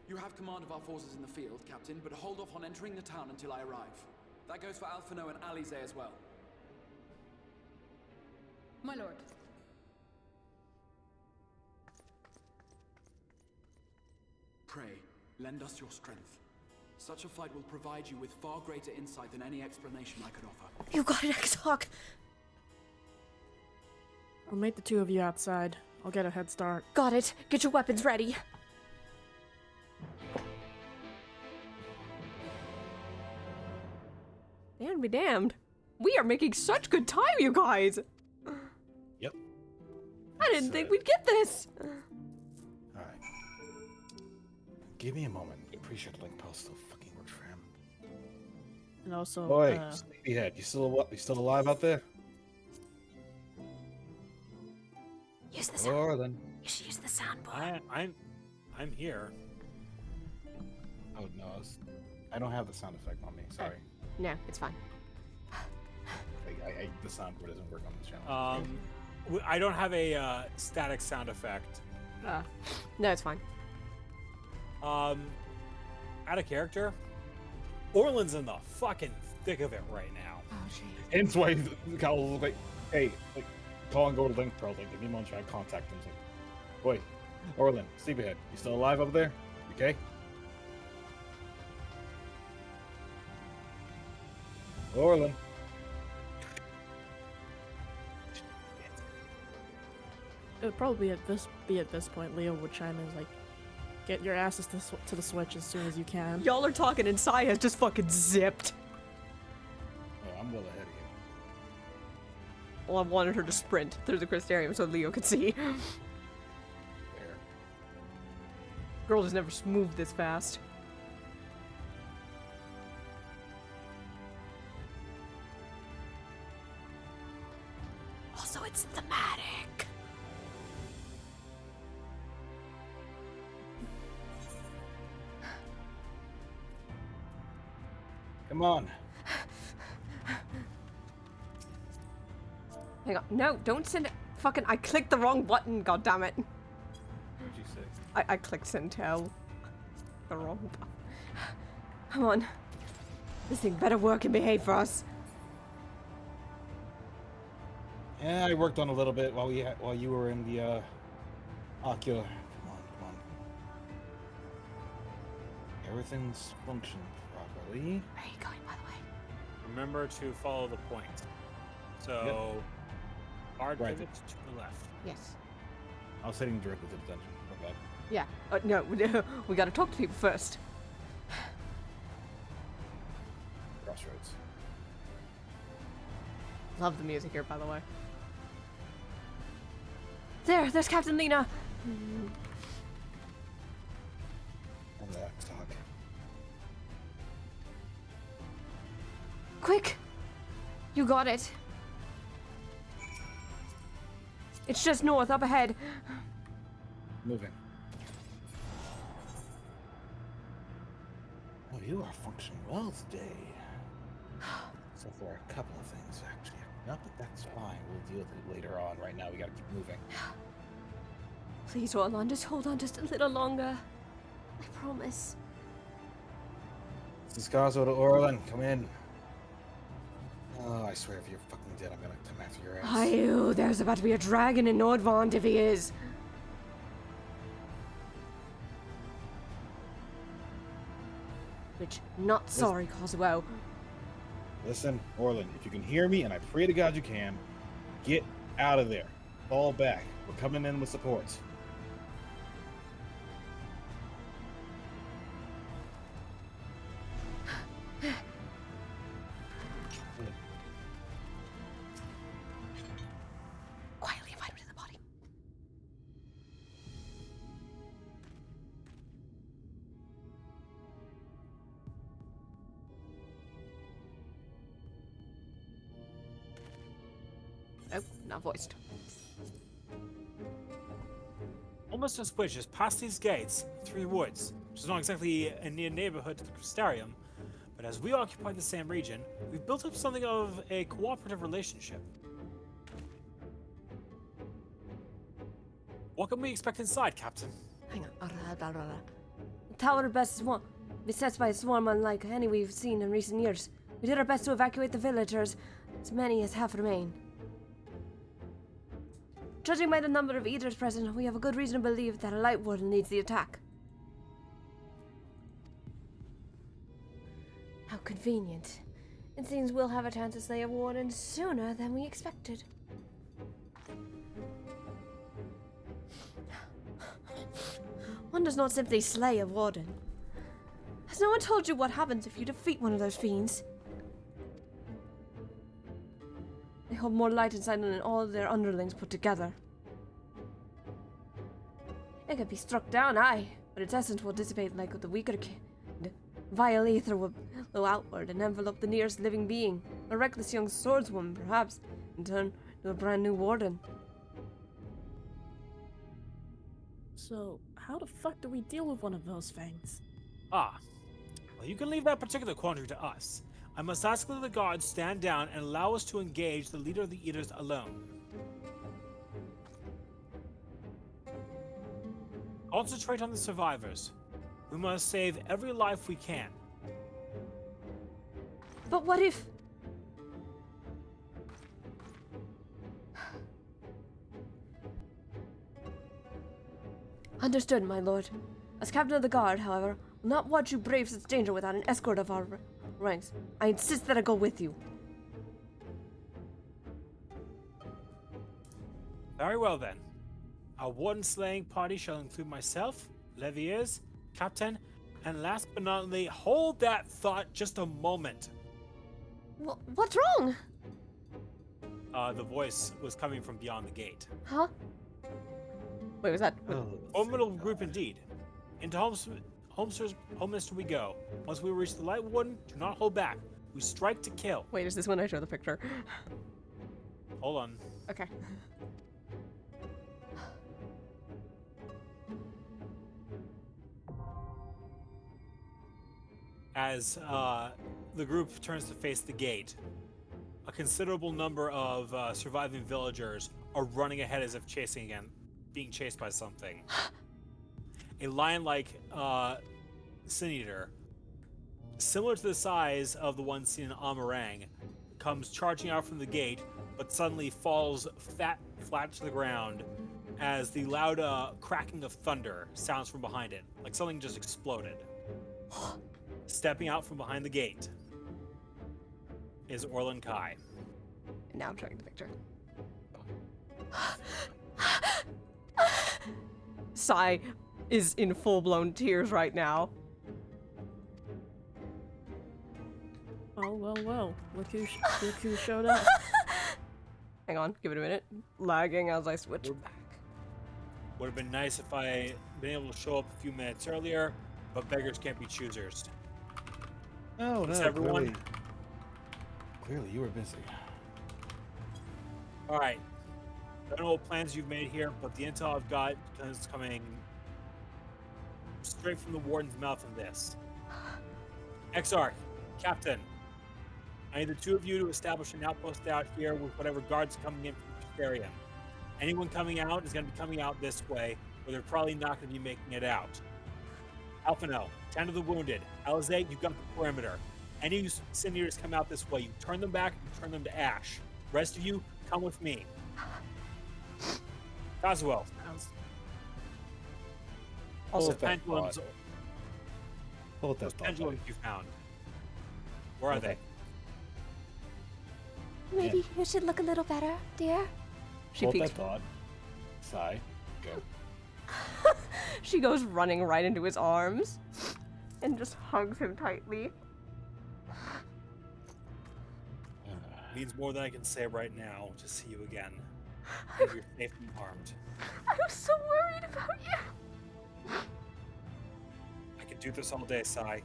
You have command of our forces in the field, Captain, but hold off on entering the town until I arrive. That goes for Alphino and Alize as well. My lord. Pray, lend us your strength. Such a fight will provide you with far greater insight than any explanation I could offer. You got it, Exarch! I'll meet the two of you outside. I'll get a head start. Got it. Get your weapons ready. And be damned. We are making such good time, you guys! Yep. I didn't think we'd get this! Alright. Give me a moment. Appreciate the link post still fucking works for him. And also, Oi, Sleepyhead, you still alive out there? Use the sound. Orlan. You should use the soundboard. I'm here. Oh no, I don't have the sound effect on me. Sorry. No, it's fine. The soundboard doesn't work on this channel. I don't have a static sound effect. No, it's fine. Out of character. Orlan's in the fucking thick of it right now. Oh, jeez. Hence why Kyle was like, hey, like, call and go to Link Pro. Like, give me a moment, try to contact him. It's like, wait, Orlan, Sleepyhead, you still alive up there? You okay? Orlan. it would probably be at this point Leo would chime in like, get your asses to the Switch as soon as you can. Y'all are talking and Sai has just fucking zipped. Oh, I'm well ahead of you. Well, I wanted her to sprint through the Crystarium so Leo could see. There. Girl has never moved this fast. Also, it's thematic. Come on. Hang on. No, don't send it. Fucking, I clicked the wrong button, goddammit. What'd you say? I clicked send tell. The wrong button. Come on. This thing better work and behave for us. Yeah, I worked on a little bit while you were in the ocular. Come on. Everything's functioning properly. Where are you going, by the way? Remember to follow the point. So, hard Right. pivot to the left. Yes. I was heading directly to the dungeon. My bad. Yeah. No, we gotta talk to people first. Crossroads. Love the music here, by the way. There's Captain Lena. And the stock. Quick! You got it. It's just north, up ahead. Moving. Oh, you are functioning well today. So for a couple of things, actually. No, but that's fine. We'll deal with it later on. Right now, we gotta keep moving. Please hold on just a little longer. I promise. This is Cosmo to Orlin. Come in. Oh, I swear if you're fucking dead, I'm gonna come after your ass. Ayu, there's about to be a dragon in Nordvand if he is. Which, not sorry, Cosmo. Listen, Orlin, if you can hear me, and I pray to God you can, get out of there. Fall back. We're coming in with support. Quietly invite him to the body. Oh, not voiced. Almost a switch is past these gates, through woods, which is not exactly a near neighborhood to the Crystarium, but as we occupy the same region, we've built up something of a cooperative relationship. What can we expect inside, Captain? Hang on. The tower beset by a swarm unlike any we've seen in recent years. We did our best to evacuate the villagers, as many as half remain. Judging by the number of eaters present, we have a good reason to believe that a light warden leads the attack. How convenient. It seems we'll have a chance to slay a warden sooner than we expected. One does not simply slay a warden. Has no one told you what happens if you defeat one of those fiends? They hold more light inside than all their underlings put together. It could be struck down, aye, but its essence will dissipate like the weaker kind. Vile ether will blow outward and envelope the nearest living being. A reckless young swordswoman, perhaps, and turn to a brand new warden. So, how the fuck do we deal with one of those things? Ah, well, you can leave that particular quandary to us. I must ask that the guards stand down and allow us to engage the leader of the Eaters alone. Concentrate on the survivors. We must save every life we can. But what if... Understood, my lord. As captain of the guard, however, will not watch you brave such danger without an escort of our ranks. I insist that I go with you. Very well then. Our warden-slaying party shall include myself, Leviers, Captain, and last but not least, hold that thought just a moment. What's wrong? The voice was coming from beyond the gate. Huh? Wait, was that... Formidable group indeed. Into Homester we go. Once we reach the Light Warden, do not hold back. We strike to kill. Wait, is this when I show the picture? Hold on. Okay. As the group turns to face the gate, a considerable number of surviving villagers are running ahead as if being chased by something. A lion-like sin eater, similar to the size of the one seen in Amarang, comes charging out from the gate, but suddenly falls flat to the ground as the loud cracking of thunder sounds from behind it, like something just exploded. Stepping out from behind the gate is Orlin Kai. And now I'm showing the picture. Sai is in full-blown tears right now. Well. Look who showed up. Hang on, give it a minute. Lagging as I switch back. Would have been nice if I been able to show up a few minutes earlier, but beggars can't be choosers. Oh, Thanks, no, everyone. Clearly you were busy. All right. I don't know what plans you've made here, but the intel I've got is coming straight from the warden's mouth in this. Exarch, Captain, I need the two of you to establish an outpost out here with whatever guards coming in from Castellarium. Anyone coming out is going to be coming out this way, where they're probably not going to be making it out. Alphino, tend to the wounded. Alizé, you've got the perimeter. Any of you Cineators come out this way, you turn them back and turn them to ash. Rest of you, come with me. Kazuo. Also, pendulums. Hold that thought, Pendulums you found. Where are they? Maybe you should look a little better, dear. She Hold peeks. that thought. Sigh. Go. She goes running right into his arms and just hugs him tightly. Means more than I can say right now to see you again. And you're safe and armed. I was so worried about you. I could do this all day, Sai.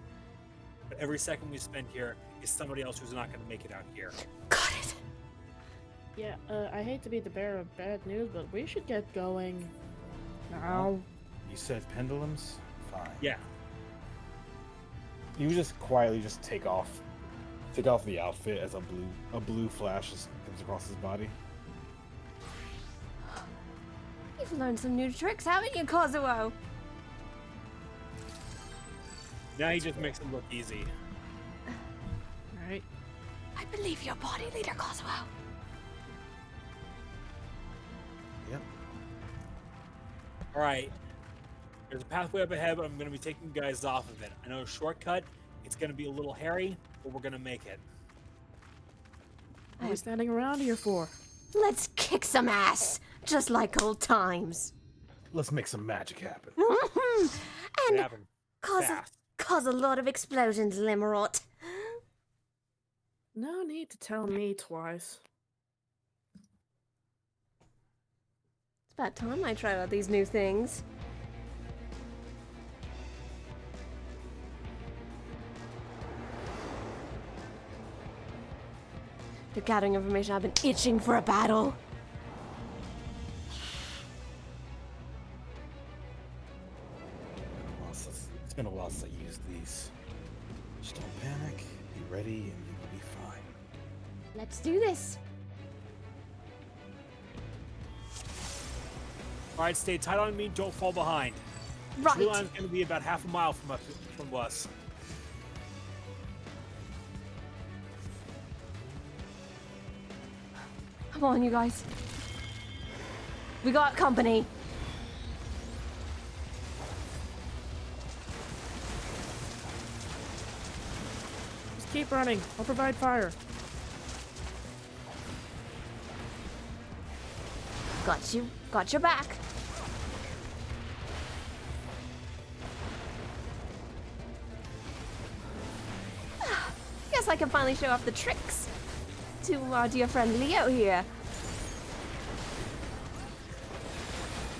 But every second we spend here is somebody else who's not going to make it out here. Yeah, I hate to be the bearer of bad news, but we should get going now. You said pendulums? Fine. Yeah. You just quietly just take off the outfit as a blue flash just comes across his body. You've learned some new tricks, haven't you, Kazuo? Now he just makes it look easy. Alright. I believe your body, Leader Kazuo. Yep. Alright. There's a pathway up ahead, but I'm going to be taking you guys off of it. I know a shortcut. It's going to be a little hairy, but we're going to make it. What are we standing around here for? Let's kick some ass, just like old times. Let's make some magic happen. And happen cause a lot of explosions, Limerot. No need to tell me twice. It's about time I tried out these new things. They're gathering information. I've been itching for a battle. It's been a while since I used these. Just don't panic. Be ready, and you will be fine. Let's do this. Alright, stay tight on me. Don't fall behind. Right. Tree line's going to be about half a mile from us. Come on, you guys. We got company. Just keep running. I'll provide fire. Got you. Got your back. Guess I can finally show off the tricks to our dear friend Leo here.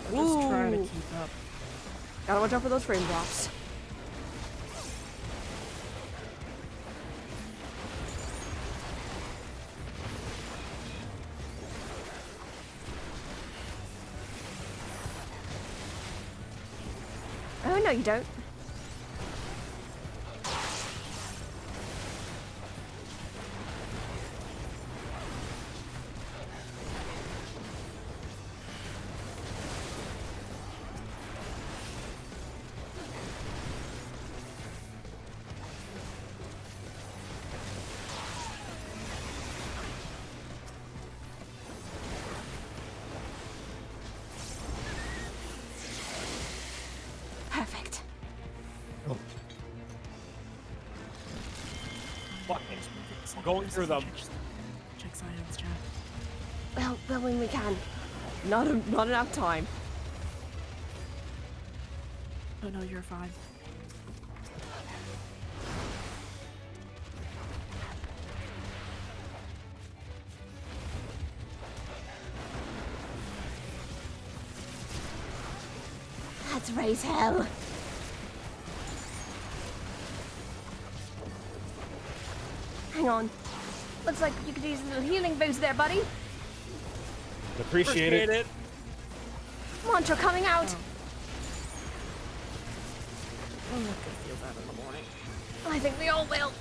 I'm just trying to keep up. Gotta watch out for those frame drops. Oh, no, you don't. We're going through them. Check science, chat. Well, when we can. Not enough time. Oh no, you're fine. Let's raise hell. Hang on. Looks like you could use a little healing boost there, buddy. Appreciate it. Mantra coming out. I'm not gonna feel that in the morning. I think we all will.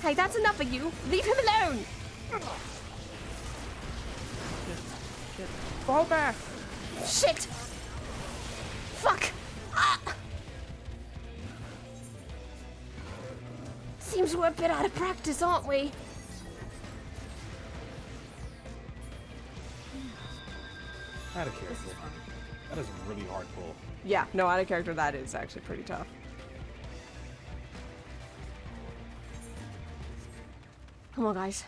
Hey, that's enough of you. Leave him alone. Shit. Fall back. Shit. Fuck. Ah. Seems we're a bit out of practice, aren't we? Out of character. That is a really hard pull. Yeah, no, out of character, that is actually pretty tough. Come on, guys.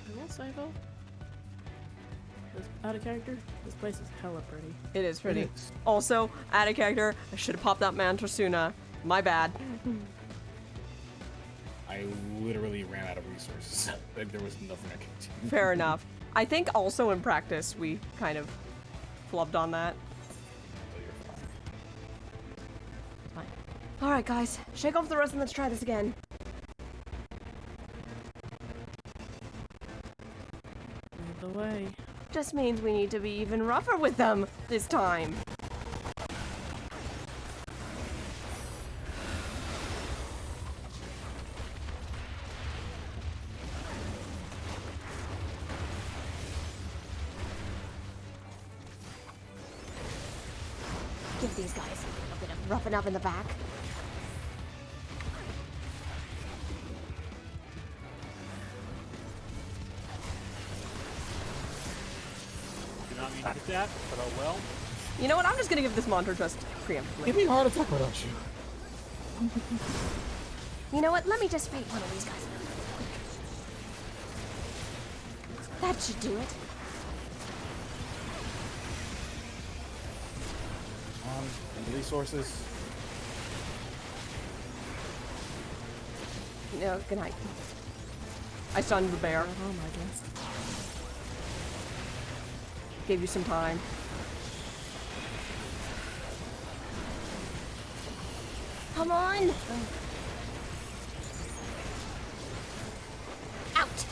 I will say though, this, out of character, this place is hella pretty. It is pretty. It is. Also, out of character, I should have popped that mantra sooner. My bad. I literally ran out of resources. Like, there was nothing I could do. Fair enough. I think also in practice, we kind of flubbed on that. All right, guys. Shake off the rust and let's try this again. Lead the way. Just means we need to be even rougher with them this time. Give these guys a bit of roughing up in the back. Did not mean to hit that, but oh well. You know what? I'm just gonna give this mantra just preemptively. Give me a heart attack, why don't you? You know what? Let me just fight one of these guys. That should do it. And resources. No, good night. I stunned the bear. Oh my goodness. Gave you some time. Come on! Out!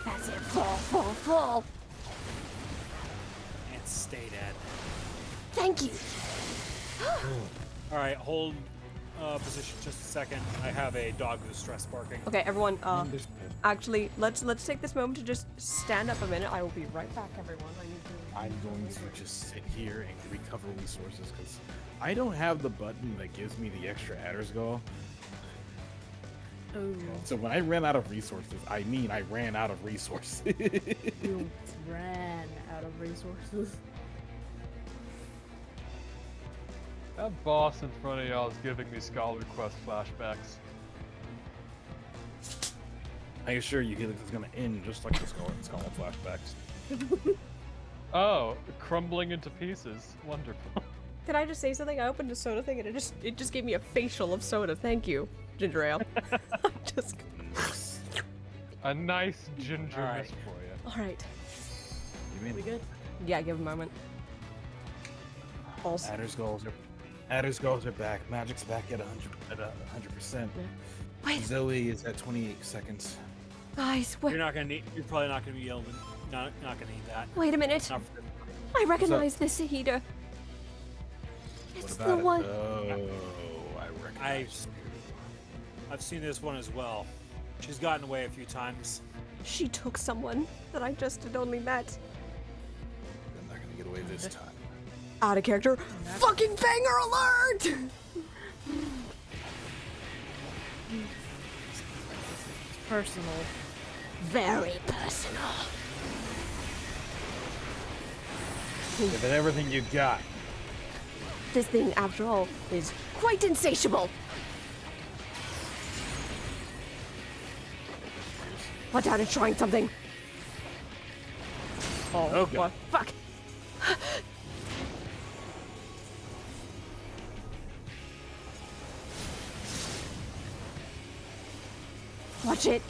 That's it. Fall. And stay dead. Thank you. All right, hold position just a second. I have a dog who's stress barking. Okay, everyone. Actually, let's take this moment to just stand up a minute. I will be right back, everyone. I need to. I'm going to just sit here and recover resources because I don't have the button that gives me the extra adder's goal. Oh. So when I ran out of resources, I mean I ran out of resources. You ran out of resources. That boss in front of y'all is giving me Skull Request flashbacks. I assure you, Helix is going to end just like the Skull flashbacks. Oh, crumbling into pieces. Wonderful. Can I just say something? I opened a soda thing and it just gave me a facial of soda. Thank you, ginger ale. Just a nice ginger All right. mist for you. all right. We good? Yeah, give a moment. Also, Adder's goals are back. Magic's back at 100%. Wait. Zoe is at 28 seconds. Guys, You're probably not gonna be able to. Not gonna need that. wait a minute. Not for- I recognize this heater. It's the one. Oh, I recognize. I've seen this one as well. She's gotten away a few times. she took someone that I just had only met. I'm not gonna get away this time. Out of character. Fucking banger alert! It's personal. Very personal. Give it everything you got. This thing, after all, is quite insatiable. What out of trying something? Oh, what? Fuck. Watch it.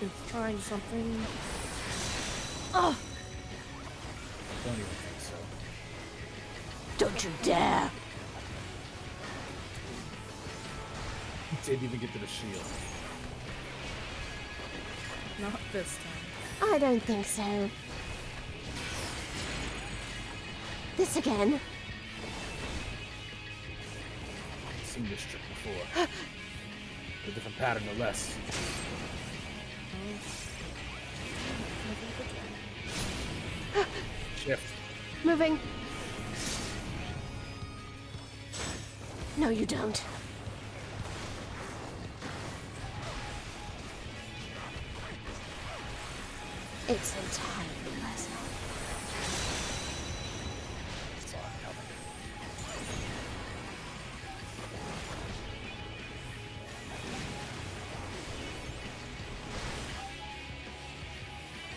It's trying something. Oh, Don't even think so. don't you dare. Didn't even get to the shield. Not this time. I don't think so. This again. I've seen this trick before. A different pattern, no less. Shift. Moving. No, you don't. It's entirely personal. Saw it coming.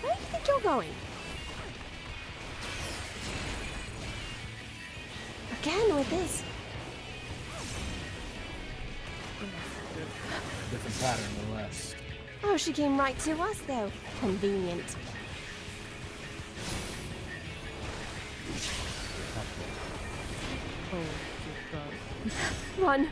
Where do you think you're going? Again with this. Different pattern, no less. Oh, she came right to us, though. Convenient. Oh, dear God. Run.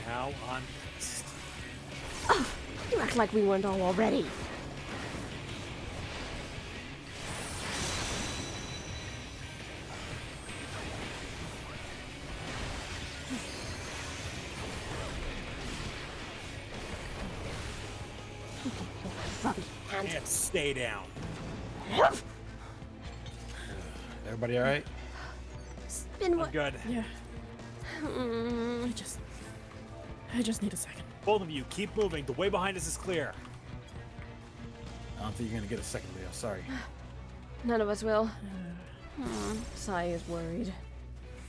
Now on. Oh, you act like we weren't all already. And stay down. Everybody all right? Spin what? Good. Yeah. I just need a second. Both of you, keep moving. The way behind us is clear. I don't think you're gonna get a second, Leo. Sorry. None of us will. Sai is worried.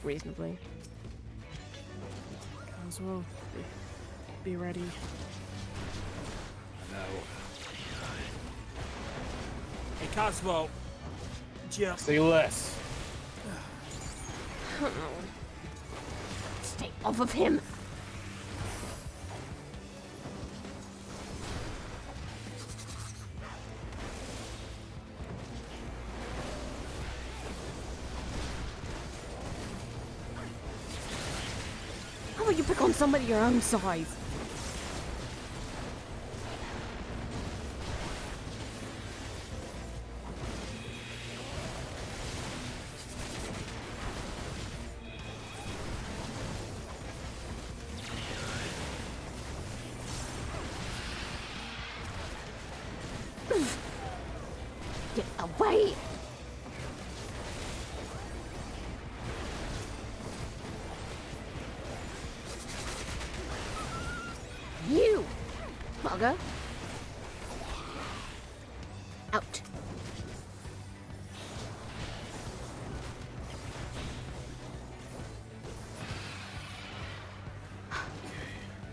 Reasonably. As well. Be ready. I know. Hey, Cosmo. Jeff. Say less. Stay off of him. How about you pick on somebody your own size? Get away! You, bugger. Out.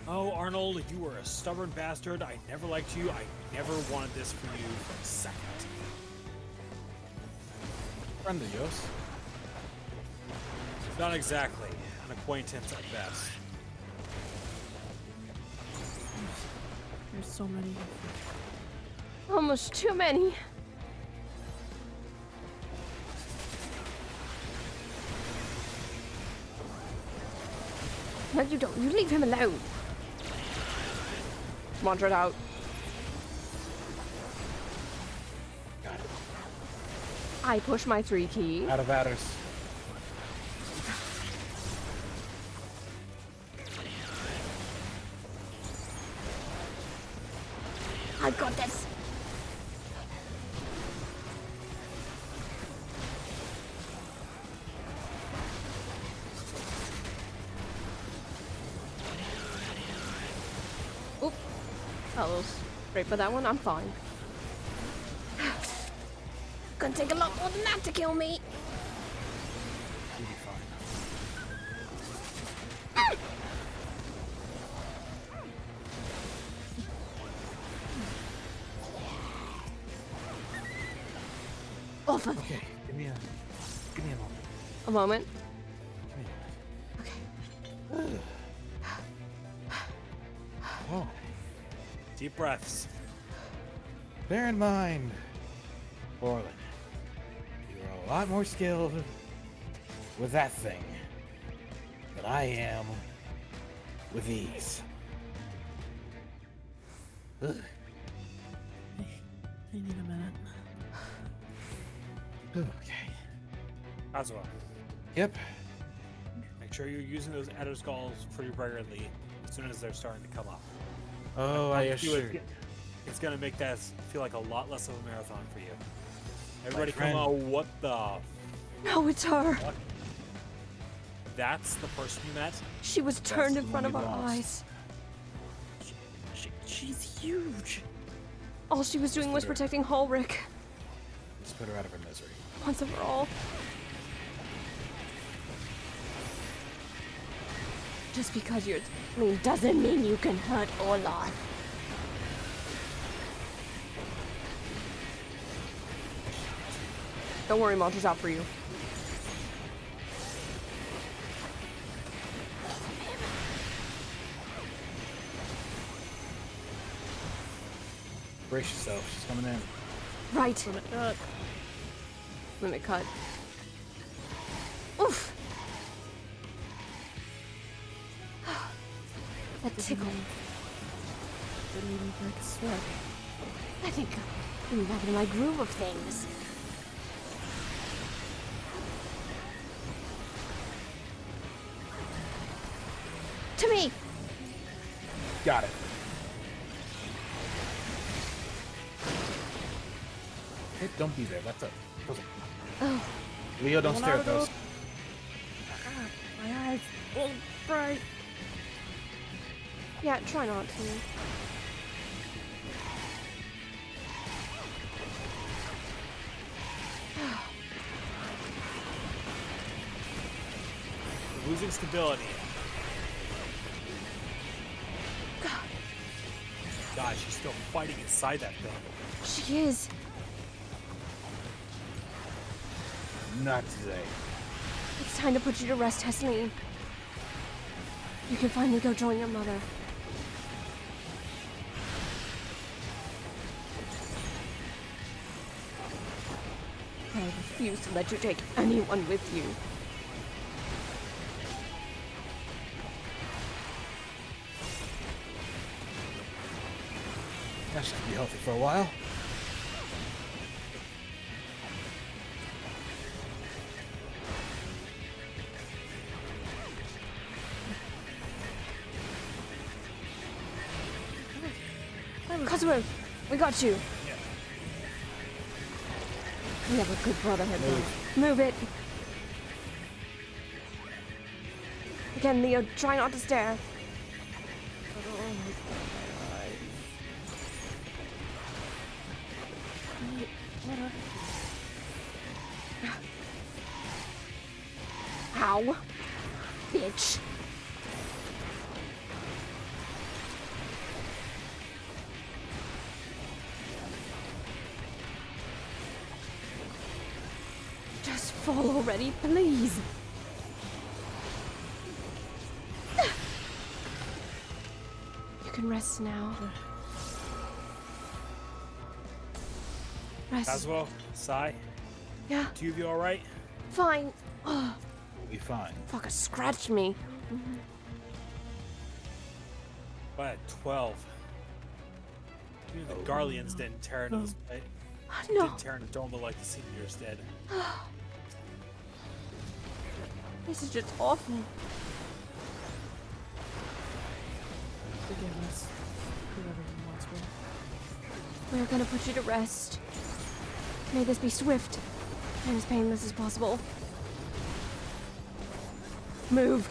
Oh, Arnold, you were a stubborn bastard. I never liked you. I never wanted this for you for a second. Friend of yours. Not exactly. An acquaintance at best. There's so many. Almost too many. No, you don't. You leave him alone. Wander it out. Got it. I push my 3 key. Out of adders. I got this. Oop. That was great for that one. I'm fine. Gonna take a lot more than that to kill me. You'll be fine. Off of Okay, give me a moment. A moment. Oh. Deep breaths. Bear in mind, Orlin, you're a lot more skilled with that thing than I am with these. Ugh. I need a minute. Okay. Oswald. Yep. Make sure you're using those Adder Skulls pretty regularly as soon as they're starting to come up. Oh, I assure you. It's gonna make that feel like a lot less of a marathon for you. Everybody friend. come on, what the? No, it's her. Fuck? That's the person you met? She was turned in the front of one our we lost. eyes. She's huge. All she was doing was protecting Ulrich. Let's put her out of her misery. Once and for all. Just because you're clean doesn't mean you can hurt Olaf. Don't worry, Monter's out for you. Brace yourself, she's coming in. Right. Limit cut. Limit cut. Oof. That tickle. Didn't even break a sweat. I think I'm back in my groove of things. To me! Got it. Hey, don't be there. That's a. Oh. Leo, don't stare at those. My eyes. Oh, bright. Yeah, try not to. Losing stability. God, she's still fighting inside that thing. She is. Not today. It's time to put you to rest, Hesseline. You can finally go join your mother. I refuse to let you take anyone with you. That should be healthy for a while. Kazuo, we got you. We have a good brotherhood. Move it. Again, Leo, try not to stare. Ow. Bitch. Just fall already, please. You can rest now. Rest. Kazuo, Sai. Yeah. Two of you alright? Fine. Oh, Be fine. fucker scratched me. But at 12. Even the Garleans didn't tear into this fight. No. Didn't tear into Doma like the seniors did. This is just awful. Forgiveness. Whoever wants one. We're gonna put you to rest. May this be swift and as painless as possible. Move.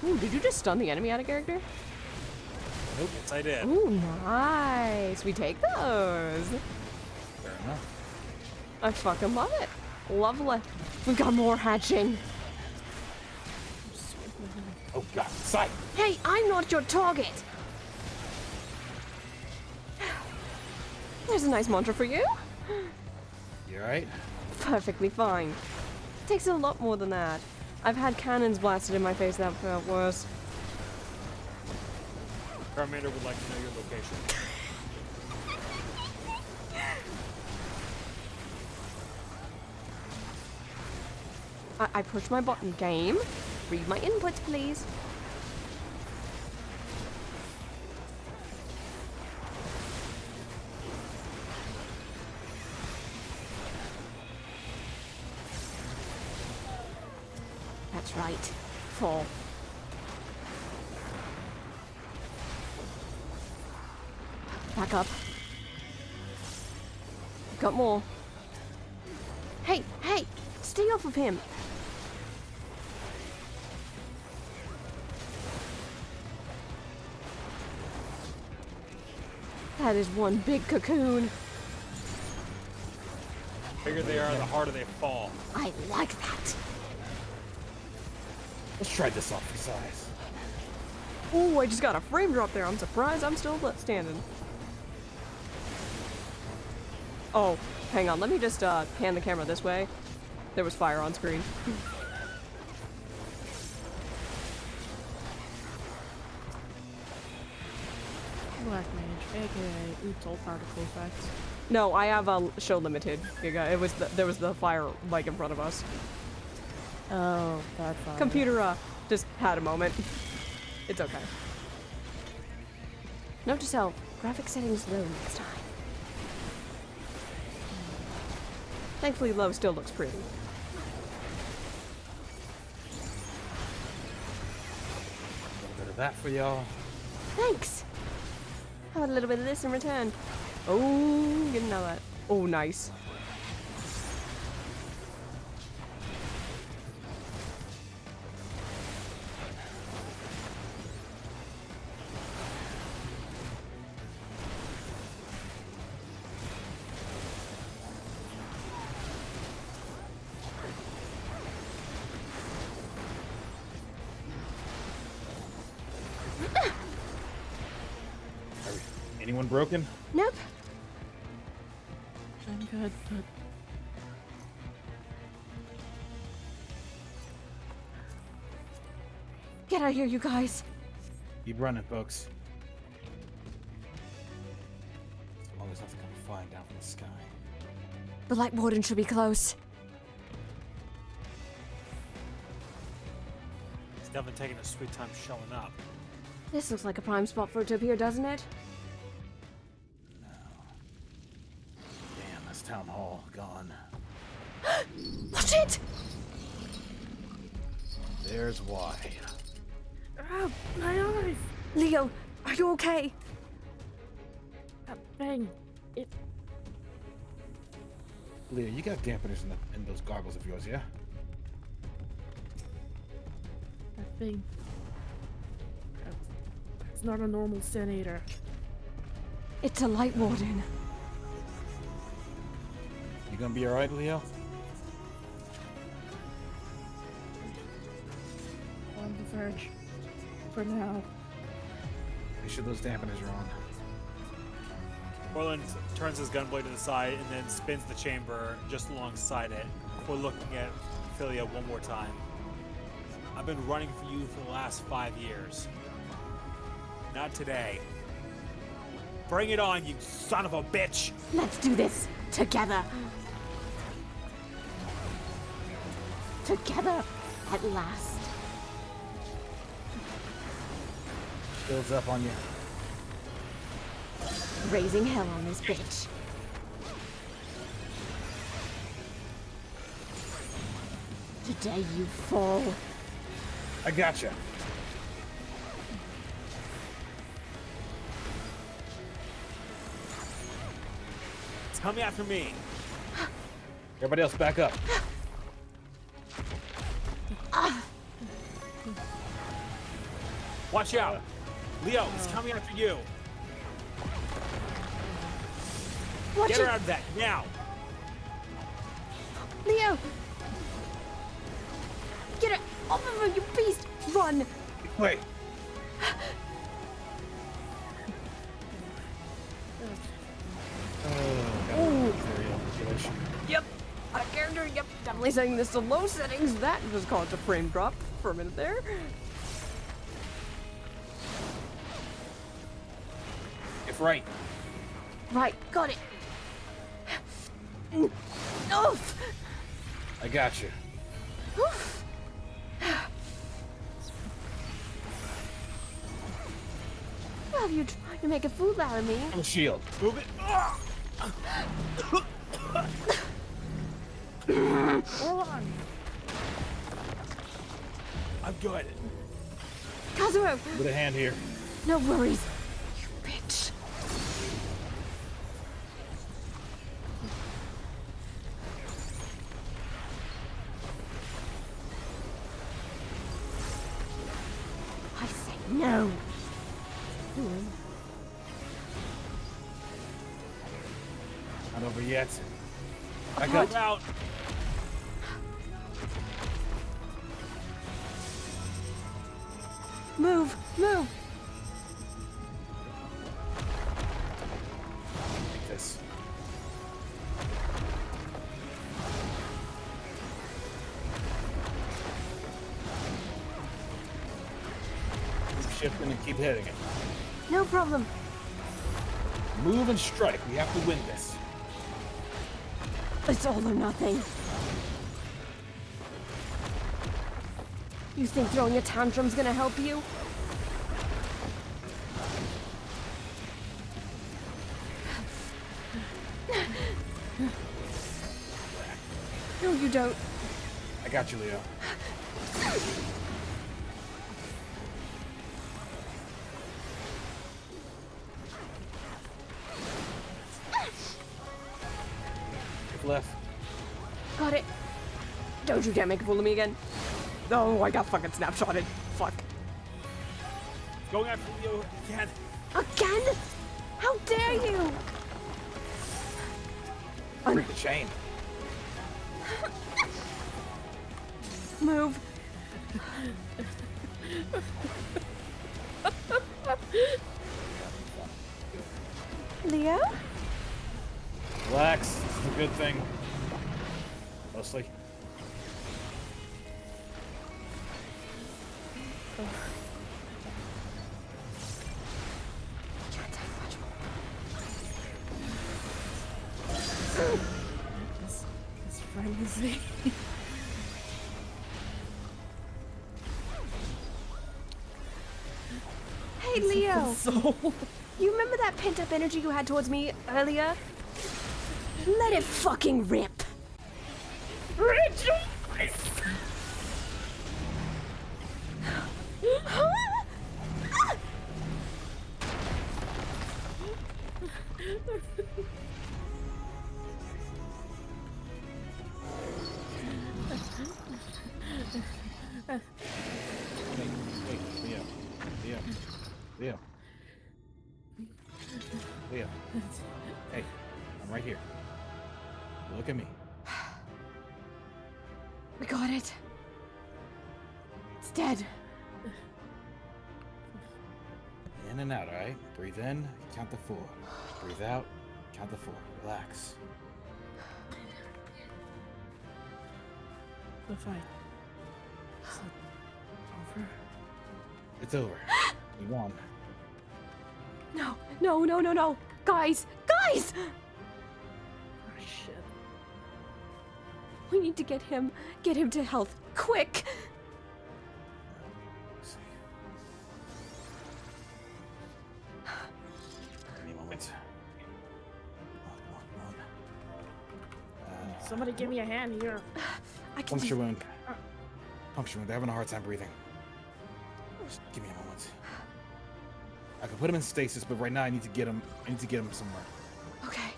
Ooh, did you just stun the enemy out of character? Nope, yes I did. Ooh, nice. We take those. Fair enough. I fucking love it. Lovely. We've got more hatching. Oh god, sight! Hey, I'm not your target! There's a nice mantra for you. You alright? Perfectly fine. Takes a lot more than that. I've had cannons blasted in my face that felt worse. Charmander would like to know your location. I pushed my button. Game. Read my inputs, please. That's right. Fall. Back up. Got more. Hey, hey! Stay off of him! That is one big cocoon. The bigger they are, the harder they fall. I like that. Let's try this off for size. Oh, I just got a frame drop there. I'm surprised I'm still standing. Oh, hang on. Let me just pan the camera this way. There was fire on screen. Black Mage, aka Oops All Particle Effects. No, I have a show limited. Giga. It was there was the fire like in front of us. Oh, that fire. Computer just had a moment. It's okay. Note to self: graphic settings low next time. Thankfully, low still looks pretty. A little bit of that for y'all. Thanks. How about a little bit of this in return? Oh, getting all that. Oh, nice. Anyone broken? Nope. I'm good, but Get out of here, you guys. Keep running, folks. As long as nothing comes flying down from the sky. The Light Warden should be close. He's definitely taking a sweet time showing up. This looks like a prime spot for it to appear, doesn't it? Damn, this town hall gone. Watch it! There's why. ah, my eyes! Leo, are you okay? That thing, it. Leo, you got dampeners in those goggles of yours, yeah? That thing. It's not a normal Senator. It's a Light Warden. You gonna be alright, Leo? On the verge. For now. Make sure those dampeners are on. Orland turns his gunblade to the side and then spins the chamber just alongside it before looking at Philia one more time. I've been running for you for the last 5 years. Not today. Bring it on, you son of a bitch! Let's do this together. Together at last. Builds up on you. Raising hell on this bitch. Today you fall. I gotcha. Come after me. Everybody else back up. Watch out. Leo, he's coming after you. Get her out of that, now. Leo! Get her off of her, you beast! Run! Wait. Yep. Out of character, yep. Definitely setting this to low settings. That just caused a frame drop for a minute there. If right. Right, got it. Oof. I got you. Oof. Well, you tried to make a fool out of me. I'm a shield. Move it. I'm good. Kazuo! With a hand here. No worries, you bitch. I say no. Not over yet. I got out. Move, move. Like this. Keep shifting and keep hitting it. No problem. Move and strike. We have to win this. It's all or nothing. You think throwing a tantrum's gonna help you? No, you don't. I got you, Leo. Left. Got it. Don't you dare make a fool of me again. Oh, I got fucking snapshotted. Fuck. Going after Leo again. Again? How dare you? Break the chain. Move. Leo? Relax. This is a good thing. Mostly. This frenzy. Hey, Leo. You remember that pent-up energy you had towards me earlier? Let it fucking rip. Rejoice! Leo. Leo. Leo. Hey, I'm right here. Look at me. We got it. It's dead. In and out, alright? Breathe in, count to 4. Breathe out, count to 4. Relax. The fight. Is it over? It's over. We won. No, no, no, no, no. Guys, guys! Oh, shit. We need to get him to health, quick! Give me a moment. Somebody give me a hand here. I can Puncture wound. Puncture wound. They're having a hard time breathing. Just give me a moment. I can put him in stasis, but right now I need to get him. Somewhere. Okay.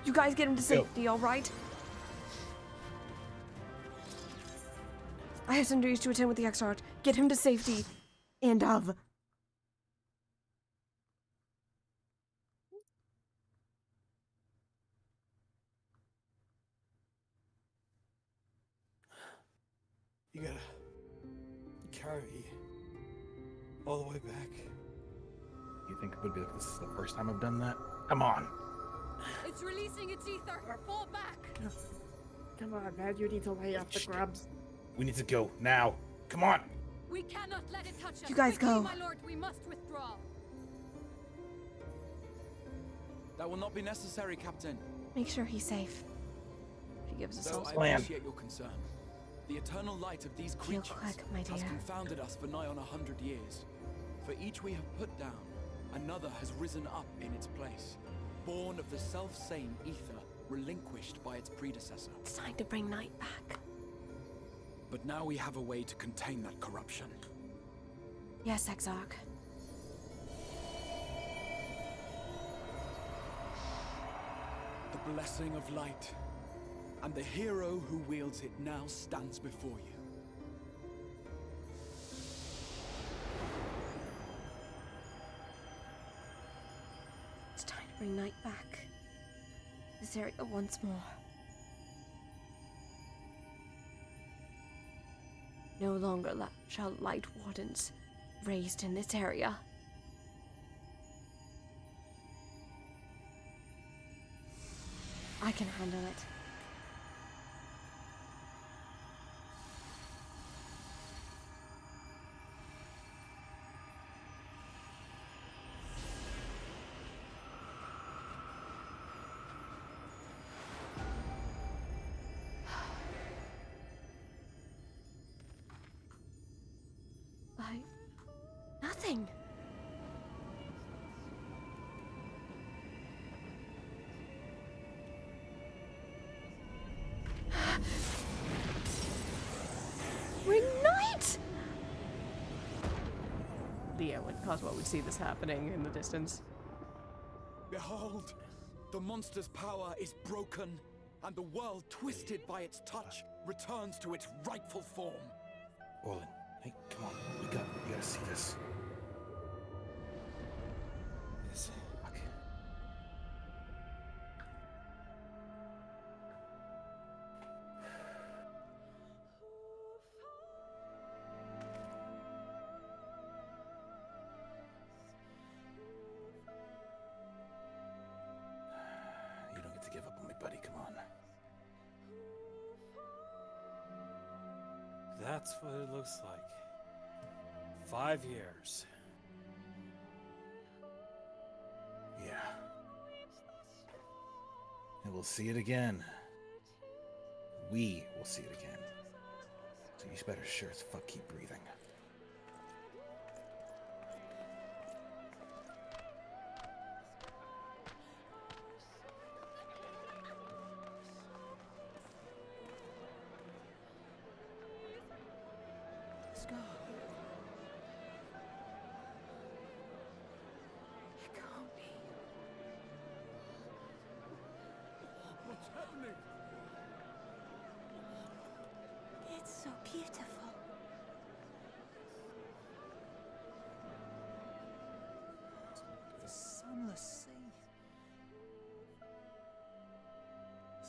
You guys get him to safety, all right? I have some duties to attend with the XIV. Get him to safety. And of. You gotta carry me all the way back. You think this is the first time I've done that? Come on. It's releasing its ether. Fall back. Come on, man. You need to lay off the grubs. We need to go now. Come on. We cannot let it touch us. You guys Quickly, go. my lord, we must withdraw. That will not be necessary, Captain. Make sure he's safe. If he gives us Though all I appreciate your concern. The eternal light of these Heal creatures quick, my has dear. confounded us for nigh on 100 years. For each we have put down, another has risen up in its place, born of the self-same ether, relinquished by its predecessor. It's time to bring night back. But now we have a way to contain that corruption. Yes, Exarch. The blessing of light, and the hero who wields it now stands before you. It's time to bring night back. This area once more. No longer shall light wardens raised in this area. I can handle it. Nothing. Ring night! Leah and Cosmo would see this happening in the distance. Behold, the monster's power is broken, and the world, twisted by its touch, returns to its rightful form. Orlin, hey, come on. You gotta see this. Yes. Fuck. You don't get to give up on me, buddy. Come on. That's what it looks like. 5 years. Yeah. And we'll see it again. We will see it again. So you better sure as fuck keep breathing. Let's go. It can't be. What's happening? It's so beautiful. The sunless sea.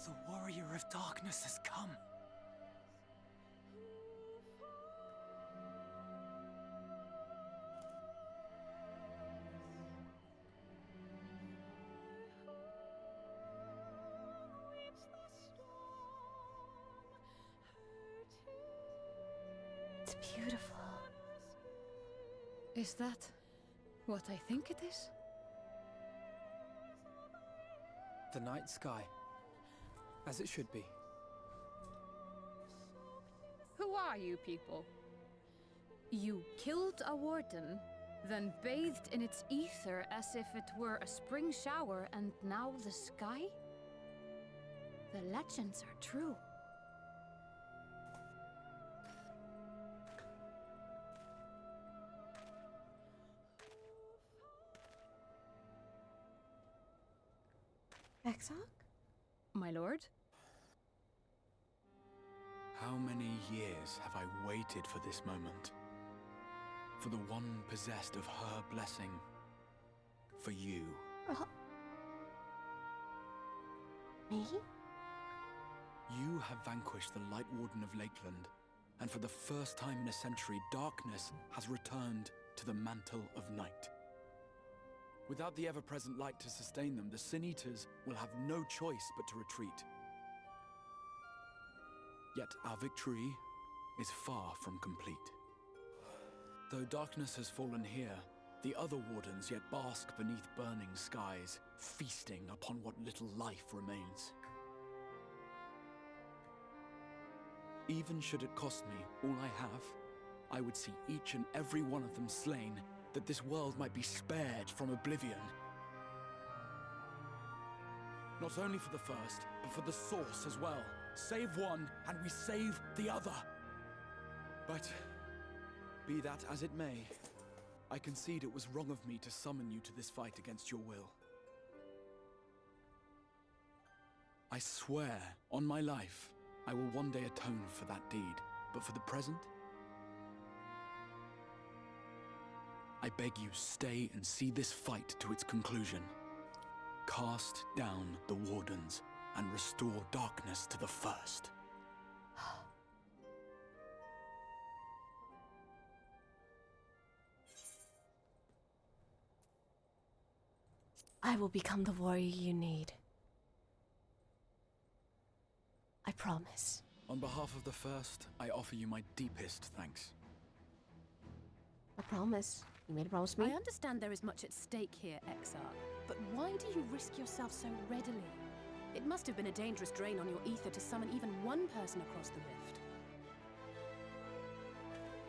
The warrior of darkness has come. It's beautiful. Is that What I think it is? The night sky. As it should be. Who are you people? You killed a warden, then bathed in its ether as if it were a spring shower, and now the sky? The legends are true. Exarch? My lord? How many years have I waited for this moment? For the one possessed of her blessing. For you. Me? You have vanquished the Light Warden of Lakeland, and for the first time in a century, darkness has returned to the mantle of night. Without the ever-present light to sustain them, the Sin Eaters will have no choice but to retreat. Yet our victory is far from complete. Though darkness has fallen here, the other wardens yet bask beneath burning skies, feasting upon what little life remains. Even should it cost me all I have, I would see each and every one of them slain, that this world might be spared from oblivion. Not only for the first, but for the source as well. Save one, and we save the other. But, be that as it may, I concede it was wrong of me to summon you to this fight against your will. I swear, on my life, I will one day atone for that deed, but for the present, I beg you stay and see this fight to its conclusion. Cast down the wardens and restore darkness to the first. I will become the warrior you need. I promise. On behalf of the first, I offer you my deepest thanks. I promise. You made a promise to me? I understand there is much at stake here, Exarch, but why do you risk yourself so readily? It must have been a dangerous drain on your ether to summon even one person across the rift.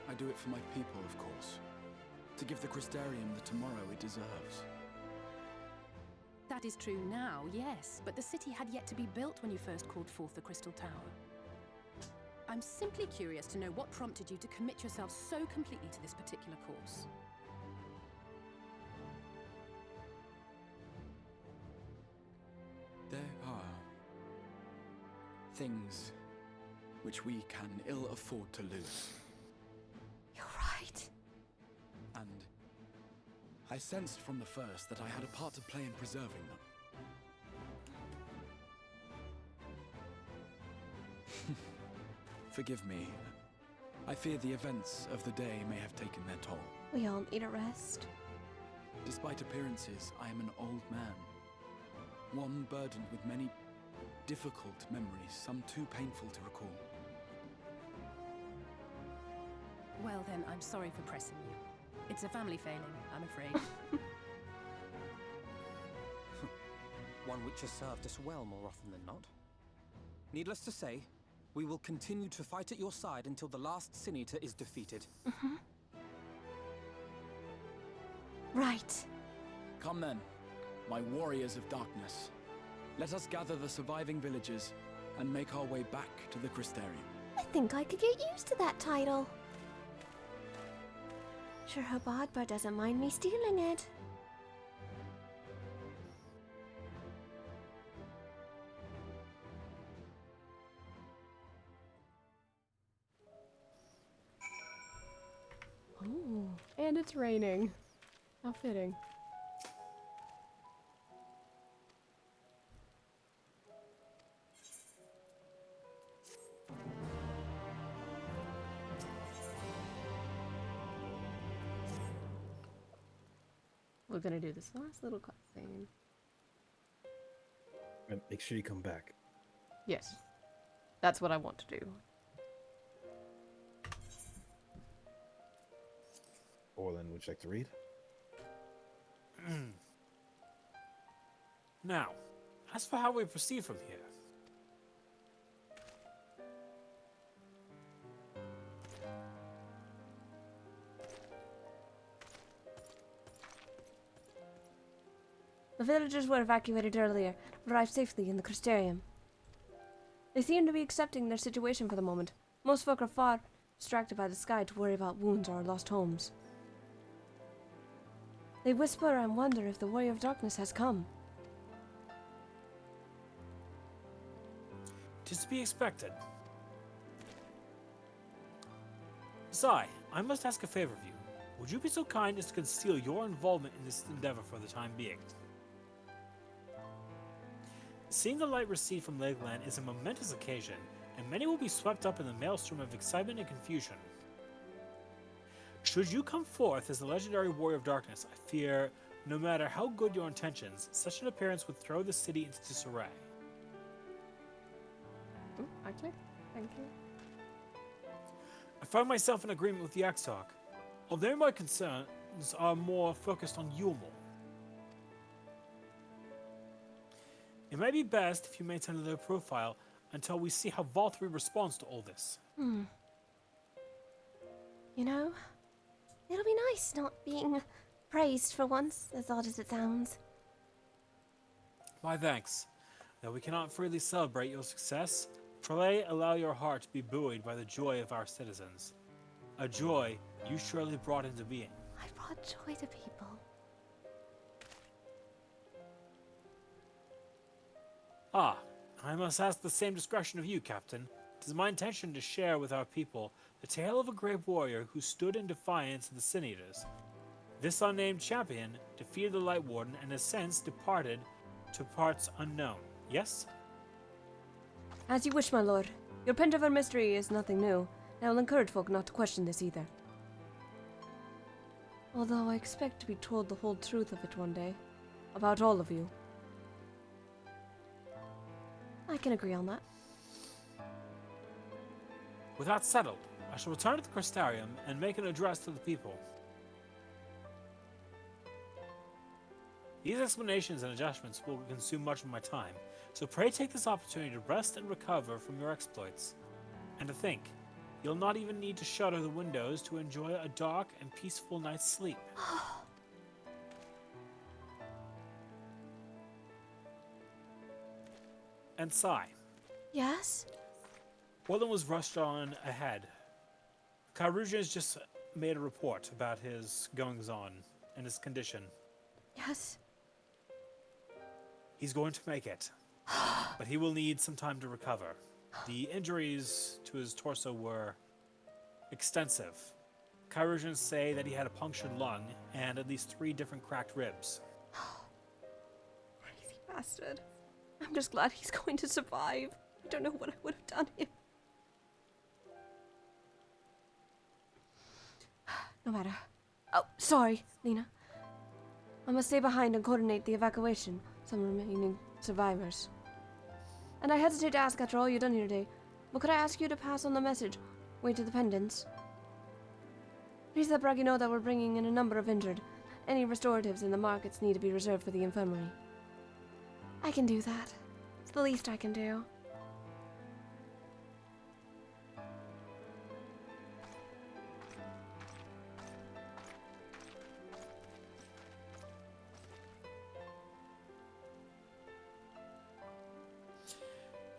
I do it for my people, of course. To give the Crystarium the tomorrow it deserves. That is true now, yes, but the city had yet to be built when you first called forth the Crystal Tower. I'm simply curious to know what prompted you to commit yourself so completely to this particular course. There are things which we can ill afford to lose. You're right. And I sensed from the first that I had a part to play in preserving them. Forgive me. I fear the events of the day may have taken their toll. We all need a rest. Despite appearances, I am an old man. One burdened with many difficult memories, some too painful to recall. Well then, I'm sorry for pressing you. It's a family failing, I'm afraid. One which has served us well more often than not. Needless to say, we will continue to fight at your side until the last Sin Eater is defeated. Right. Come then, my warriors of darkness. Let us gather the surviving villagers and make our way back to the Crystarium. I think I could get used to that title. Sure hope Oddbar doesn't mind me stealing it. Ooh, and it's raining. How fitting. We're gonna do this last little cutscene. And make sure you come back. Yes. That's what I want to do. Orlin, would you like to read? Now, as for how we proceed from here. The villagers were evacuated earlier, arrived safely in the Crystarium. They seem to be accepting their situation for the moment. Most folk are far distracted by the sky to worry about wounds or lost homes. They whisper and wonder if the Warrior of Darkness has come. Tis to be expected. Sai, I must ask a favor of you. Would you be so kind as to conceal your involvement in this endeavor for the time being? Seeing the light recede from Lakeland is a momentous occasion, and many will be swept up in the maelstrom of excitement and confusion. Should you come forth as the legendary Warrior of Darkness, I fear, no matter how good your intentions, such an appearance would throw the city into disarray. Okay, thank you. I find myself in agreement with the XIV, although my concerns are more focused on Yulmore. It may be best if you maintain a low profile until we see how Valtteri responds to all this. You know, it'll be nice not being praised for once, as odd as it sounds. My thanks. Though we cannot freely celebrate your success, pray allow your heart to be buoyed by the joy of our citizens. A joy you surely brought into being. I brought joy to people. Ah, I must ask the same discretion of you, Captain. It is my intention to share with our people the tale of a great warrior who stood in defiance of the Sin Eaters. This unnamed champion defeated the Light Warden and has since departed to parts unknown. Yes? As you wish, my lord. Your pent of mystery is nothing new, and I will encourage folk not to question this either. Although I expect to be told the whole truth of it one day. About all of you. I can agree on that. With that settled, I shall return to the Crystarium and make an address to the people. These explanations and adjustments will consume much of my time, so pray take this opportunity to rest and recover from your exploits. And to think, you'll not even need to shutter the windows to enjoy a dark and peaceful night's sleep. And Sai. Yes? Orlin was rushed on ahead. Karujan's just made a report about his goings-on and his condition. Yes? He's going to make it, but he will need some time to recover. The injuries to his torso were extensive. Kairujans say that he had a punctured lung and at least 3 different cracked ribs. Crazy bastard. I'm just glad he's going to survive. I don't know what I would have done here. No matter. Oh, sorry, Lena. I must stay behind and coordinate the evacuation. Some remaining survivors. And I hesitate to ask after all you've done here today, but could I ask you to pass on the message? Wait to the pendants. Please let Bragi know that we're bringing in a number of injured. Any restoratives in the markets need to be reserved for the infirmary. I can do that. It's the least I can do.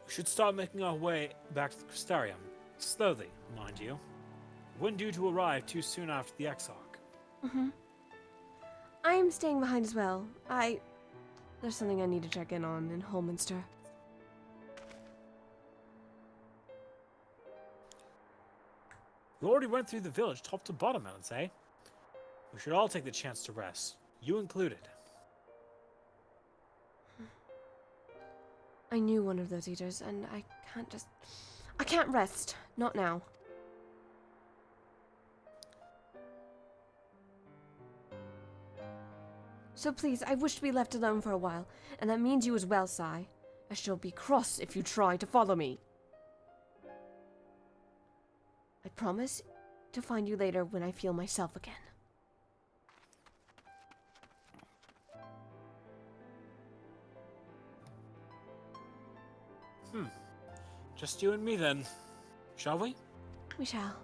We should start making our way back to the Crystarium. Slowly, mind you. Wouldn't due to arrive too soon after the Exarch. I'm staying behind as well. There's something I need to check in on in Holminster. We already went through the village top to bottom, I would say. We should all take the chance to rest, you included. I knew one of those eaters, and I can't rest. Not now. So please, I wish to be left alone for a while, and that means you as well, Sai. I shall be cross if you try to follow me. I promise to find you later when I feel myself again. Just you and me then, shall we? We shall.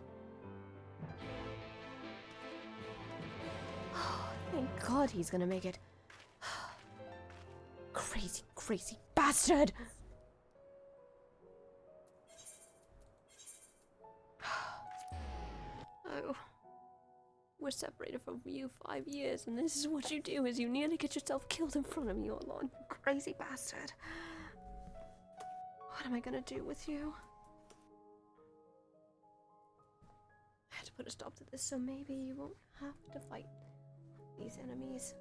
Thank God he's gonna make it. Crazy, crazy bastard! Oh. We're separated from you 5 years, and this is what you do, is you nearly get yourself killed in front of me, Orlon. You crazy bastard. What am I gonna do with you? I had to put a stop to this, so maybe you won't have to fight these enemies.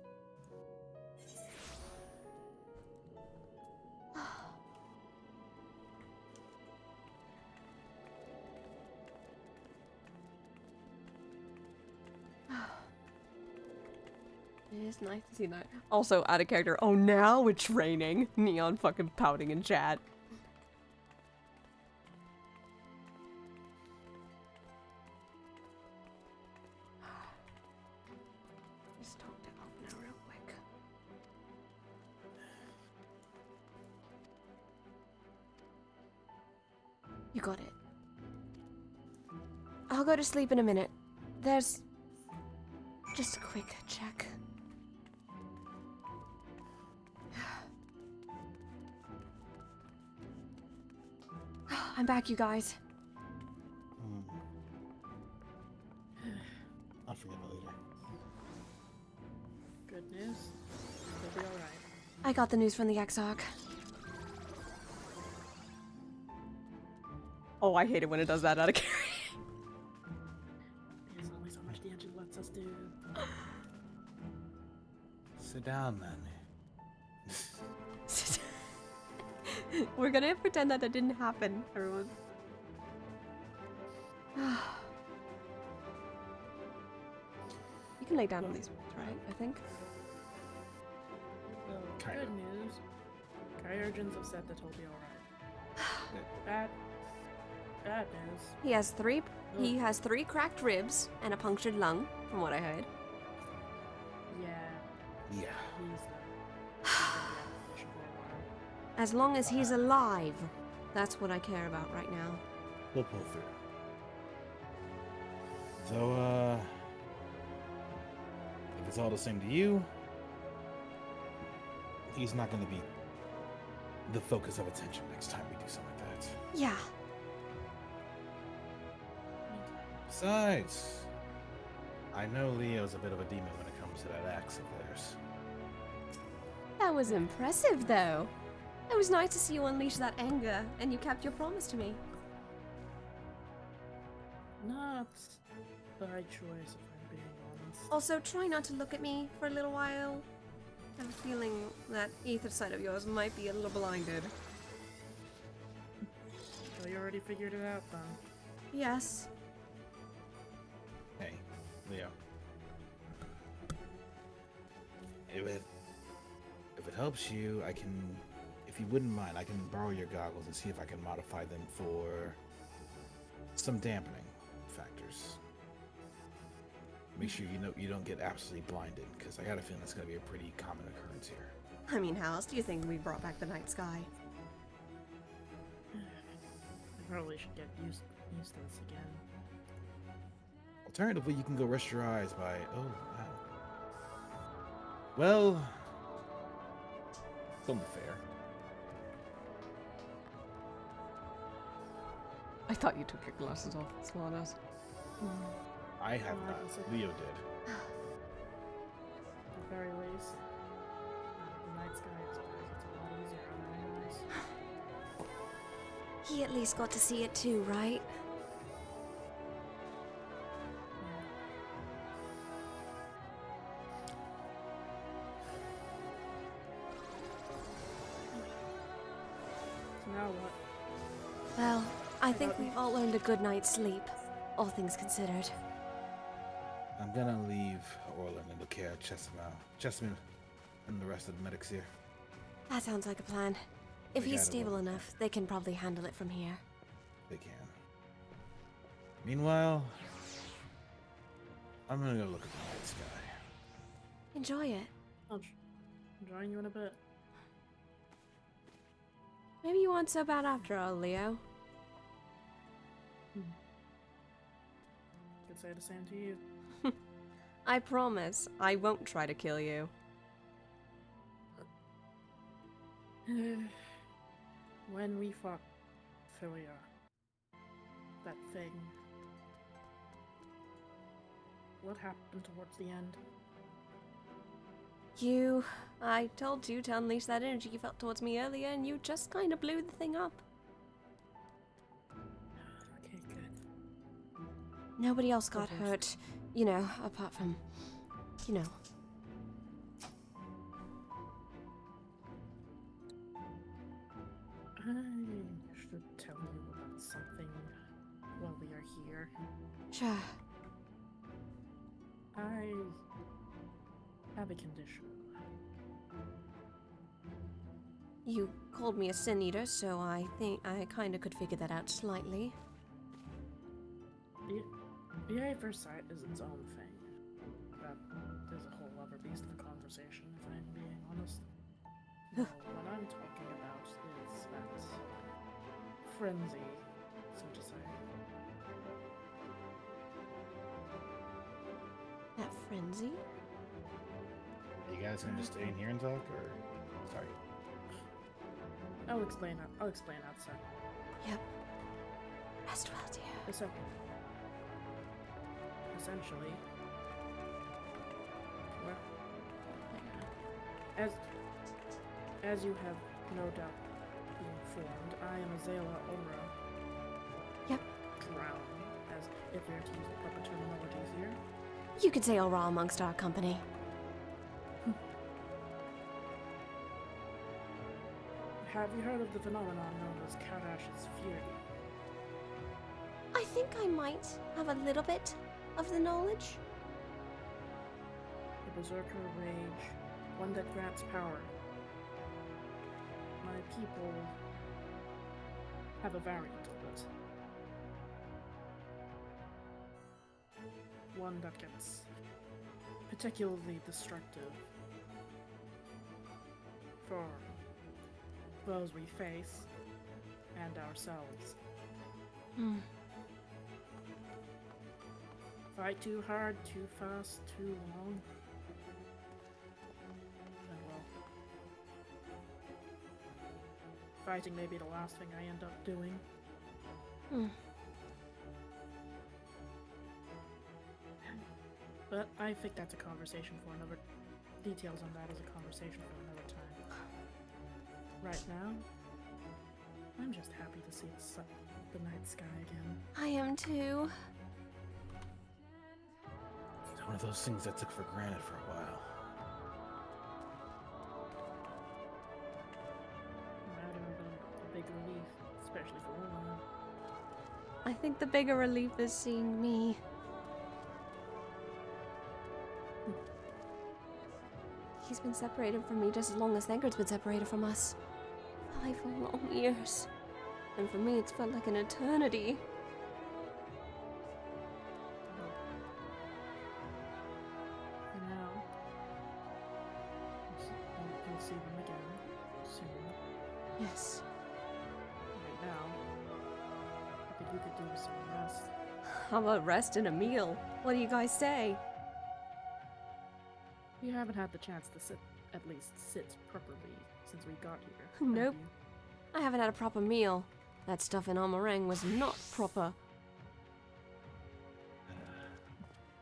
It is nice to see that. Also, out of character. Oh, now it's raining. Neon fucking pouting in chat. Just talk to Elf now real quick. You got it. I'll go to sleep in a minute. There's just a quick check. I'm back, you guys. I'll forget it later. Good news. You'll be alright. I got the news from the Exarch. Oh, I hate it when it does that out of character. There's only so much damage it lets us do. Sit down, then. We're gonna pretend that didn't happen, everyone. You can lay down on these ones, right? I think. Well, good news. Kyurgens have said that he'll be alright. Bad news. He has three cracked ribs and a punctured lung, from what I heard. Yeah. Yeah. As long as he's alive, that's what I care about right now. We'll pull through. So, if it's all the same to you, he's not going to be the focus of attention next time we do something like that. Yeah. Besides, I know Leo's a bit of a demon when it comes to that axe of theirs. That was impressive, though. It was nice to see you unleash that anger, and you kept your promise to me. Not by choice, if I'm being honest. Also, try not to look at me for a little while. I have a feeling that ether side of yours might be a little blinded. So you already figured it out, then? Yes. Hey, Leo. If it helps you, I can, if you wouldn't mind, I can borrow your goggles and see if I can modify them for some dampening factors. Make sure you don't get absolutely blinded, because I got a feeling it's going to be a pretty common occurrence here. I mean, how else do you think we brought back the night sky? I probably should get used to this again. Alternatively, you can go rest your eyes by... Oh, wow. Well... It's only fair. I thought you took your glasses off, smartass. I have not. Leo did. At the very least, the night sky is a lot easier on my eyes. He at least got to see it too, right? So now what? Well, I think we've all earned a good night's sleep, all things considered. I'm gonna leave Orland in the care of Chesimel and the rest of the medics here. That sounds like a plan. If They he's got it. stable enough, they can probably handle it from here. They can. Meanwhile, I'm gonna go look at the night sky. Enjoy it. I'll join you in a bit. Maybe you weren't so bad after all, Leo. Could say the same to you. I promise, I won't try to kill you. When we fought Philia, that thing, what happened towards the end? I told you to unleash that energy you felt towards me earlier, and you just kind of blew the thing up. Okay, good. Nobody else got hurt, you know, apart from, you know. I should tell you about something while we are here. Sure. I have a condition. You called me a sin eater, so I think I kind of could figure that out slightly. The eye for sight is its own thing. That is a whole other beast of a conversation, if I'm being honest. No, what I'm talking about is that frenzy, so to say. That frenzy? You guys gonna just stay in here and talk, or sorry? I'll explain outside. Yep. Rest well, dear. So, essentially, well, as you have no doubt been informed, I am a Zayla Omra. Yep. Drown, as if we are to use the proper terminologies here. You could say Aura amongst our company. Have you heard of the phenomenon known as Karash's Fury? I think I might have a little bit of the knowledge. A berserker rage, one that grants power. My people have a variant of it. One that gets particularly destructive for those we face and ourselves. Fight too hard, too fast, too long, and well, fighting may be the last thing I end up doing. But I think that's a conversation for another. Details on that is a conversation for another time. Right now, I'm just happy to see the night sky again. I am too. It's one of those things I took for granted for a while. That would have been a big relief, especially for Rowan. I think the bigger relief is seeing me. He's been separated from me just as long as Thancred's been separated from us. 5 long years. And for me, it's felt like an eternity. For now, you'll see them again soon. Yes. Right now, I think you could do with some rest. How about rest and a meal? What do you guys say? You haven't had the chance to at least sit properly since we got here. Nope. have you? I haven't had a proper meal. That stuff in Amarang was not proper.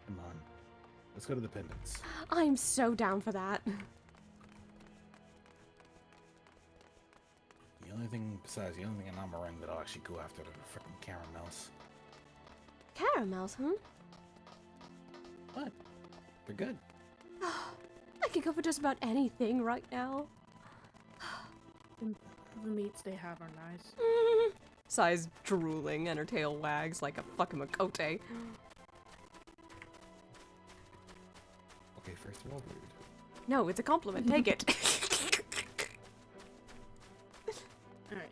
Come on. Let's go to the pendants. I'm so down for that. The only thing in Amarang that I'll actually go after are the frickin' caramels. Caramels, huh? What? They're good. I can go for just about anything right now. The meats they have are nice. Sai's drooling and her tail wags like a fucking makote. Okay, first of all, rude. No, it's a compliment. Take it. Alright,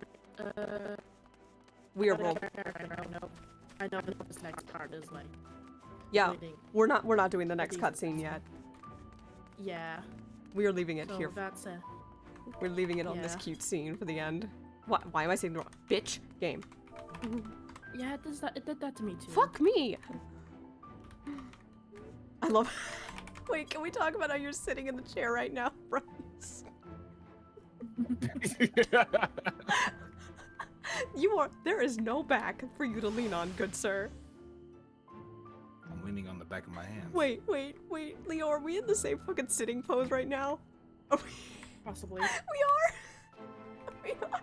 We are both. I know this next part is like... Yeah, waiting. we're not doing the next cutscene yet. Yeah. We are leaving it So here. that's it. We're leaving it on this Yeah. cute scene for the end. Why am I saying the wrong? Bitch. Game. Yeah, it did that to me too. Fuck me! I love... Wait, can we talk about how you're sitting in the chair right now, Bryce? There is no back for you to lean on, good sir. I'm leaning on the back of my hands. Wait, Leo, are we in the same fucking sitting pose right now? Are we... Possibly. We are! We are!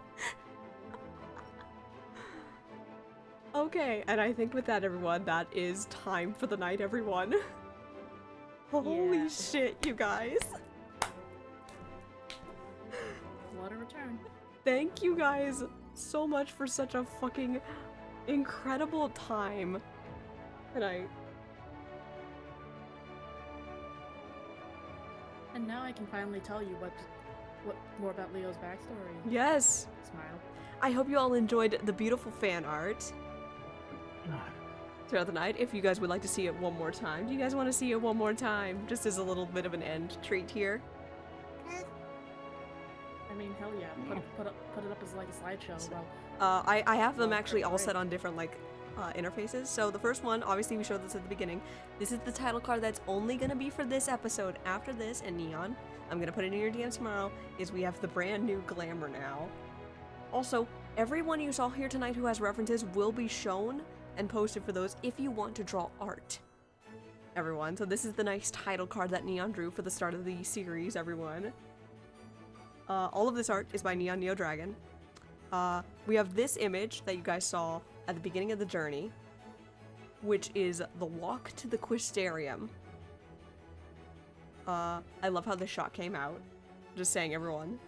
Okay, and I think with that, everyone, that is time for the night, everyone. Holy shit, you guys. What a return. Thank you guys so much for such a fucking incredible time. And now I can finally tell you what more about Leo's backstory. Yes. Smile. I hope you all enjoyed the beautiful fan art throughout the night. If you guys would like to see it one more time, do you guys want to see it one more time? Just as a little bit of an end treat here. I mean, hell yeah. Put it up as like a slideshow. Well, I have them actually all set on different interfaces. So the first one, obviously we showed this at the beginning. This is the title card that's only gonna be for this episode. After this, and Neon, I'm gonna put it in your DMs tomorrow, is we have the brand new glamour now. Also, everyone you saw here tonight who has references will be shown and posted for those if you want to draw art. Everyone, so this is the nice title card that Neon drew for the start of the series, everyone. All of this art is by Neon Neo Dragon. We have this image that you guys saw at the beginning of the journey, which is the walk to the Quistarium. I love how this shot came out. Just saying, everyone.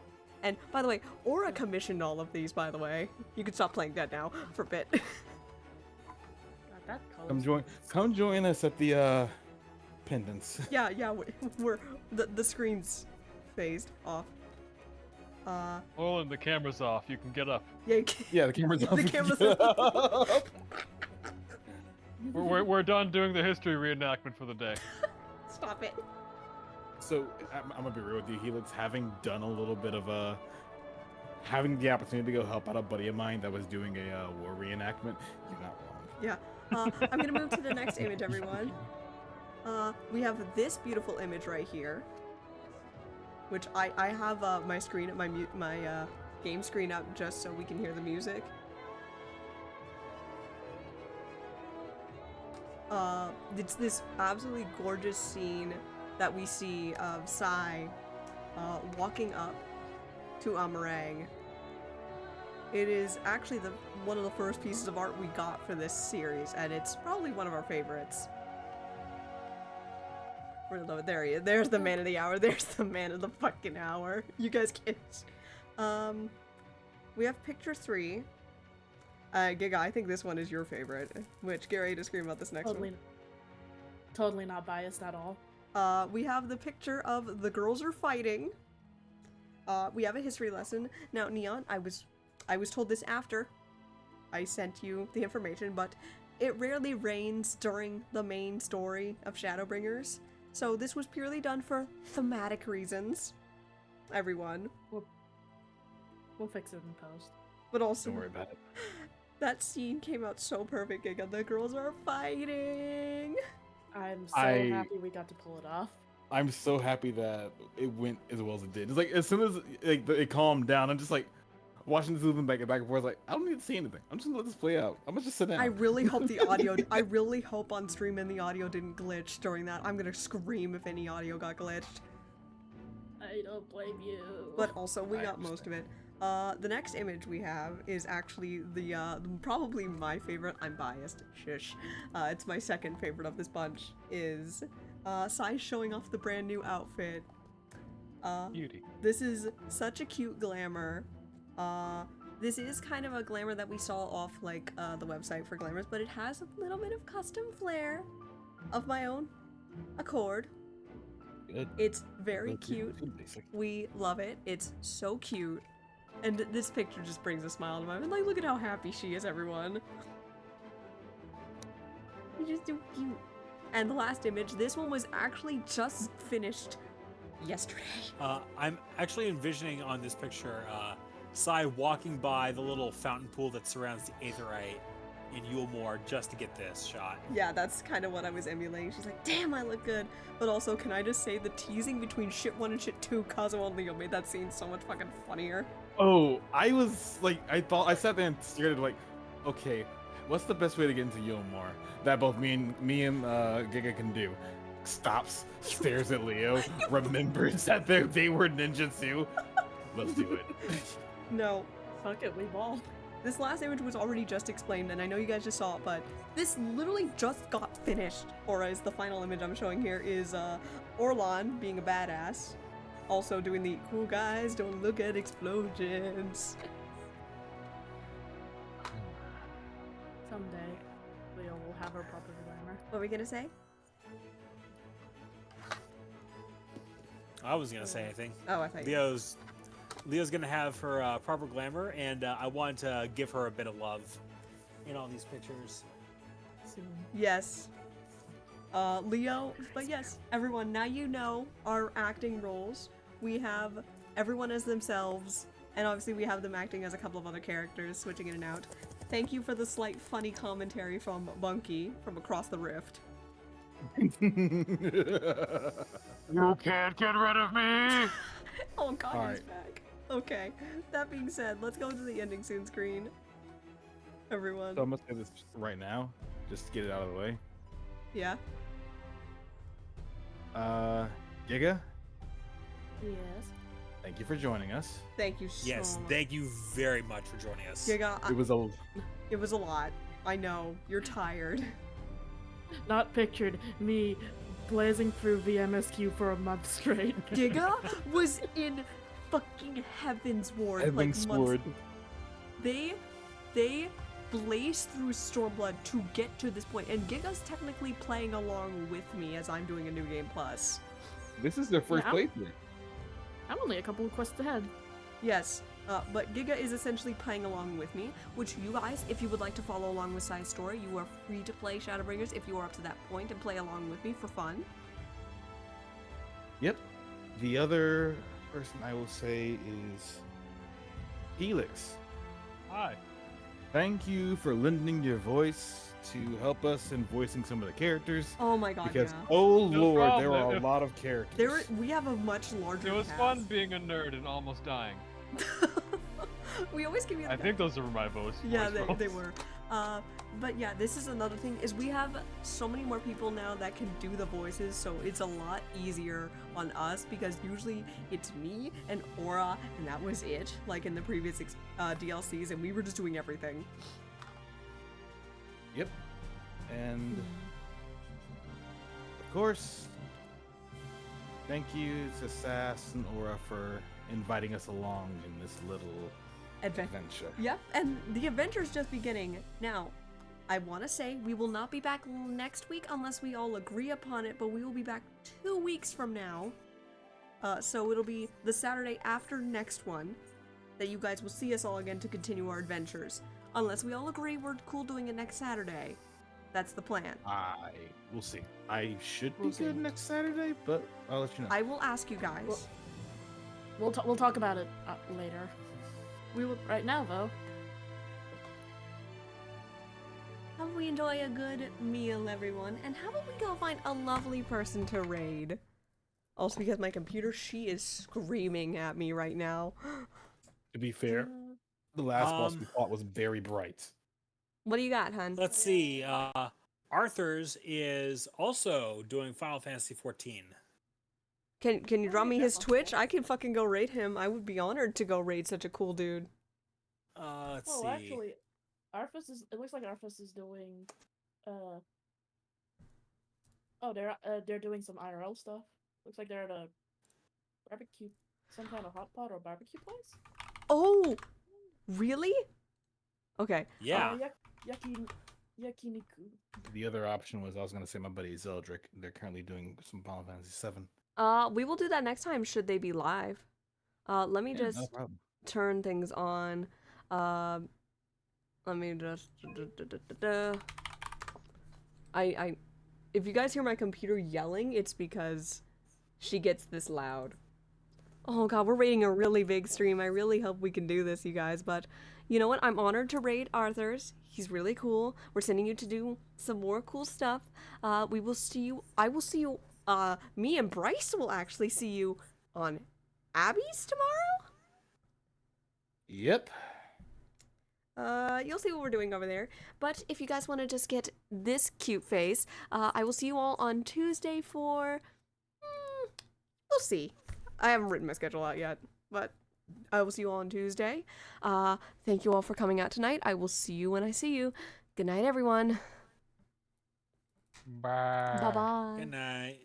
And by the way, Aura commissioned all of these, by the way. You can stop playing dead now for a bit. Come join us at the pendants. Yeah, we're the screen's phased off. Well, and the camera's off. You can get up. Yeah, the camera's off. The camera's off. We're done doing the history reenactment for the day. Stop it. So I'm gonna be real with you, Helix. Having done a little bit of having the opportunity to go help out a buddy of mine that was doing a war reenactment, you're not wrong. Yeah. I'm gonna move to the next image, everyone. We have this beautiful image right here, which I have my screen, my game screen up just so we can hear the music. It's this absolutely gorgeous scene that we see of Sai walking up to Amarang. It is actually one of the first pieces of art we got for this series, and it's probably one of our favorites. There he is. There's the man of the hour. There's the man of the fucking hour. You guys can't. We have picture 3. Giga, I think this one is your favorite. Which, get ready to scream about this next one. Totally not biased at all. We have the picture of the girls are fighting. We have a history lesson. Now, Neon, I was told this after I sent you the information, but it rarely rains during the main story of Shadowbringers. So this was purely done for thematic reasons. Everyone. We'll fix it in post. But also, don't worry about it. That scene came out so perfect, Giga. The girls are fighting. I'm so happy we got to pull it off. I'm so happy that it went as well as it did. It's like as soon as it calmed down, I'm just like watching this moving back and forth. Like I don't need to see anything. I'm just gonna let this play out. I'm gonna just sit down. I really hope the audio. I really hope on stream and the audio didn't glitch during that. I'm gonna scream if any audio got glitched. I don't blame you. But also, we got most of it. The next image we have is actually probably my favorite. I'm biased. Shush. It's my second favorite of this bunch. Is Sai showing off the brand new outfit. Beauty. This is such a cute glamour. This is kind of a glamour that we saw off the website for glamours, but it has a little bit of custom flair of my own accord. Good. It's very cute. We love it. It's so cute. And this picture just brings a smile to my face. Like, look at how happy she is, everyone. You're just so cute. And the last image, this one was actually just finished yesterday. I'm actually envisioning on this picture, Sai walking by the little fountain pool that surrounds the Aetherite in Yulmore just to get this shot. Yeah, that's kind of what I was emulating. She's like, damn, I look good. But also, can I just say the teasing between shit 1 and shit 2, Kazuo and Leo made that scene so much fucking funnier. Oh, I was like, I sat there and stared at like, okay, what's the best way to get into Yulmore that both me and Giga can do? Stops, stares at Leo, remembers that they were ninjutsu. Let's do it. No. Fuck it, we ball. This last image was already just explained, and I know you guys just saw it, but this literally just got finished. Or as the final image I'm showing here is Orlan being a badass. Also doing the cool guys don't look at explosions. Someday, Leo will have her proper glamour. What were we gonna say? I wasn't gonna say anything. Oh, I thought you Leo's gonna have her proper glamour, and I want to give her a bit of love in all these pictures. Yes. Leo, but yes, everyone, now you know our acting roles. We have everyone as themselves, and obviously we have them acting as a couple of other characters, switching in and out. Thank you for the slight funny commentary from Bunky from across the rift. You can't get rid of me! Oh god, All he's right. back. Okay, that being said, let's go to the ending soon screen. Everyone. So I'm gonna say this right now, just to get it out of the way. Yeah? Giga, Yes. thank you for joining us. Thank you so Yes, much. thank you very much for joining us. Giga, It was a it was a lot. I know, you're tired. Not pictured me blazing through VMSQ for a month straight. Giga was in fucking Heaven's Ward. Heaven's like, months. Ward. They blazed through Stormblood to get to this point, and Giga's technically playing along with me as I'm doing a New Game Plus. This is their first Yeah. playthrough. I'm only a couple of quests ahead. Yes, but Giga is essentially playing along with me, which you guys, if you would like to follow along with Sai's story, you are free to play Shadowbringers if you are up to that point and play along with me for fun. Yep. The other person I will say is Helix. Hi. Thank you for lending your voice to help us in voicing some of the characters. Oh my god, Because, yeah. oh No lord, there problem. are a lot of characters. We have a much larger It was cast. fun being a nerd and almost dying. We always give you the I think those are my voice. Yeah, voice they roles. were. But yeah, this is another thing, is we have so many more people now that can do the voices, so it's a lot easier on us, because usually it's me and Aura, and that was it, like in the previous DLCs, and we were just doing everything. Yep. And of course, thank you to Sass and Aura for inviting us along in this little adventure. Yep, and the adventure's just beginning. Now, I want to say we will not be back next week unless we all agree upon it, but we will be back 2 weeks from now. So it'll be the Saturday after next one that you guys will see us all again to continue our adventures. Unless we all agree we're cool doing it next Saturday. That's the plan. We'll see. I should be good next Saturday, but I'll let you know. I will ask you guys. We'll talk about it later. We will right now though. How about we enjoy a good meal, everyone? And how about we go find a lovely person to raid? Also, because my computer, she is screaming at me right now. To be fair, the last boss we fought was very bright. What do you got, hun? Let's see. Arthur's is also doing Final Fantasy XIV. Can you draw me his Twitch? I can fucking go raid him. I would be honored to go raid such a cool dude. Let's see. Actually, Arthas is. It looks like Arthas is doing. Oh, they're doing some IRL stuff. Looks like they're at a barbecue, some kind of hot pot or barbecue place. Oh, really? Okay. Yeah. Yakiniku. The other option was I was gonna say my buddy Zeldrick. They're currently doing some Final Fantasy VII. We will do that next time should they be live. Let me just no problem. turn things on. Let me just if you guys hear my computer yelling, it's because she gets this loud. Oh god, we're raiding a really big stream. I really hope we can do this, you guys. But you know what? I'm honored to raid Arthur's. He's really cool. We're sending you to do some more cool stuff. We will see you. I will see you. Me and Bryce will actually see you on Abby's tomorrow. Yep. You'll see what we're doing over there. But if you guys want to just get this cute face, I will see you all on Tuesday for... we'll see. I haven't written my schedule out yet, but I will see you all on Tuesday. Thank you all for coming out tonight. I will see you when I see you. Good night, everyone. Bye. Bye-bye. Good night.